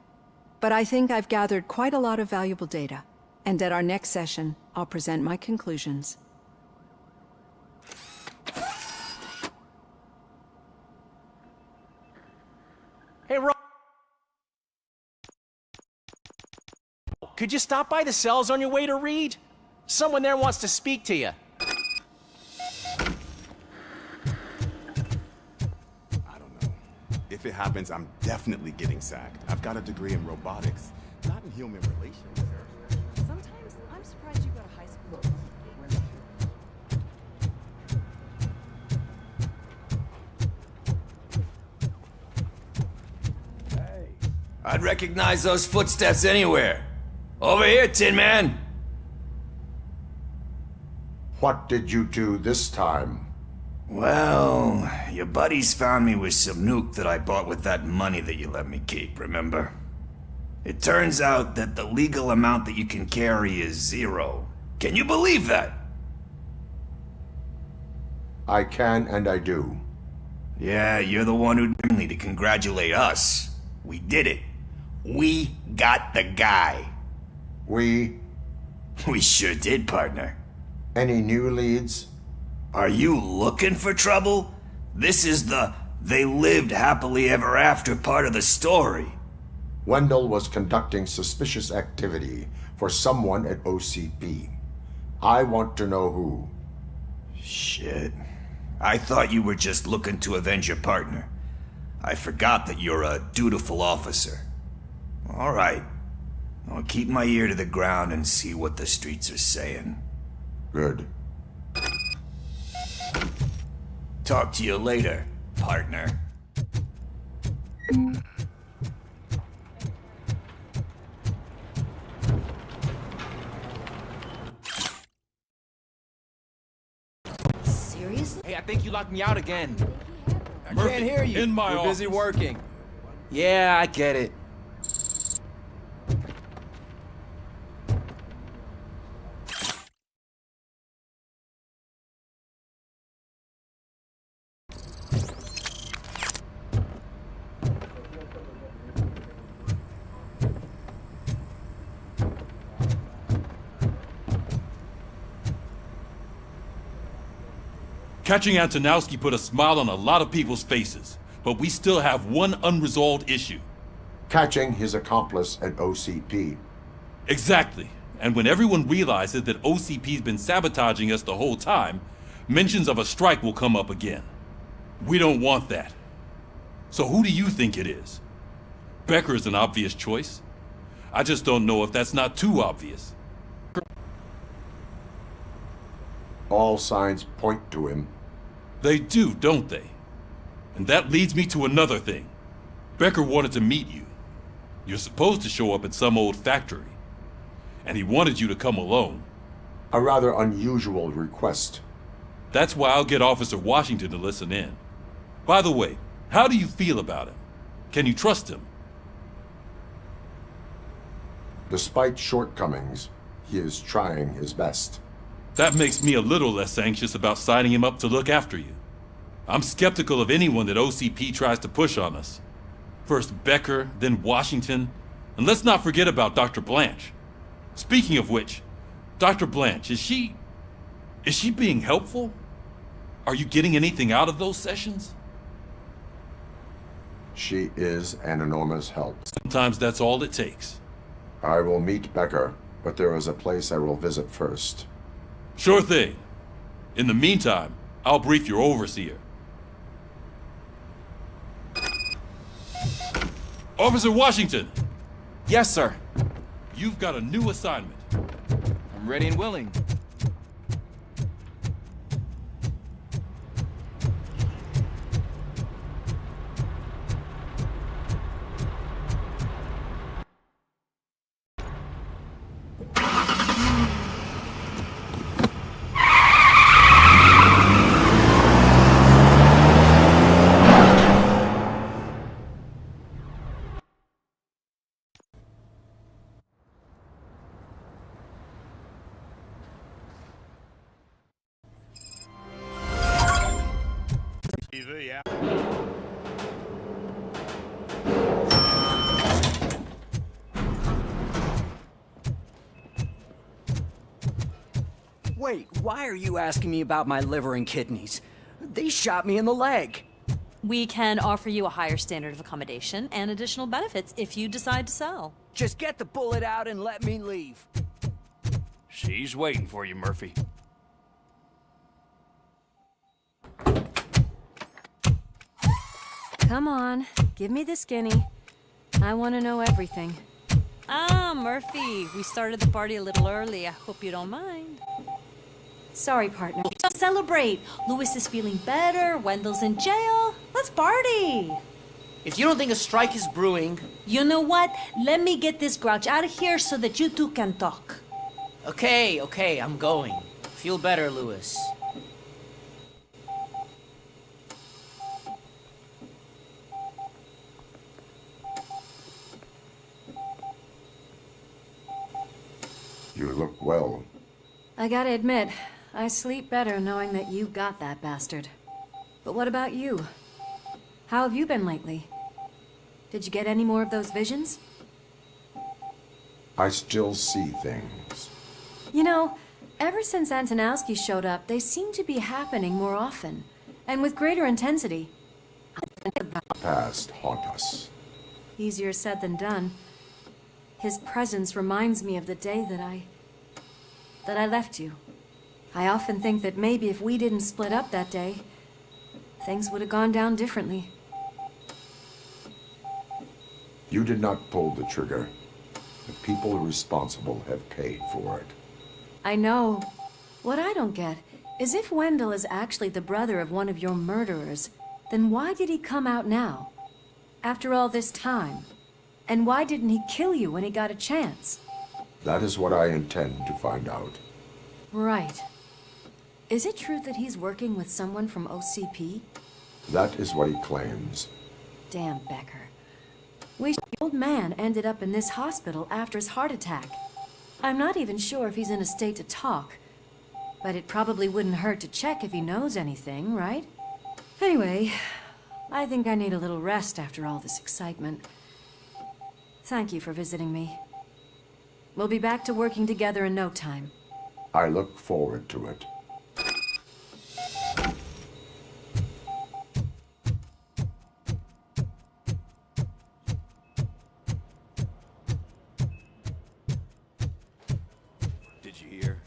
But I think I've gathered quite a lot of valuable data, and at our next session, I'll present my conclusions. Hey, could you stop by the cells on your way to Reed? Someone there wants to speak to you. If it happens, I'm definitely getting sacked. I've got a degree in robotics, not in human relations. Sometimes I'm surprised you go to high school. I'd recognize those footsteps anywhere. Over here, Tin Man! What did you do this time? Well, your buddies found me with some nuke that I bought with that money that you let me keep, remember? It turns out that the legal amount that you can carry is 0. Can you believe that? I can and I do. Yeah, you're the one who need to congratulate us. We did it. We got the guy. We sure did, partner. Any new leads? Are you looking for trouble? This is the they lived happily ever after part of the story. Wendell was conducting suspicious activity for someone at OCP. I want to know who. Shit. I thought you were just looking to avenge your partner. I forgot that you're a dutiful officer. All right. I'll keep my ear to the ground and see what the streets are saying. Good. Talk to you later, partner. Seriously? Hey, I think you locked me out again. I can't hear you. In my We're busy office. working. Yeah, I get it. Catching Antonowski put a smile on a lot of people's faces, but we still have one unresolved issue. Catching his accomplice at OCP. Exactly. And when everyone realizes that OCP's been sabotaging us the whole time, mentions of a strike will come up again. We don't want that. So who do you think it is? Becker is an obvious choice. I just don't know if that's not too obvious. All signs point to him. They do, don't they? And that leads me to another thing. Becker wanted to meet you. You're supposed to show up at some old factory. And he wanted you to come alone. A rather unusual request. That's why I'll get Officer Washington to listen in. By the way, how do you feel about him? Can you trust him? Despite shortcomings, he is trying his best. That makes me a little less anxious about signing him up to look after you. I'm skeptical of anyone that OCP tries to push on us. First Becker, then Washington, and let's not forget about Dr. Blanche. Speaking of which, Dr. Blanche, is she being helpful? Are you getting anything out of those sessions? She is an enormous help. Sometimes that's all it takes. I will meet Becker, but there is a place I will visit first. Sure thing. In the meantime, I'll brief your overseer. Officer Washington! Yes, sir. You've got a new assignment. I'm ready and willing. Wait, why are you asking me about my liver and kidneys? They shot me in the leg. We can offer you a higher standard of accommodation and additional benefits if you decide to sell. Just get the bullet out and let me leave. She's waiting for you, Murphy. Come on, give me the skinny. I want to know everything. Ah, Murphy, we started the party a little early. I hope you don't mind. Sorry, partner. Let's celebrate. Louis is feeling better. Wendell's in jail. Let's party. If you don't think a strike is brewing... You know what? Let me get this grouch out of here so that you two can talk. Okay, I'm going. Feel better, Louis. You look well. I gotta admit, I sleep better knowing that you got that bastard. But what about you? How have you been lately? Did you get any more of those visions? I still see things. You know, ever since Antonowski showed up, they seem to be happening more often, and with greater intensity. Past haunt us. Easier said than done. His presence reminds me of the day that I left you. I often think that maybe if we didn't split up that day, things would have gone down differently. You did not pull the trigger. The people responsible have paid for it. I know. What I don't get is if Wendell is actually the brother of one of your murderers, then why did he come out now? After all this time? And why didn't he kill you when he got a chance? That is what I intend to find out. Right. Is it true that he's working with someone from OCP? That is what he claims. Damn Becker. The old man ended up in this hospital after his heart attack. I'm not even sure if he's in a state to talk, but it probably wouldn't hurt to check if he knows anything, right? Anyway, I think I need a little rest after all this excitement. Thank you for visiting me. We'll be back to working together in no time. I look forward to it. Did you hear?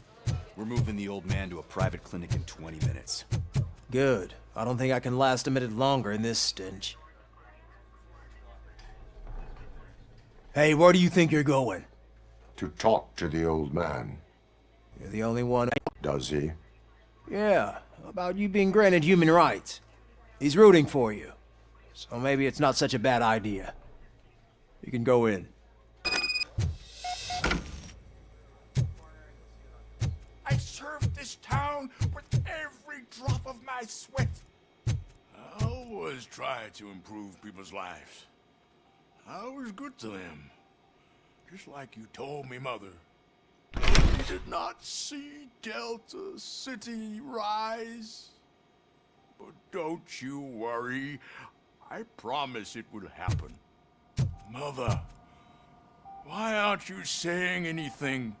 We're moving the old man to a private clinic in 20 minutes. Good. I don't think I can last a minute longer in this stench. Hey, where do you think you're going? To talk to the old man. You're the only one. Does he? Yeah, about you being granted human rights. He's rooting for you. So maybe it's not such a bad idea. You can go in. I served this town with every drop of my sweat. I always try to improve people's lives. I was good to them. Just like you told me, Mother. You did not see Delta City rise. But don't you worry. I promise it will happen. Mother, why aren't you saying anything?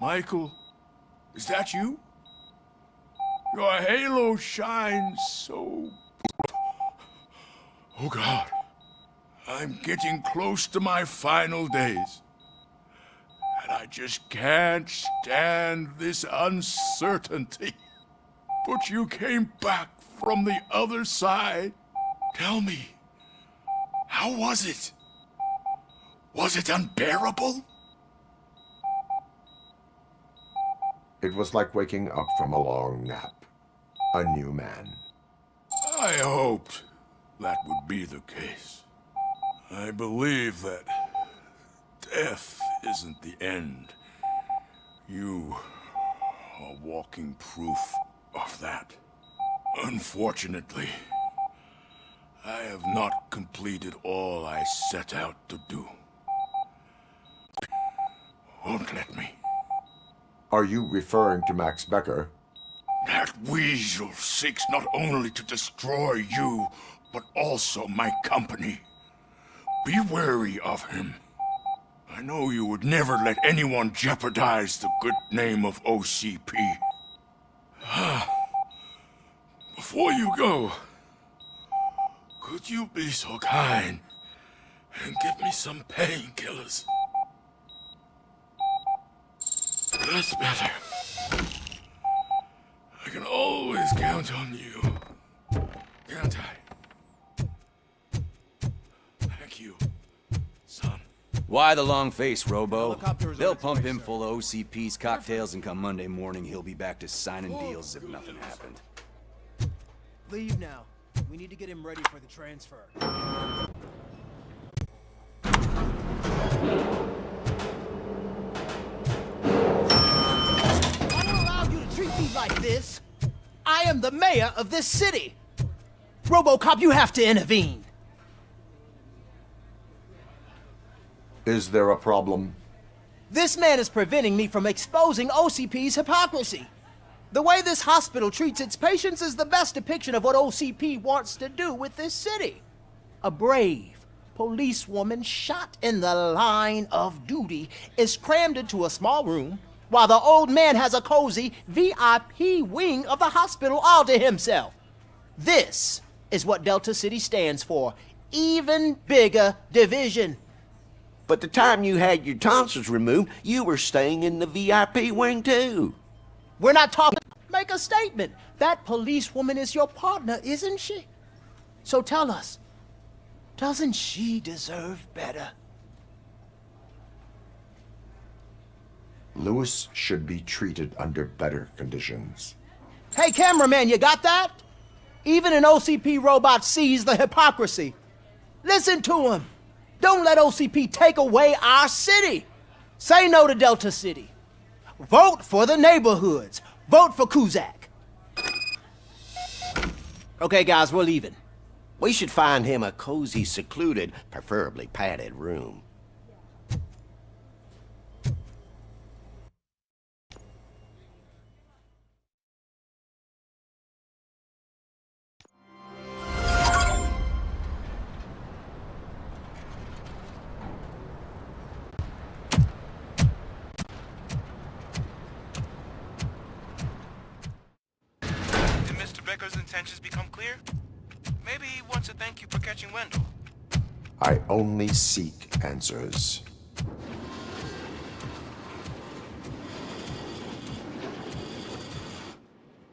Michael, is that you? Your halo shines so... Oh God, I'm getting close to my final days. And I just can't stand this uncertainty. But you came back from the other side. Tell me, how was it? Was it unbearable? It was like waking up from a long nap. A new man. I hoped that would be the case. I believe that death isn't the end. You are walking proof of that. Unfortunately, I have not completed all I set out to do. Won't let me. Are you referring to Max Becker? That weasel seeks not only to destroy you, but also my company. Be wary of him. I know you would never let anyone jeopardize the good name of OCP. Before you go, could you be so kind and give me some painkillers? That's better. I can always count on you, can't I? Thank you, son. Why the long face, Robo? They'll pump him full of OCP's cocktails, and come Monday morning, he'll be back to signing deals as if nothing happened. Leave now. We need to get him ready for the transfer. Treat me like this. I am the mayor of this city. RoboCop, you have to intervene. Is there a problem? This man is preventing me from exposing OCP's hypocrisy. The way this hospital treats its patients is the best depiction of what OCP wants to do with this city. A brave policewoman shot in the line of duty is crammed into a small room while the old man has a cozy VIP wing of the hospital all to himself. This is what Delta City stands for. Even bigger division. But the time you had your tonsils removed, you were staying in the VIP wing too. We're not talking. Make a statement. That policewoman is your partner, isn't she? So tell us, doesn't she deserve better? Lewis should be treated under better conditions. Hey, cameraman, you got that? Even an OCP robot sees the hypocrisy. Listen to him. Don't let OCP take away our city. Say no to Delta City. Vote for the neighborhoods. Vote for Kuzak. Okay, guys, we're leaving. We should find him a cozy, secluded, preferably padded room. Becker's intentions become clear? Maybe he wants to thank you for catching Wendell. I only seek answers.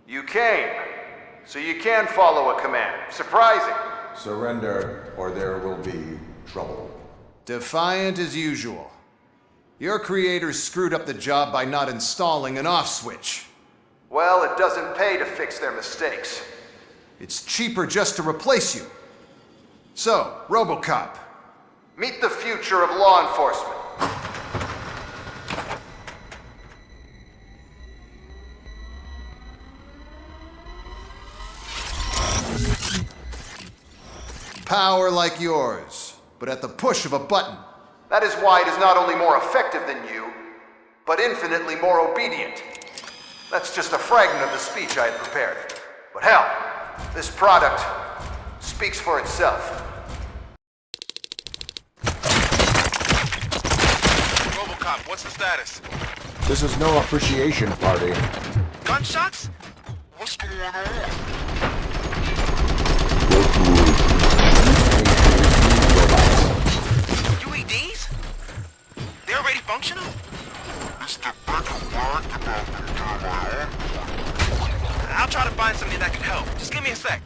You came. So you can follow a command. Surprising. Surrender, or there will be trouble. Defiant as usual. Your creators screwed up the job by not installing an off switch. Well, it doesn't pay to fix their mistakes. It's cheaper just to replace you. So, ROBOCOP, meet the future of law enforcement. Power like yours, but at the push of a button. That is why it is not only more effective than you, but infinitely more obedient. That's just a fragment of the speech I had prepared. But hell, this product speaks for itself. ROBOCOP, what's the status? This is no appreciation party. Gunshots? What's going on? UEDs? They're already functional? I'll try to find something that could help. Just give me a sec.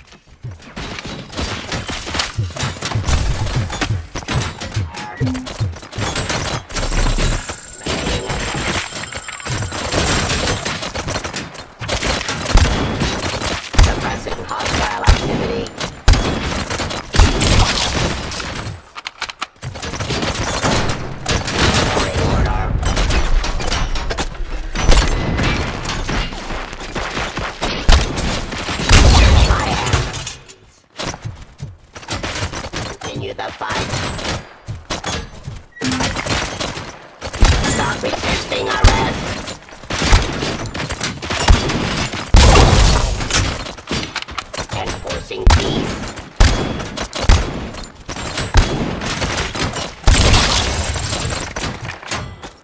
Suppressing hostile activity. Continue the fight. Stop resisting arrest. Enforcing peace.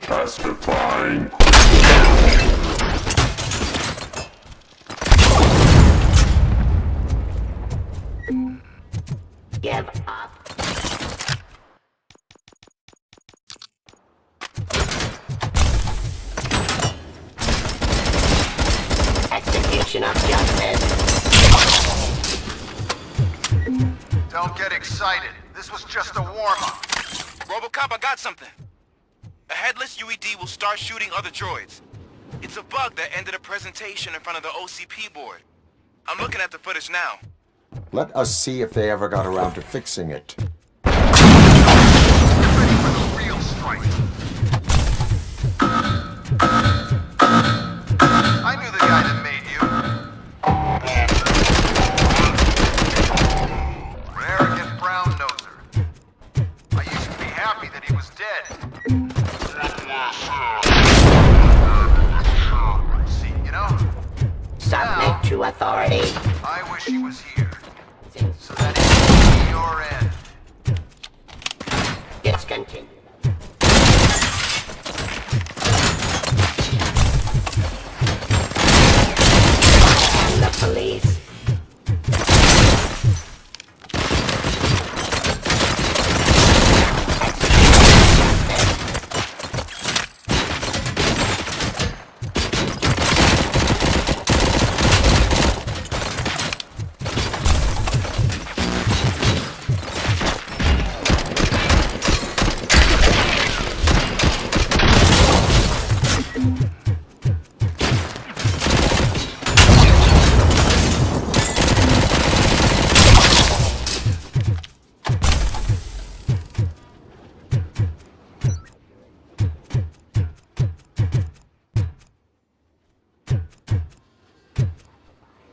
Pacifying. Give up. Execution of justice. Don't get excited. This was just a warm-up. ROBOCOP, I got something. A headless UED will start shooting other droids. It's a bug that ended a presentation in front of the OCP board. I'm looking at the footage now. Let us see if they ever got around to fixing it. Ready for the real strike. I knew the guy that made you. Arrogant brown noser. I used to be happy that he was dead. See, you know? Submit to authority. I wish he was here. So that it can be your end. Discontinue. And the police.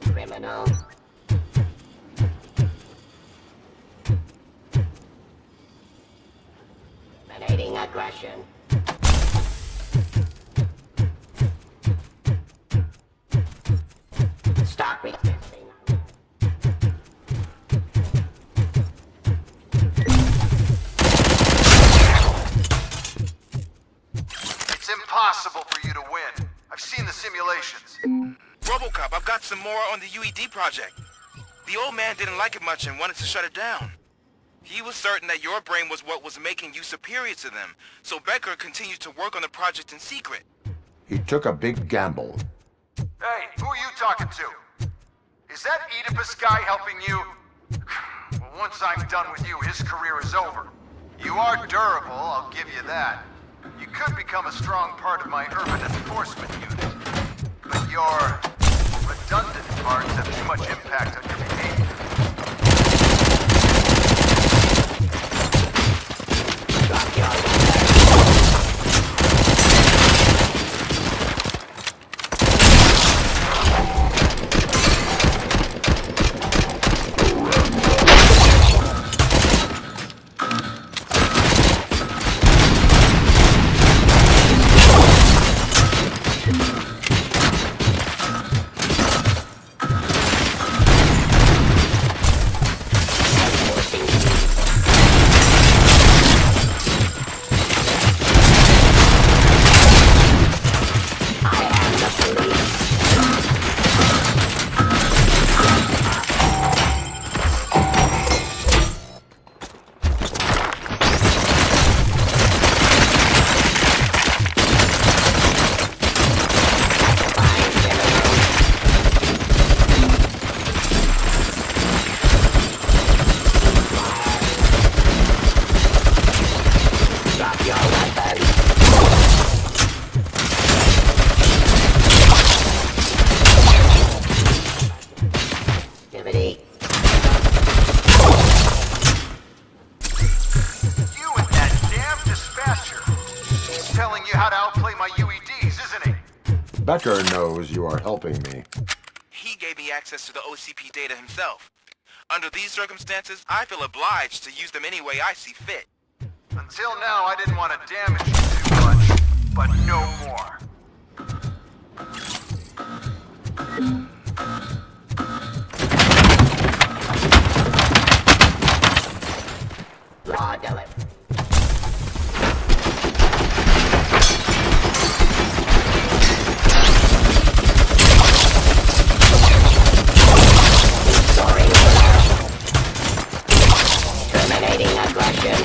Criminal. Emanating aggression. Stop resisting. It's impossible for you to win. I've seen the simulations. ROBOCOP, I've got some more on the UED project. The old man didn't like it much and wanted to shut it down. He was certain that your brain was what was making you superior to them, so Becker continued to work on the project in secret. He took a big gamble. Hey, who are you talking to? Is that Oedipus guy helping you? Well, once I'm done with you, his career is over. You are durable, I'll give you that. You could become a strong part of my urban enforcement unit. But your redundant parts have too much impact on your behavior. Drop your weapon. Becker knows you are helping me. He gave me access to the OCP data himself. Under these circumstances, I feel obliged to use them any way I see fit. Until now, I didn't want to damage you too much, but no more. Raw delivery. Terminating aggression.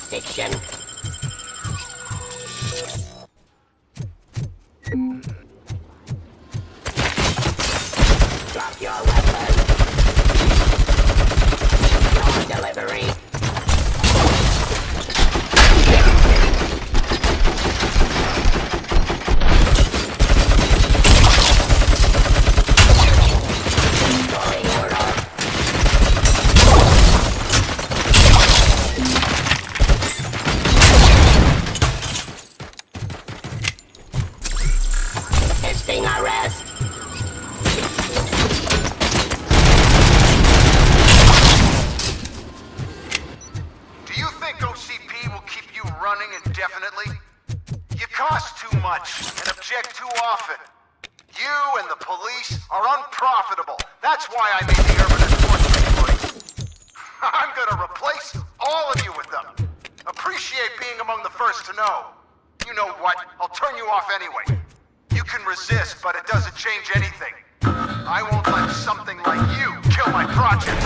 Fiction. Drop your weapon. Raw delivery. Arrest. Do you think OCP will keep you running indefinitely? You cost too much and object too often. You and the police are unprofitable. That's why I made the urban enforcement police. I'm gonna replace all of you with them. Appreciate being among the first to know. You know what? I'll turn you off anyway. You can resist, but it doesn't change anything. I won't let something like you kill my project.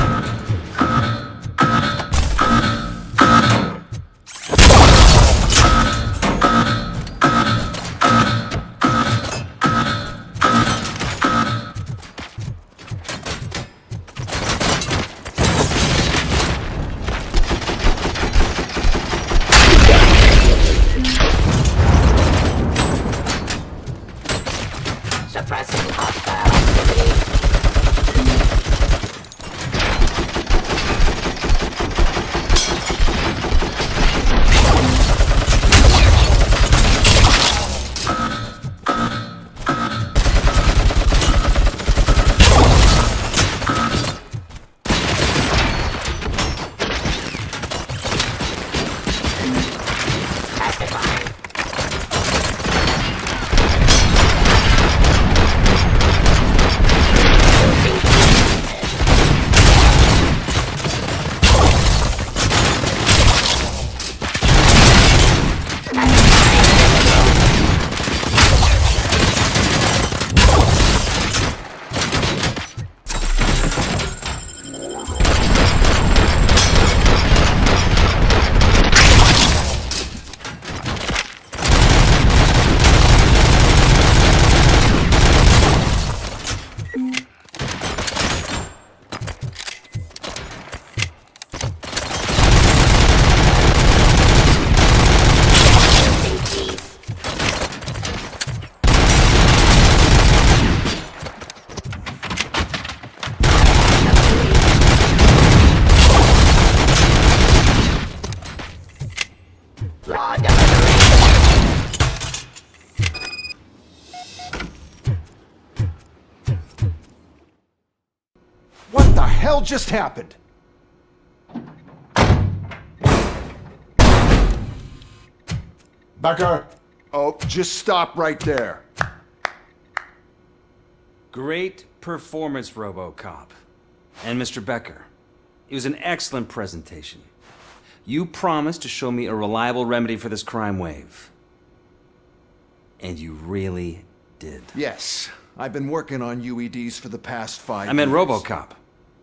Suppressing hostile activity. Testifying. hell just happened? Becker! Oh, just stop right there. Great performance, RoboCop. And Mr. Becker, it was an excellent presentation. You promised to show me a reliable remedy for this crime wave. And you really did. Yes, I've been working on UEDs for the past 5 years. I meant RoboCop.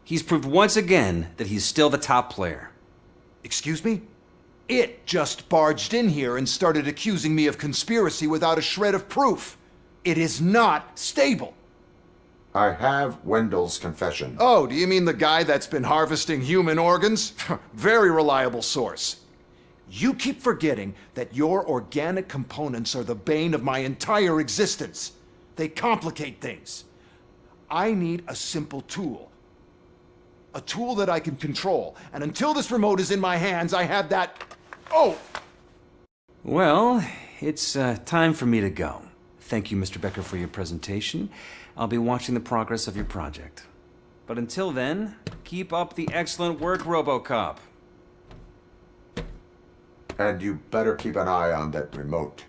He's proved once again that he's still the top player. Excuse me? It just barged in here and started accusing me of conspiracy without a shred of proof. It is not stable. I have Wendell's confession. Oh, do you mean the guy that's been harvesting human organs? Very reliable source. You keep forgetting that your organic components are the bane of my entire existence. They complicate things. I need a simple tool. A tool that I can control. And until this remote is in my hands, I have that... Oh! Well, it's time for me to go. Thank you, Mr. Becker, for your presentation. I'll be watching the progress of your project. But until then, keep up the excellent work, RoboCop. And you better keep an eye on that remote.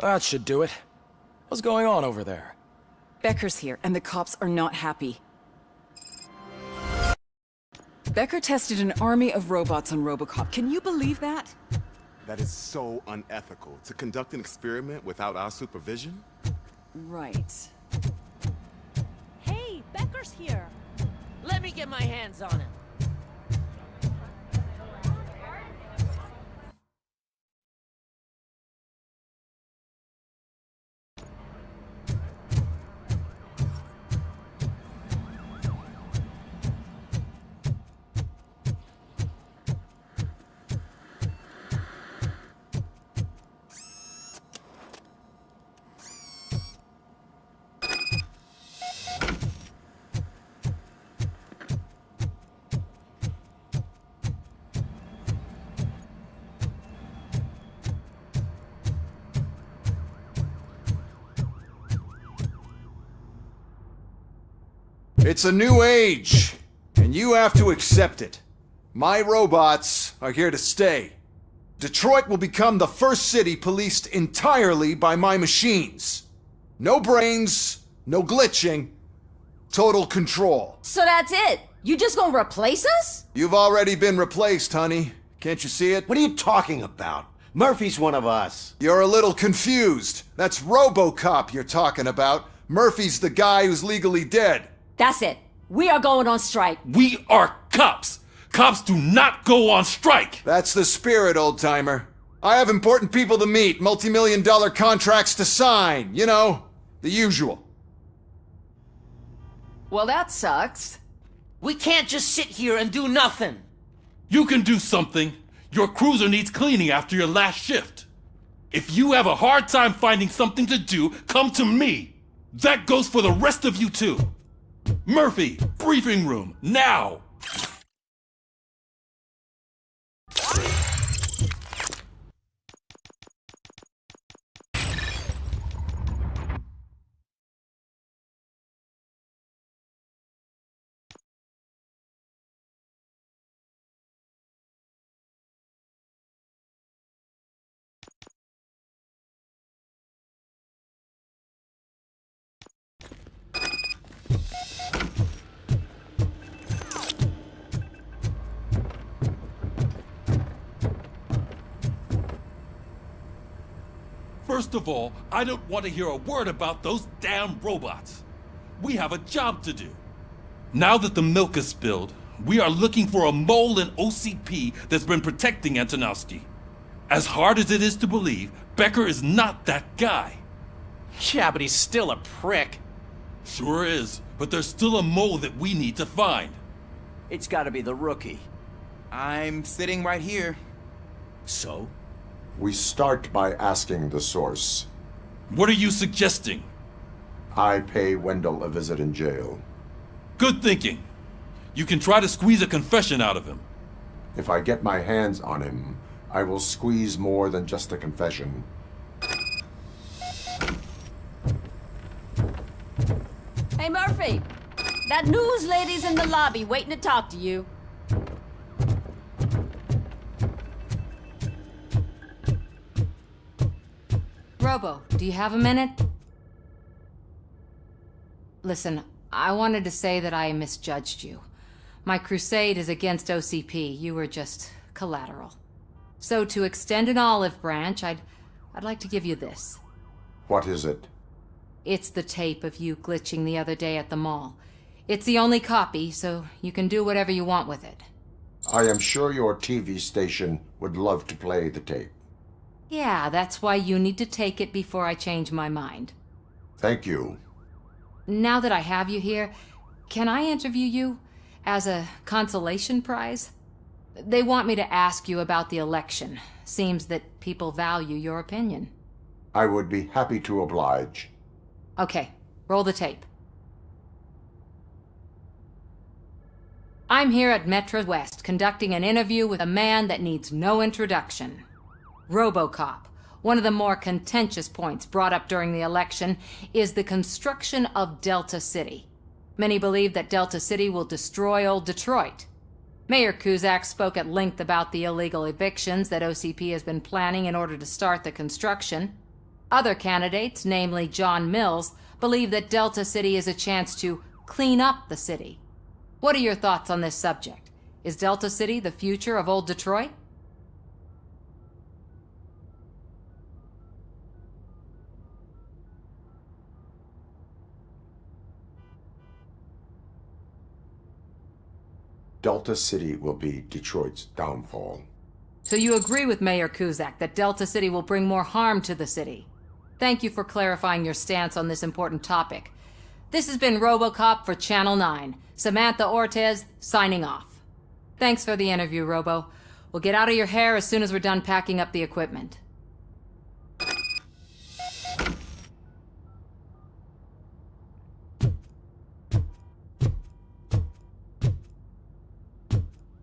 That should do it. What's going on over there? Becker's here, and the cops are not happy. Becker tested an army of robots on RoboCop. Can you believe that? That is so unethical. To conduct an experiment without our supervision? Right. Hey, Becker's here. Let me get my hands on him. It's a new age, and you have to accept it. My robots are here to stay. Detroit will become the first city policed entirely by my machines. No brains, no glitching, total control. So that's it? You just gonna replace us? You've already been replaced, honey. Can't you see it? What are you talking about? Murphy's one of us. You're a little confused. That's RoboCop you're talking about. Murphy's the guy who's legally dead. That's it. We are going on strike. We are cops. Cops do not go on strike. That's the spirit, old-timer. I have important people to meet, multi-million-dollar contracts to sign. You know, the usual. Well, that sucks. We can't just sit here and do nothing. You can do something. Your cruiser needs cleaning after your last shift. If you have a hard time finding something to do, come to me. That goes for the rest of you too. Murphy, briefing room, now! First of all, I don't want to hear a word about those damn robots. We have a job to do. Now that the milk is spilled, we are looking for a mole in OCP that's been protecting Antonowski. As hard as it is to believe, Becker is not that guy. Yeah, but he's still a prick. Sure is, but there's still a mole that we need to find. It's gotta be the rookie. I'm sitting right here. So? We start by asking the source. What are you suggesting? I pay Wendell a visit in jail. Good thinking. You can try to squeeze a confession out of him. If I get my hands on him, I will squeeze more than just a confession. Hey, Murphy! That news lady's in the lobby waiting to talk to you. Robo, do you have a minute? Listen, I wanted to say that I misjudged you. My crusade is against OCP. You were just collateral. So to extend an olive branch, I'd like to give you this. What is it? It's the tape of you glitching the other day at the mall. It's the only copy, so you can do whatever you want with it. I am sure your TV station would love to play the tape. Yeah, that's why you need to take it before I change my mind. Thank you. Now that I have you here, can I interview you as a consolation prize? They want me to ask you about the election. Seems that people value your opinion. I would be happy to oblige. Okay, roll the tape. I'm here at Metro West conducting an interview with a man that needs no introduction. ROBOCOP. One of the more contentious points brought up during the election is the construction of Delta City. Many believe that Delta City will destroy old Detroit. Mayor Cusack spoke at length about the illegal evictions that OCP has been planning in order to start the construction. Other candidates, namely John Mills, believe that Delta City is a chance to clean up the city. What are your thoughts on this subject? Is Delta City the future of old Detroit? Delta City will be Detroit's downfall. So you agree with Mayor Cusack that Delta City will bring more harm to the city? Thank you for clarifying your stance on this important topic. This has been RoboCop for Channel 9. Samantha Ortez, signing off. Thanks for the interview, Robo. We'll get out of your hair as soon as we're done packing up the equipment.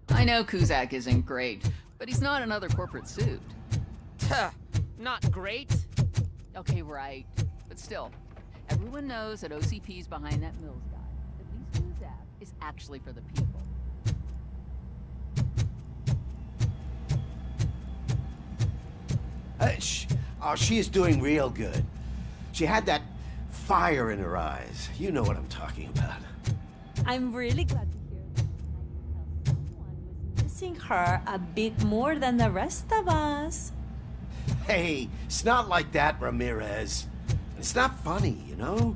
I know Cusack isn't great, but he's not another corporate suit. Not great. Okay, right. But still, everyone knows that OCP's behind that Mills guy. At least Cusack is actually for the people. She is doing real good. She had that fire in her eyes. You know what I'm talking about. I'm really glad to hear that someone was missing her a bit more than the rest of us. Hey, it's not like that, Ramirez. It's not funny, you know?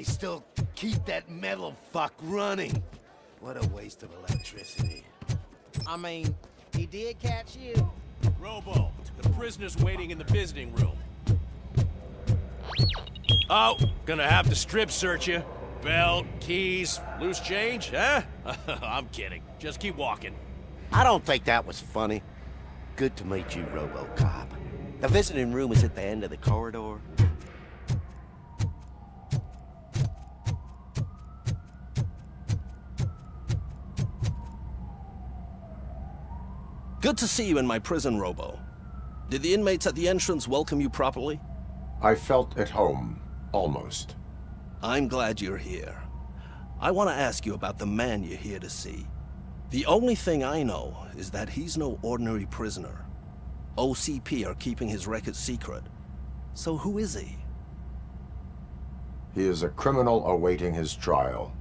Still keep that metal fuck running. What a waste of electricity. I mean, he did catch you. Robo, the prisoner's waiting in the visiting room. Oh, gonna have to strip search you. Belt, keys, loose change, huh? I'm kidding. Just keep walking. I don't think that was funny. Good to meet you, RoboCop. The visiting room is at the end of the corridor. Good to see you in my prison, Robo. Did the inmates at the entrance welcome you properly? I felt at home, almost. I'm glad you're here. I want to ask you about the man you're here to see. The only thing I know is that he's no ordinary prisoner. OCP are keeping his record secret. So who is he? He is a criminal awaiting his trial.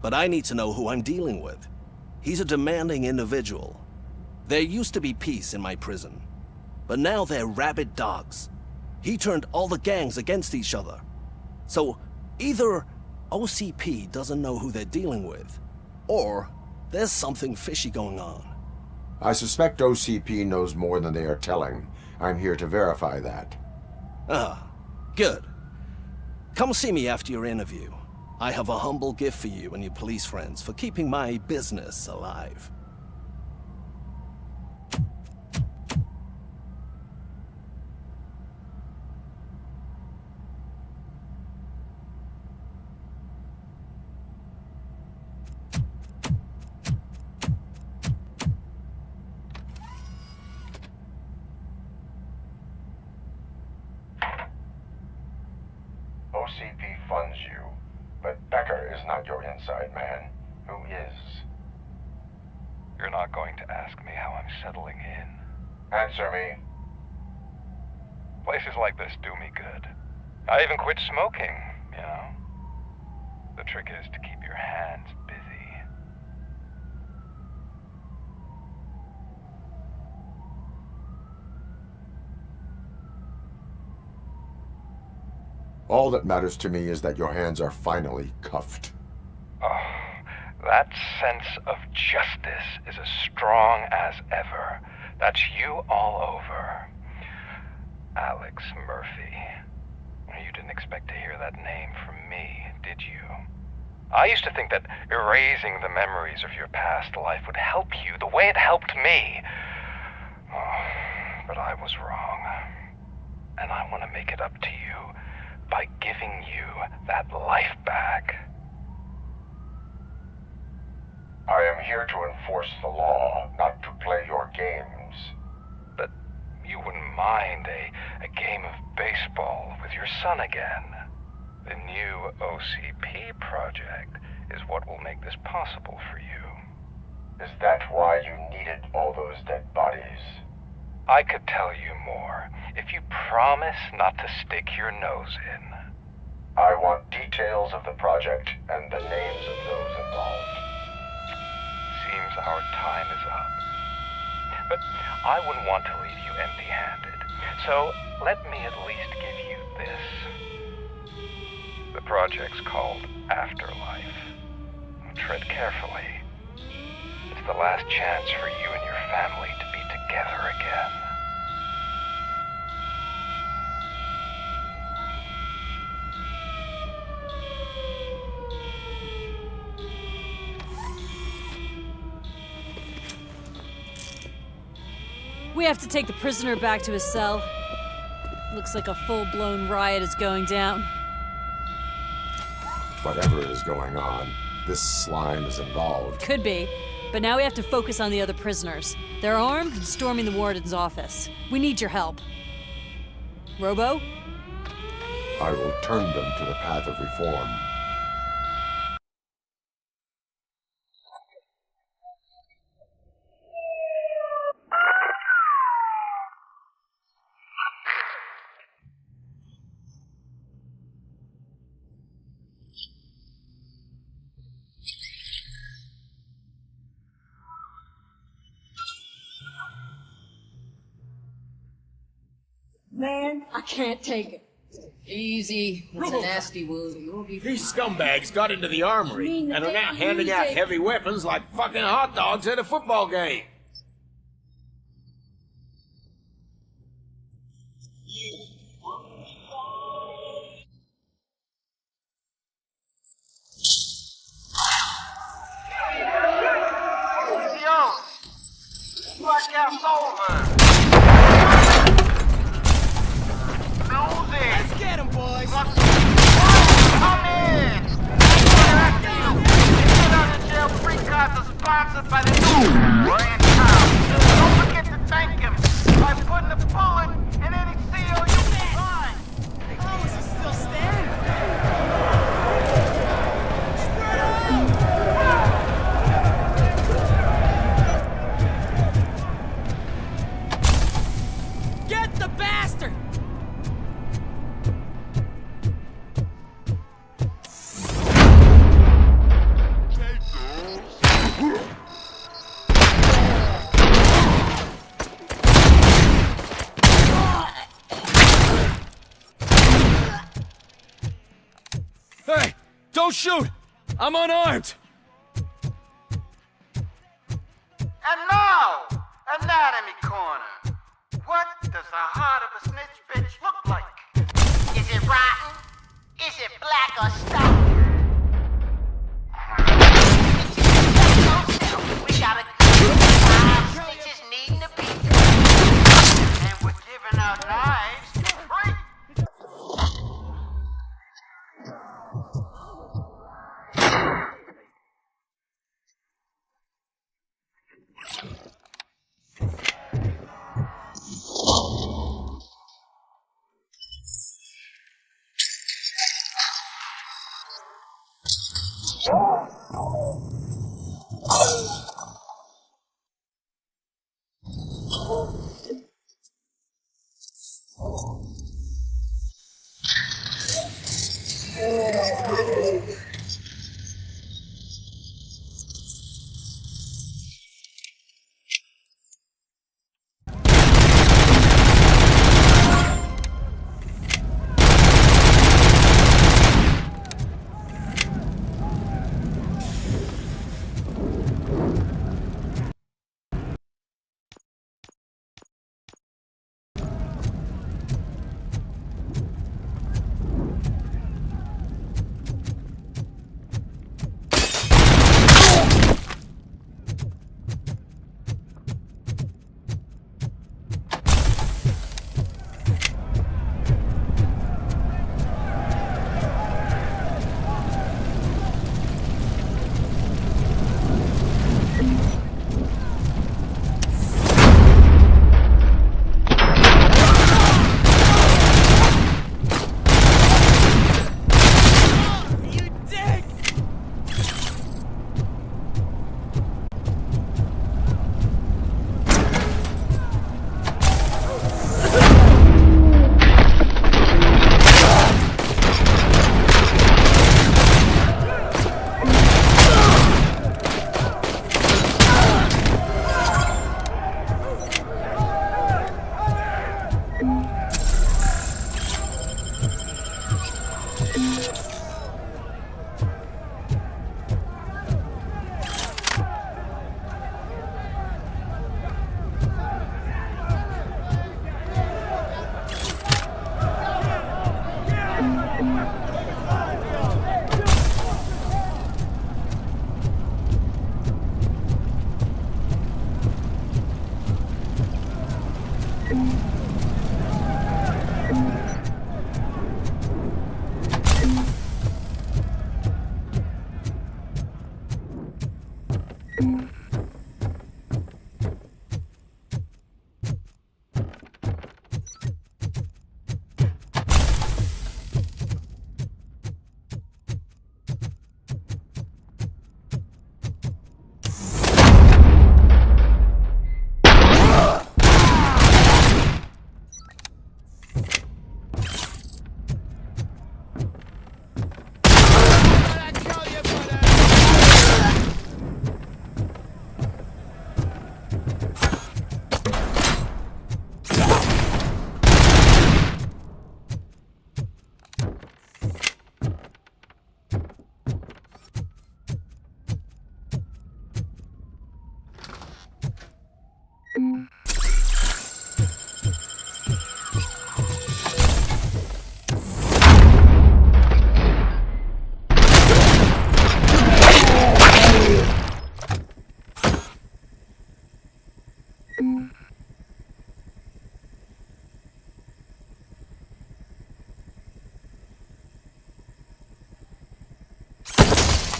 But I need to know who I'm dealing with. He's a demanding individual. There used to be peace in my prison, but now they're rabid dogs. He turned all the gangs against each other. So either OCP doesn't know who they're dealing with, or there's something fishy going on. I suspect OCP knows more than they are telling. I'm here to verify that. Ah, good. Come see me after your interview. I have a humble gift for you and your police friends for keeping my business alive. OCP funds you, but Becker is not your inside man. Who is? You're not going to ask me how I'm settling in. Answer me. Places like this do me good. I even quit smoking, you know. The trick is to keep your hands busy. All that matters to me is that your hands are finally cuffed. Oh, that sense of justice is as strong as ever. That's you all over. Alex Murphy. You didn't expect to hear that name from me, did you? I used to think that erasing the memories of your past life would help you the way it helped me. Oh, but I was wrong. And I want to make it up to you by giving you that life back. I am here to enforce the law, not to play your games. But you wouldn't mind a game of baseball with your son again. The new OCP project is what will make this possible for you. Is that why you needed all those dead bodies? I could tell you more if you promise not to stick your nose in. I want details of the project and the names of those involved. Seems our time is up. But I wouldn't want to leave you empty-handed, so let me at least give you this. The project's called Afterlife. Tread carefully. It's the last chance for you and your family to be together again. We have to take the prisoner back to his cell. Looks like a full-blown riot is going down. Whatever is going on, this slime is involved. Could be, but now we have to focus on the other prisoners. They're armed and storming the warden's office. We need your help. Robo? I will turn them to the path of reform. Man, I can't take it. Easy. It's a nasty wound. You'll be These scumbags got into the armory and are now handing out heavy weapons like fucking hot dogs at a football game. Don't shoot! I'm unarmed! And now, Anatomy Corner. What does the heart of a snitch bitch look like? Is it rotten? Is it black or stout? We got a good 5 snitches needing to be good. And we're giving out knives for free.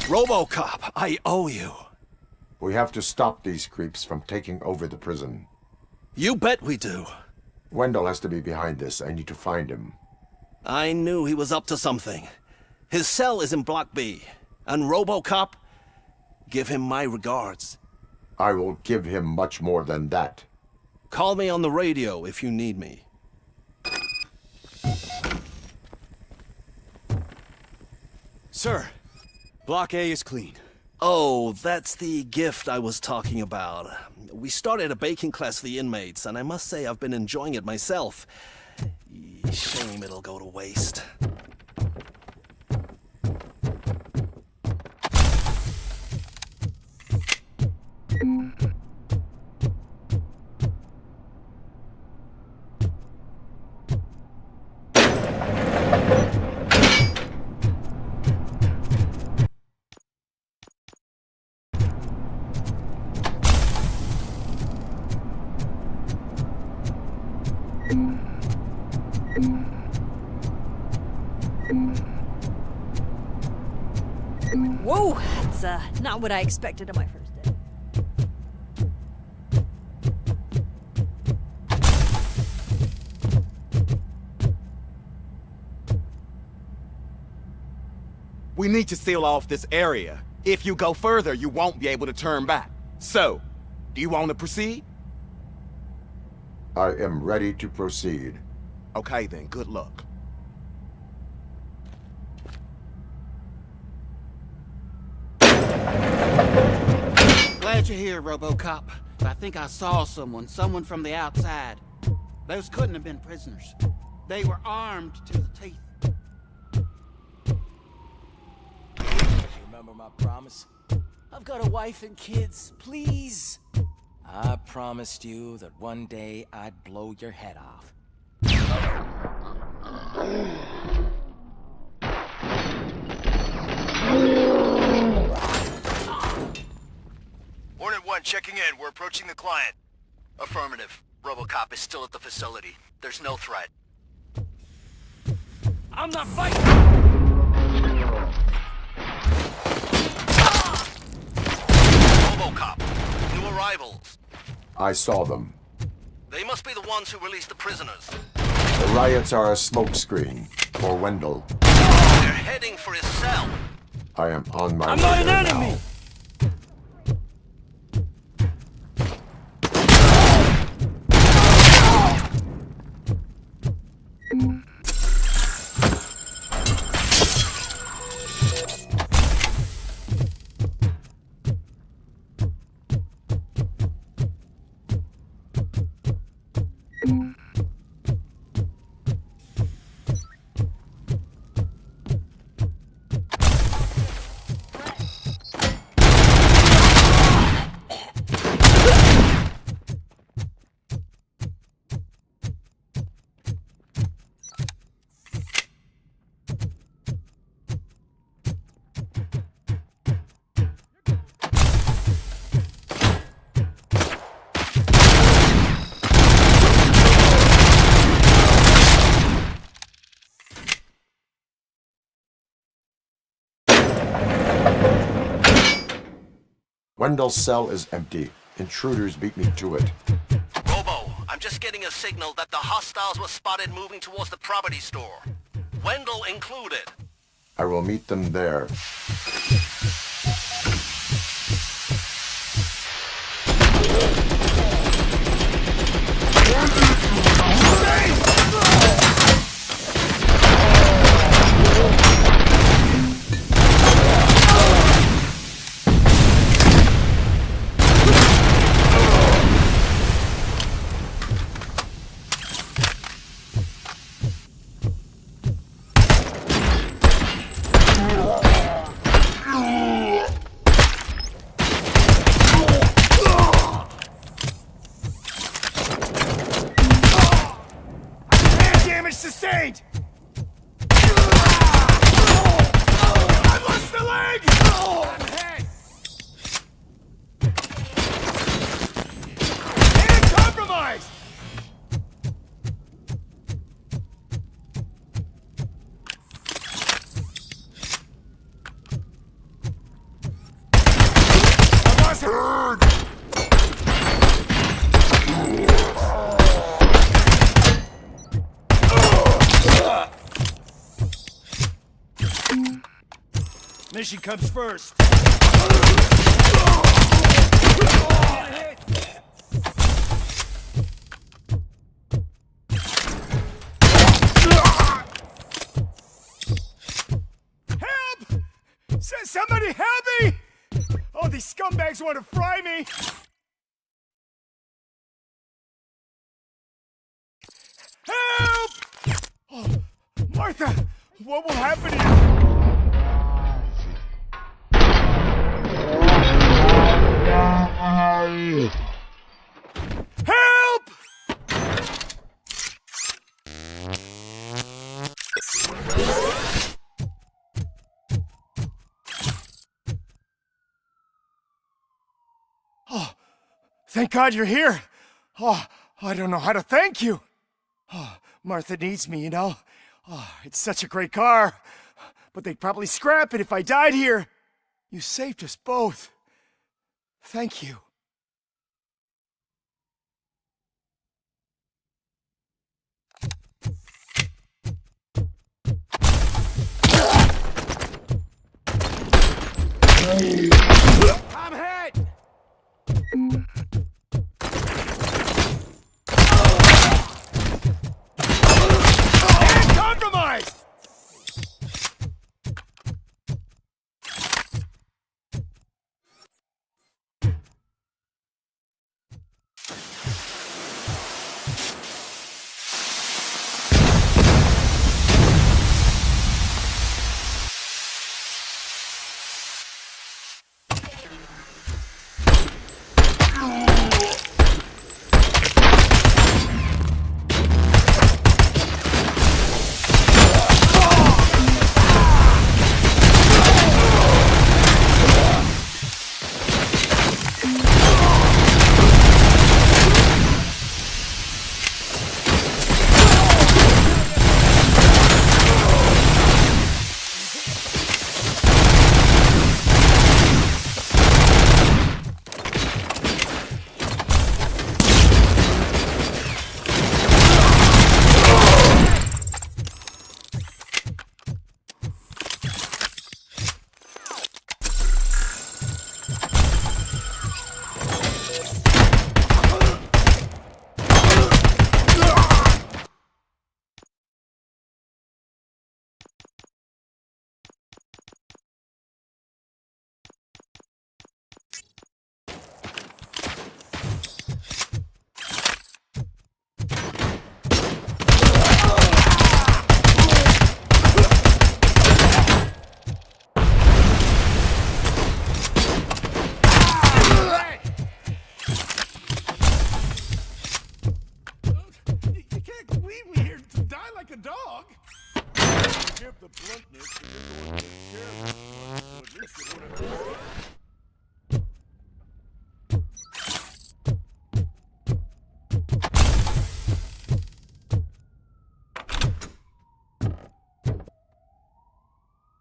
ROBOCOP, I owe you. We have to stop these creeps from taking over the prison. You bet we do. Wendell has to be behind this. I need to find him. I knew he was up to something. His cell is in Block B. And ROBOCOP, give him my regards. I will give him much more than that. Call me on the radio if you need me. Sir, Block A is clean. Oh, that's the gift I was talking about. We started a baking class for the inmates, and I must say I've been enjoying it myself. Shame it'll go to waste. Whoa, that's not what I expected on my first day. We need to seal off this area. If you go further, you won't be able to turn back. So, do you want to proceed? I am ready to proceed. Okay then, good luck. Glad you're here, RoboCop. I think I saw someone from the outside. Those couldn't have been prisoners. They were armed to the teeth. Remember my promise? I've got a wife and kids, please. I promised you that one day I'd blow your head off. Hornet 1 checking in. We're approaching the client. Affirmative. RoboCop is still at the facility. There's no threat. I'm not fighting! RoboCop. New arrivals. I saw them. They must be the ones who released the prisoners. The riots are a smokescreen for Wendell. They're heading for his cell. I am on my way I'm not an there enemy! now. Wendell's cell is empty. Intruders beat me to it. Robo, I'm just getting a signal that the hostiles were spotted moving towards the property store. Wendell included. I will meet them there. Damage sustained! I lost the leg! Head! And compromised! I lost her! Mission comes first. Help! Somebody help me! Oh, these scumbags want to fry me! Help! Oh, Martha, what will happen to you? Help! Oh, thank God you're here. Oh, I don't know how to thank you. Oh, Martha needs me, you know? Oh, it's such a great car. But they'd probably scrap it if I died here. You saved us both. Thank you. I'm hit! And compromised!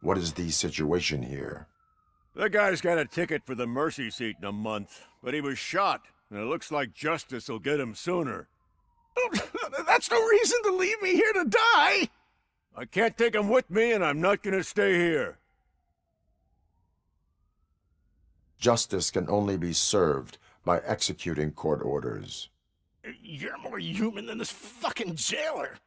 What is the situation here? The guy's got a ticket for the mercy seat in a month, but he was shot, and it looks like justice will get him sooner. That's no reason to leave me here to die! I can't take him with me, and I'm not gonna stay here. Justice can only be served by executing court orders. You're more human than this fucking jailer.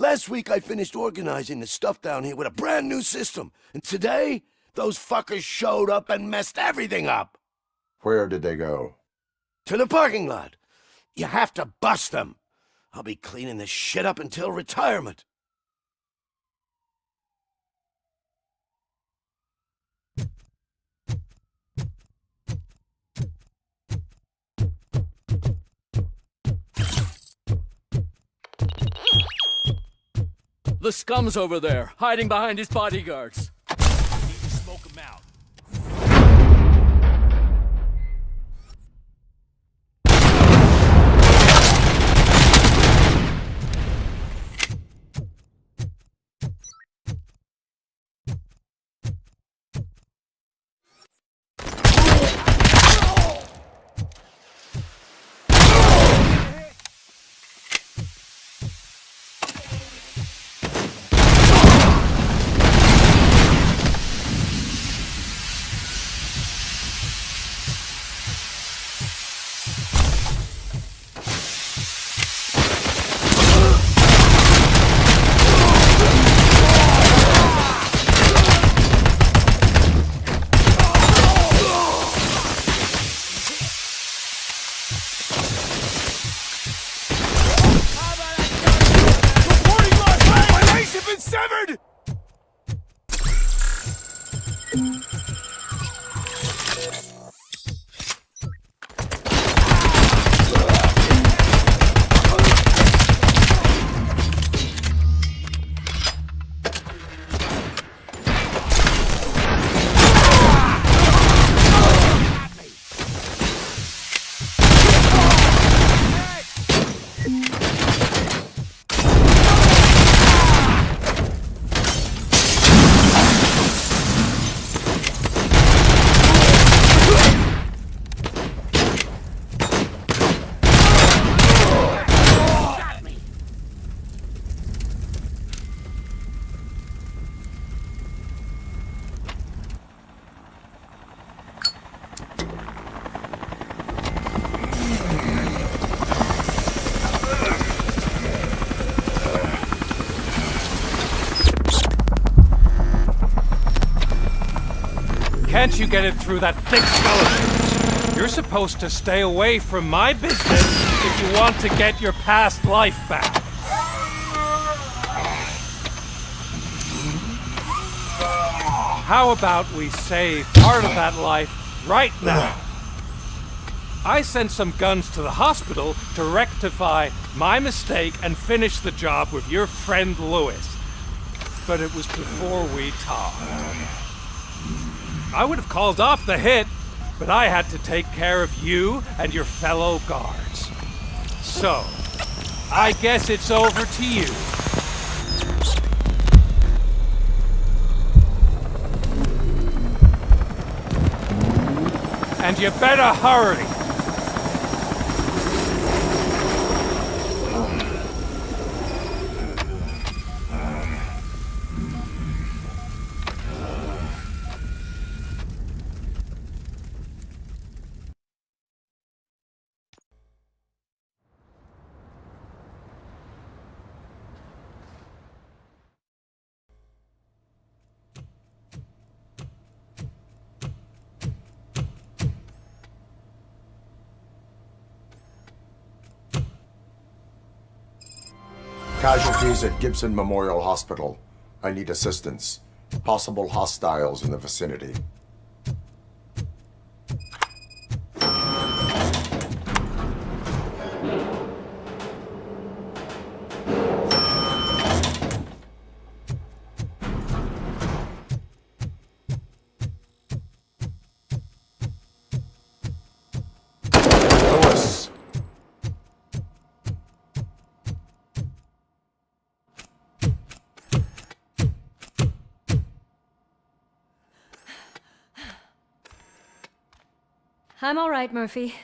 Last week I finished organizing the stuff down here with a brand new system. And today, those fuckers showed up and messed everything up. Where did they go? To the parking lot. You have to bust them. I'll be cleaning this shit up until retirement. The scum's over there, hiding behind his bodyguards. Need to smoke him out. Can't you get it through that thick skeleton? You're supposed to stay away from my business if you want to get your past life back. How about we save part of that life right now? I sent some guns to the hospital to rectify my mistake and finish the job with your friend Lewis. But it was before we talked. I would have called off the hit, but I had to take care of you and your fellow guards. So, I guess it's over to you. And you better hurry. Casualties at Gibson Memorial Hospital. I need assistance. Possible hostiles in the vicinity. Lewis. I'm all right, Murphy.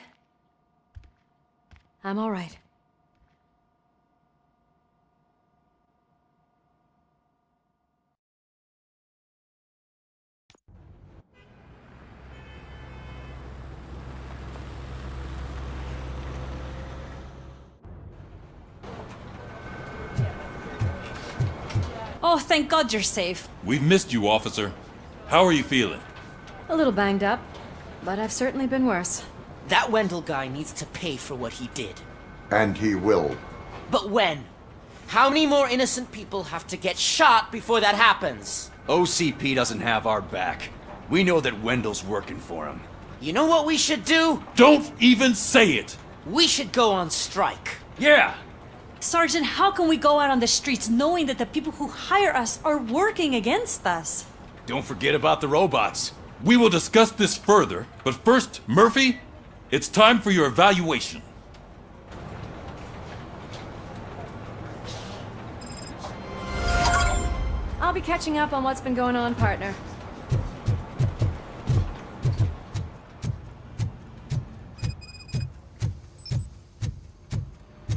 I'm all right. Oh, thank God you're safe. We've missed you, officer. How are you feeling? A little banged up, but I've certainly been worse. That Wendell guy needs to pay for what he did. And he will. But when? How many more innocent people have to get shot before that happens? OCP doesn't have our back. We know that Wendell's working for him. You know what we should do? Don't even say it! We should go on strike. Yeah! Sergeant, how can we go out on the streets knowing that the people who hire us are working against us? Don't forget about the robots. We will discuss this further, but first, Murphy, it's time for your evaluation. I'll be catching up on what's been going on, partner.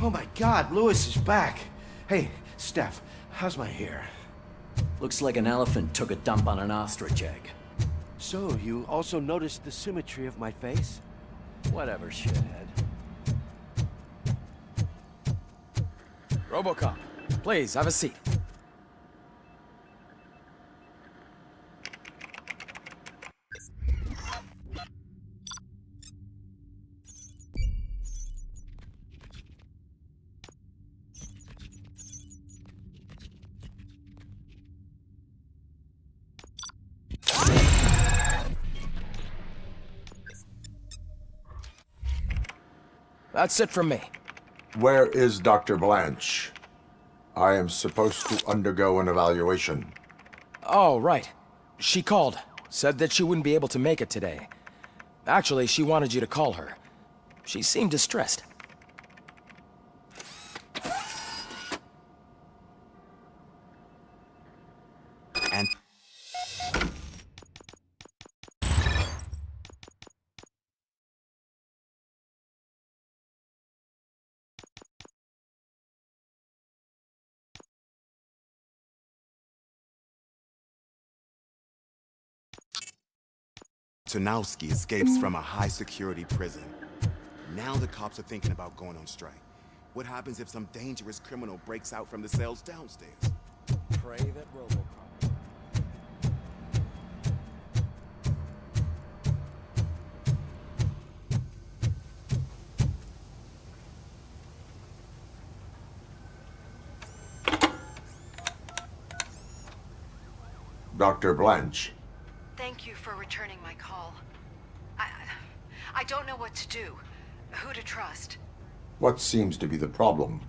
Oh my God, Lewis is back. Hey, Steph, how's my hair? Looks like an elephant took a dump on an ostrich egg. So, you also noticed the symmetry of my face? Whatever, shithead. ROBOCOP, please, have a seat. That's it from me. Where is Dr. Blanche? I am supposed to undergo an evaluation. Oh, right. She called. Said that she wouldn't be able to make it today. Actually, she wanted you to call her. She seemed distressed. And... Tarnowski escapes from a high-security prison. Now the cops are thinking about going on strike. What happens if some dangerous criminal breaks out from the cells downstairs? Pray that ROBOCOP... Dr. Blanche. Thank you for returning my call. I don't know what to do, who to trust. What seems to be the problem?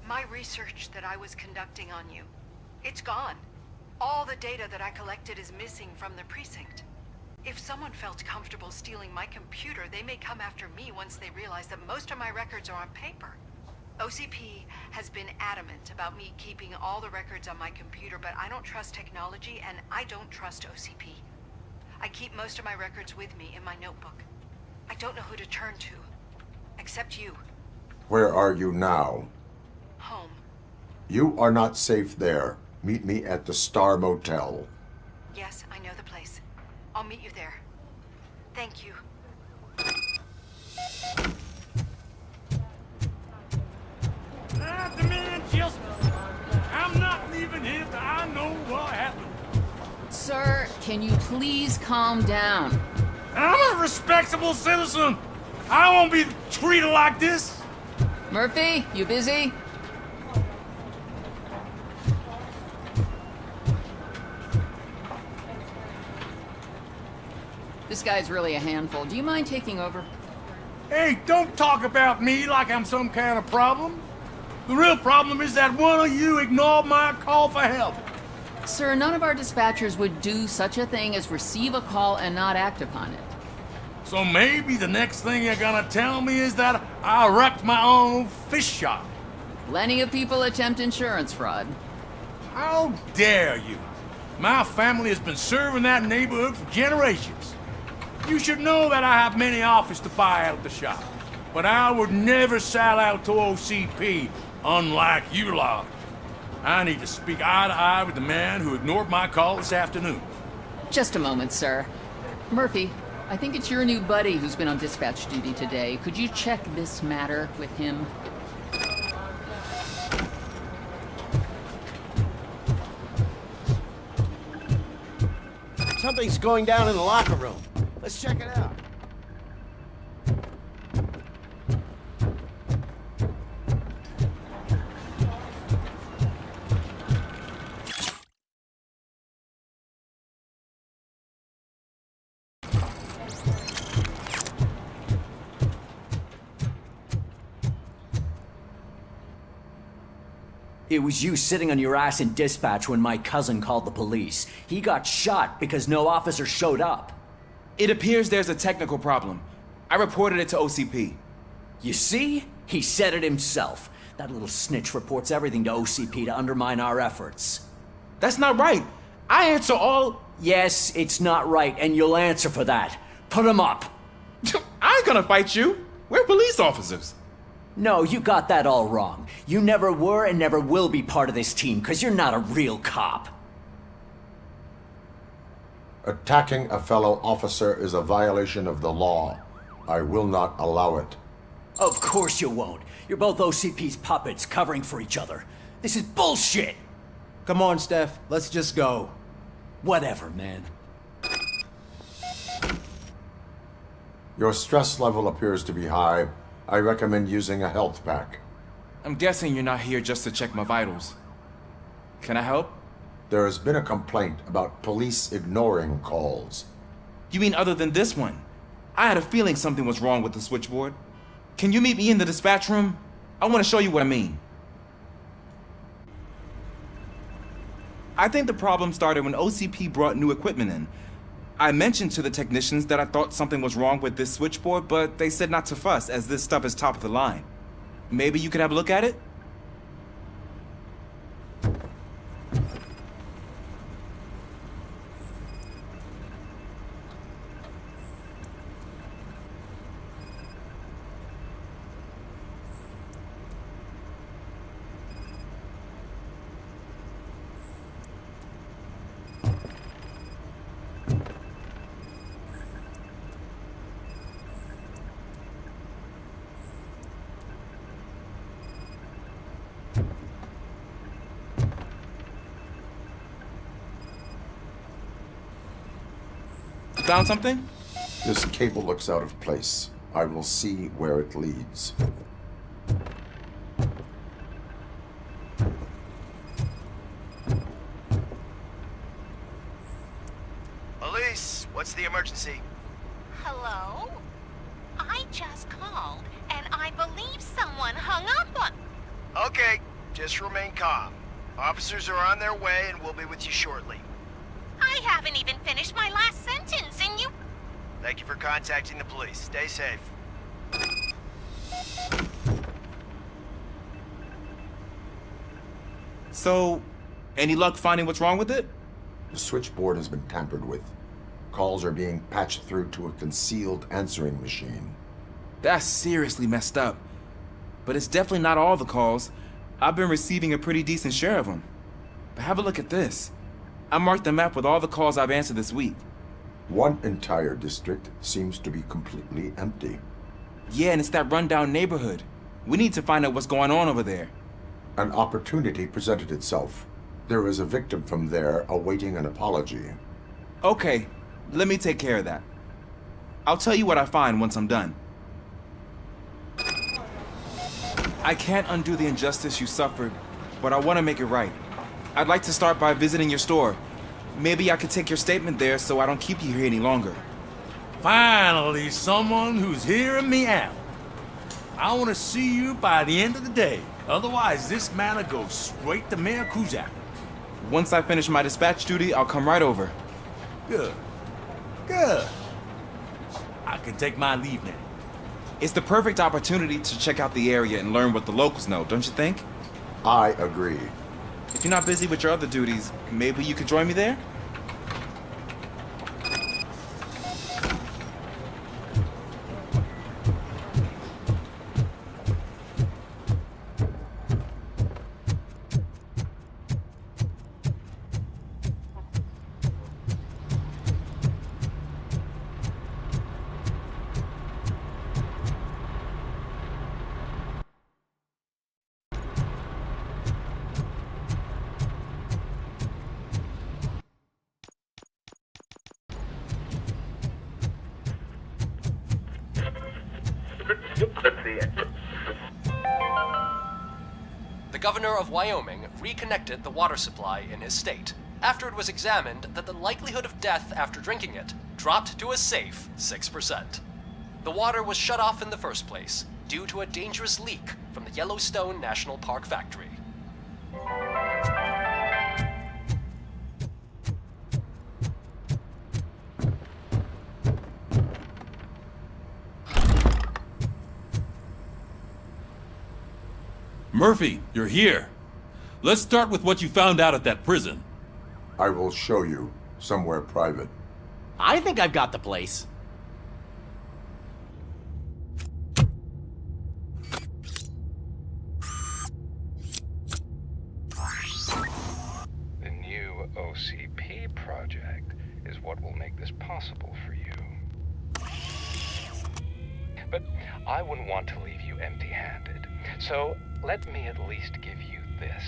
My research that I was conducting on you, it's gone. All the data that I collected is missing from the precinct. If someone felt comfortable stealing my computer, they may come after me once they realize that most of my records are on paper. OCP has been adamant about me keeping all the records on my computer, but I don't trust technology and I don't trust OCP. I keep most of my records with me in my notebook. I don't know who to turn to, except you. Where are you now? Home. You are not safe there. Meet me at the Star Motel. Yes, I know the place. I'll meet you there. Thank you. The man just... I'm not leaving here till I know what happened. Sir, can you please calm down? I'm a respectable citizen. I won't be treated like this. Murphy, you busy? This guy's really a handful. Do you mind taking over? Hey, don't talk about me like I'm some kind of problem. The real problem is that one of you ignored my call for help. Sir, none of our dispatchers would do such a thing as receive a call and not act upon it. So maybe the next thing you're gonna tell me is that I wrecked my own fish shop. Plenty of people attempt insurance fraud. How dare you? My family has been serving that neighborhood for generations. You should know that I have many offers to buy out the shop. But I would never sell out to OCP, unlike you lot. I need to speak eye to eye with the man who ignored my call this afternoon. Just a moment, sir. Murphy, I think it's your new buddy who's been on dispatch duty today. Could you check this matter with him? Something's going down in the locker room. Let's check it out. It was you sitting on your ass in dispatch when my cousin called the police. He got shot because no officer showed up. It appears there's a technical problem. I reported it to OCP. You see? He said it himself. That little snitch reports everything to OCP to undermine our efforts. That's not right. I answer all... Yes, it's not right, and you'll answer for that. Put him up. I ain't gonna fight you. We're police officers. No, you got that all wrong. You never were and never will be part of this team, because you're not a real cop. Attacking a fellow officer is a violation of the law. I will not allow it. Of course you won't. You're both OCP's puppets, covering for each other. This is bullshit! Come on, Steph. Let's just go. Whatever, man. Your stress level appears to be high. I recommend using a health pack. I'm guessing you're not here just to check my vitals. Can I help? There has been a complaint about police ignoring calls. You mean other than this one? I had a feeling something was wrong with the switchboard. Can you meet me in the dispatch room? I want to show you what I mean. I think the problem started when OCP brought new equipment in. I mentioned to the technicians that I thought something was wrong with this switchboard, but they said not to fuss, as this stuff is top of the line. Maybe you could have a look at it? Found something? This cable looks out of place. I will see where it leads. Elise, what's the emergency? Hello? I just called, and I believe someone hung up on... Okay, just remain calm. Officers are on their way and we'll be with you shortly. I haven't even finished my last sentence, and you... Thank you for contacting the police. Stay safe. So, any luck finding what's wrong with it? The switchboard has been tampered with. Calls are being patched through to a concealed answering machine. That's seriously messed up. But it's definitely not all the calls. I've been receiving a pretty decent share of them. But have a look at this. I marked the map with all the calls I've answered this week. One entire district seems to be completely empty. Yeah, and it's that rundown neighborhood. We need to find out what's going on over there. An opportunity presented itself. There is a victim from there awaiting an apology. Okay, let me take care of that. I'll tell you what I find once I'm done. I can't undo the injustice you suffered, but I want to make it right. I'd like to start by visiting your store. Maybe I could take your statement there so I don't keep you here any longer. Finally, someone who's hearing me out. I want to see you by the end of the day. Otherwise, this matter goes straight to Mayor Kuzak. Once I finish my dispatch duty, I'll come right over. Good. Good. I can take my leave now. It's the perfect opportunity to check out the area and learn what the locals know, don't you think? I agree. If you're not busy with your other duties, maybe you could join me there? governor of Wyoming reconnected the water supply in his state after it was examined that the likelihood of death after drinking it dropped to a safe 6%. The water was shut off in the first place due to a dangerous leak from the Yellowstone National Park factory. Murphy, you're here. Let's start with what you found out at that prison. I will show you, somewhere private. I think I've got the place. The new OCP project is what will make this possible for you. But I wouldn't want to leave you empty-handed, so let me at least give you this.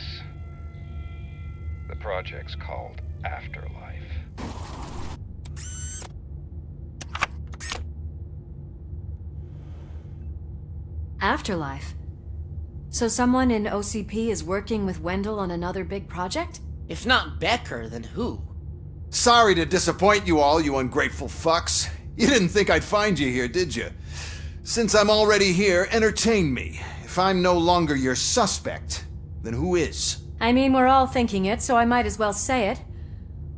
The project's called Afterlife. Afterlife? So someone in OCP is working with Wendell on another big project? If not Becker, then who? Sorry to disappoint you all, you ungrateful fucks. You didn't think I'd find you here, did you? Since I'm already here, entertain me. If I'm no longer your suspect, then who is? I mean, we're all thinking it, so I might as well say it.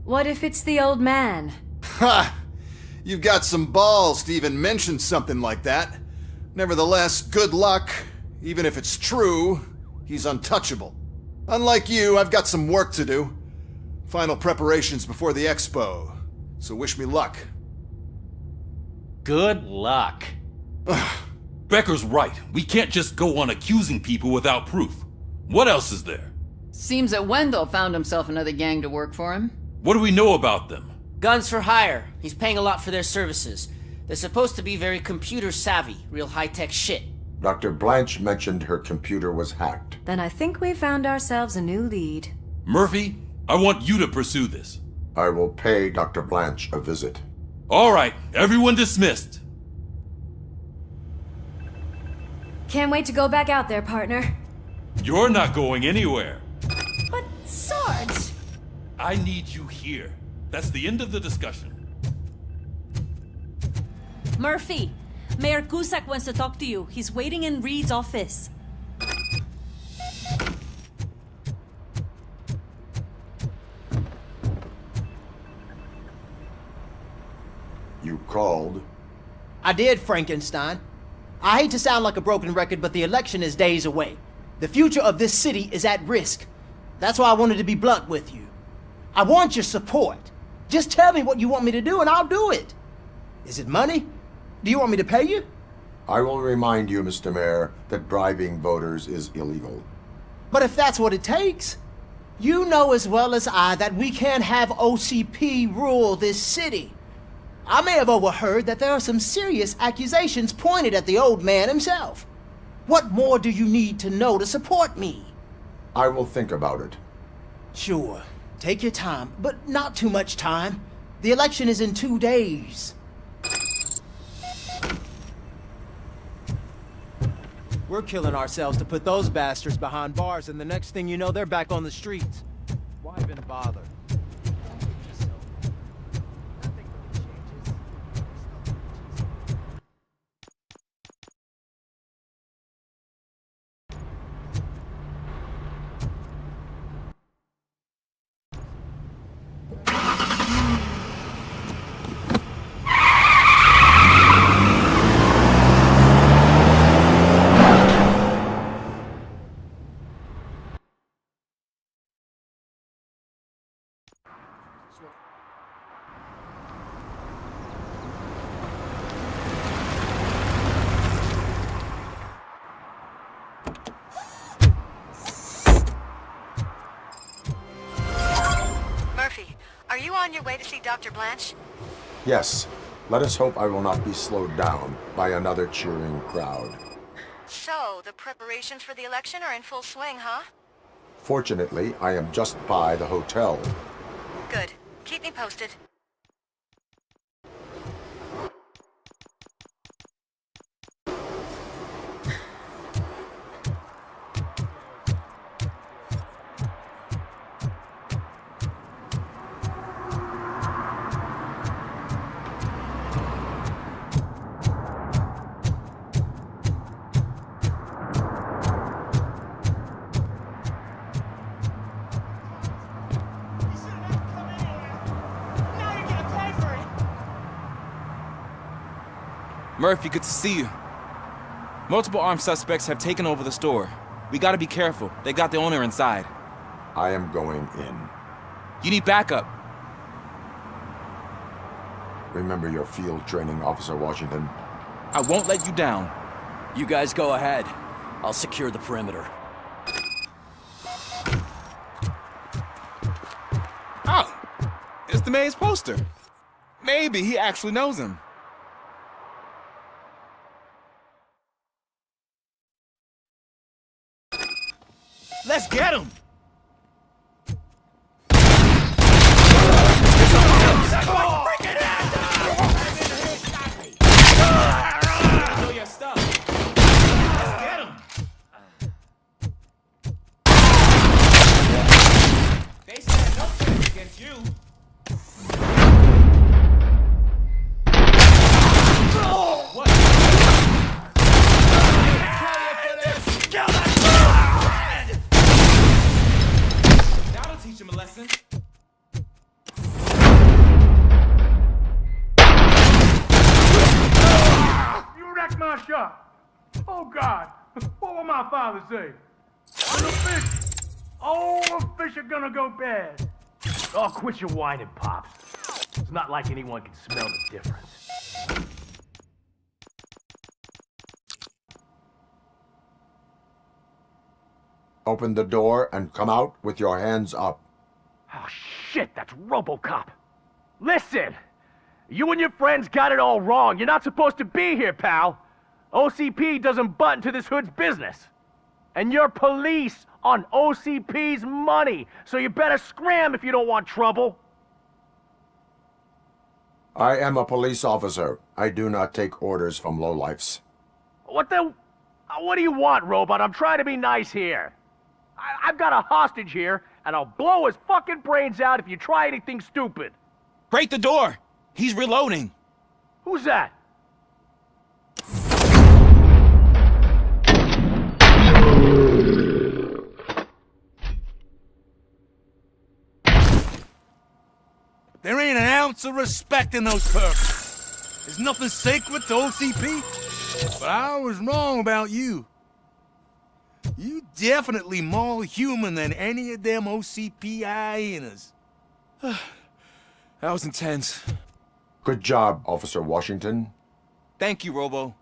What if it's the old man? Ha! You've got some balls to even mention something like that. Nevertheless, good luck. Even if it's true, he's untouchable. Unlike you, I've got some work to do. Final preparations before the expo. So wish me luck. Good luck. Becker's right. We can't just go on accusing people without proof. What else is there? Seems that Wendell found himself another gang to work for him. What do we know about them? Guns for hire. He's paying a lot for their services. They're supposed to be very computer savvy, real high-tech shit. Dr. Blanche mentioned her computer was hacked. Then I think we found ourselves a new lead. Murphy, I want you to pursue this. I will pay Dr. Blanche a visit. All right, everyone dismissed. Can't wait to go back out there, partner. You're not going anywhere. But, Sarge... I need you here. That's the end of the discussion. Murphy, Mayor Cusack wants to talk to you. He's waiting in Reed's office. You called? I did, Frankenstein. I hate to sound like a broken record, but the election is days away. The future of this city is at risk. That's why I wanted to be blunt with you. I want your support. Just tell me what you want me to do and I'll do it. Is it money? Do you want me to pay you? I will remind you, Mr. Mayor, that bribing voters is illegal. But if that's what it takes, you know as well as I that we can't have OCP rule this city. I may have overheard that there are some serious accusations pointed at the old man himself. What more do you need to know to support me? I will think about it. Sure. Take your time, but not too much time. The election is in 2 days. We're killing ourselves to put those bastards behind bars, and the next thing you know, they're back on the streets. Why even bother? Are you on your way to see Dr. Blanche? Yes. Let us hope I will not be slowed down by another cheering crowd. So, the preparations for the election are in full swing, huh? Fortunately, I am just by the hotel. Good. Keep me posted. Murphy, good to see you. Multiple armed suspects have taken over the store. We gotta be careful. They got the owner inside. I am going in. You need backup. Remember your field training, Officer Washington. I won't let you down. You guys go ahead. I'll secure the perimeter. Oh, it's the mayor's poster. Maybe he actually knows him. Let's get him! Know your stuff. Let's get him! They stand no chance against you. What? That'll teach him a lesson. You wrecked my shop. Oh, God. What will my father say? On the fish. Oh, the fish are gonna go bad. Oh, quit your whining, Pops. It's not like anyone can smell the difference. Open the door and come out with your hands up. Oh, shit, that's ROBOCOP. Listen, you and your friends got it all wrong. You're not supposed to be here, pal. OCP doesn't butt into this hood's business. And you're police on OCP's money, so you better scram if you don't want trouble. I am a police officer. I do not take orders from lowlifes. What do you want, Robot? I'm trying to be nice here. I've got a hostage here, and I'll blow his fucking brains out if you try anything stupid. Break the door! He's reloading. Who's that? There ain't an ounce of respect in those perks. There's nothing sacred to OCP. But I was wrong about you. You definitely more human than any of them OCP hyenas. That was intense. Good job, Officer Washington. Thank you, Robo.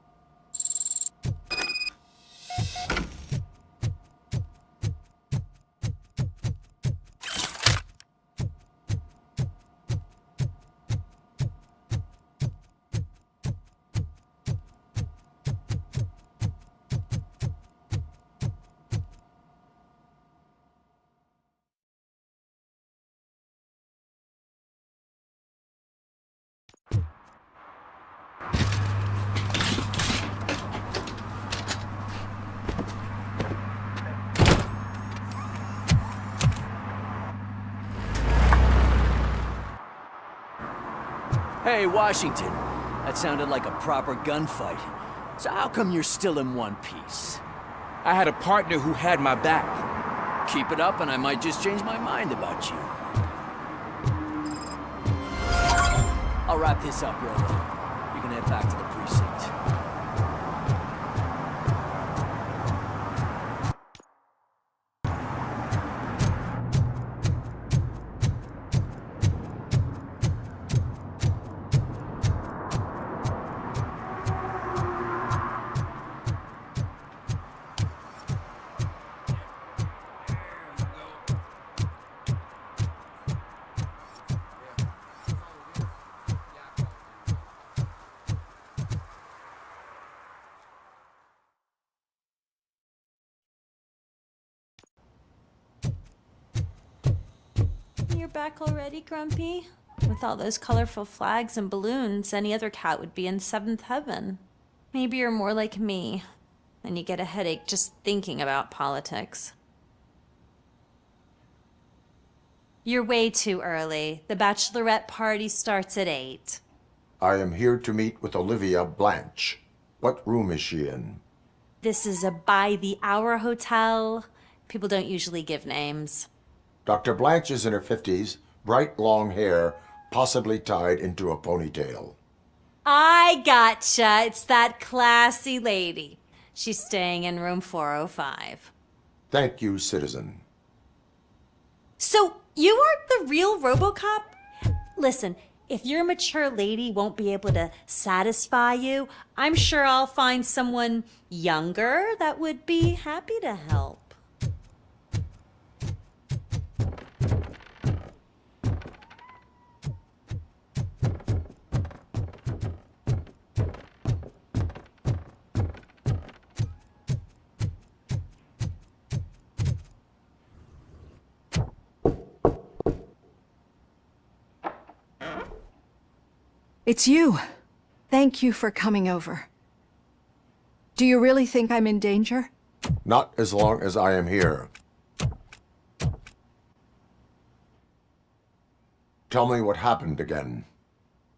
Hey, Washington. That sounded like a proper gunfight. So how come you're still in one piece? I had a partner who had my back. Keep it up and I might just change my mind about you. I'll wrap this up, Robo. You can head back to the precinct. You're back already, Grumpy? With all those colorful flags and balloons, any other cat would be in seventh heaven. Maybe you're more like me, and you get a headache just thinking about politics. You're way too early. The bachelorette party starts at 8. I am here to meet with Olivia Blanche. What room is she in? This is a by-the-hour hotel. People don't usually give names. Dr. Blanche is in her 50s, bright long hair, possibly tied into a ponytail. I gotcha. It's that classy lady. She's staying in room 405. Thank you, citizen. So, you aren't the real RoboCop? Listen, if your mature lady won't be able to satisfy you, I'm sure I'll find someone younger that would be happy to help. It's you. Thank you for coming over. Do you really think I'm in danger? Not as long as I am here. Tell me what happened again.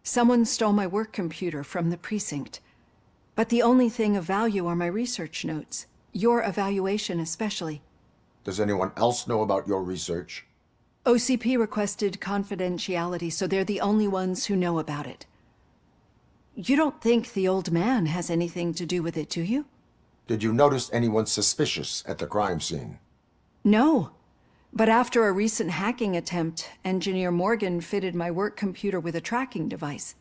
Someone stole my work computer from the precinct. But the only thing of value are my research notes. Your evaluation especially. Does anyone else know about your research? OCP requested confidentiality, so they're the only ones who know about it. You don't think the old man has anything to do with it, do you? Did you notice anyone suspicious at the crime scene? No. But after a recent hacking attempt, Engineer Morgan fitted my work computer with a tracking device.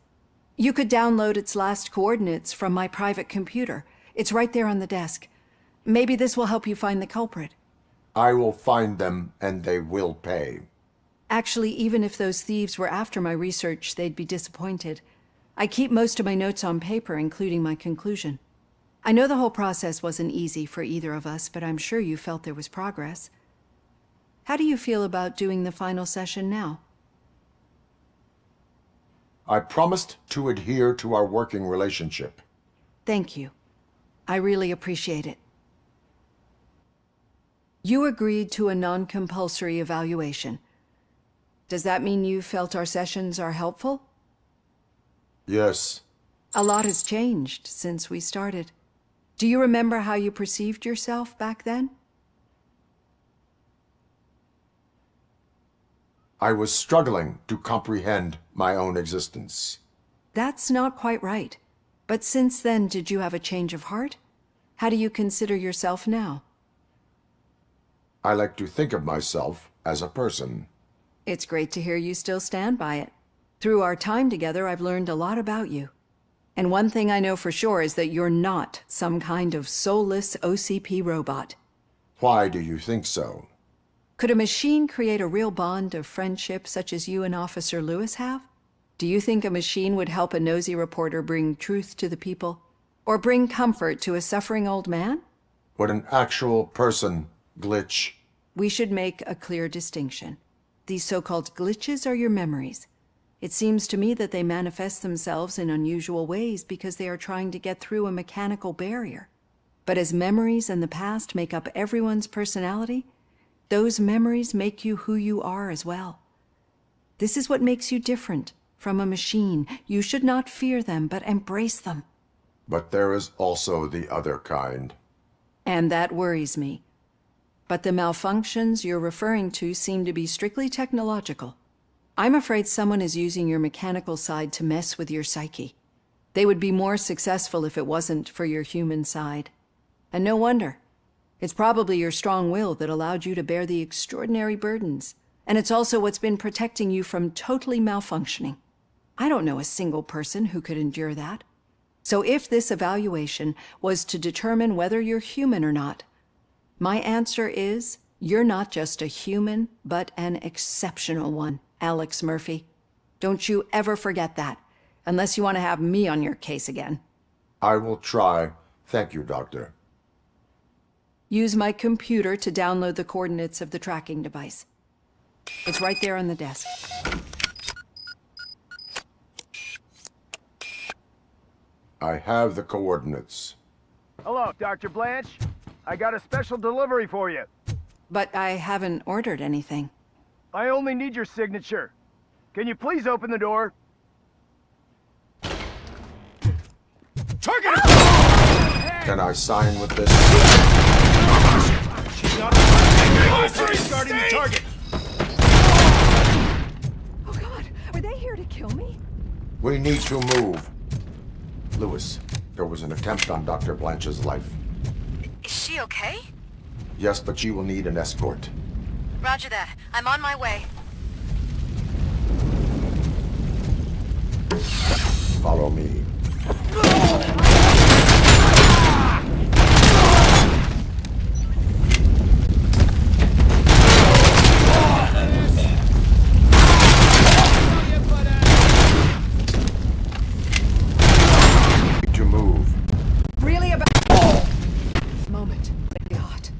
You could download its last coordinates from my private computer. It's right there on the desk. Maybe this will help you find the culprit. I will find them, and they will pay. Actually, even if those thieves were after my research, they'd be disappointed. I keep most of my notes on paper, including my conclusion. I know the whole process wasn't easy for either of us, but I'm sure you felt there was progress. How do you feel about doing the final session now? I promised to adhere to our working relationship. Thank you. I really appreciate it. You agreed to a non-compulsory evaluation. Does that mean you felt our sessions are helpful? Yes. A lot has changed since we started. Do you remember how you perceived yourself back then? I was struggling to comprehend my own existence. That's not quite right. But since then, did you have a change of heart? How do you consider yourself now? I like to think of myself as a person. It's great to hear you still stand by it. Through our time together, I've learned a lot about you. And one thing I know for sure is that you're not some kind of soulless OCP robot. Why do you think so? Could a machine create a real bond of friendship such as you and Officer Lewis have? Do you think a machine would help a nosy reporter bring truth to the people? Or bring comfort to a suffering old man? Would an actual person glitch? We should make a clear distinction. These so-called glitches are your memories. It seems to me that they manifest themselves in unusual ways because they are trying to get through a mechanical barrier. But as memories in the past make up everyone's personality, those memories make you who you are as well. This is what makes you different from a machine. You should not fear them, but embrace them. But there is also the other kind. And that worries me. But the malfunctions you're referring to seem to be strictly technological. I'm afraid someone is using your mechanical side to mess with your psyche. They would be more successful if it wasn't for your human side. And no wonder. It's probably your strong will that allowed you to bear the extraordinary burdens. And it's also what's been protecting you from totally malfunctioning. I don't know a single person who could endure that. So if this evaluation was to determine whether you're human or not, my answer is, you're not just a human, but an exceptional one, Alex Murphy. Don't you ever forget that, unless you want to have me on your case again. I will try. Thank you, Doctor. Use my computer to download the coordinates of the tracking device. It's right there on the desk. I have the coordinates. Hello, Dr. Blanche. I got a special delivery for you. But I haven't ordered anything. I only need your signature. Can you please open the door? Target! Can I sign with this? She's not starting the target. Oh God, are they here to kill me? We need to move. Lewis, there was an attempt on Dr. Blanche's life. Is she okay? Yes, but she will need an escort. Roger that. I'm on my way. Follow me. To move. Really about this moment. Really hot.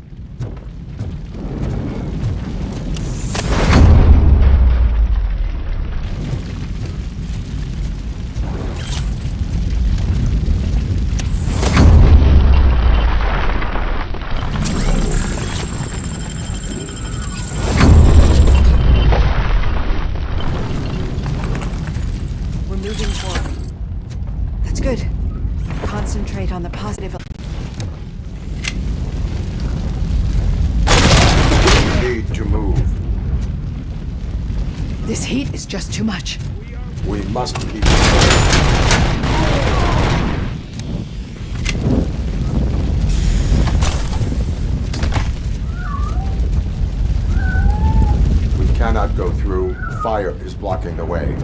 We're moving forward. That's good. Concentrate on the positive. Need to move. This heat is just too much. We must keep. We cannot go through. Fire is blocking the way.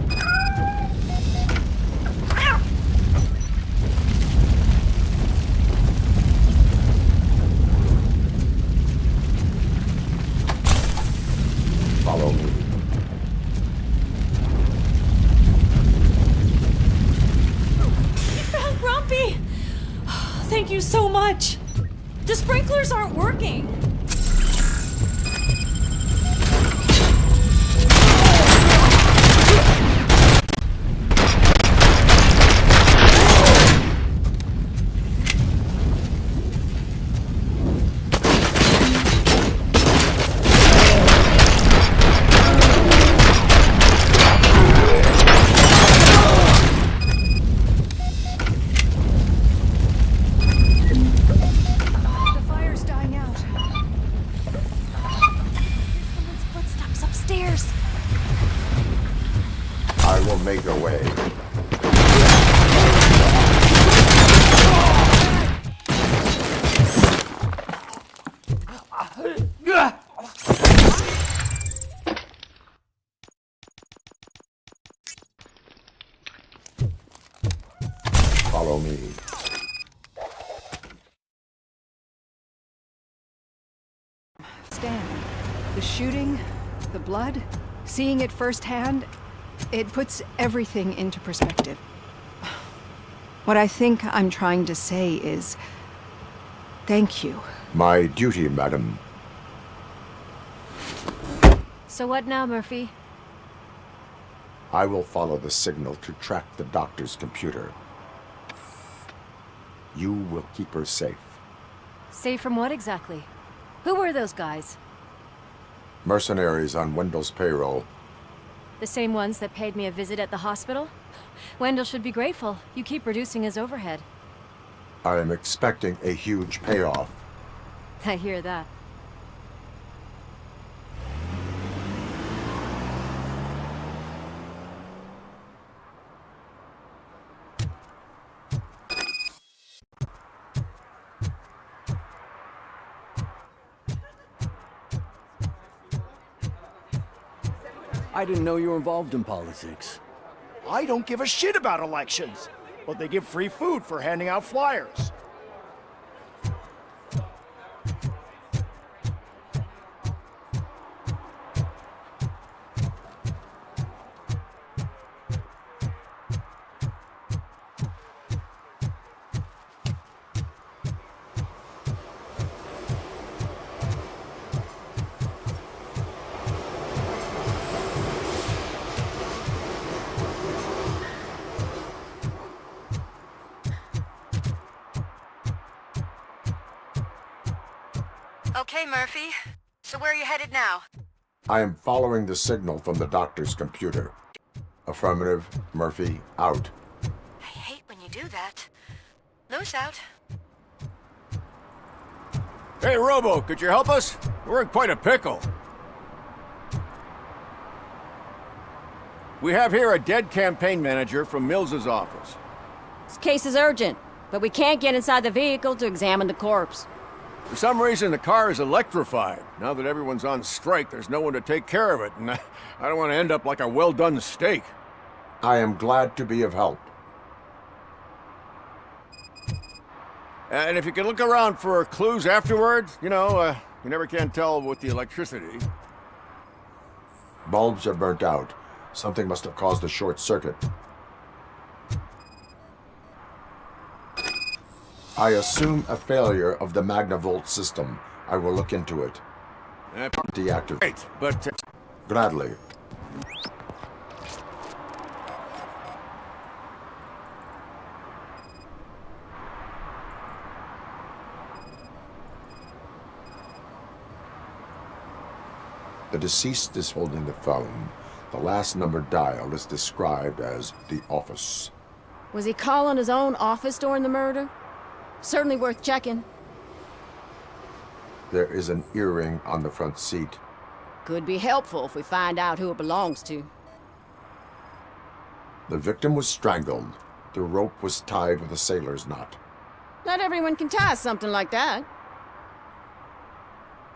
Follow me. You found Grumpy! Thank you so much. The sprinklers aren't working. The fire's dying out. Someone's footsteps upstairs. I will make a way. Follow me. Stan, the shooting, the blood, seeing it firsthand, it puts everything into perspective. What I think I'm trying to say is, thank you. My duty, madam. So what now, Murphy? I will follow the signal to track the doctor's computer. You will keep her safe. Safe from what exactly? Who were those guys? Mercenaries on Wendell's payroll. The same ones that paid me a visit at the hospital? Wendell should be grateful. You keep reducing his overhead. I am expecting a huge payoff. I hear that. I didn't know you were involved in politics. I don't give a shit about elections, but they give free food for handing out flyers. Okay, Murphy. So where are you headed now? I am following the signal from the doctor's computer. Affirmative. Murphy, out. I hate when you do that. Lewis out. Hey, Robo, could you help us? We're in quite a pickle. We have here a dead campaign manager from Mills's office. This case is urgent, but we can't get inside the vehicle to examine the corpse. For some reason, the car is electrified. Now that everyone's on strike, there's no one to take care of it, and I don't want to end up like a well-done steak. I am glad to be of help. And if you can look around for clues afterwards, you know, you never can tell with the electricity. Bulbs are burnt out. Something must have caused a short circuit. I assume a failure of the Magnavolt system. I will look into it. Deactivate. Great, but... Gladly. The deceased is holding the phone. The last number dialed is described as the office. Was he calling his own office during the murder? Certainly worth checking. There is an earring on the front seat. Could be helpful if we find out who it belongs to. The victim was strangled. The rope was tied with a sailor's knot. Not everyone can tie something like that.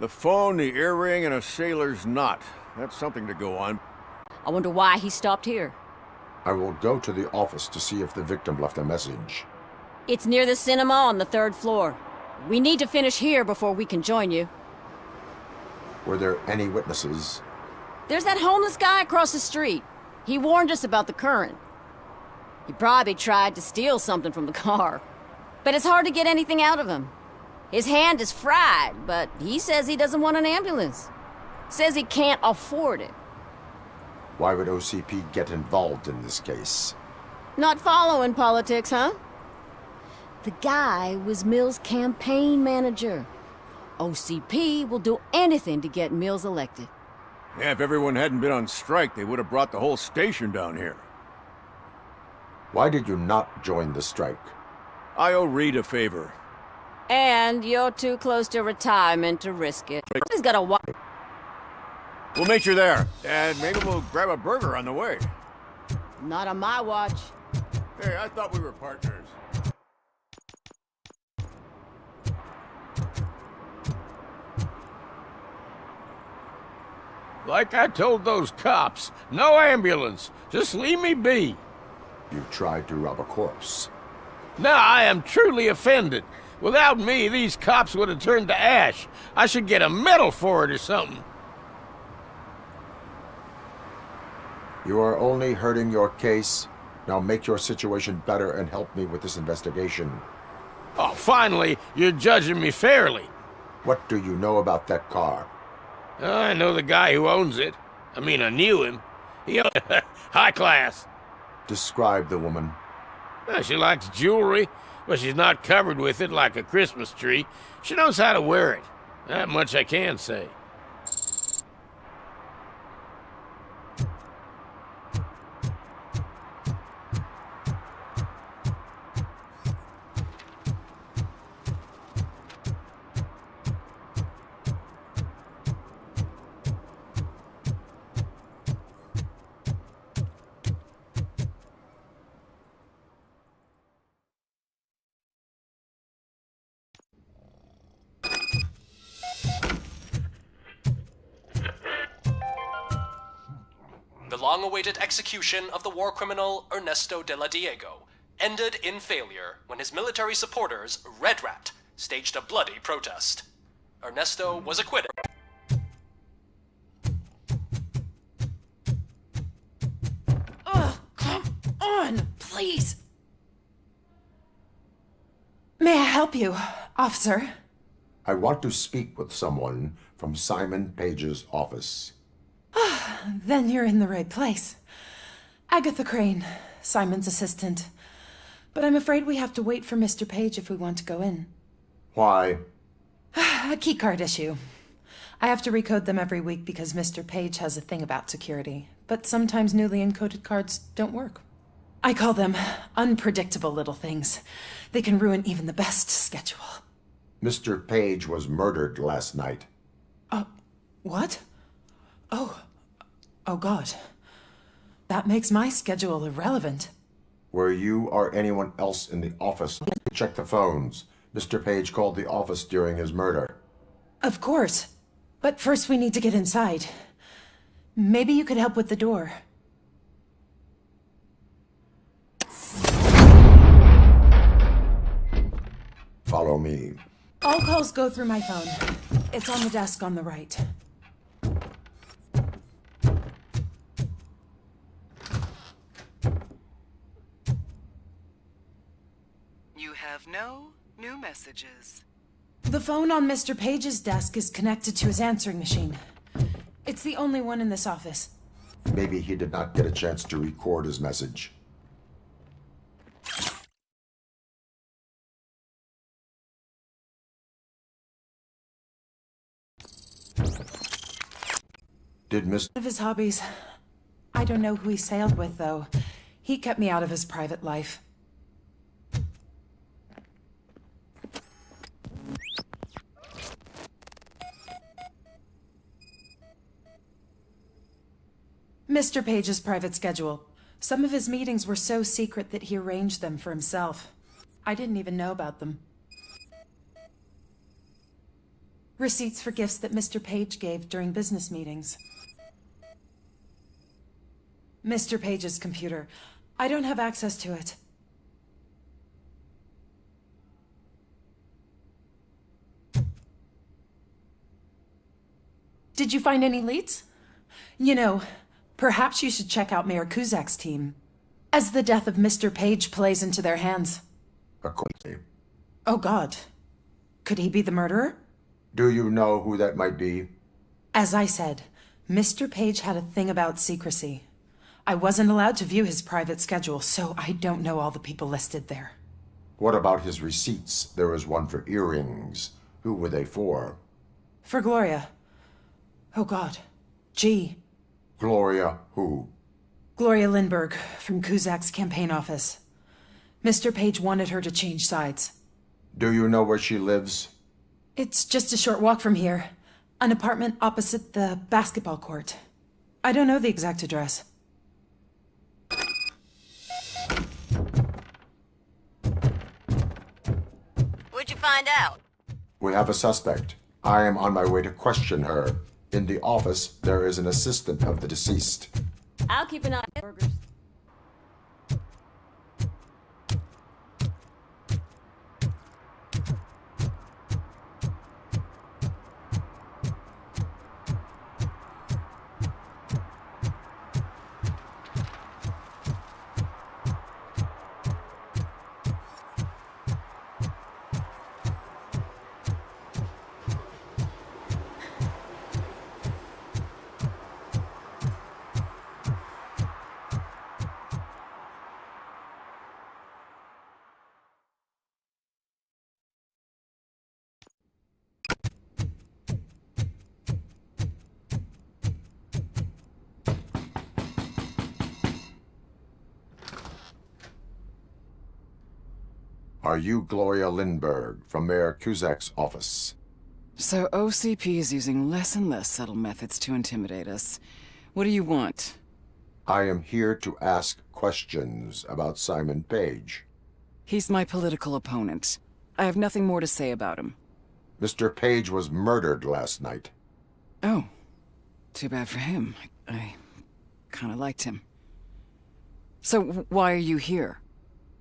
The phone, the earring, and a sailor's knot. That's something to go on. I wonder why he stopped here. I will go to the office to see if the victim left a message. It's near the cinema on the 3rd floor. We need to finish here before we can join you. Were there any witnesses? There's that homeless guy across the street. He warned us about the current. He probably tried to steal something from the car. But it's hard to get anything out of him. His hand is fried, but he says he doesn't want an ambulance. Says he can't afford it. Why would OCP get involved in this case? Not following politics, huh? The guy was Mills' campaign manager. OCP will do anything to get Mills elected. Yeah, if everyone hadn't been on strike, they would have brought the whole station down here. Why did you not join the strike? I owe Reed a favor. And you're too close to retirement to risk it. He's got a wife. We'll meet you there, and maybe we'll grab a burger on the way. Not on my watch. Hey, I thought we were partners. Like I told those cops, no ambulance. Just leave me be. You tried to rob a corpse. Now I am truly offended. Without me, these cops would have turned to ash. I should get a medal for it or something. You are only hurting your case. Now make your situation better and help me with this investigation. Oh, finally, you're judging me fairly. What do you know about that car? I know the guy who owns it. I mean, I knew him. He high class. Describe the woman. She likes jewelry, but she's not covered with it like a Christmas tree. She knows how to wear it. That much I can say. The long-awaited execution of the war criminal Ernesto de la Diego ended in failure when his military supporters, Red Rat, staged a bloody protest. Ernesto was acquitted. Ugh, come on, please. May I help you, officer? I want to speak with someone from Simon Page's office. Then you're in the right place. Agatha Crane, Simon's assistant. But I'm afraid we have to wait for Mr. Page if we want to go in. Why? A keycard issue. I have to recode them every week because Mr. Page has a thing about security. But sometimes newly encoded cards don't work. I call them unpredictable little things. They can ruin even the best schedule. Mr. Page was murdered last night. What? Oh God. That makes my schedule irrelevant. Were you or anyone else in the office? Check the phones. Mr. Page called the office during his murder. Of course. But first we need to get inside. Maybe you could help with the door. Follow me. All calls go through my phone. It's on the desk on the right. You have no new messages. The phone on Mr. Page's desk is connected to his answering machine. It's the only one in this office. Maybe he did not get a chance to record his message. Did Miss... One of his hobbies. I don't know who he sailed with, though. He kept me out of his private life. Mr. Page's private schedule. Some of his meetings were so secret that he arranged them for himself. I didn't even know about them. Receipts for gifts that Mr. Page gave during business meetings. Mr. Page's computer. I don't have access to it. Did you find any leads? You know, perhaps you should check out Mayor Kuzak's team, as the death of Mr. Page plays into their hands. Oh God. Could he be the murderer? Do you know who that might be? As I said, Mr. Page had a thing about secrecy. I wasn't allowed to view his private schedule, so I don't know all the people listed there. What about his receipts? There was one for earrings. Who were they for? For Gloria. Oh God. G. Gloria who? Gloria Lindbergh, from Kuzak's campaign office. Mr. Page wanted her to change sides. Do you know where she lives? It's just a short walk from here. An apartment opposite the basketball court. I don't know the exact address. What'd you find out? We have a suspect. I am on my way to question her. In the office, there is an assistant of the deceased. I'll keep an eye on burgers. Are you Gloria Lindbergh from Mayor Kuzak's office? So OCP is using less and less subtle methods to intimidate us. What do you want? I am here to ask questions about Simon Page. He's my political opponent. I have nothing more to say about him. Mr. Page was murdered last night. Oh. Too bad for him. I kinda liked him. So why are you here?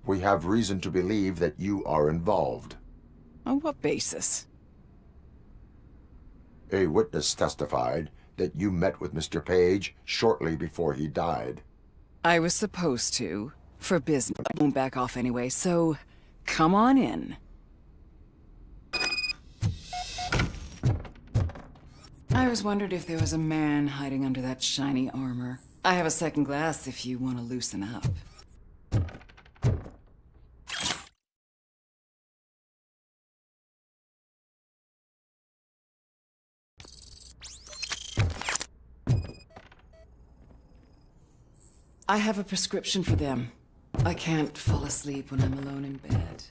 We have reason to believe that you are involved. On what basis? A witness testified that you met with Mr. Page shortly before he died. I was supposed to, for business. I won't back off anyway, so come on in. I was wondering if there was a man hiding under that shiny armor. I have a second glass if you want to loosen up. I have a prescription for them. I can't fall asleep when I'm alone in bed.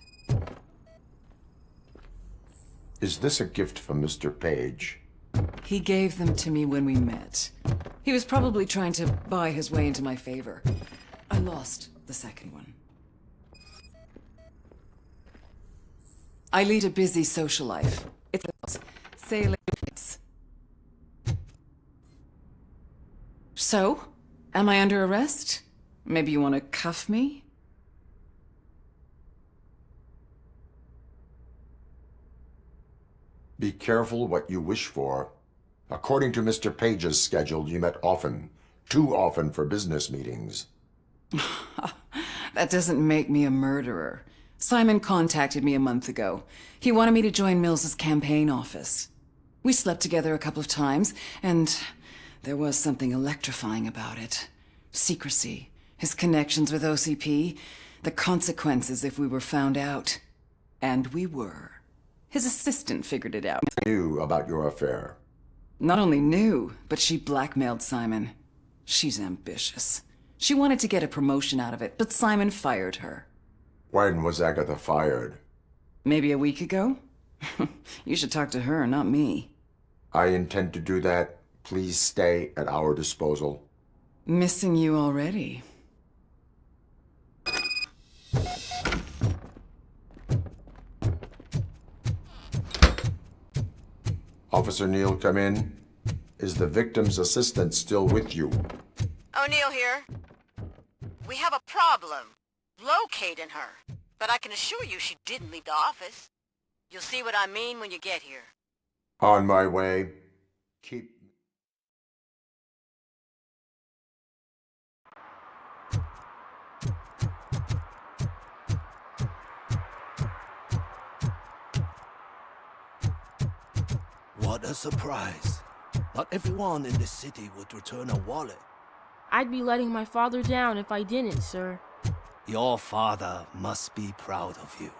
Is this a gift from Mr. Page? He gave them to me when we met. He was probably trying to buy his way into my favor. I lost the second one. I lead a busy social life. It's say less. So, am I under arrest? Maybe you want to cuff me? Be careful what you wish for. According to Mr. Page's schedule, you met often. Too often for business meetings. That doesn't make me a murderer. Simon contacted me a month ago. He wanted me to join Mills's campaign office. We slept together a couple of times, and there was something electrifying about it. Secrecy, his connections with OCP, the consequences if we were found out. And we were. His assistant figured it out. Knew about your affair. Not only knew, but she blackmailed Simon. She's ambitious. She wanted to get a promotion out of it, but Simon fired her. When was Agatha fired? Maybe a week ago? You should talk to her, not me. I intend to do that. Please stay at our disposal. Missing you already. Officer Neal, come in. Is the victim's assistant still with you? O'Neill here. We have a problem locating her, but I can assure you she didn't leave the office. You'll see what I mean when you get here. On my way. Keep... What a surprise. Not everyone in the city would return a wallet. I'd be letting my father down if I didn't, sir. Your father must be proud of you.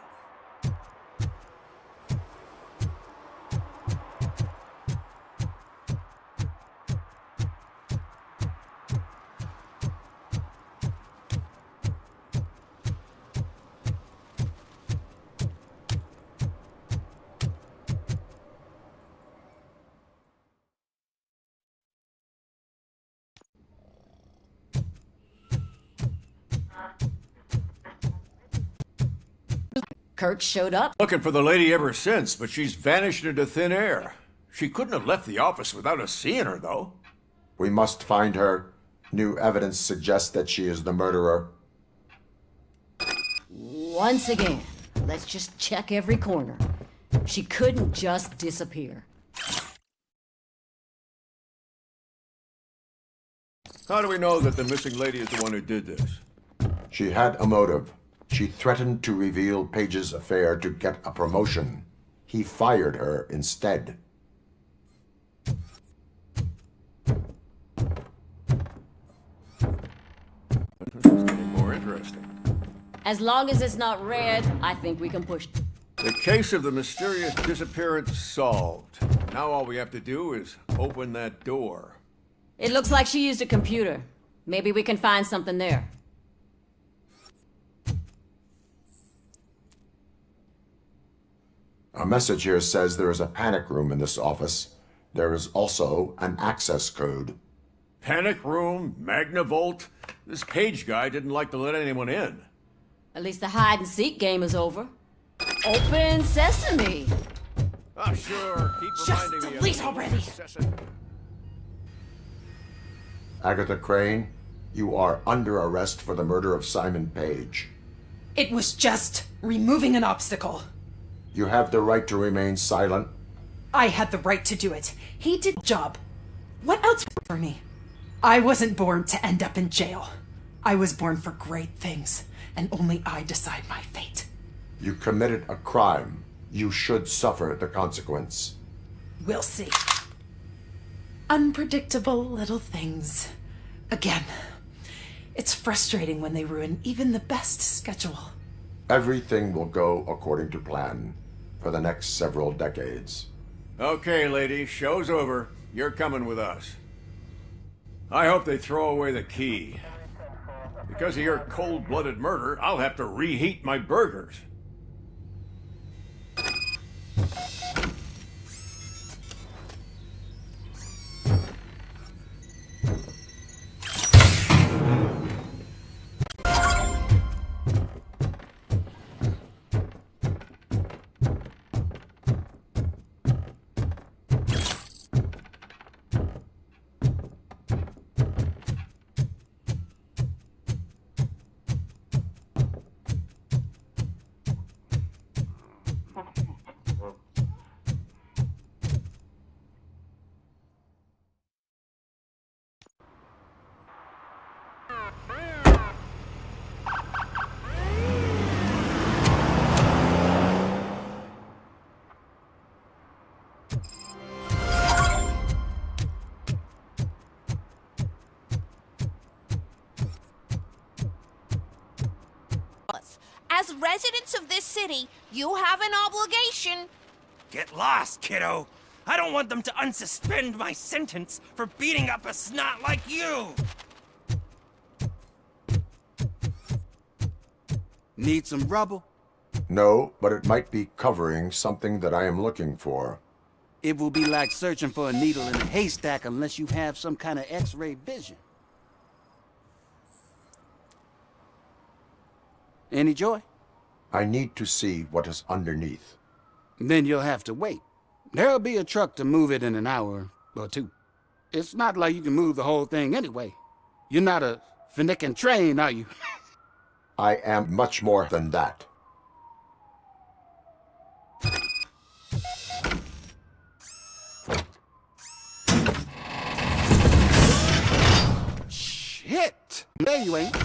Kurt showed up. Looking for the lady ever since, but she's vanished into thin air. She couldn't have left the office without us seeing her, though. We must find her. New evidence suggests that she is the murderer. Once again, let's just check every corner. She couldn't just disappear. How do we know that the missing lady is the one who did this? She had a motive. She threatened to reveal Page's affair to get a promotion. He fired her instead. This is getting more interesting. As long as it's not red, I think we can push. The case of the mysterious disappearance solved. Now all we have to do is open that door. It looks like she used a computer. Maybe we can find something there. A message here says there is a panic room in this office. There is also an access code. Panic room, Magnavolt. This Page guy didn't like to let anyone in. At least the hide-and-seek game is over. Open sesame! Oh, sure. Keep reminding me of delete already. Agatha Crane, you are under arrest for the murder of Simon Page. It was just removing an obstacle. You have the right to remain silent. I had the right to do it. He did the job. What else for me? I wasn't born to end up in jail. I was born for great things, and only I decide my fate. You committed a crime. You should suffer the consequence. We'll see. Unpredictable little things. Again, it's frustrating when they ruin even the best schedule. Everything will go according to plan for the next several decades. Okay, lady, show's over. You're coming with us. I hope they throw away the key. Because of your cold-blooded murder, I'll have to reheat my burgers. As residents of this city, you have an obligation. Get lost, kiddo. I don't want them to unsuspend my sentence for beating up a snot like you. Need some rubble? No, but it might be covering something that I am looking for. It will be like searching for a needle in a haystack unless you have some kind of X-ray vision. Any joy? I need to see what is underneath. Then you'll have to wait. There'll be a truck to move it in an hour or two. It's not like you can move the whole thing anyway. You're not a finicking train, are you? I am much more than that. Shit! No, you ain't.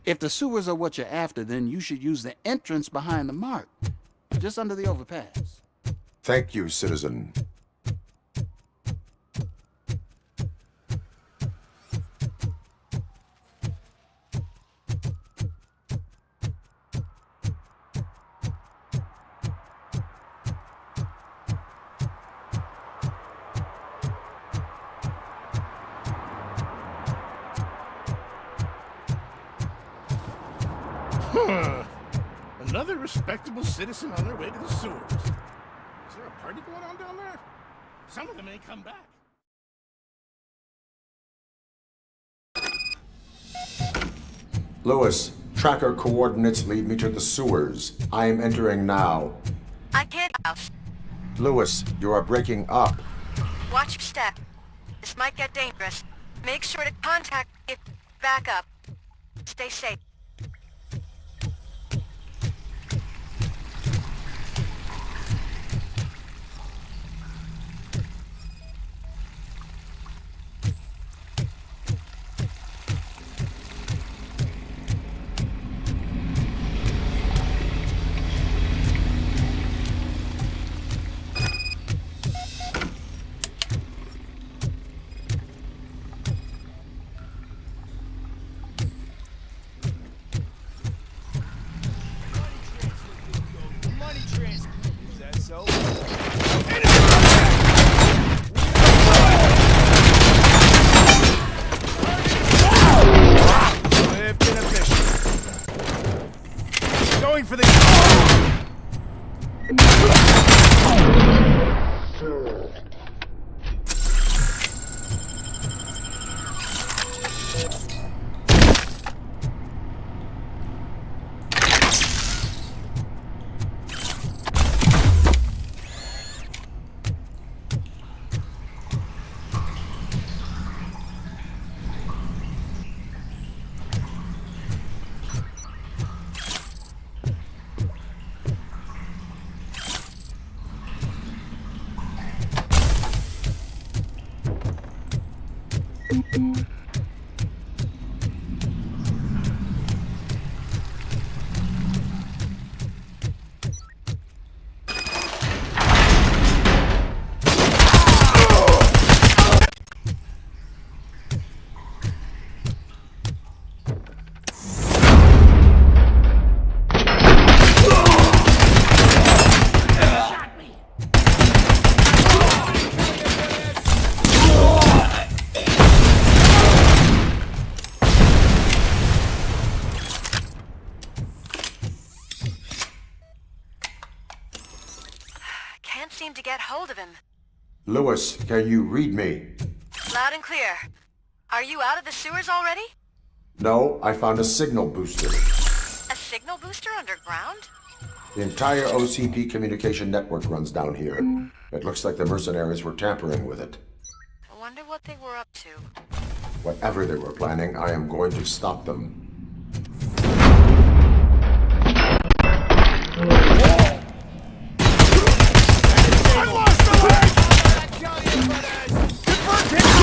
If the sewers are what you're after, then you should use the entrance behind the mark. Just under the overpass. Thank you, citizen. Another respectable citizen on their way to the sewers. Is there a party going on down there? Some of them may come back. Lewis, tracker coordinates lead me to the sewers. I am entering now. I can't. Lewis, you are breaking up. Watch your step. This might get dangerous. Make sure to contact if back up. Stay safe. Going for the... Seem to get hold of him. Lewis, can you read me? Loud and clear. Are you out of the sewers already? No, I found a signal booster. A signal booster underground? The entire OCP communication network runs down here. It looks like the mercenaries were tampering with it. I wonder what they were up to. Whatever they were planning, I am going to stop them. I lost the leg! Confirmed hit!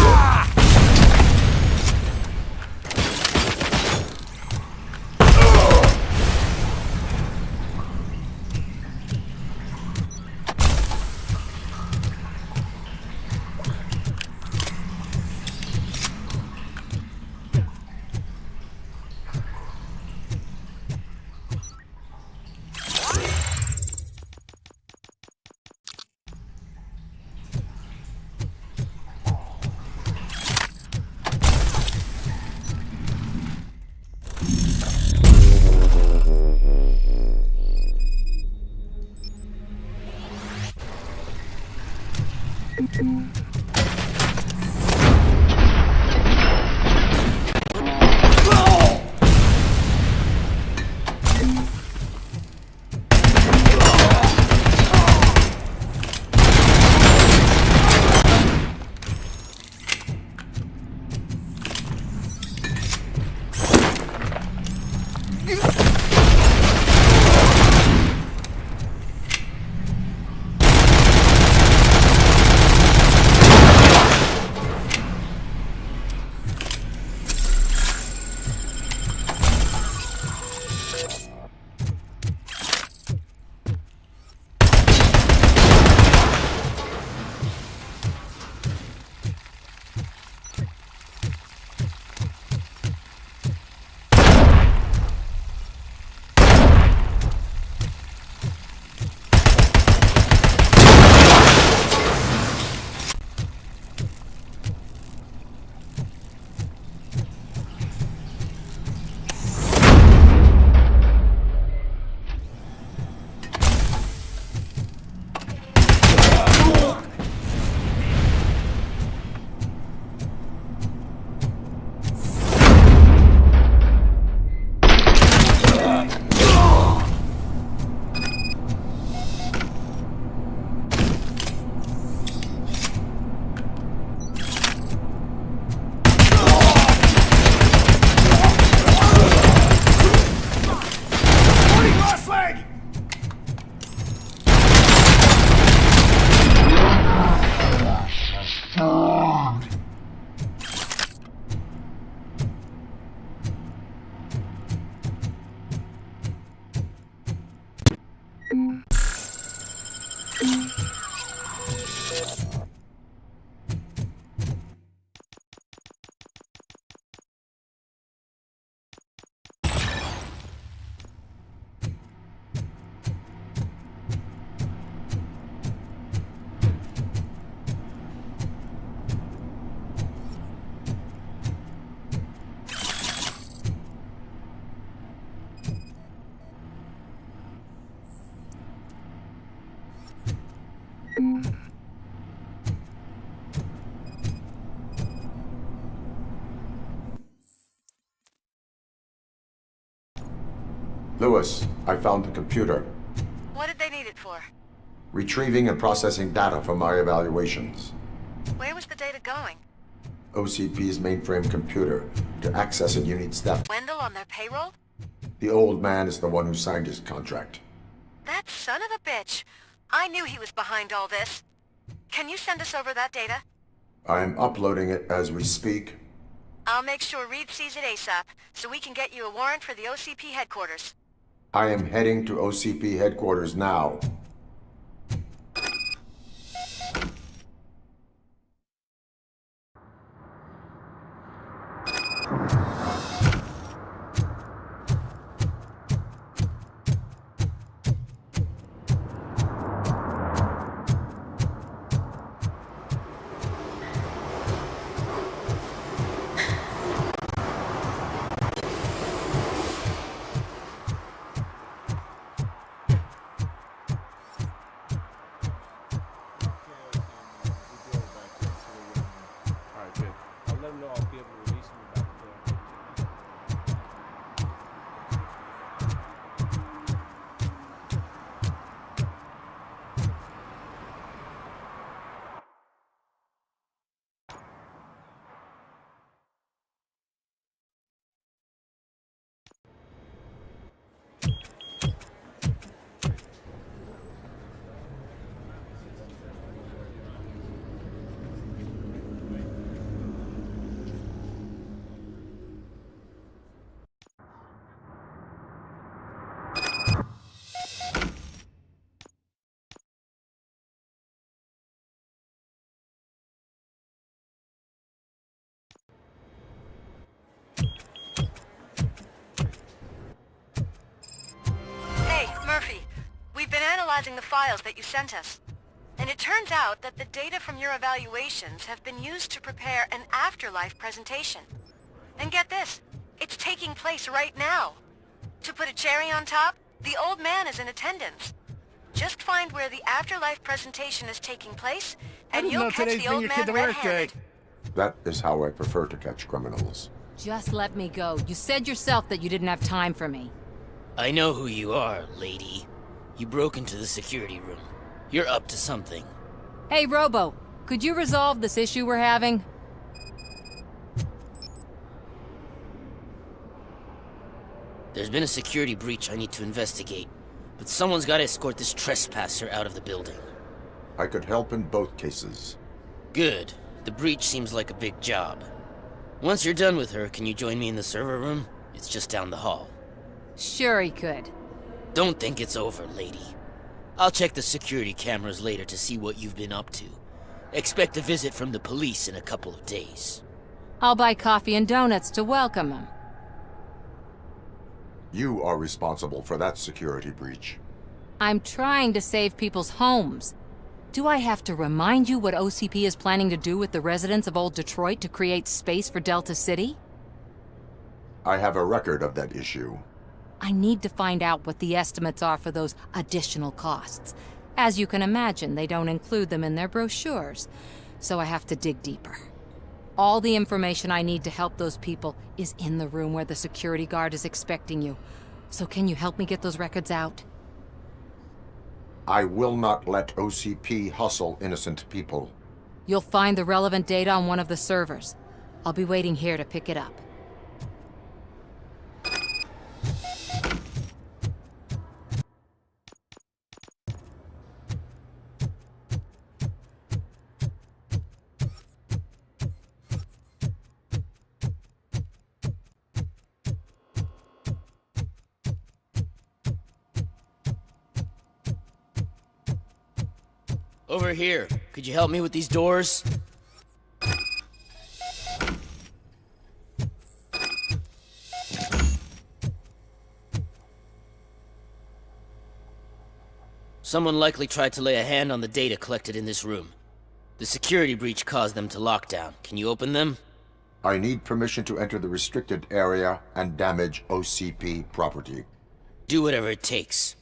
Lewis, I found the computer. What did they need it for? Retrieving and processing data from my evaluations. Where was the data going? OCP's mainframe computer. To access it, you need Steph. Wendell on their payroll? The old man is the one who signed his contract. That son of a bitch. I knew he was behind all this. Can you send us over that data? I'm uploading it as we speak. I'll make sure Reed sees it ASAP, so we can get you a warrant for the OCP headquarters. I am heading to OCP headquarters now. Murphy, we've been analyzing the files that you sent us. And it turns out that the data from your evaluations have been used to prepare an afterlife presentation. And get this, it's taking place right now. To put a cherry on top, the old man is in attendance. Just find where the afterlife presentation is taking place, and you'll catch the old man red-handed. That is how I prefer to catch criminals. Just let me go. You said yourself that you didn't have time for me. I know who you are, lady. You broke into the security room. You're up to something. Hey, Robo, could you resolve this issue we're having? There's been a security breach I need to investigate, but someone's got to escort this trespasser out of the building. I could help in both cases. Good. The breach seems like a big job. Once you're done with her, can you join me in the server room? It's just down the hall. Sure he could. Don't think it's over, lady. I'll check the security cameras later to see what you've been up to. Expect a visit from the police in a couple of days. I'll buy coffee and donuts to welcome him. You are responsible for that security breach. I'm trying to save people's homes. Do I have to remind you what OCP is planning to do with the residents of Old Detroit to create space for Delta City? I have a record of that issue. I need to find out what the estimates are for those additional costs. As you can imagine, they don't include them in their brochures, so I have to dig deeper. All the information I need to help those people is in the room where the security guard is expecting you. So can you help me get those records out? I will not let OCP hustle innocent people. You'll find the relevant data on one of the servers. I'll be waiting here to pick it up. Over here. Could you help me with these doors? Someone likely tried to lay a hand on the data collected in this room. The security breach caused them to lock down. Can you open them? I need permission to enter the restricted area and damage OCP property. Do whatever it takes.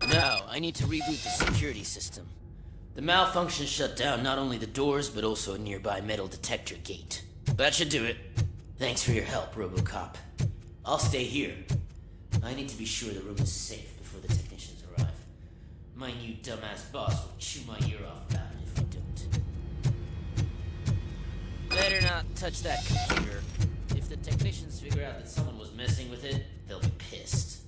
Now, I need to reboot the security system. The malfunction shut down not only the doors, but also a nearby metal detector gate. That should do it. Thanks for your help, RoboCop. I'll stay here. I need to be sure the room is safe before the technicians arrive. My new dumbass boss will chew my ear off about it if I don't. Better not touch that computer. If the technicians figure out that someone was messing with it, they'll be pissed.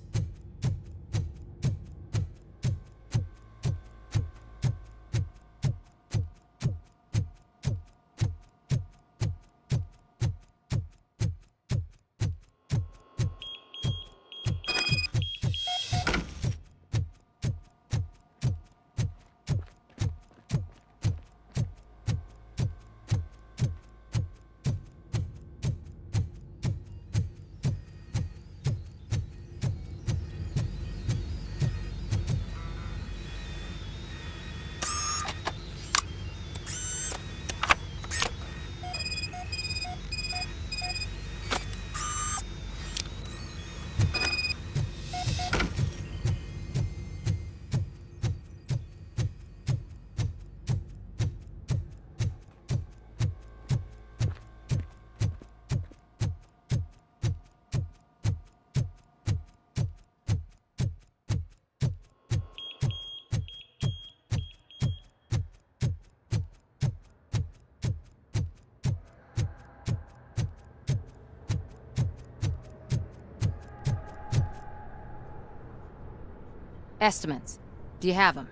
Estimates. Do you have them?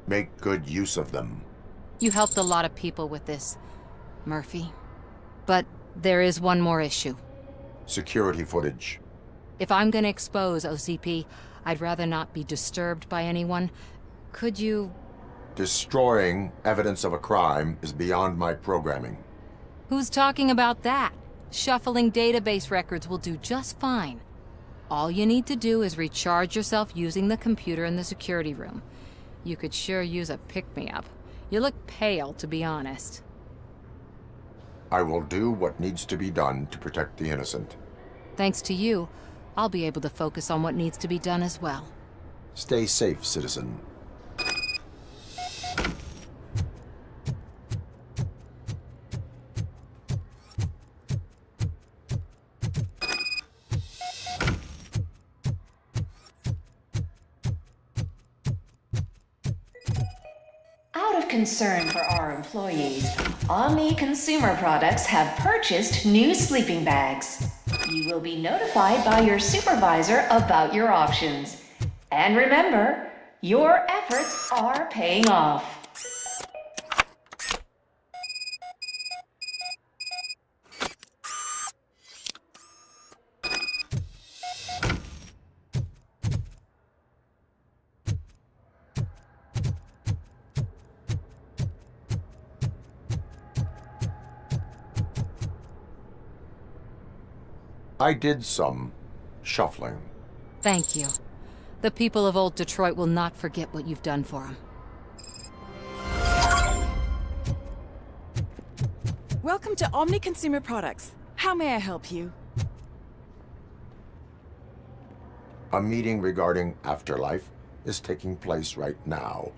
Make good use of them. You helped a lot of people with this, Murphy. But there is one more issue. Security footage. If I'm gonna expose OCP, I'd rather not be disturbed by anyone. Could you... Destroying evidence of a crime is beyond my programming. Who's talking about that? Shuffling database records will do just fine. All you need to do is recharge yourself using the computer in the security room. You could sure use a pick-me-up. You look pale, to be honest. I will do what needs to be done to protect the innocent. Thanks to you, I'll be able to focus on what needs to be done as well. Stay safe, citizen. Out of concern for our employees, Omni Consumer Products have purchased new sleeping bags. You will be notified by your supervisor about your options. And remember, your efforts are paying off. I did some shuffling. Thank you. The people of Old Detroit will not forget what you've done for them. Welcome to Omni Consumer Products. How may I help you? A meeting regarding afterlife is taking place right now.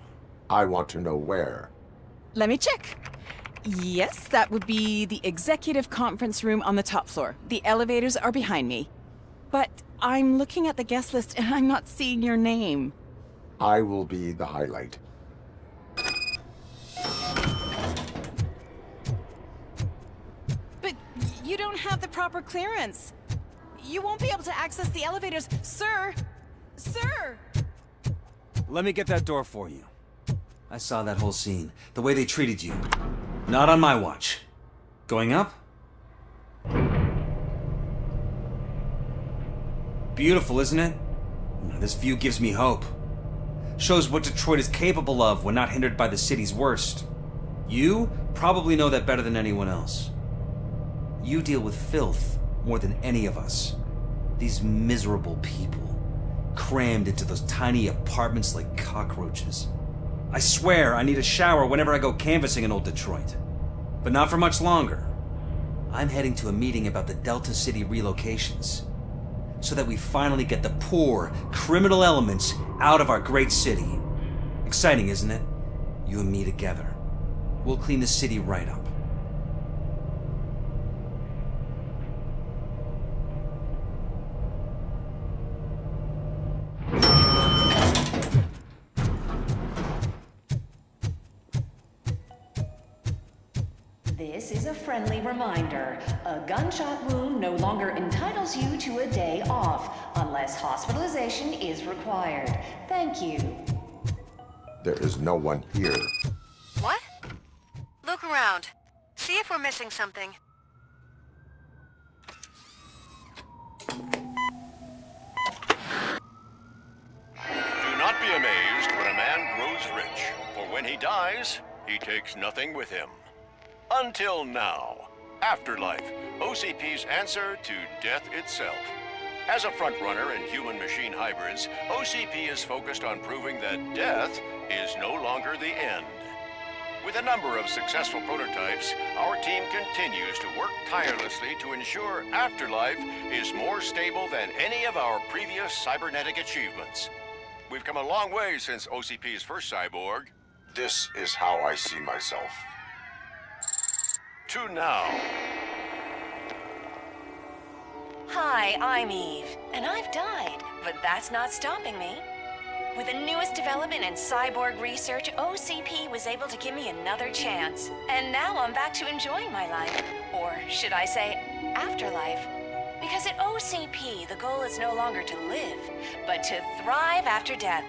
I want to know where. Let me check. Yes, that would be the executive conference room on the top floor. The elevators are behind me. But I'm looking at the guest list and I'm not seeing your name. I will be the highlight. But you don't have the proper clearance. You won't be able to access the elevators, sir! Sir! Let me get that door for you. I saw that whole scene. The way they treated you. Not on my watch. Going up? Beautiful, isn't it? This view gives me hope. Shows what Detroit is capable of when not hindered by the city's worst. You probably know that better than anyone else. You deal with filth more than any of us. These miserable people, crammed into those tiny apartments like cockroaches. I swear I need a shower whenever I go canvassing in Old Detroit. But not for much longer. I'm heading to a meeting about the Delta City relocations, so that we finally get the poor, criminal elements out of our great city. Exciting, isn't it? You and me together. We'll clean the city right up. This is a friendly reminder. A gunshot wound no longer entitles you to a day off, unless hospitalization is required. Thank you. There is no one here. What? Look around. See if we're missing something. Do not be amazed when a man grows rich, for when he dies, he takes nothing with him. Until now. Afterlife, OCP's answer to death itself. As a frontrunner in human-machine hybrids, OCP is focused on proving that death is no longer the end. With a number of successful prototypes, our team continues to work tirelessly to ensure Afterlife is more stable than any of our previous cybernetic achievements. We've come a long way since OCP's first cyborg. This is how I see myself. To now. Hi, I'm Eve, and I've died, but that's not stopping me. With the newest development in cyborg research, OCP was able to give me another chance. And now I'm back to enjoying my life. Or should I say, afterlife? Because at OCP, the goal is no longer to live, but to thrive after death.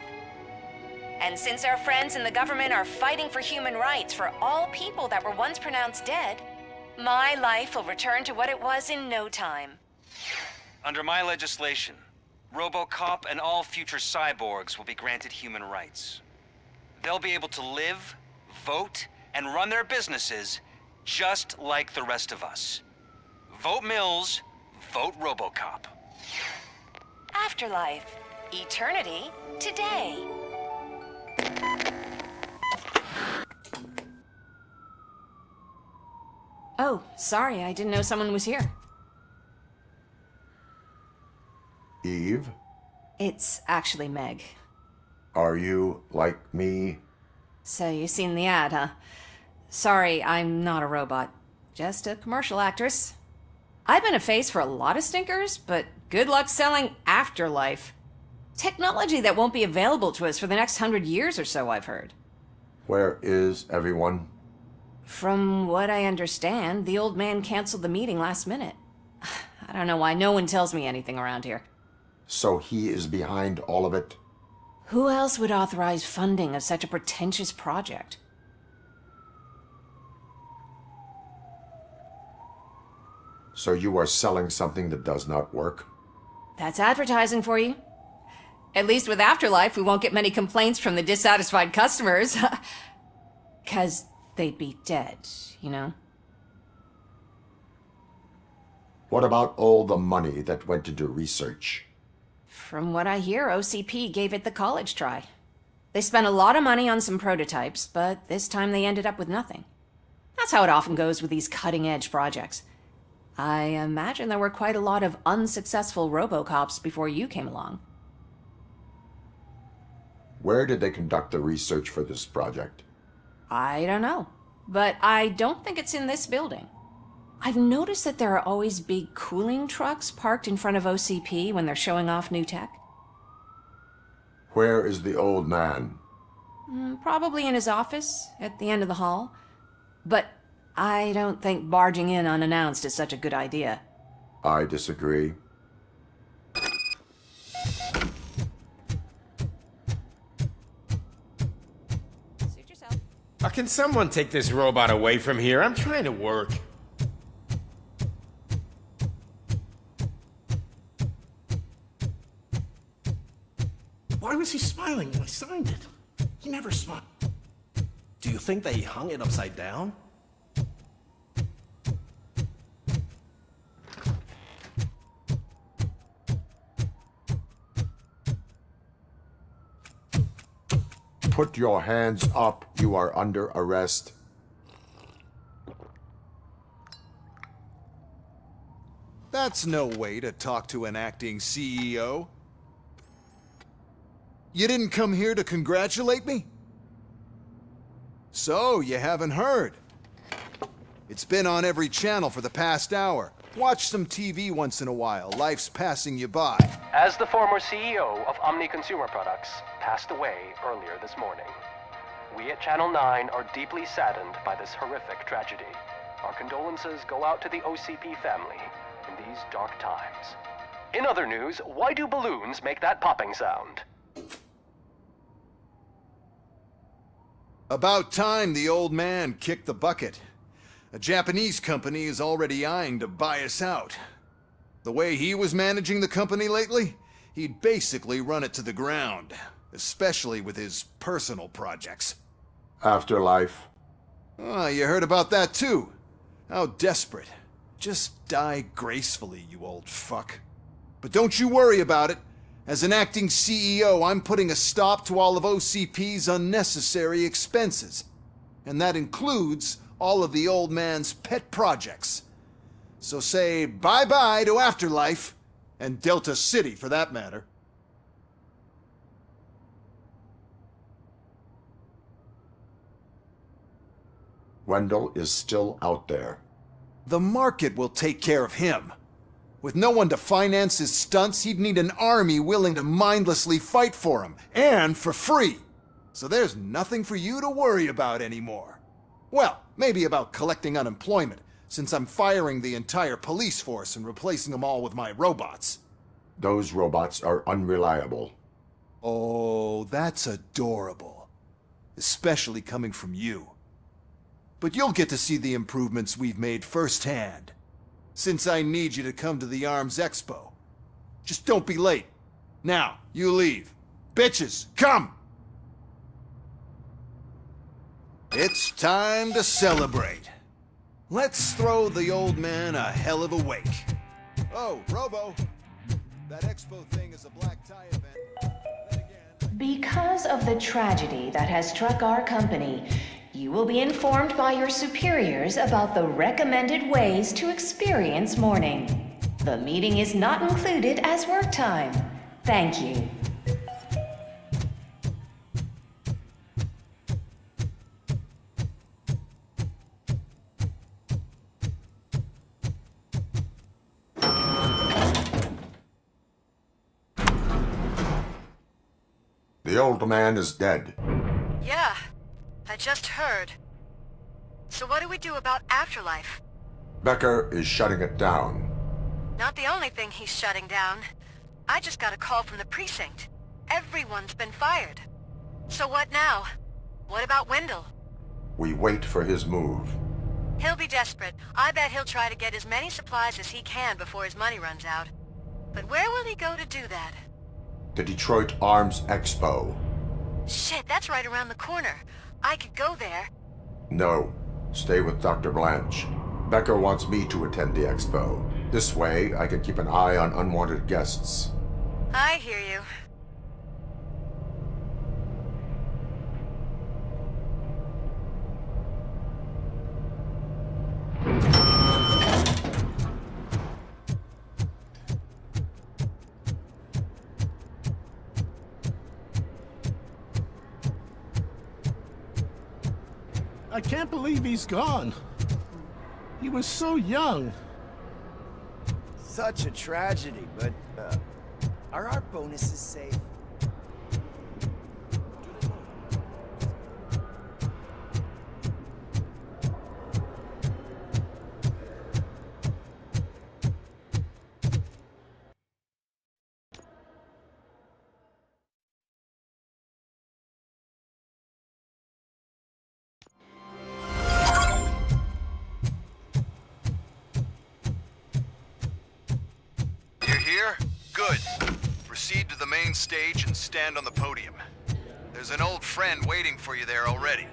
And since our friends in the government are fighting for human rights for all people that were once pronounced dead, my life will return to what it was in no time. Under my legislation, ROBOCOP and all future cyborgs will be granted human rights. They'll be able to live, vote, and run their businesses just like the rest of us. Vote Mills, vote ROBOCOP. Afterlife. Eternity. Today. Oh, sorry, I didn't know someone was here. Eve, It's actually Meg. are you like me? So you seen the ad, huh? Sorry, I'm not a robot. Just a commercial actress. I've been a face for a lot of stinkers, but good luck selling Afterlife. Technology that won't be available to us for the next 100 years or so, I've heard. Where is everyone? From what I understand, the old man canceled the meeting last minute. I don't know why no one tells me anything around here. So he is behind all of it? Who else would authorize funding of such a pretentious project? So you are selling something that does not work? That's advertising for you. At least with Afterlife, we won't get many complaints from the dissatisfied customers. 'Cause they'd be dead, you know? What about all the money that went into research? From what I hear, OCP gave it the college try. They spent a lot of money on some prototypes, but this time they ended up with nothing. That's how it often goes with these cutting-edge projects. I imagine there were quite a lot of unsuccessful RoboCops before you came along. Where did they conduct the research for this project? I don't know, but I don't think it's in this building. I've noticed that there are always big cooling trucks parked in front of OCP when they're showing off new tech. Where is the old man? Probably in his office, at the end of the hall. But I don't think barging in unannounced is such a good idea. I disagree. Can someone take this robot away from here? I'm trying to work. Why was he smiling when I signed it? He never smiled. Do you think they hung it upside down? Put your hands up. You are under arrest. That's no way to talk to an acting CEO. You didn't come here to congratulate me? So, you haven't heard. It's been on every channel for the past hour. Watch some TV once in a while. Life's passing you by. As the former CEO of Omni Consumer Products passed away earlier this morning, we at Channel 9 are deeply saddened by this horrific tragedy. Our condolences go out to the OCP family in these dark times. In other news, why do balloons make that popping sound? About time the old man kicked the bucket. A Japanese company is already eyeing to buy us out. The way he was managing the company lately, he'd basically run it to the ground, especially with his personal projects. Afterlife. Oh, you heard about that too. How desperate. Just die gracefully, you old fuck. But don't you worry about it. As an acting CEO, I'm putting a stop to all of OCP's unnecessary expenses. And that includes all of the old man's pet projects. So say bye-bye to Afterlife, and Delta City for that matter. Wendell is still out there. The market will take care of him. With no one to finance his stunts, he'd need an army willing to mindlessly fight for him, and for free. So there's nothing for you to worry about anymore. Well, maybe about collecting unemployment, since I'm firing the entire police force and replacing them all with my robots. Those robots are unreliable. Oh, that's adorable. Especially coming from you. But you'll get to see the improvements we've made firsthand. Since I need you to come to the Arms Expo. Just don't be late. Now, you leave. Bitches, come! It's time to celebrate. Let's throw the old man a hell of a wake. Oh, Robo, that expo thing is a black tie event. Because of the tragedy that has struck our company, you will be informed by your superiors about the recommended ways to experience mourning. The meeting is not included as work time. Thank you. The old man is dead. Yeah, I just heard. So what do we do about Afterlife? Becker is shutting it down. Not the only thing he's shutting down. I just got a call from the precinct. Everyone's been fired. So what now? What about Wendell? We wait for his move. He'll be desperate. I bet he'll try to get as many supplies as he can before his money runs out. But where will he go to do that? The Detroit Arms Expo. Shit, that's right around the corner. I could go there. No. Stay with Dr. Blanche. Becker wants me to attend the expo. This way, I can keep an eye on unwanted guests. I hear you. I can't believe he's gone. He was so young. Such a tragedy, but, are our bonuses safe? Good. Proceed to the main stage and stand on the podium. There's an old friend waiting for you there already.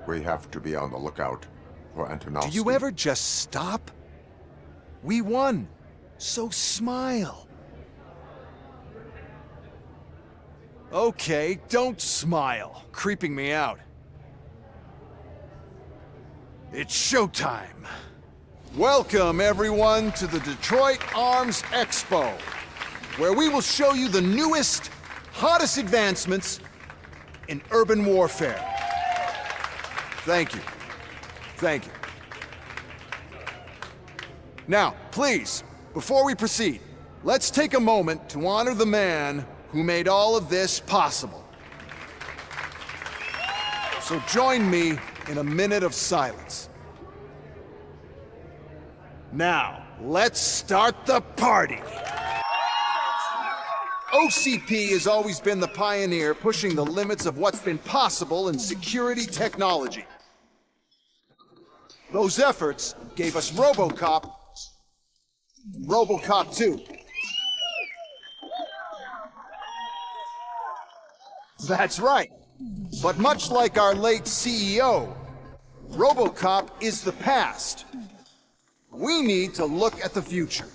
We have to be on the lookout for Antonovsky. Do you ever just stop? We won, so smile. Okay, don't smile. Creeping me out. It's showtime. Welcome, everyone, to the Detroit Arms Expo, where we will show you the newest, hottest advancements in urban warfare. Thank you. Thank you. Now, please, before we proceed, let's take a moment to honor the man who made all of this possible. So join me in a minute of silence. Now, let's start the party! OCP has always been the pioneer pushing the limits of what's been possible in security technology. Those efforts gave us ROBOCOP, ROBOCOP 2. That's right. But much like our late CEO, ROBOCOP is the past. We need to look at the future.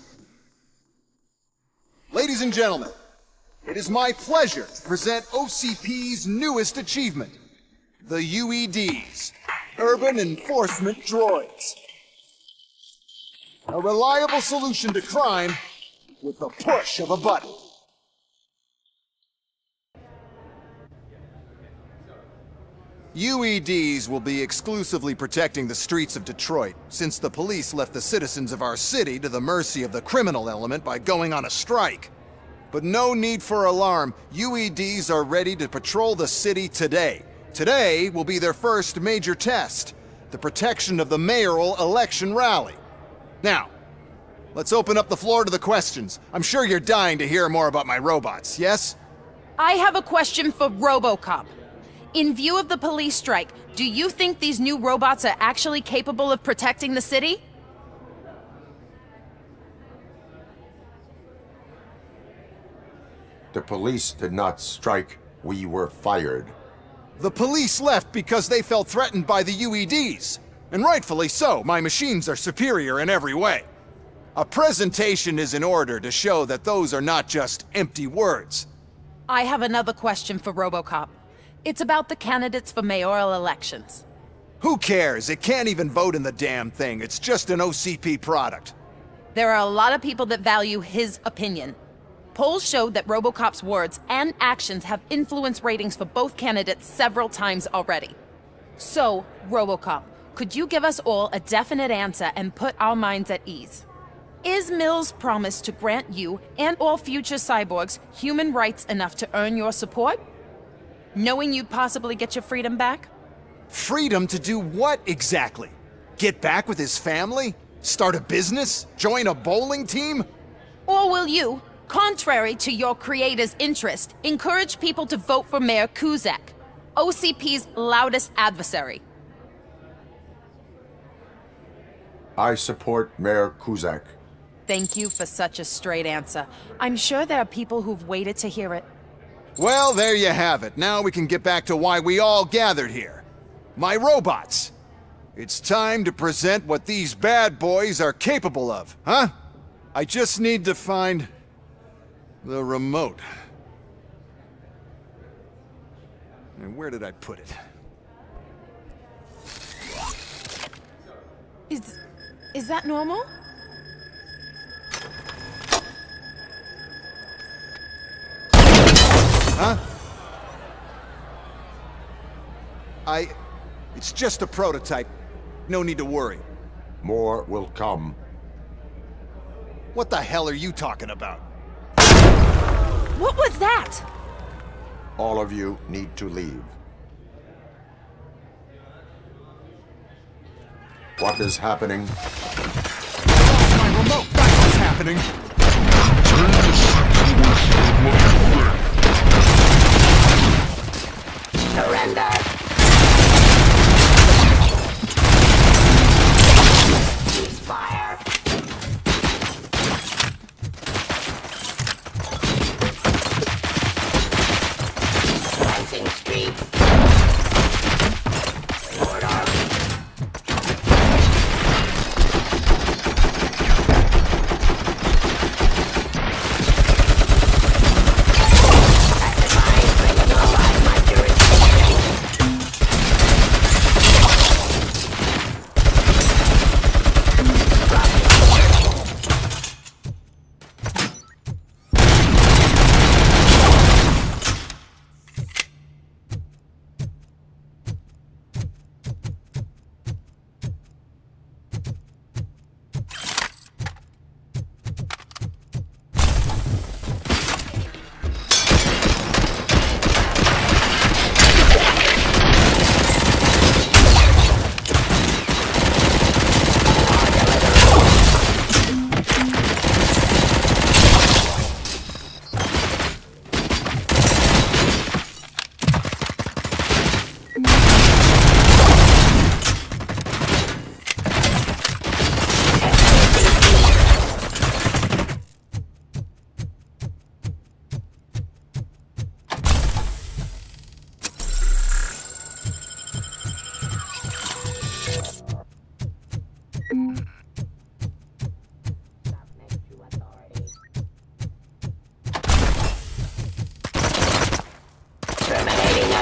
Ladies and gentlemen, it is my pleasure to present OCP's newest achievement, the UEDs, Urban Enforcement Droids. A reliable solution to crime with the push of a button. UEDs will be exclusively protecting the streets of Detroit, since the police left the citizens of our city to the mercy of the criminal element by going on a strike. But no need for alarm, UEDs are ready to patrol the city today. Today will be their first major test, the protection of the mayoral election rally. Now, let's open up the floor to the questions. I'm sure you're dying to hear more about my robots, yes? I have a question for ROBOCOP. In view of the police strike, do you think these new robots are actually capable of protecting the city? The police did not strike. We were fired. The police left because they felt threatened by the UEDs. And rightfully so, my machines are superior in every way. A presentation is in order to show that those are not just empty words. I have another question for ROBOCOP. It's about the candidates for mayoral elections. Who cares? It can't even vote in the damn thing. It's just an OCP product. There are a lot of people that value his opinion. Polls showed that ROBOCOP's words and actions have influenced ratings for both candidates several times already. So, ROBOCOP, could you give us all a definite answer and put our minds at ease? Is Mills' promise to grant you and all future cyborgs human rights enough to earn your support? Knowing you'd possibly get your freedom back? Freedom to do what exactly? Get back with his family? Start a business? Join a bowling team? Or will you, contrary to your creator's interest, encourage people to vote for Mayor Kuzak, OCP's loudest adversary? I support Mayor Kuzak. Thank you for such a straight answer. I'm sure there are people who've waited to hear it. Well, there you have it. Now we can get back to why we all gathered here. My robots. It's time to present what these bad boys are capable of, huh? I just need to find the remote. And where did I put it? Is that normal? Huh? It's just a prototype. No need to worry. More will come. What the hell are you talking about? What was that? All of you need to leave. What is happening? My remote! That's what's happening! Surrender! Cease fire! Rising street! Lord Army!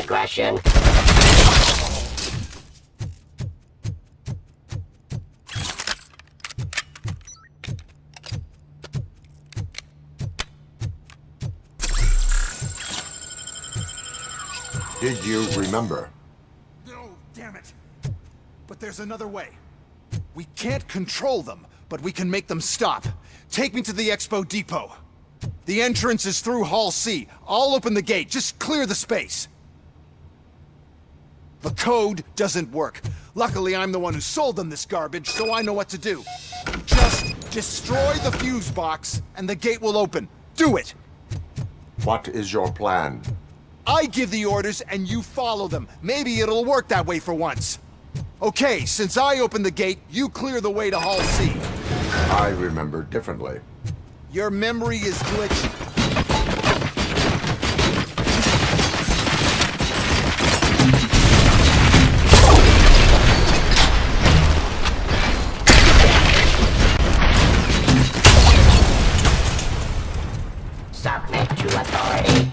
aggression. Did you remember? No, damn it. But there's another way. We can't control them, but we can make them stop. Take me to the Expo Depot. The entrance is through Hall C. I'll open the gate. Just clear the space. The code doesn't work. Luckily, I'm the one who sold them this garbage, so I know what to do. Just destroy the fuse box, and the gate will open. Do it! What is your plan? I give the orders, and you follow them. Maybe it'll work that way for once. Okay, since I opened the gate, you clear the way to Hall C. I remember differently. Your memory is glitchy. Submit to authority.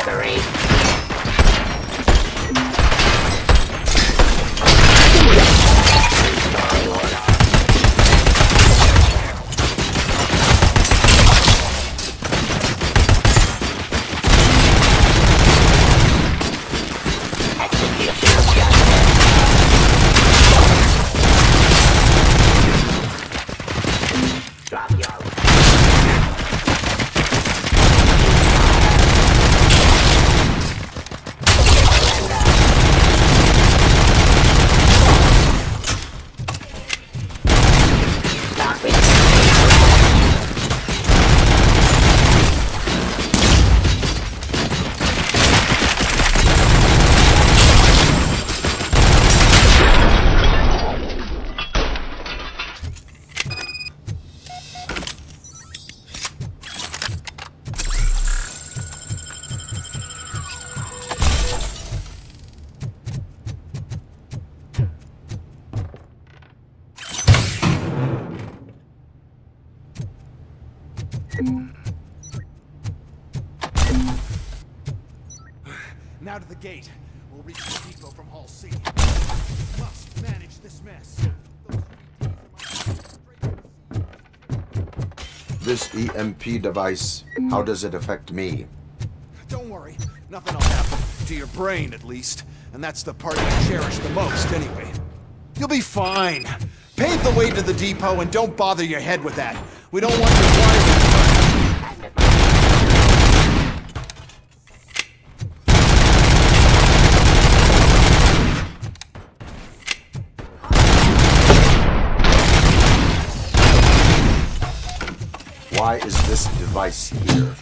Delivery. Now to the gate. We'll reach the depot from Hall C. Must manage this mess. This EMP device, how does it affect me? Don't worry. Nothing will happen. To your brain, at least. And that's the part you cherish the most, anyway. You'll be fine. Pave the way to the depot and don't bother your head with that. We don't want your wiring. Why is this device here?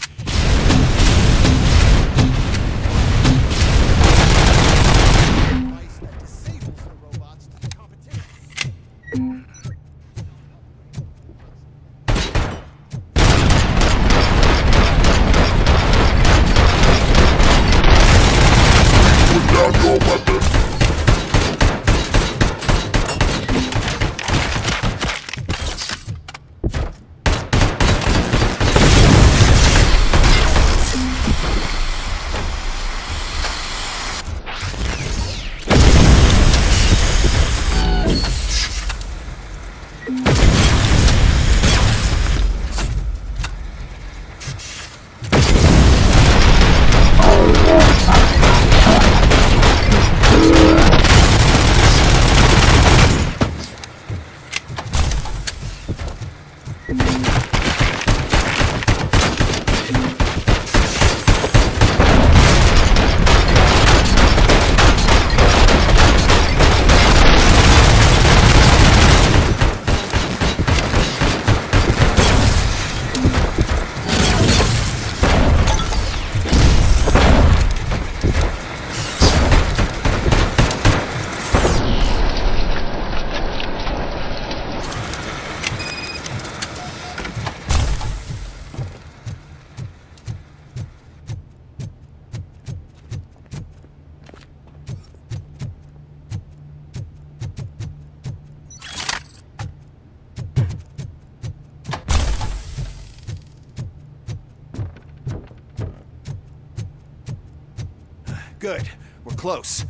Good. We're close.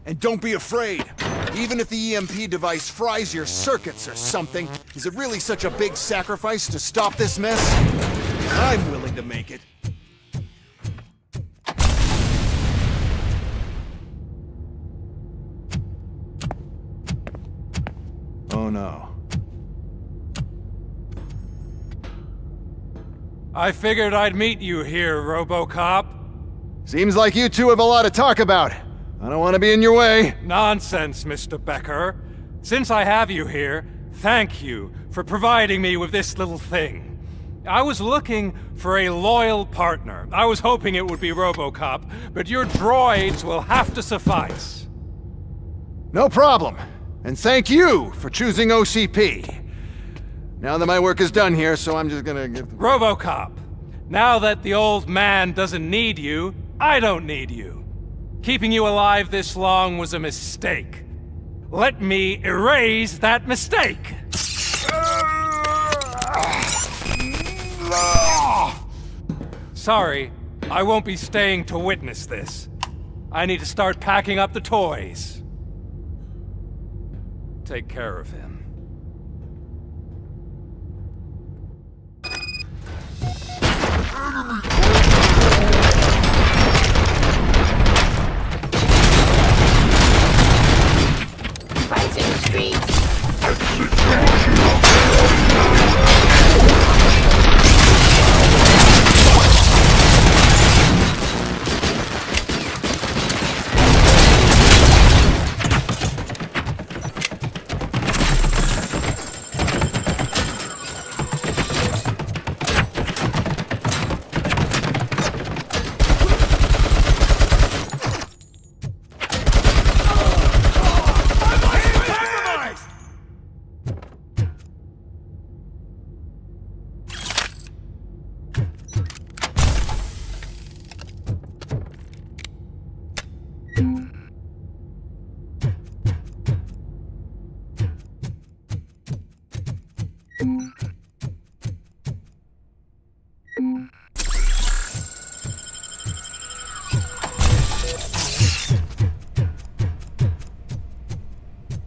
And don't be afraid. Even if the EMP device fries your circuits or something, is it really such a big sacrifice to stop this mess? I'm willing to make it. Oh no. I figured I'd meet you here, RoboCop. Seems like you two have a lot to talk about. I don't want to be in your way. Nonsense, Mr. Becker. Since I have you here, thank you for providing me with this little thing. I was looking for a loyal partner. I was hoping it would be RoboCop, but your droids will have to suffice. No problem. And thank you for choosing OCP. Now that my work is done here, so I'm just gonna give... RoboCop, now that the old man doesn't need you, I don't need you. Keeping you alive this long was a mistake. Let me erase that mistake! Sorry, I won't be staying to witness this. I need to start packing up the toys. Take care of him. Fights in the streets.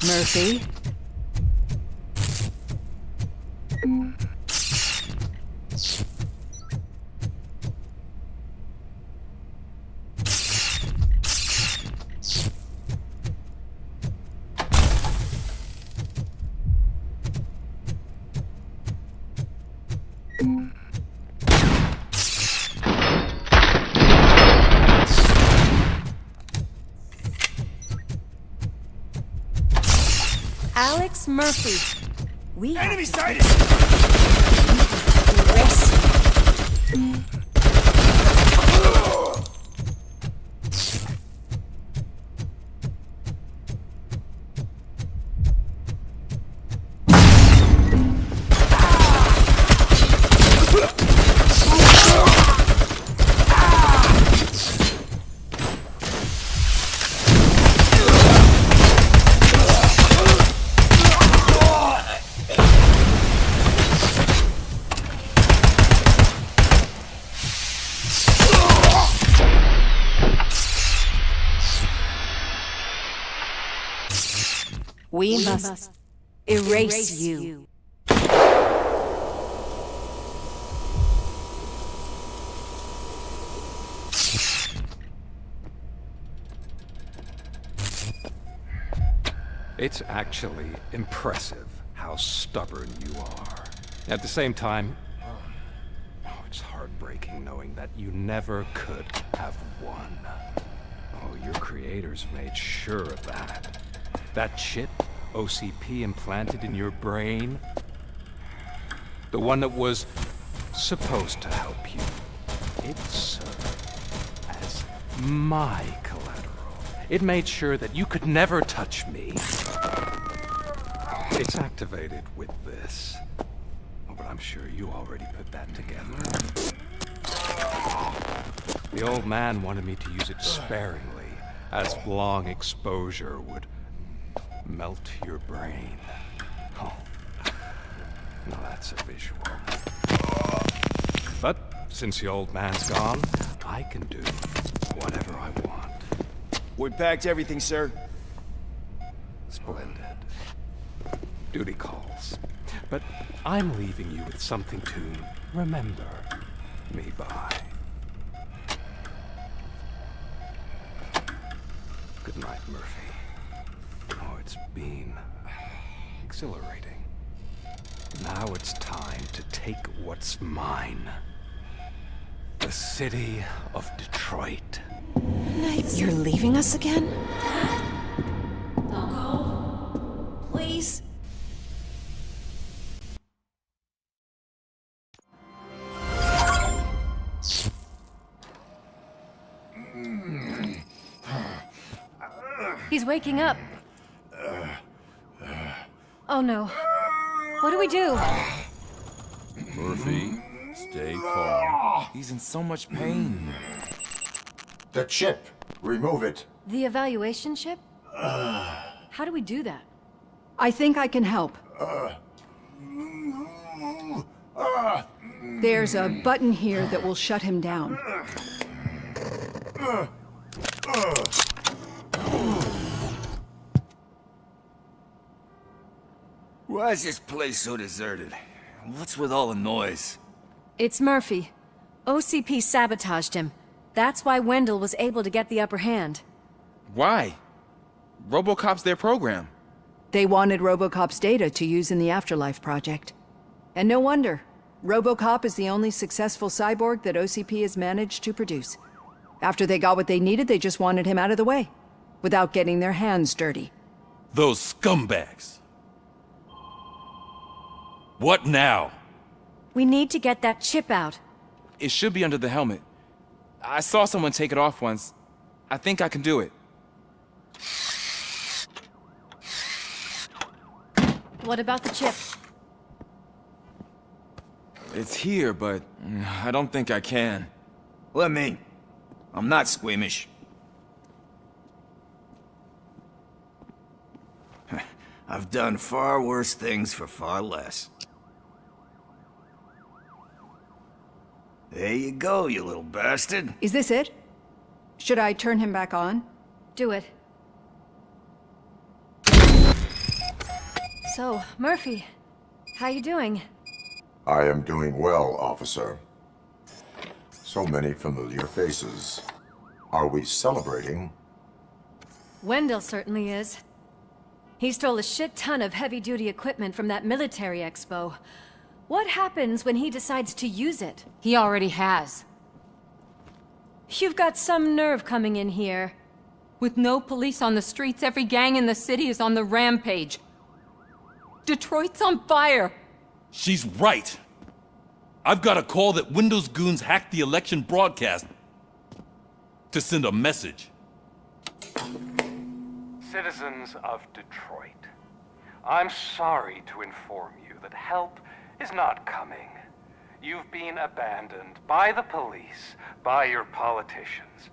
Murphy? Alex Murphy. We Enemy sighted! We must erase you. It's actually impressive how stubborn you are. At the same time, it's heartbreaking knowing that you never could have won. Oh, your creators made sure of that. That chip OCP implanted in your brain, the one that was supposed to help you, it served as my collateral. It made sure that you could never touch me. It's activated with this. Oh, but I'm sure you already put that together. The old man wanted me to use it sparingly, as long exposure would melt your brain. Oh, now that's a visual. But since the old man's gone, I can do whatever I want. We packed everything, sir. Splendid. Duty calls. But I'm leaving you with something to remember me by. Good night, Murphy. Oh, it's been exhilarating. Now it's time to take what's mine. The city of Detroit. You're leaving us again? Don't go. Please. He's waking up. Oh no. What do we do? Murphy, stay calm. He's in so much pain. The chip. Remove it. The evaluation chip? How do we do that? I think I can help. There's a button here that will shut him down. Why is this place so deserted? What's with all the noise? It's Murphy. OCP sabotaged him. That's why Wendell was able to get the upper hand. Why? ROBOCOP's their program. They wanted ROBOCOP's data to use in the Afterlife project. And no wonder. ROBOCOP is the only successful cyborg that OCP has managed to produce. After they got what they needed, they just wanted him out of the way, without getting their hands dirty. Those scumbags. What now? We need to get that chip out. It should be under the helmet. I saw someone take it off once. I think I can do it. What about the chip? It's here, but I don't think I can. Let me. I'm not squeamish. I've done far worse things for far less. There you go, you little bastard. Is this it? Should I turn him back on? Do it. So, Murphy, how you doing? I am doing well, officer. So many familiar faces. Are we celebrating? Wendell certainly is. He stole a shit ton of heavy-duty equipment from that military expo. What happens when he decides to use it? He already has. You've got some nerve coming in here. With no police on the streets, every gang in the city is on the rampage. Detroit's on fire! She's right! I've got a call that Windows goons hacked the election broadcast to send a message. Citizens of Detroit, I'm sorry to inform you that help is not coming. You've been abandoned by the police, by your politicians,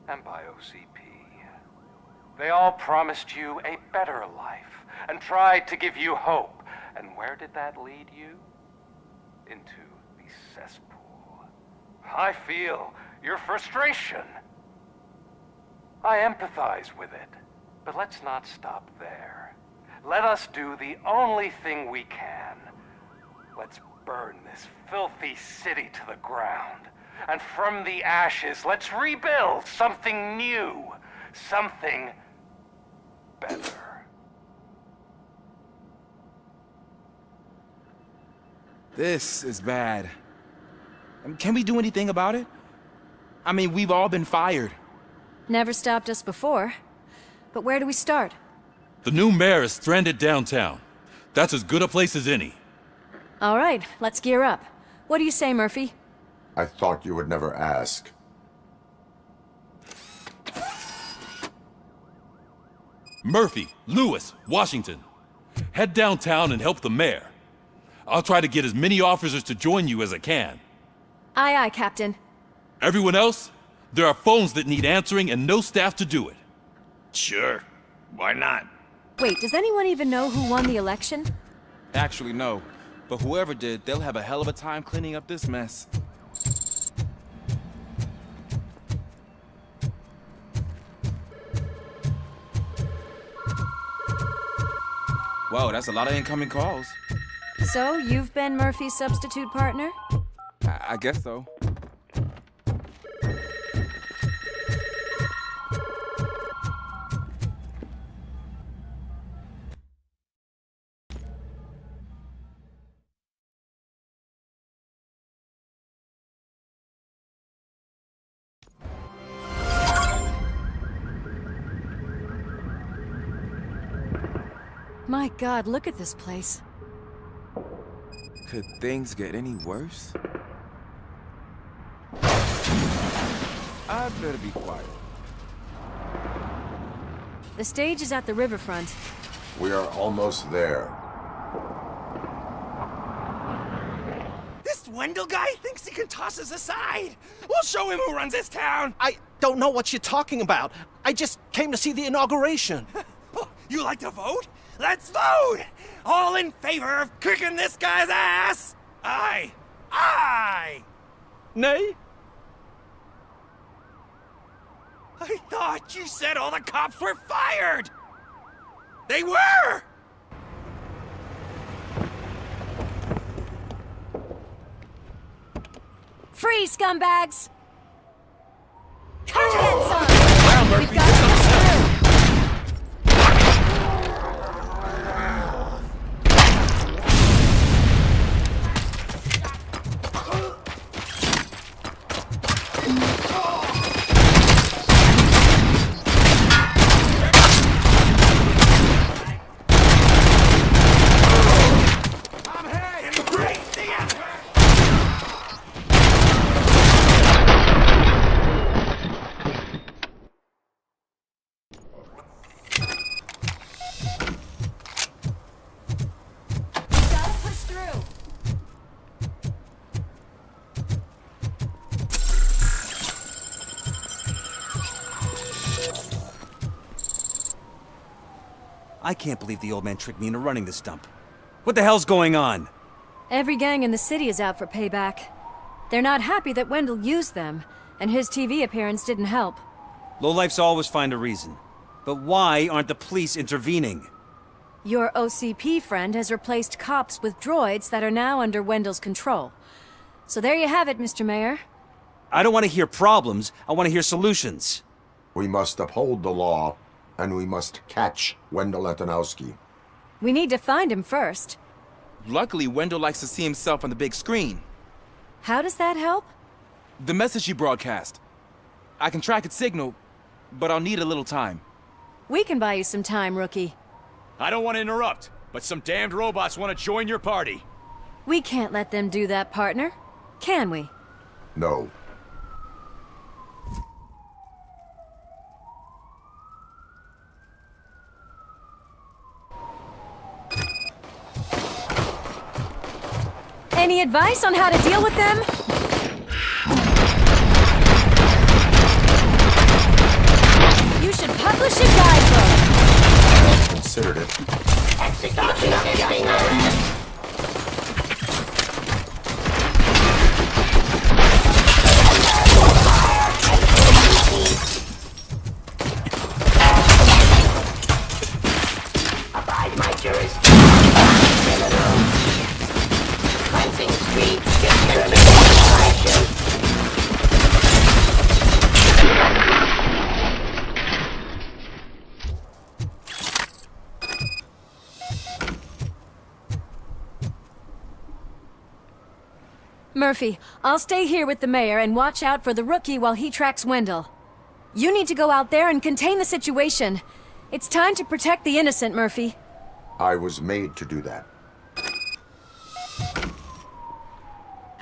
and by OCP. They all promised you a better life and tried to give you hope. And where did that lead you? Into the cesspool. I feel your frustration. I empathize with it, but let's not stop there. Let us do the only thing we can. Let's burn this filthy city to the ground. And from the ashes, let's rebuild something new. Something better. This is bad. Can we do anything about it? I mean, we've all been fired. Never stopped us before. But where do we start? The new mayor is stranded downtown. That's as good a place as any. All right, let's gear up. What do you say, Murphy? I thought you would never ask. Murphy, Lewis, Washington. Head downtown and help the mayor. I'll try to get as many officers to join you as I can. Aye, aye, Captain. Everyone else? There are phones that need answering and no staff to do it. Sure. Why not? Wait, does anyone even know who won the election? Actually, no. But whoever did, they'll have a hell of a time cleaning up this mess. Whoa, that's a lot of incoming calls. So, you've been Murphy's substitute partner? I guess so. My God, look at this place. Could things get any worse? I'd better be quiet. The stage is at the riverfront. We are almost there. This Wendell guy thinks he can toss us aside. We'll show him who runs this town. I don't know what you're talking about. I just came to see the inauguration. You like to vote? Let's vote! All in favor of kicking this guy's ass? Aye. Aye! Nay? I thought you said all the cops were fired! They were! Free, scumbags! Come get some! We've got to get through! I can't believe the old man tricked me into running this dump. What the hell's going on? Every gang in the city is out for payback. They're not happy that Wendell used them, and his TV appearance didn't help. Lowlifes always find a reason. But why aren't the police intervening? Your OCP friend has replaced cops with droids that are now under Wendell's control. So there you have it, Mr. Mayor. I don't want to hear problems, I want to hear solutions. We must uphold the law, and we must catch Wendell Antonowski. We need to find him first. Luckily, Wendell likes to see himself on the big screen. How does that help? The message you broadcast. I can track its signal, but I'll need a little time. We can buy you some time, rookie. I don't want to interrupt, but some damned robots want to join your party. We can't let them do that, partner. Can we? No. Any advice on how to deal with them? You should publish a guidebook. I considered it. Execution of Abide my jurisdiction. Cleansing streets, discrimination action. Murphy, I'll stay here with the mayor and watch out for the rookie while he tracks Wendell. You need to go out there and contain the situation. It's time to protect the innocent, Murphy. I was made to do that.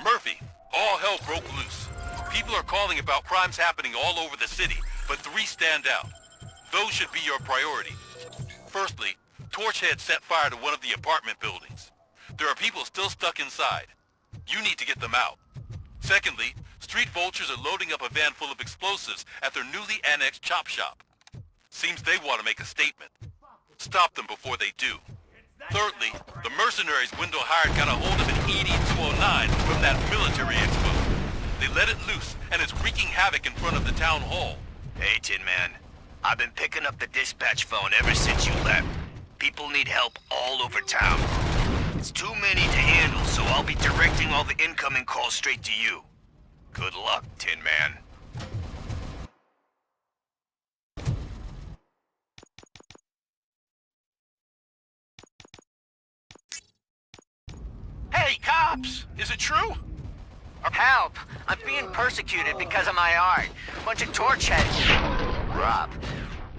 Murphy, all hell broke loose. People are calling about crimes happening all over the city, but 3 stand out. Those should be your priority. Firstly, Torchhead set fire to one of the apartment buildings. There are people still stuck inside. You need to get them out. Secondly, street vultures are loading up a van full of explosives at their newly annexed chop shop. Seems they want to make a statement. Stop them before they do. Thirdly, the mercenaries Wendell hired got a hold of an ED-209 from that military expo. They let it loose, and it's wreaking havoc in front of the town hall. Hey, Tin Man. I've been picking up the dispatch phone ever since you left. People need help all over town. It's too many to handle, so I'll be directing all the incoming calls straight to you. Good luck, Tin Man. Hey, cops! Is it true? Help! I'm being persecuted because of my art. Bunch of torch heads. Rob,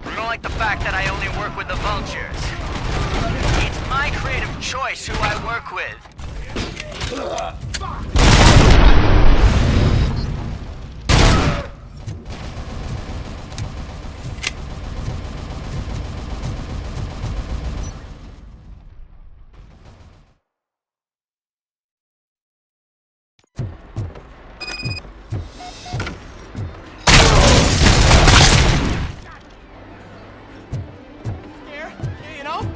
I don't like the fact that I only work with the vultures. It's my creative choice who I work with. You know?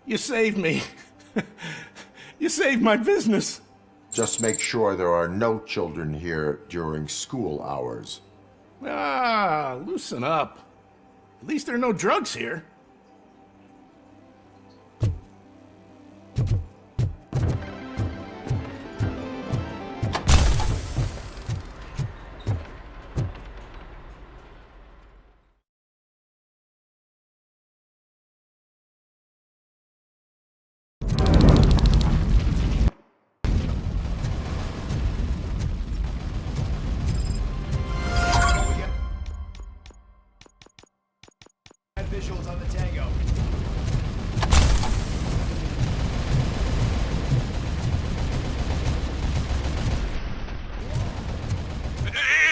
You saved me. You saved my business. Just make sure there are no children here during school hours. Ah, loosen up. At least there are no drugs here. Visuals on the Tango.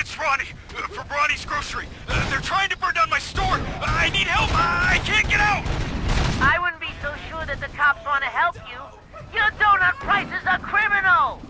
It's Ronnie, from Ronnie's Grocery. They're trying to burn down my store. I need help. I can't get out. I wouldn't be so sure that the cops want to help you. Your donut prices are criminal!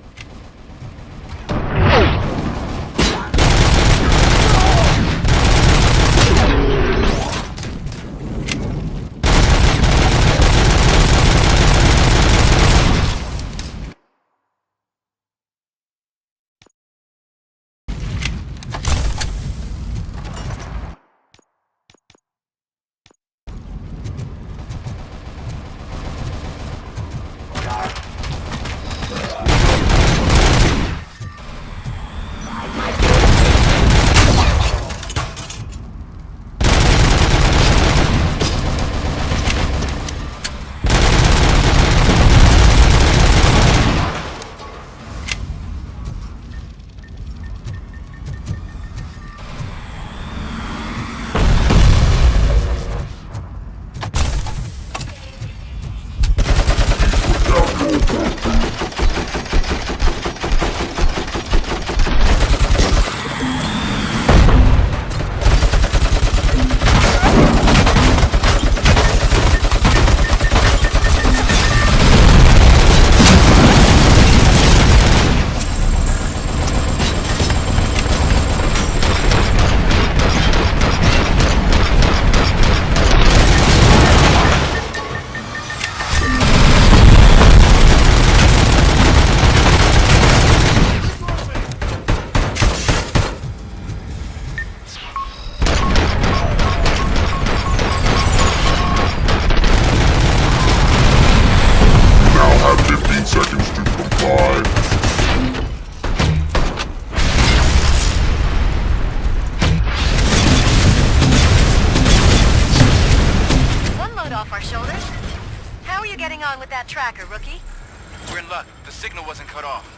that tracker, rookie? We're in luck. The signal wasn't cut off.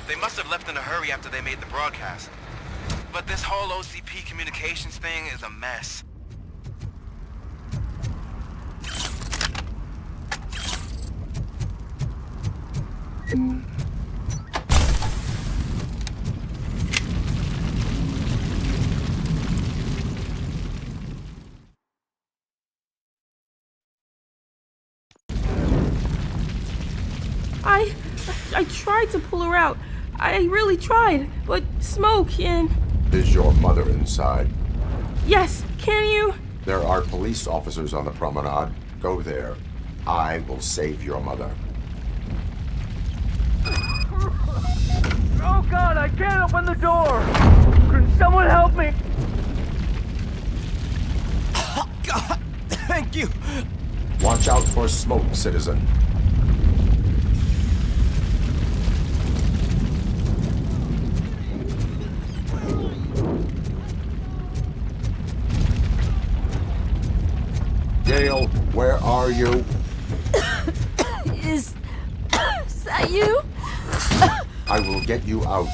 They must have left in a hurry after they made the broadcast. But this whole OCP communications thing is a mess. I tried to pull her out. I really tried, but smoke and... Is your mother inside? Yes, can you? There are police officers on the promenade. Go there. I will save your mother. Oh God, I can't open the door! Can someone help me? God, thank you! Watch out for smoke, citizen. Gail, where are you? Is that you? I will get you out.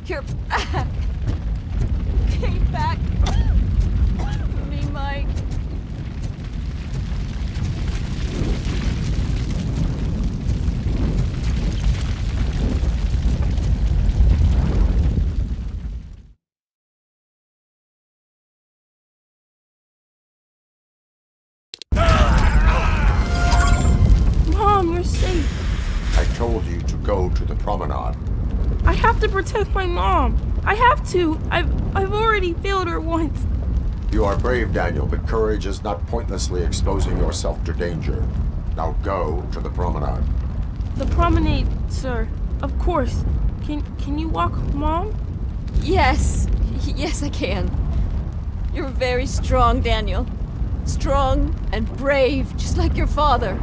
You're back. Came back for me, Mike. Mom, you're safe. I told you to go to the promenade. I have to protect my mom. I have to. I've already failed her once. You are brave, Daniel, but courage is not pointlessly exposing yourself to danger. Now go to the promenade. The promenade, sir. Of course. Can you walk, Mom? Yes. Yes, I can. You're very strong, Daniel. Strong and brave, just like your father.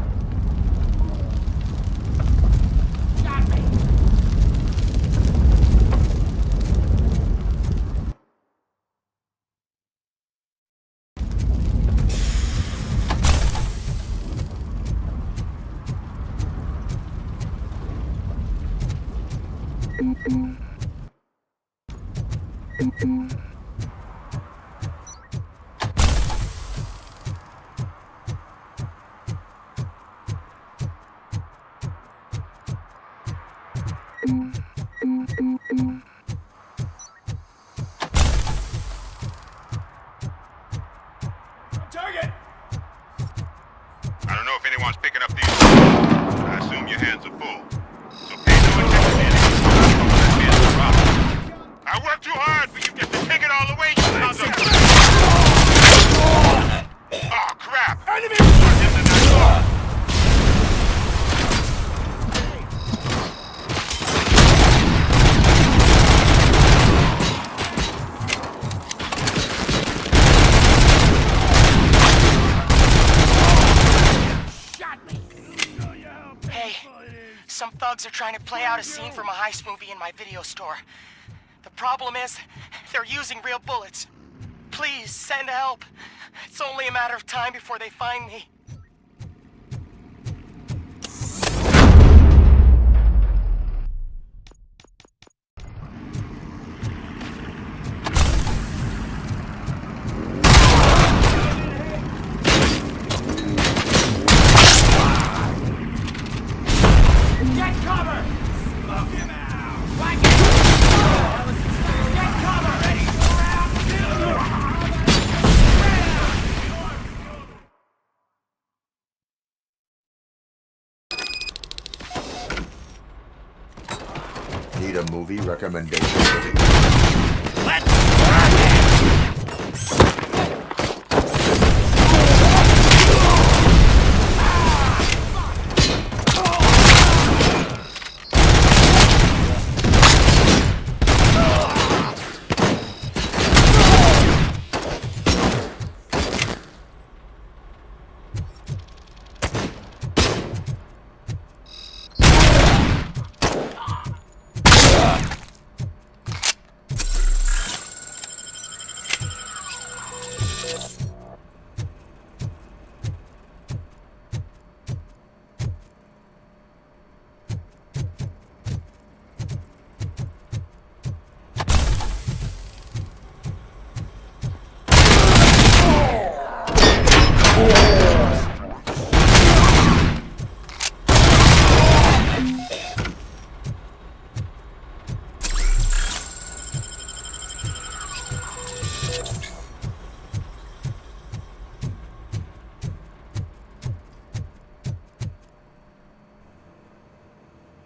Target! I don't know if anyone's picking up these. I assume your hands are full. So pay no attention to anything. I worked too hard for you just to take it all away, you mother! Oh, crap! Enemy! Some thugs are trying to play out a scene from a heist movie in my video store. The problem is, they're using real bullets. Please, send help. It's only a matter of time before they find me. Get cover! Smoke him out! Whack it! Get cover! Ready? Need a movie recommendation? Let's run it!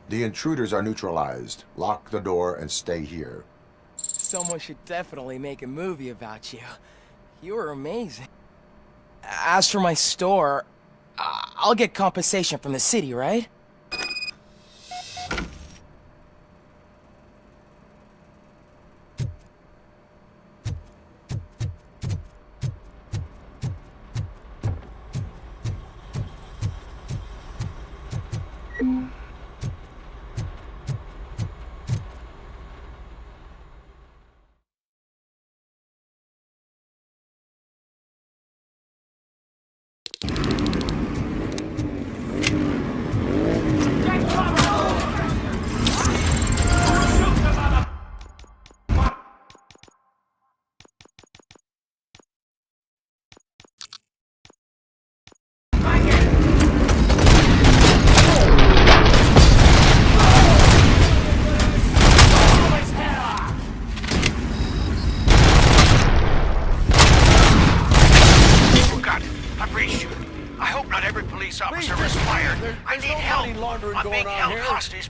The intruders are neutralized. Lock the door and stay here. Someone should definitely make a movie about you. You were amazing. As for my store, I'll get compensation from the city, right?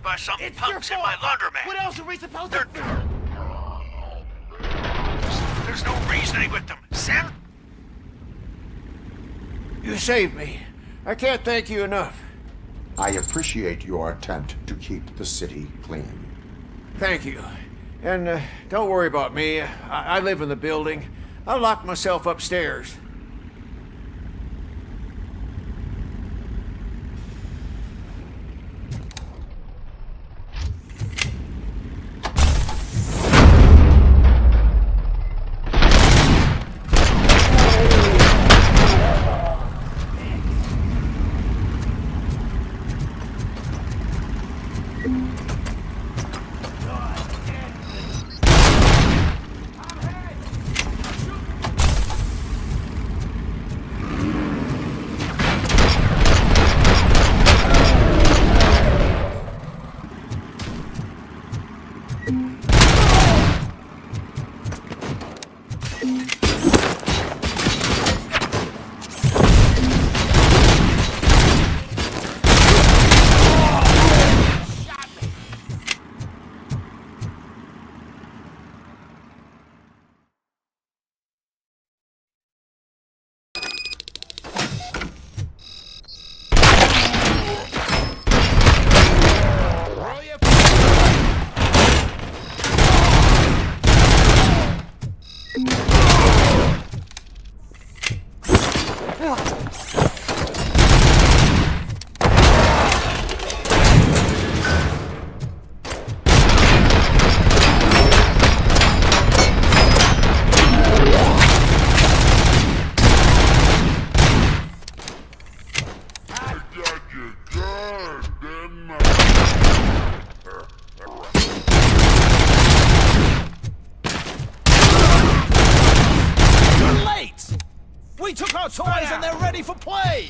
By some punks in my laundromat. What else are we supposed to do? There's no reasoning with them. Sam? You saved me. I can't thank you enough. I appreciate your attempt to keep the city clean. Thank you. And don't worry about me. I live in the building. I'll lock myself upstairs. We took our toys and they're ready for play!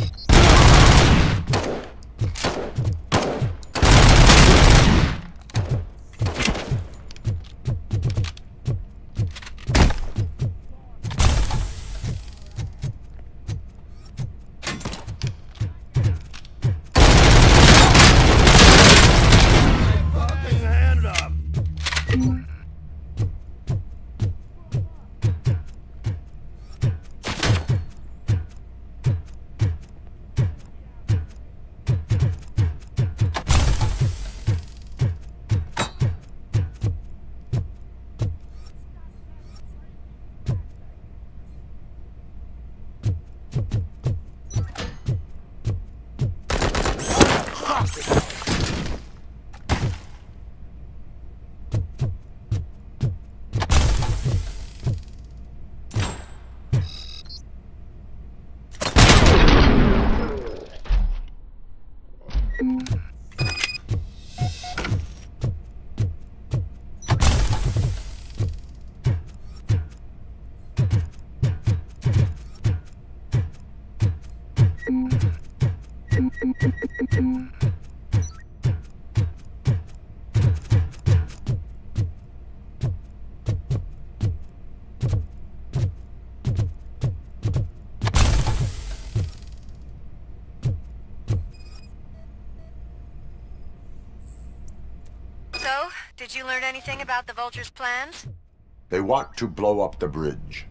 Did you learn anything about the Vulture's plans? They want to blow up the bridge.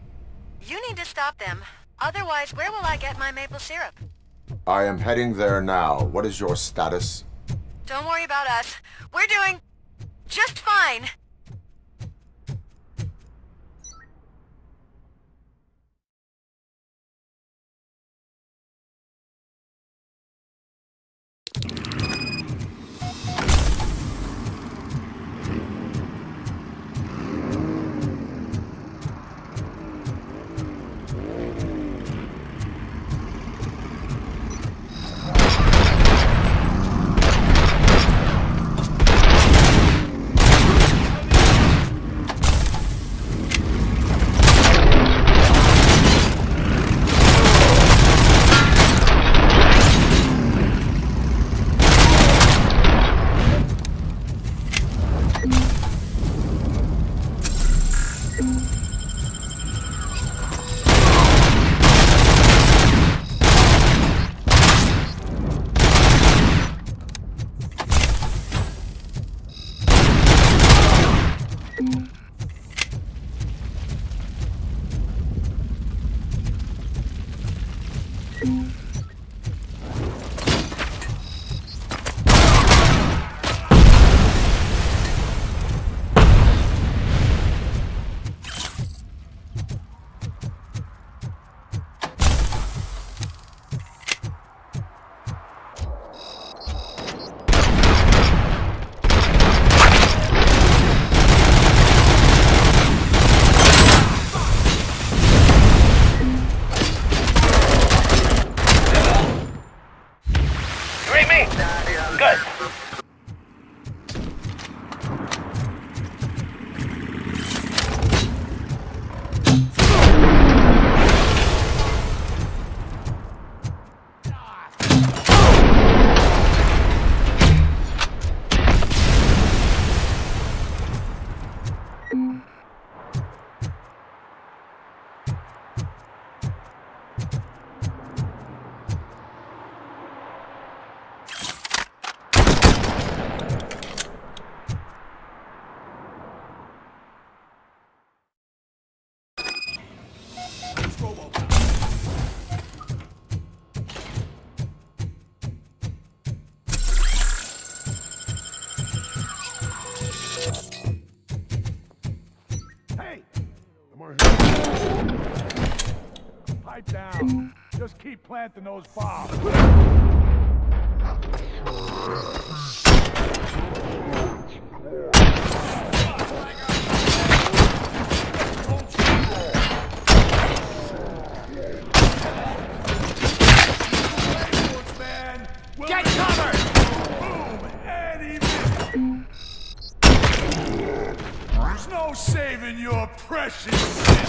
You need to stop them. Otherwise, where will I get my maple syrup? I am heading there now. What is your status? Don't worry about us. We're doing just fine. Pipe down. Just keep planting those bombs. Get covered! Boom! And even. There's no saving your precious shit.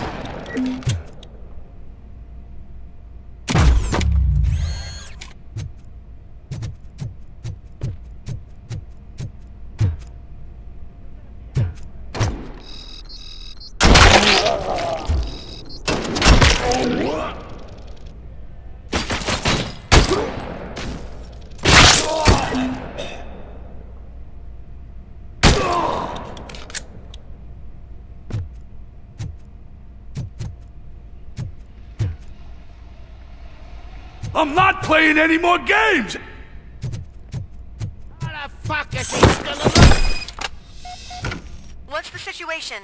I'm not playing any more games! How the fuck is he still alive? What's the situation?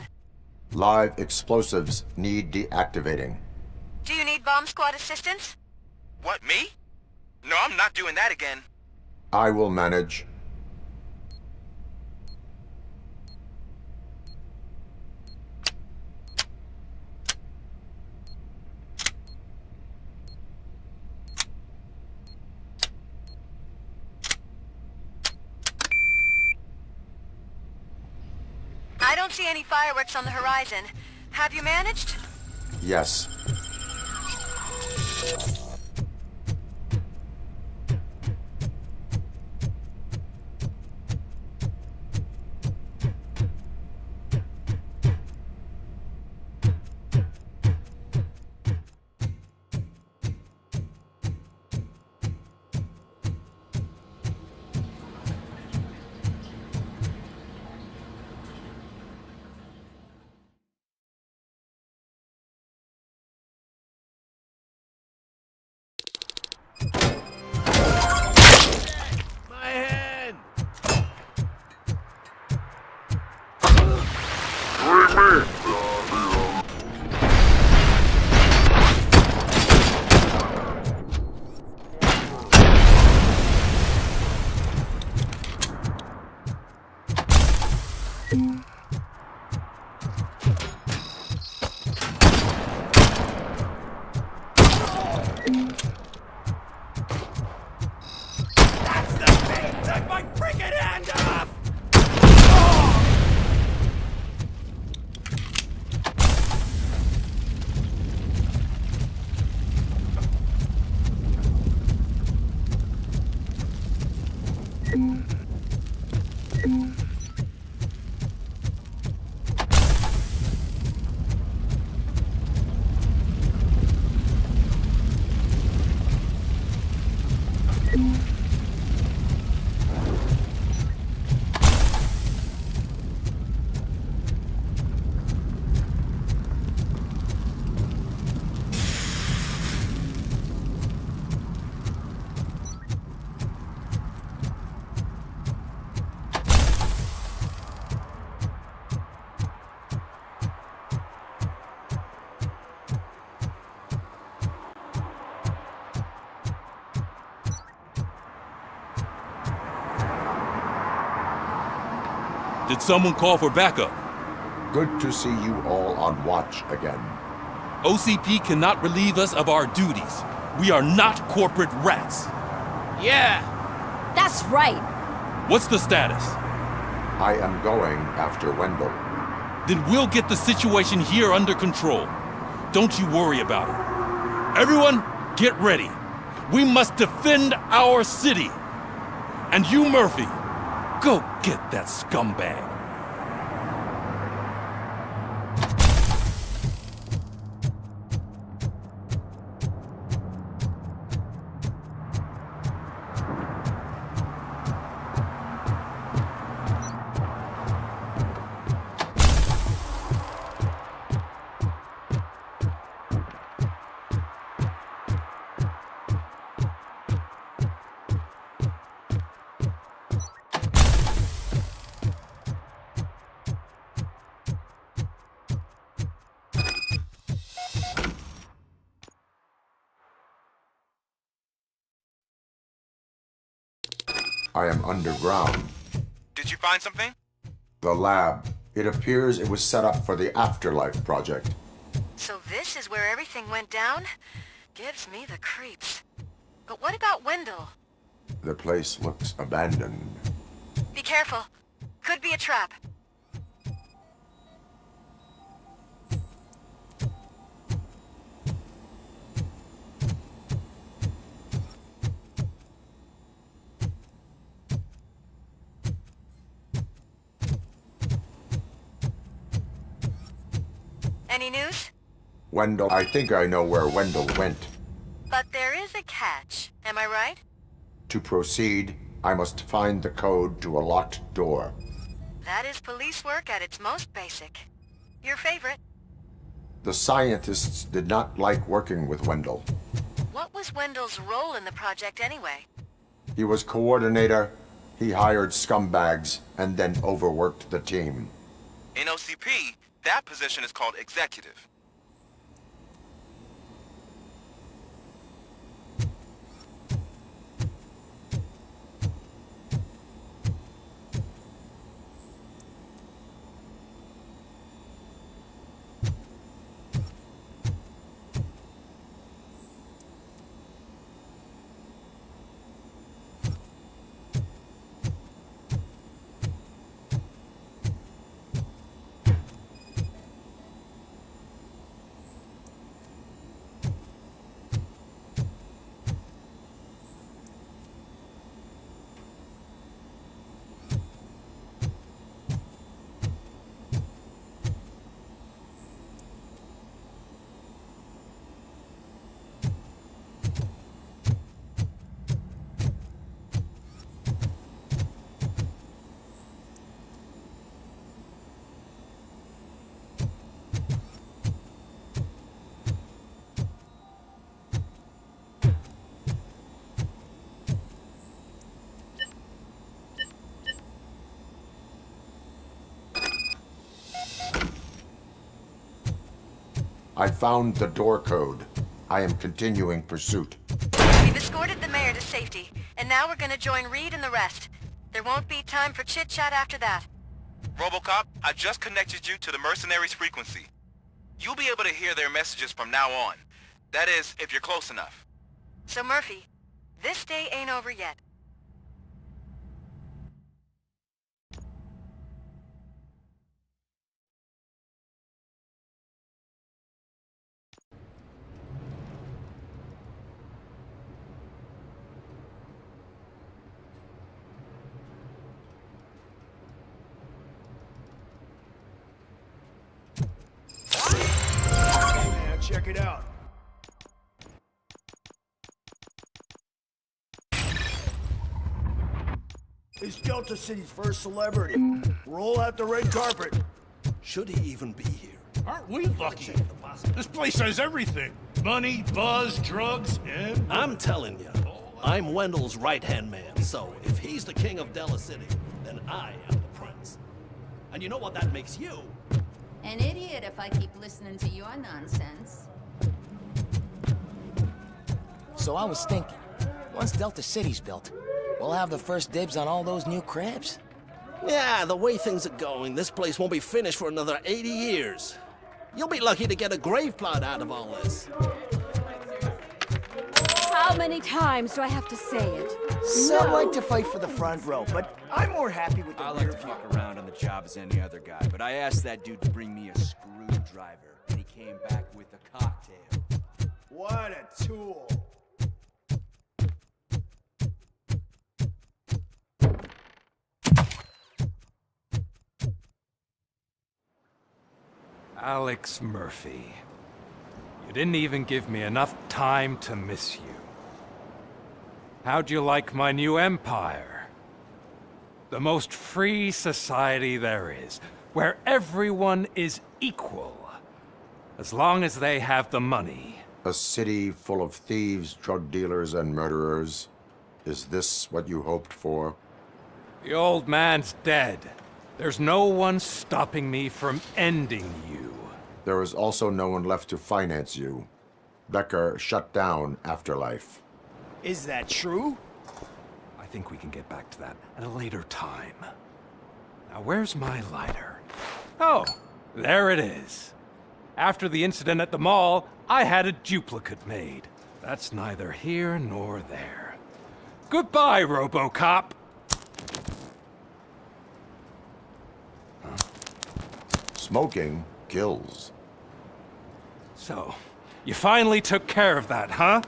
Live explosives need deactivating. Do you need bomb squad assistance? What, me? No, I'm not doing that again. I will manage. I don't see any fireworks on the horizon. Have you managed? Yes. Did someone call for backup? Good to see you all on watch again. OCP cannot relieve us of our duties. We are not corporate rats. Yeah! That's right! What's the status? I am going after Wendell. Then we'll get the situation here under control. Don't you worry about it. Everyone, get ready. We must defend our city. And you, Murphy, go get that scumbag. I am underground. Did you find something? The lab. It appears it was set up for the Afterlife project. So this is where everything went down? Gives me the creeps. But what about Wendell? The place looks abandoned. Be careful. Could be a trap. Any news? Wendell, I think I know where Wendell went. But there is a catch, am I right? To proceed, I must find the code to a locked door. That is police work at its most basic. Your favorite? The scientists did not like working with Wendell. What was Wendell's role in the project anyway? He was coordinator, he hired scumbags, and then overworked the team. In OCP, that position is called executive. I found the door code. I am continuing pursuit. We've escorted the mayor to safety, and now we're gonna join Reed and the rest. There won't be time for chit-chat after that. ROBOCOP, I just connected you to the mercenaries' frequency. You'll be able to hear their messages from now on. That is, if you're close enough. So Murphy, this day ain't over yet. Man, check it out. He's Delta City's first celebrity. Roll out the red carpet. Should he even be here? Aren't we lucky? This place has everything. Money, buzz, drugs, and... I'm telling you, I'm Wendell's right-hand man, so if he's the king of Delta City, then I am the prince. And you know what that makes you? An idiot if I keep listening to your nonsense. So I was thinking, once Delta City's built, we'll have the first dibs on all those new cribs. Yeah, the way things are going, this place won't be finished for another 80 years. You'll be lucky to get a grave plot out of all this. How many times do I have to say it? Some like to fight for the front row, but I'm more happy with the I rear like to fuck around on the job as any other guy, but I asked that dude to bring me a screwdriver, and he came back with a cocktail. What a tool. Alex Murphy. You didn't even give me enough time to miss you. How'd you like my new empire? The most free society there is, where everyone is equal, as long as they have the money. A city full of thieves, drug dealers, and murderers. Is this what you hoped for? The old man's dead. There's no one stopping me from ending you. There is also no one left to finance you. Becker shut down Afterlife. Is that true? I think we can get back to that at a later time. Now, where's my lighter? Oh, there it is. After the incident at the mall, I had a duplicate made. That's neither here nor there. Goodbye, RoboCop! Smoking kills. So, you finally took care of that, huh?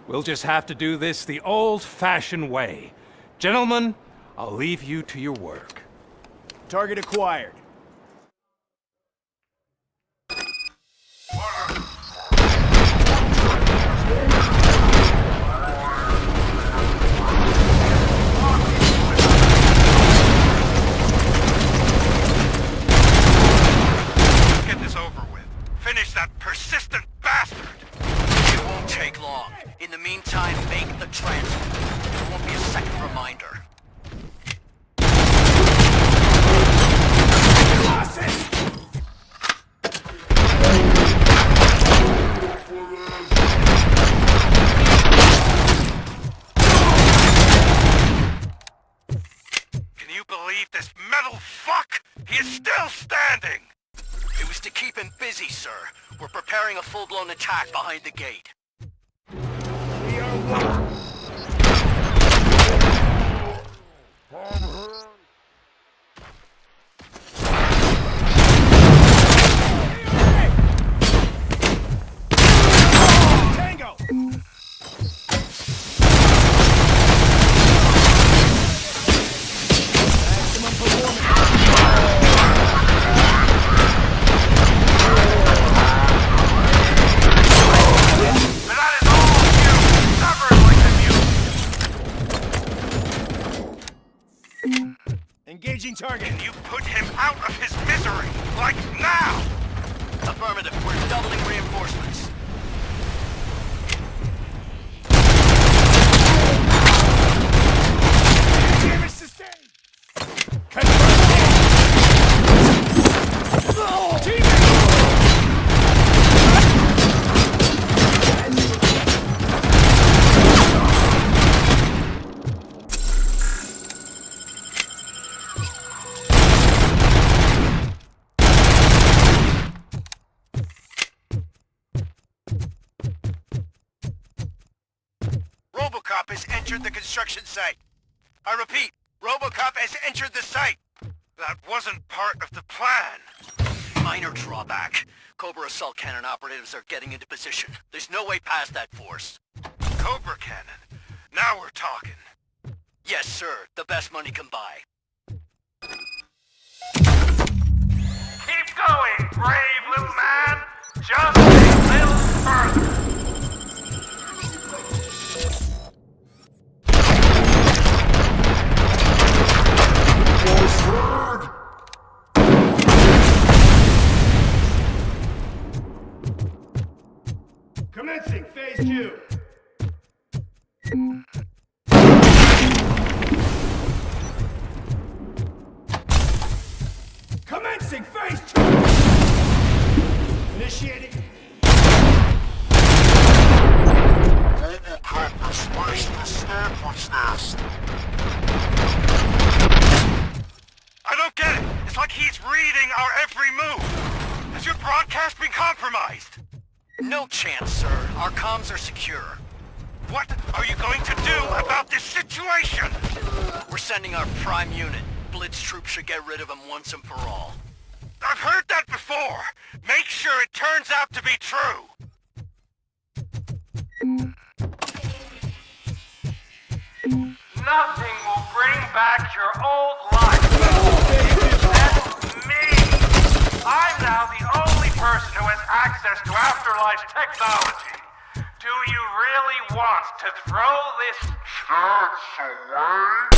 We'll just have to do this the old-fashioned way. Gentlemen, I'll leave you to your work. Target acquired. Get this over with. Finish that persistent bastard! It won't take long. In the meantime, make the transfer. There won't be a second reminder. Can you believe this metal fuck? He is still standing! It was to keep him busy, sir. We're preparing a full-blown attack behind the gate. Tango! Maximum Engaging target. Can you put him out of his misery? Like now! Affirmative. We're doubling reinforcements. Damage sustained. ROBOCOP has entered the construction site. I repeat, ROBOCOP has entered the site. That wasn't part of the plan. Minor drawback. Cobra assault cannon operatives are getting into position. There's no way past that force. Cobra cannon. Now we're talking. Yes, sir. The best money can buy. Keep going, brave little man. Just a little further. Commencing phase 2. Commencing phase 2. Initiating. ROBOCOP has smashed the Snapper's nest. No chance, sir. Our comms are secure. What are you going to do about this situation? We're sending our prime unit. Blitz troops should get rid of him once and for all. I've heard that before. Make sure it turns out to be true. Nothing will bring back your old life. That's me. I'm now the only person who has access to Afterlife's technology. Do you really want to throw this chance away?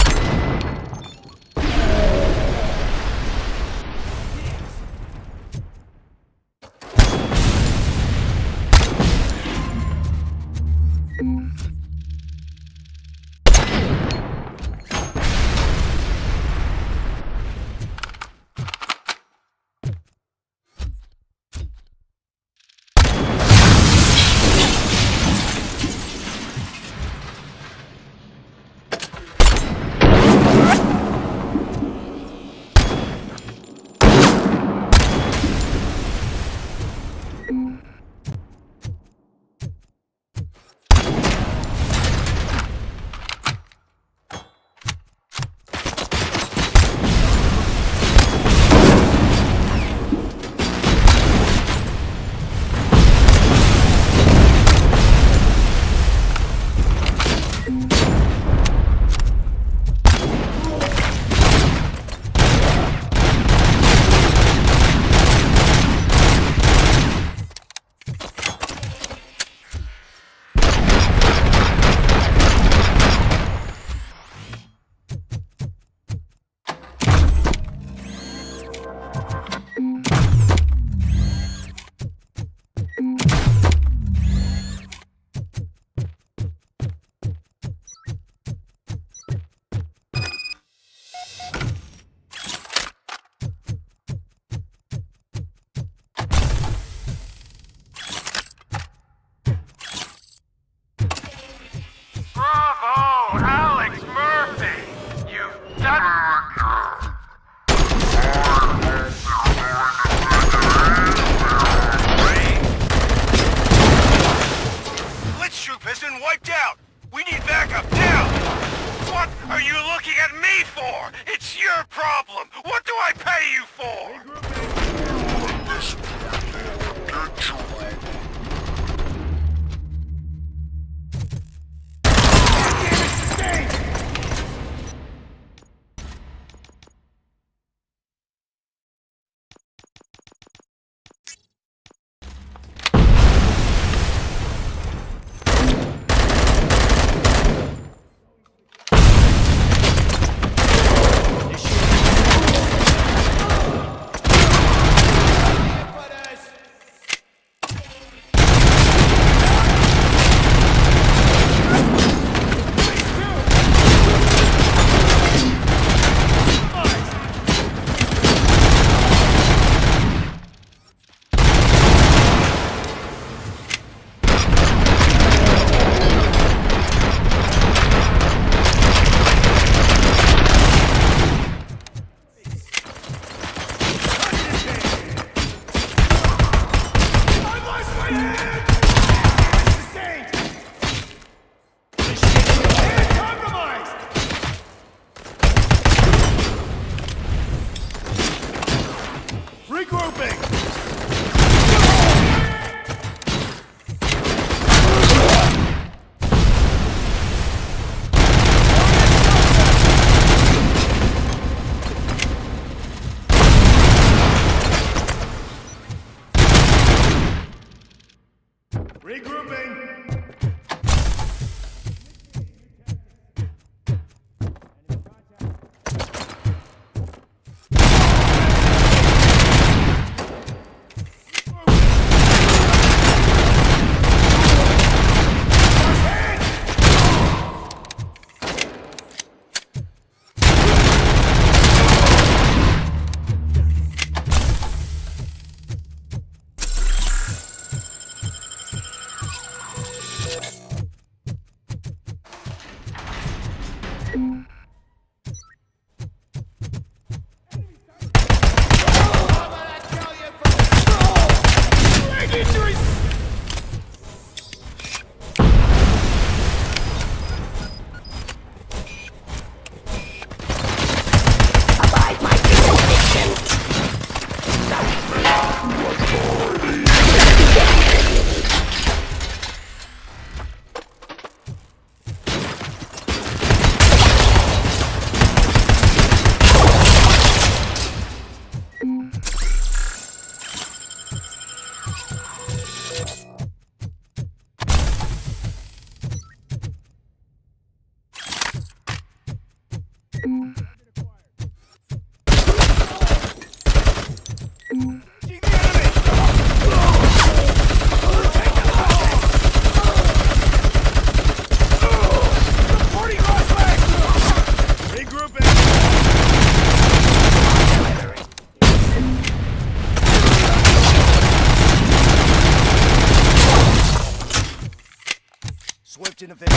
question of it.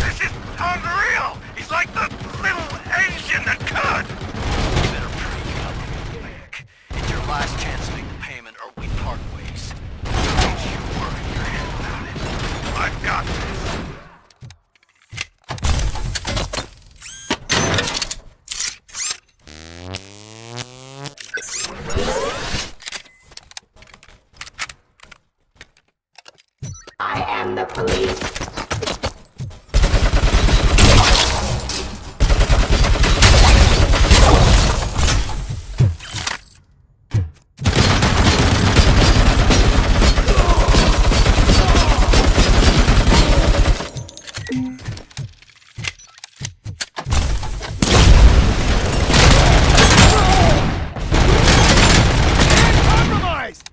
This is unreal! He's like the little Asian that could! You better freak out, Mac. It's your last chance to make the payment or we part ways. Don't you worry your head about it. I've got this. I am the police. Compromised!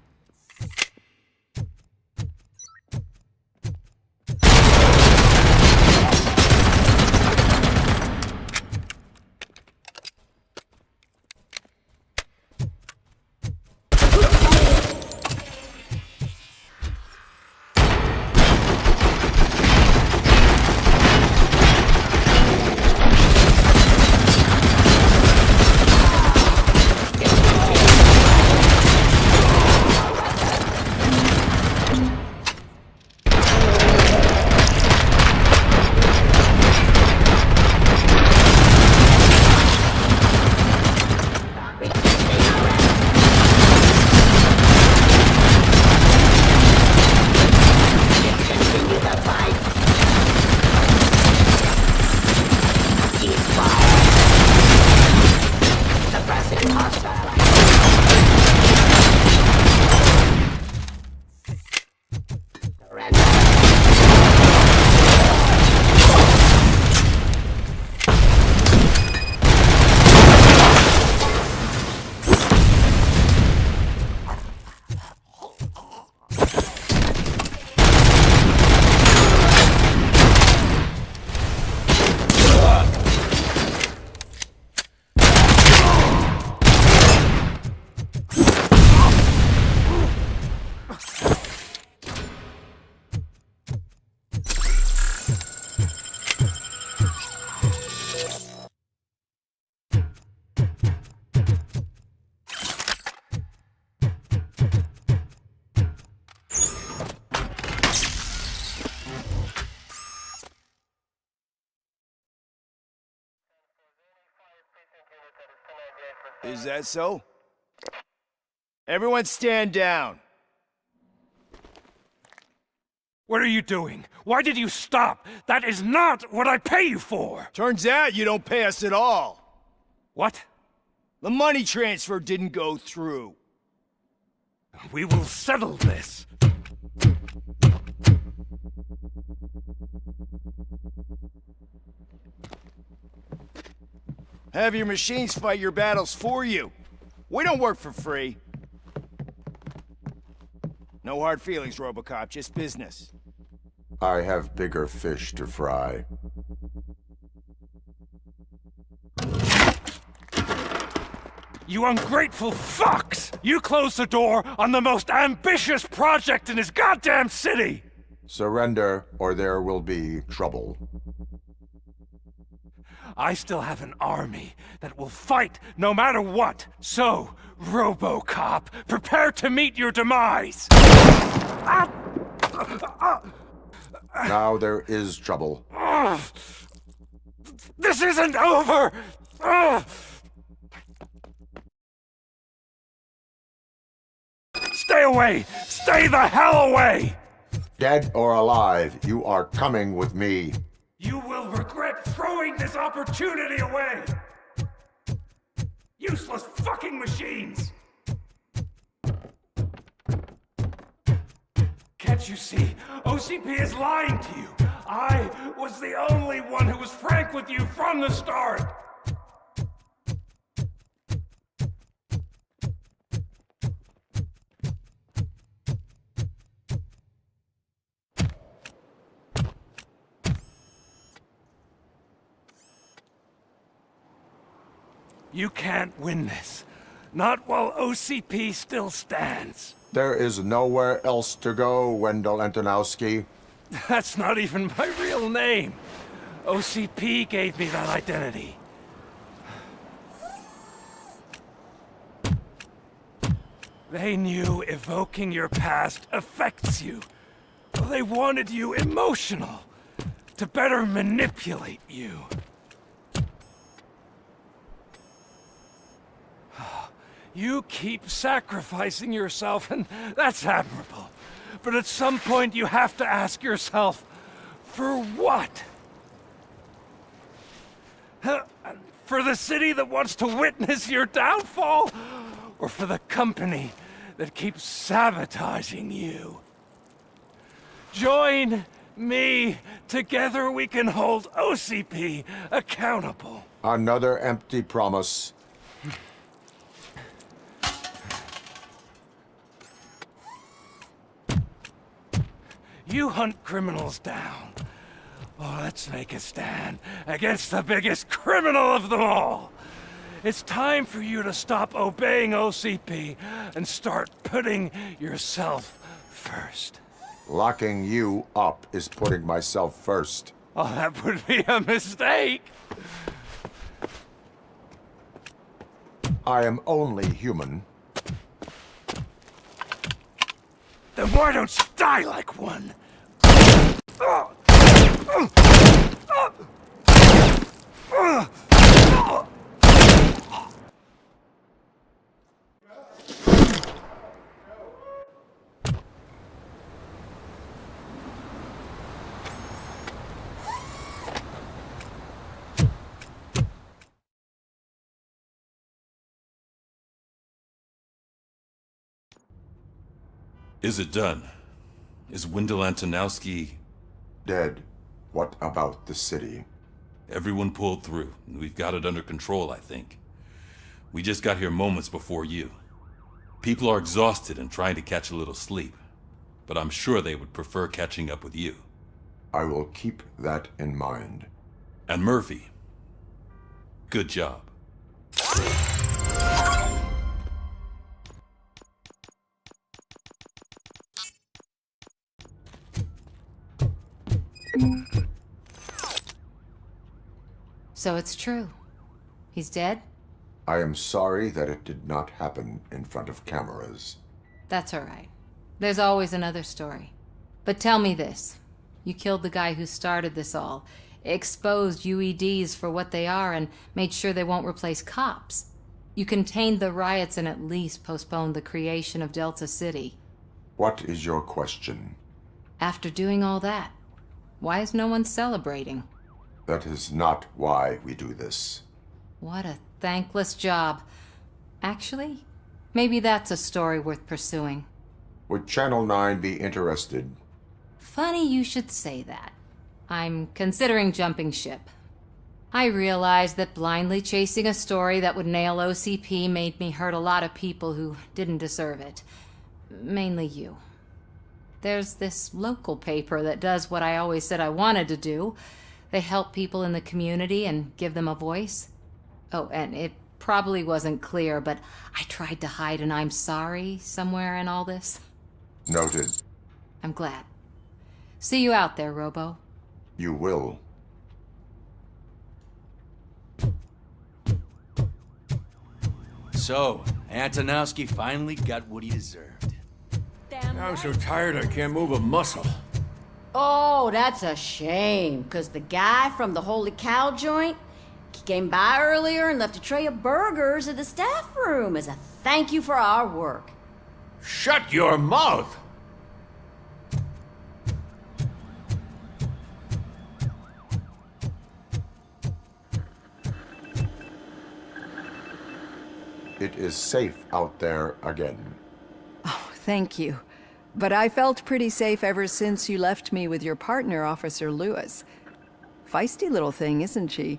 Is that so? Everyone stand down. What are you doing? Why did you stop? That is not what I pay you for! Turns out you don't pay us at all. What? The money transfer didn't go through. We will settle this. Have your machines fight your battles for you. We don't work for free. No hard feelings, ROBOCOP, just business. I have bigger fish to fry. You ungrateful fucks! You closed the door on the most ambitious project in this goddamn city! Surrender, or there will be trouble. I still have an army that will fight no matter what. So, ROBOCOP, prepare to meet your demise! Now there is trouble. This isn't over! Stay away! Stay the hell away! Dead or alive, you are coming with me. You will regret throwing this opportunity away! Useless fucking machines! Can't you see? OCP is lying to you! I was the only one who was frank with you from the start! You can't win this. Not while OCP still stands. There is nowhere else to go, Wendell Antonowski. That's not even my real name. OCP gave me that identity. They knew evoking your past affects you. They wanted you emotional, to better manipulate you. You keep sacrificing yourself, and that's admirable. But at some point you have to ask yourself, for what? For the city that wants to witness your downfall? Or for the company that keeps sabotaging you? Join me. Together we can hold OCP accountable. Another empty promise. You hunt criminals down. Oh, let's make a stand against the biggest criminal of them all. It's time for you to stop obeying OCP and start putting yourself first. Locking you up is putting myself first. Oh, that would be a mistake. I am only human. Then why don't you die like one? Is it done? Is Wendell Antonowski... dead? What about the city? Everyone pulled through. We've got it under control, I think. We just got here moments before you. People are exhausted and trying to catch a little sleep. But I'm sure they would prefer catching up with you. I will keep that in mind. And Murphy, good job. So it's true. He's dead? I am sorry that it did not happen in front of cameras. That's all right. There's always another story. But tell me this. You killed the guy who started this all, exposed UEDs for what they are, and made sure they won't replace cops. You contained the riots and at least postponed the creation of Delta City. What is your question? After doing all that, why is no one celebrating? That is not why we do this. What a thankless job. Actually, maybe that's a story worth pursuing. Would Channel 9 be interested? Funny you should say that. I'm considering jumping ship. I realized that blindly chasing a story that would nail OCP made me hurt a lot of people who didn't deserve it. Mainly you. There's this local paper that does what I always said I wanted to do. They help people in the community and give them a voice. Oh, and it probably wasn't clear, but I tried to hide an I'm sorry somewhere in all this. Noted. I'm glad. See you out there, Robo. You will. So, Antonowski finally got what he deserved. I'm so tired I can't move a muscle. Oh, that's a shame, because the guy from the Holy Cow joint, he came by earlier and left a tray of burgers in the staff room as a thank you for our work. Shut your mouth! It is safe out there again. Oh, thank you. But I felt pretty safe ever since you left me with your partner, Officer Lewis. Feisty little thing, isn't she?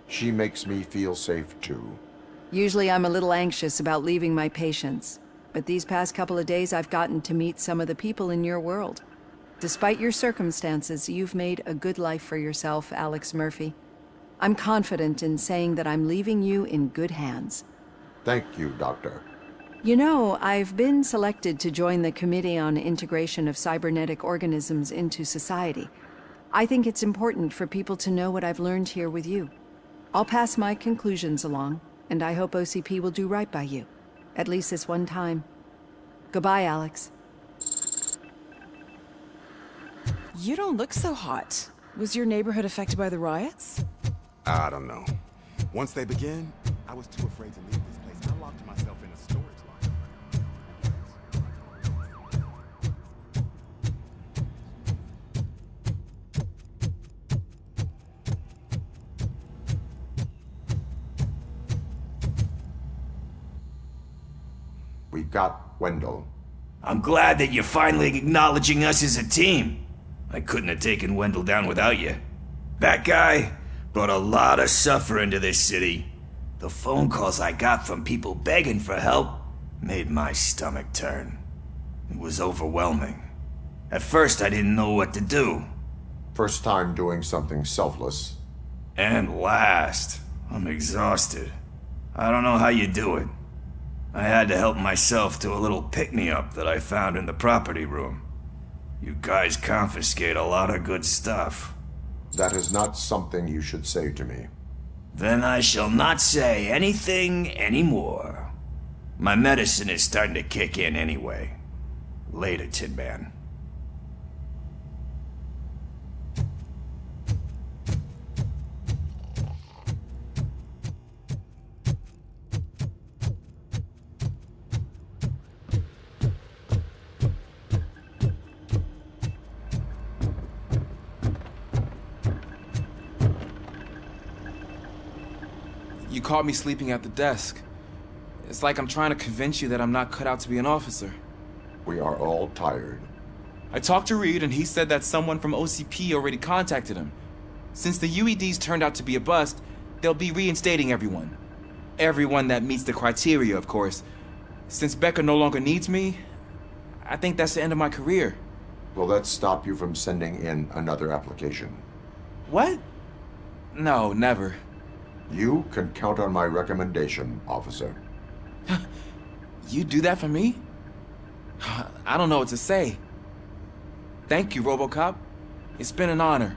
She makes me feel safe, too. Usually I'm a little anxious about leaving my patients, but these past couple of days I've gotten to meet some of the people in your world. Despite your circumstances, you've made a good life for yourself, Alex Murphy. I'm confident in saying that I'm leaving you in good hands. Thank you, Doctor. You know, I've been selected to join the Committee on Integration of Cybernetic Organisms into Society. I think it's important for people to know what I've learned here with you. I'll pass my conclusions along, and I hope OCP will do right by you. At least this one time. Goodbye, Alex. You don't look so hot. Was your neighborhood affected by the riots? I don't know. Once they begin, I was too afraid to leave this place. I locked myself in a storage locker. We got Wendell. I'm glad that you're finally acknowledging us as a team. I couldn't have taken Wendell down without you. That guy brought a lot of suffering to this city. The phone calls I got from people begging for help made my stomach turn. It was overwhelming. At first, I didn't know what to do. First time doing something selfless. And last, I'm exhausted. I don't know how you do it. I had to help myself to a little pick-me-up that I found in the property room. You guys confiscate a lot of good stuff. That is not something you should say to me. Then I shall not say anything anymore. My medicine is starting to kick in anyway. Later, Tin Man. You caught me sleeping at the desk. It's like I'm trying to convince you that I'm not cut out to be an officer. We are all tired. I talked to Reed and he said that someone from OCP already contacted him. Since the UEDs turned out to be a bust, they'll be reinstating everyone. Everyone that meets the criteria, of course. Since Becca no longer needs me, I think that's the end of my career. Will that stop you from sending in another application? What? No, never. You can count on my recommendation, officer. You do that for me? I don't know what to say. Thank you, RoboCop. It's been an honor.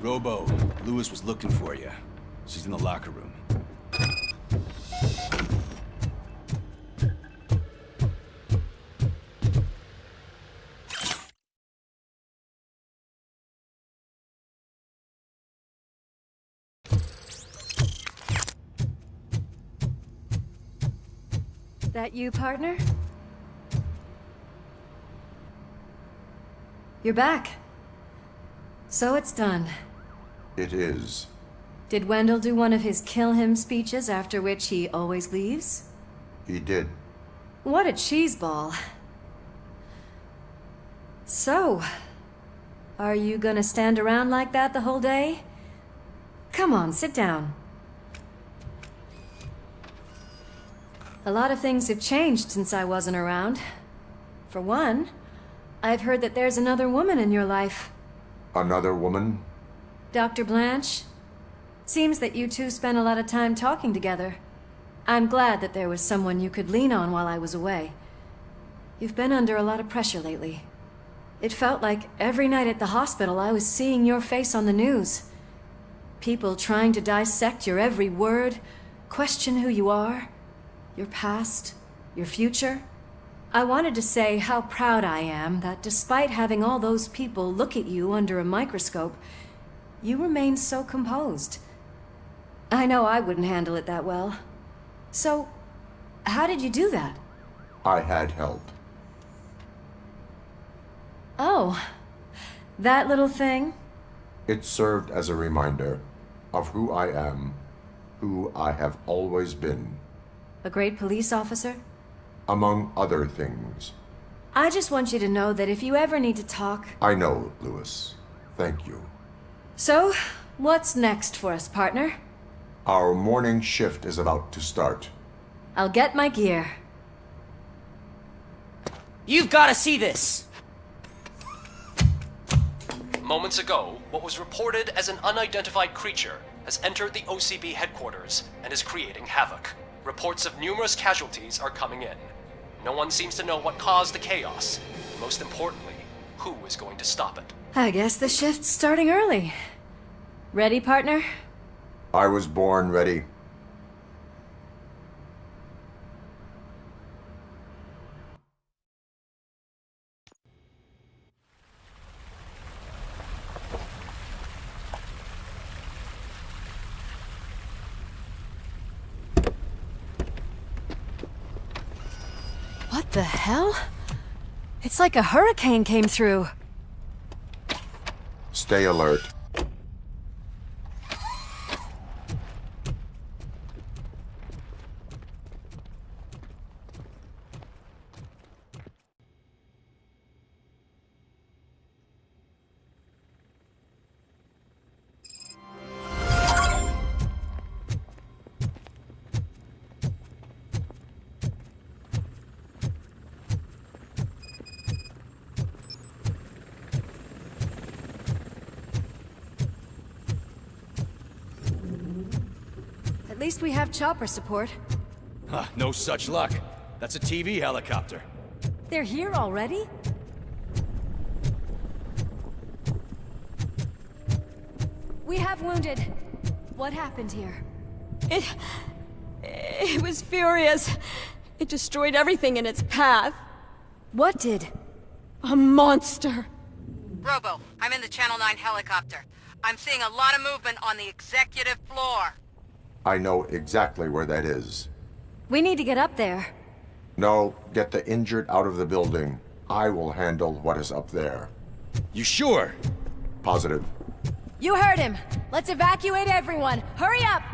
Robo, Lewis was looking for you. She's in the locker room. That you, partner? You're back. So it's done. It is. Did Wendell do one of his kill him speeches after which he always leaves? He did. What a cheeseball. So, are you gonna stand around like that the whole day? Come on, sit down. A lot of things have changed since I wasn't around. For one, I've heard that there's another woman in your life. Another woman? Dr. Blanche? Seems that you two spent a lot of time talking together. I'm glad that there was someone you could lean on while I was away. You've been under a lot of pressure lately. It felt like every night at the hospital I was seeing your face on the news. People trying to dissect your every word, question who you are, your past, your future. I wanted to say how proud I am that despite having all those people look at you under a microscope, you remain so composed. I know I wouldn't handle it that well. So, how did you do that? I had help. Oh, that little thing? It served as a reminder of who I am, who I have always been. A great police officer? Among other things. I just want you to know that if you ever need to talk... I know, Lewis. Thank you. So, what's next for us, partner? Our morning shift is about to start. I'll get my gear. You've got to see this! Moments ago, what was reported as an unidentified creature has entered the OCP headquarters and is creating havoc. Reports of numerous casualties are coming in. No one seems to know what caused the chaos. Most importantly, who is going to stop it? I guess the shift's starting early. Ready, partner? I was born ready. What the hell? It's like a hurricane came through. Stay alert. At least we have chopper support. Huh, no such luck. That's a TV helicopter. They're here already? We have wounded. What happened here? It was furious. It destroyed everything in its path. What did? A monster. Robo, I'm in the Channel 9 helicopter. I'm seeing a lot of movement on the executive floor. I know exactly where that is. We need to get up there. No, get the injured out of the building. I will handle what is up there. You sure? Positive. You heard him. Let's evacuate everyone. Hurry up!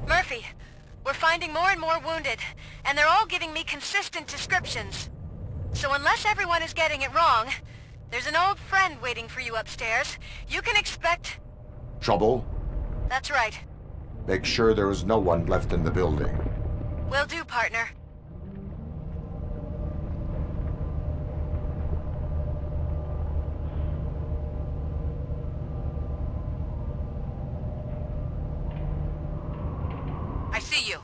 Murphy, we're finding more and more wounded, and they're all giving me consistent descriptions. So unless everyone is getting it wrong, there's an old friend waiting for you upstairs. You can expect... Trouble? That's right. Make sure there is no one left in the building. Will do, partner. I see you.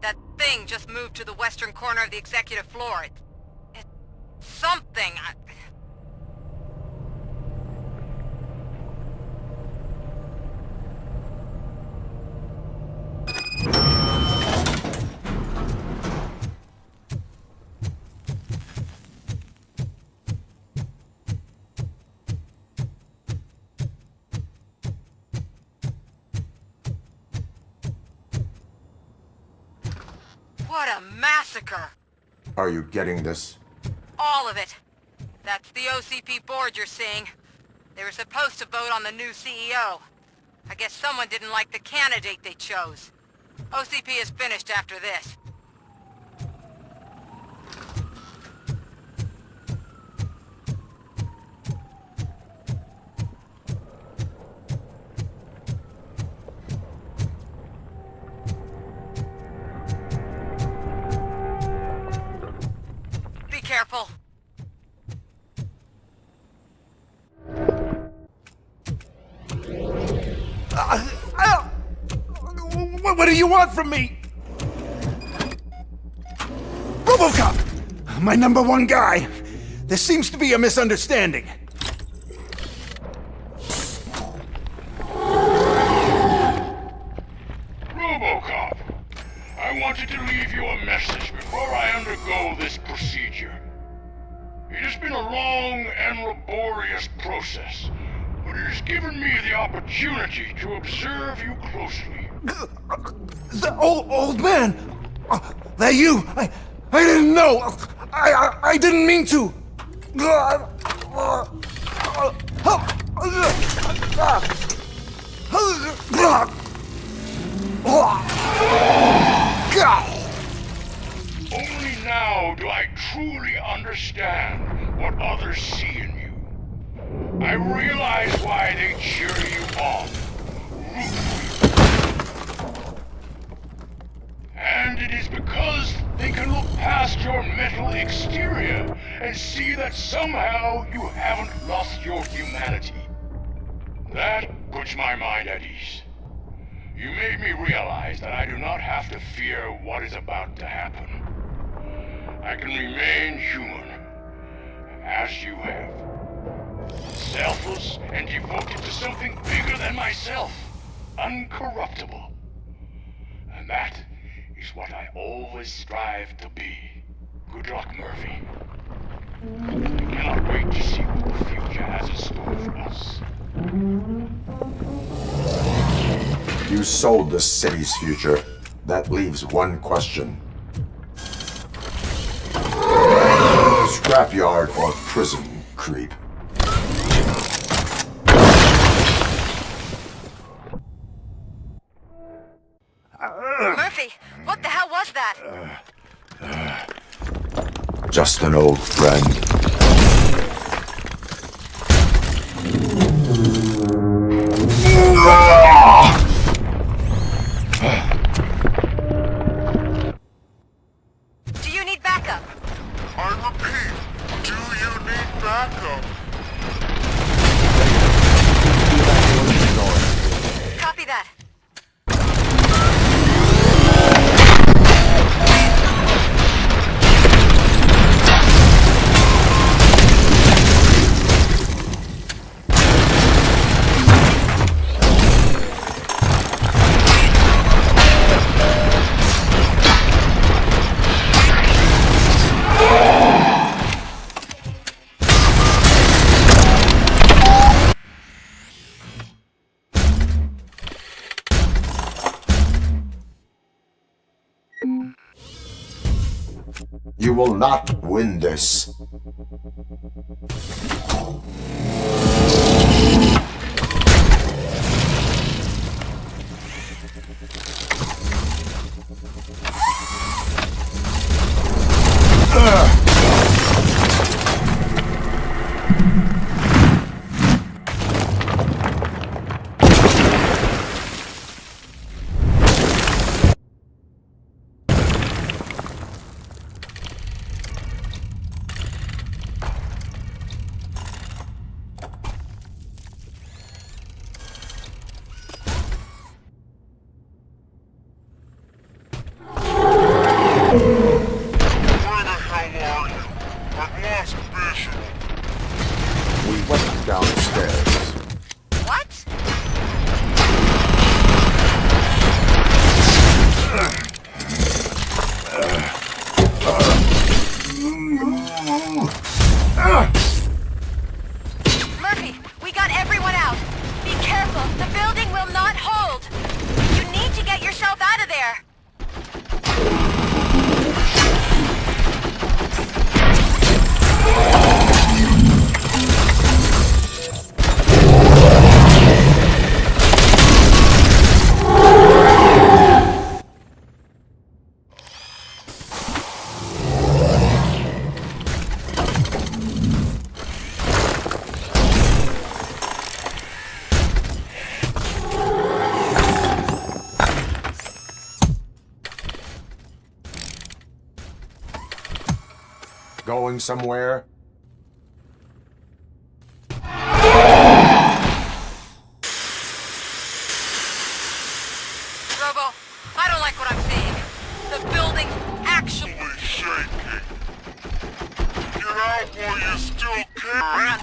That thing just moved to the western corner of the executive floor. It's something. What a massacre! Are you getting this? All of it. That's the OCP board you're seeing. They were supposed to vote on the new CEO. I guess someone didn't like the candidate they chose. OCP is finished after this. Be careful. What do you want from me? ROBOCOP! My #1 guy. There seems to be a misunderstanding. ROBOCOP, I wanted to leave you a message before I undergo this procedure. It has been a long and laborious process, but it has given me the opportunity to observe you closely. The old man! That you! I didn't know! I didn't mean to! Only now do I truly understand what others see in you. I realize why they cheer you on, root for you. And it is because they can look past your metal exterior and see that somehow you haven't lost your humanity. That puts my mind at ease. You made me realize that I do not have to fear what is about to happen. I can remain human, as you have. Selfless and devoted to something bigger than myself. Uncorruptible. And that is what I always strive to be. Good luck, Murphy. I cannot wait to see what the future has in store for us. You sold the city's future. That leaves one question. Scrapyard or prison, creep? Murphy, what the hell was that? Just an old friend. Do you need backup? I repeat, do you need backup? Copy that. You will not win this. We went downstairs. What? Murphy, we got everyone out. Be careful, the building will not hold. You need to get yourself out of there. Going somewhere? Robo, I don't like what I'm seeing. The building's actually shaking. Get out while you still can.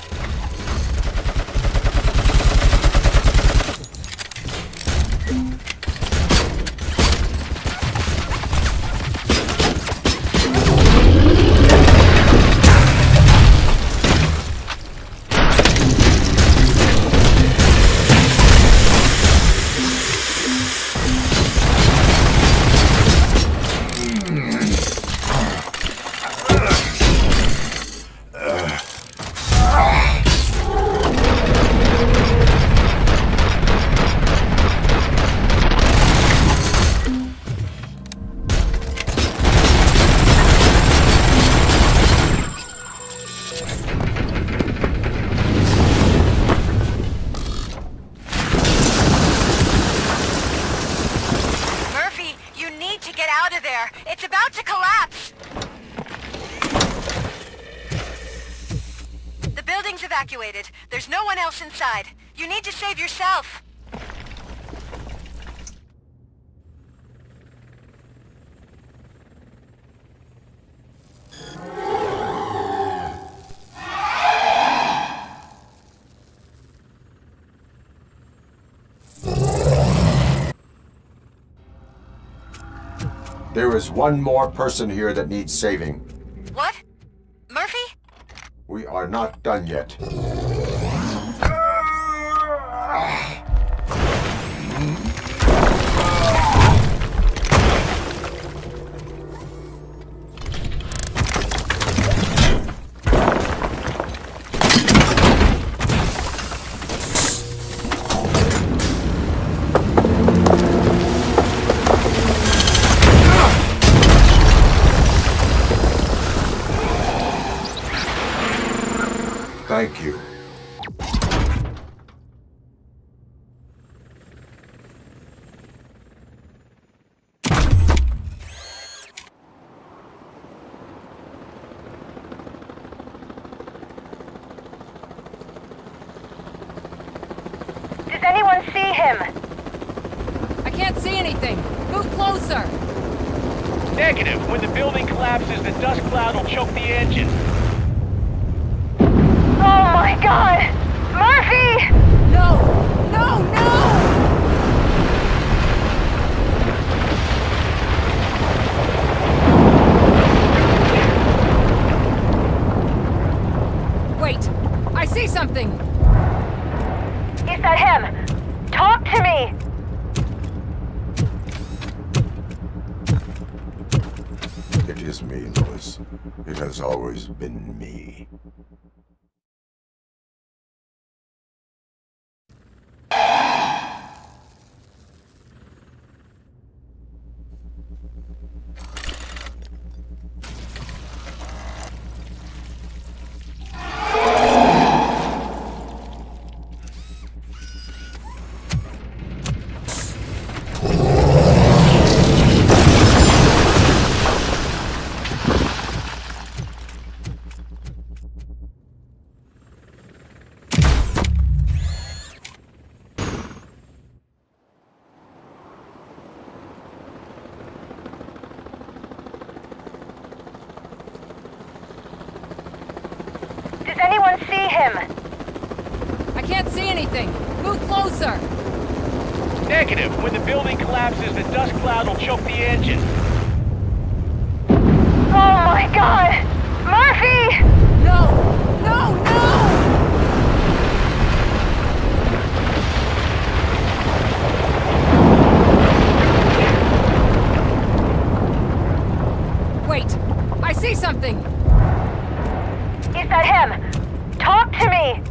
evacuated. There's no one else inside. You need to save yourself. There is one more person here that needs saving. What? Murphy? We are not done yet. Thank you. Does anyone see him? I can't see anything. Move closer. Negative. When the building collapses, the dust cloud will choke the engine. Oh my god! Murphy! No! No, no! Wait! I see something! Is that him? Talk to me! It is me, Louis. It has always been me. Does anyone see him? I can't see anything. Move closer. Negative. When the building collapses, the dust cloud will choke the engine. Oh my god! Murphy! No! No, no! Wait! I see something! Is that him? Talk to me!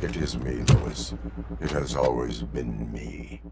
It is me, Louis. It has always been me.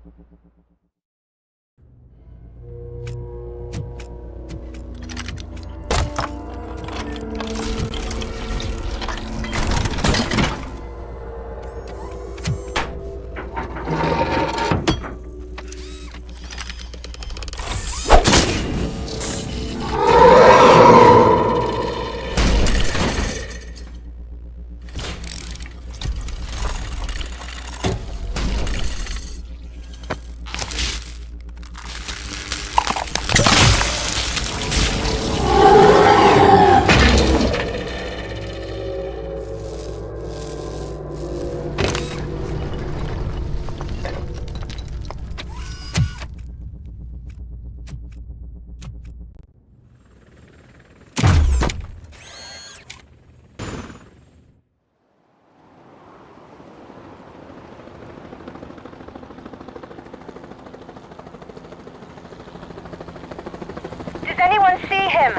Does anyone see him?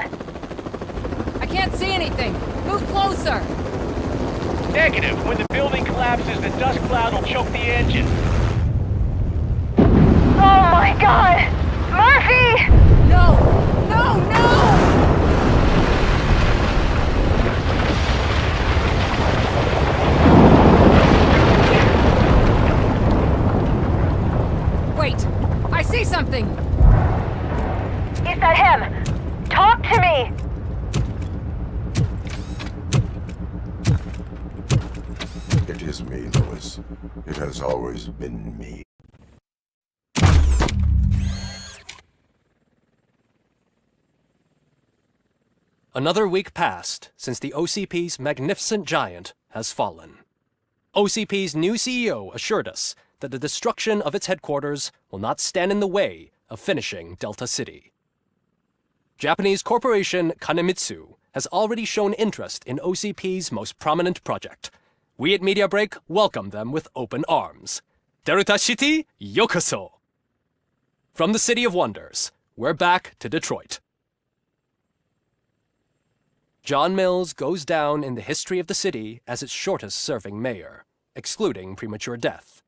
I can't see anything. Move closer. Negative. When the building collapses, the dust cloud will choke the engine. Oh my god! Murphy! No! No, no! Wait! I see something! Is that him? Talk to me! Yes, it has always been me. Another week passed since the OCP's magnificent giant has fallen. OCP's new CEO assured us that the destruction of its headquarters will not stand in the way of finishing Delta City. Japanese corporation Kanemitsu has already shown interest in OCP's most prominent project. We at Media Break welcome them with open arms. Delta City, yokoso! From the City of Wonders, we're back to Detroit. John Mills goes down in the history of the city as its shortest-serving mayor, excluding premature death.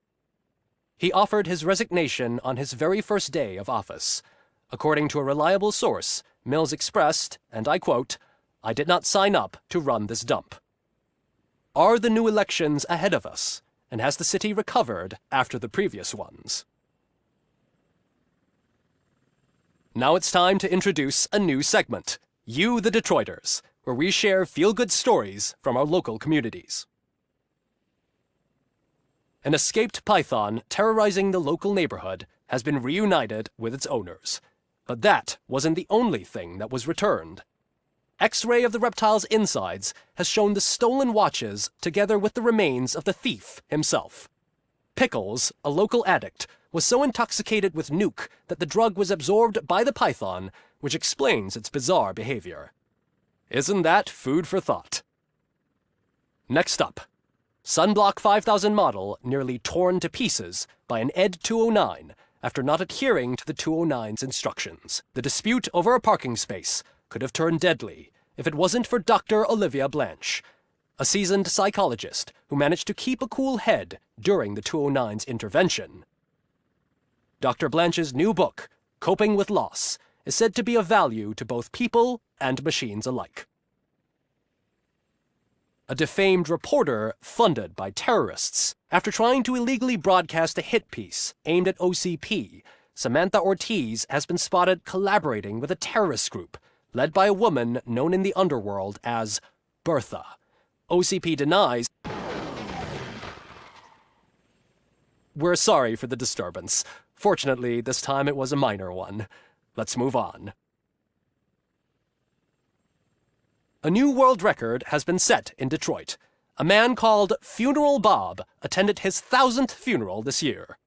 He offered his resignation on his very first day of office. According to a reliable source, Mills expressed, and I quote, "I did not sign up to run this dump." Are the new elections ahead of us, and has the city recovered after the previous ones? Now it's time to introduce a new segment, You the Detroiters, where we share feel-good stories from our local communities. An escaped python terrorizing the local neighborhood has been reunited with its owners. But that wasn't the only thing that was returned. X-ray of the reptile's insides has shown the stolen watches together with the remains of the thief himself. Pickles, a local addict, was so intoxicated with nuke that the drug was absorbed by the python, which explains its bizarre behavior. Isn't that food for thought? Next up, Sunblock 5000 model nearly torn to pieces by an ED 209 after not adhering to the 209's instructions. The dispute over a parking space could have turned deadly if it wasn't for Dr. Olivia Blanche, a seasoned psychologist who managed to keep a cool head during the 209's intervention. Dr. Blanche's new book, Coping with Loss, is said to be of value to both people and machines alike. A defamed reporter funded by terrorists. After trying to illegally broadcast a hit piece aimed at OCP, Samantha Ortiz has been spotted collaborating with a terrorist group led by a woman known in the underworld as Bertha. OCP denies. We're sorry for the disturbance. Fortunately, this time it was a minor one. Let's move on. A new world record has been set in Detroit. A man called Funeral Bob attended his 1000th funeral this year.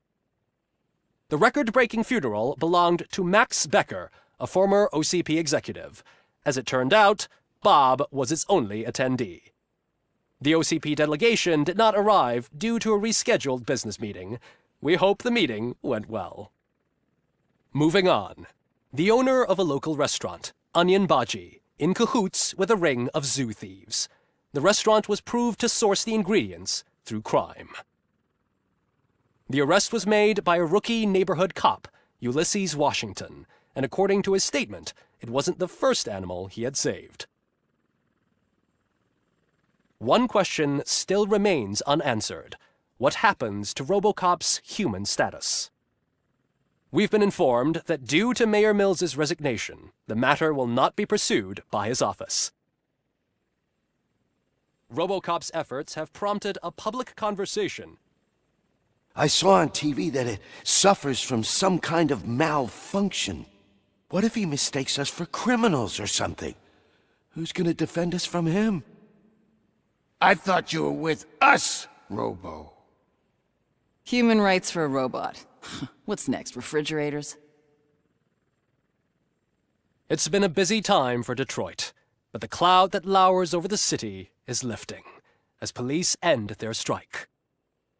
The record-breaking funeral belonged to Max Becker, a former OCP executive. As it turned out, Bob was its only attendee. The OCP delegation did not arrive due to a rescheduled business meeting. We hope the meeting went well. Moving on. The owner of a local restaurant, Onion Baji, in cahoots with a ring of zoo thieves. The restaurant was proved to source the ingredients through crime. The arrest was made by a rookie neighborhood cop, Ulysses Washington, and according to his statement, it wasn't the first animal he had saved. One question still remains unanswered. What happens to ROBOCOP's human status? We've been informed that due to Mayor Mills's resignation, the matter will not be pursued by his office. ROBOCOP's efforts have prompted a public conversation. I saw on TV that it suffers from some kind of malfunction. What if he mistakes us for criminals or something? Who's gonna defend us from him? I thought you were with us, Robo. Human rights for a robot. What's next, refrigerators? It's been a busy time for Detroit, but the cloud that lowers over the city is lifting as police end their strike.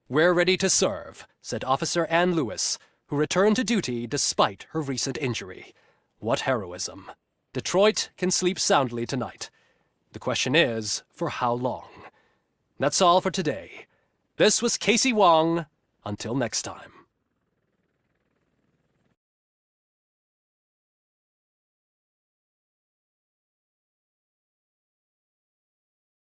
"We're ready to serve," said Officer Ann Lewis, who returned to duty despite her recent injury. What heroism. Detroit can sleep soundly tonight. The question is, for how long? That's all for today. This was Casey Wong. Until next time.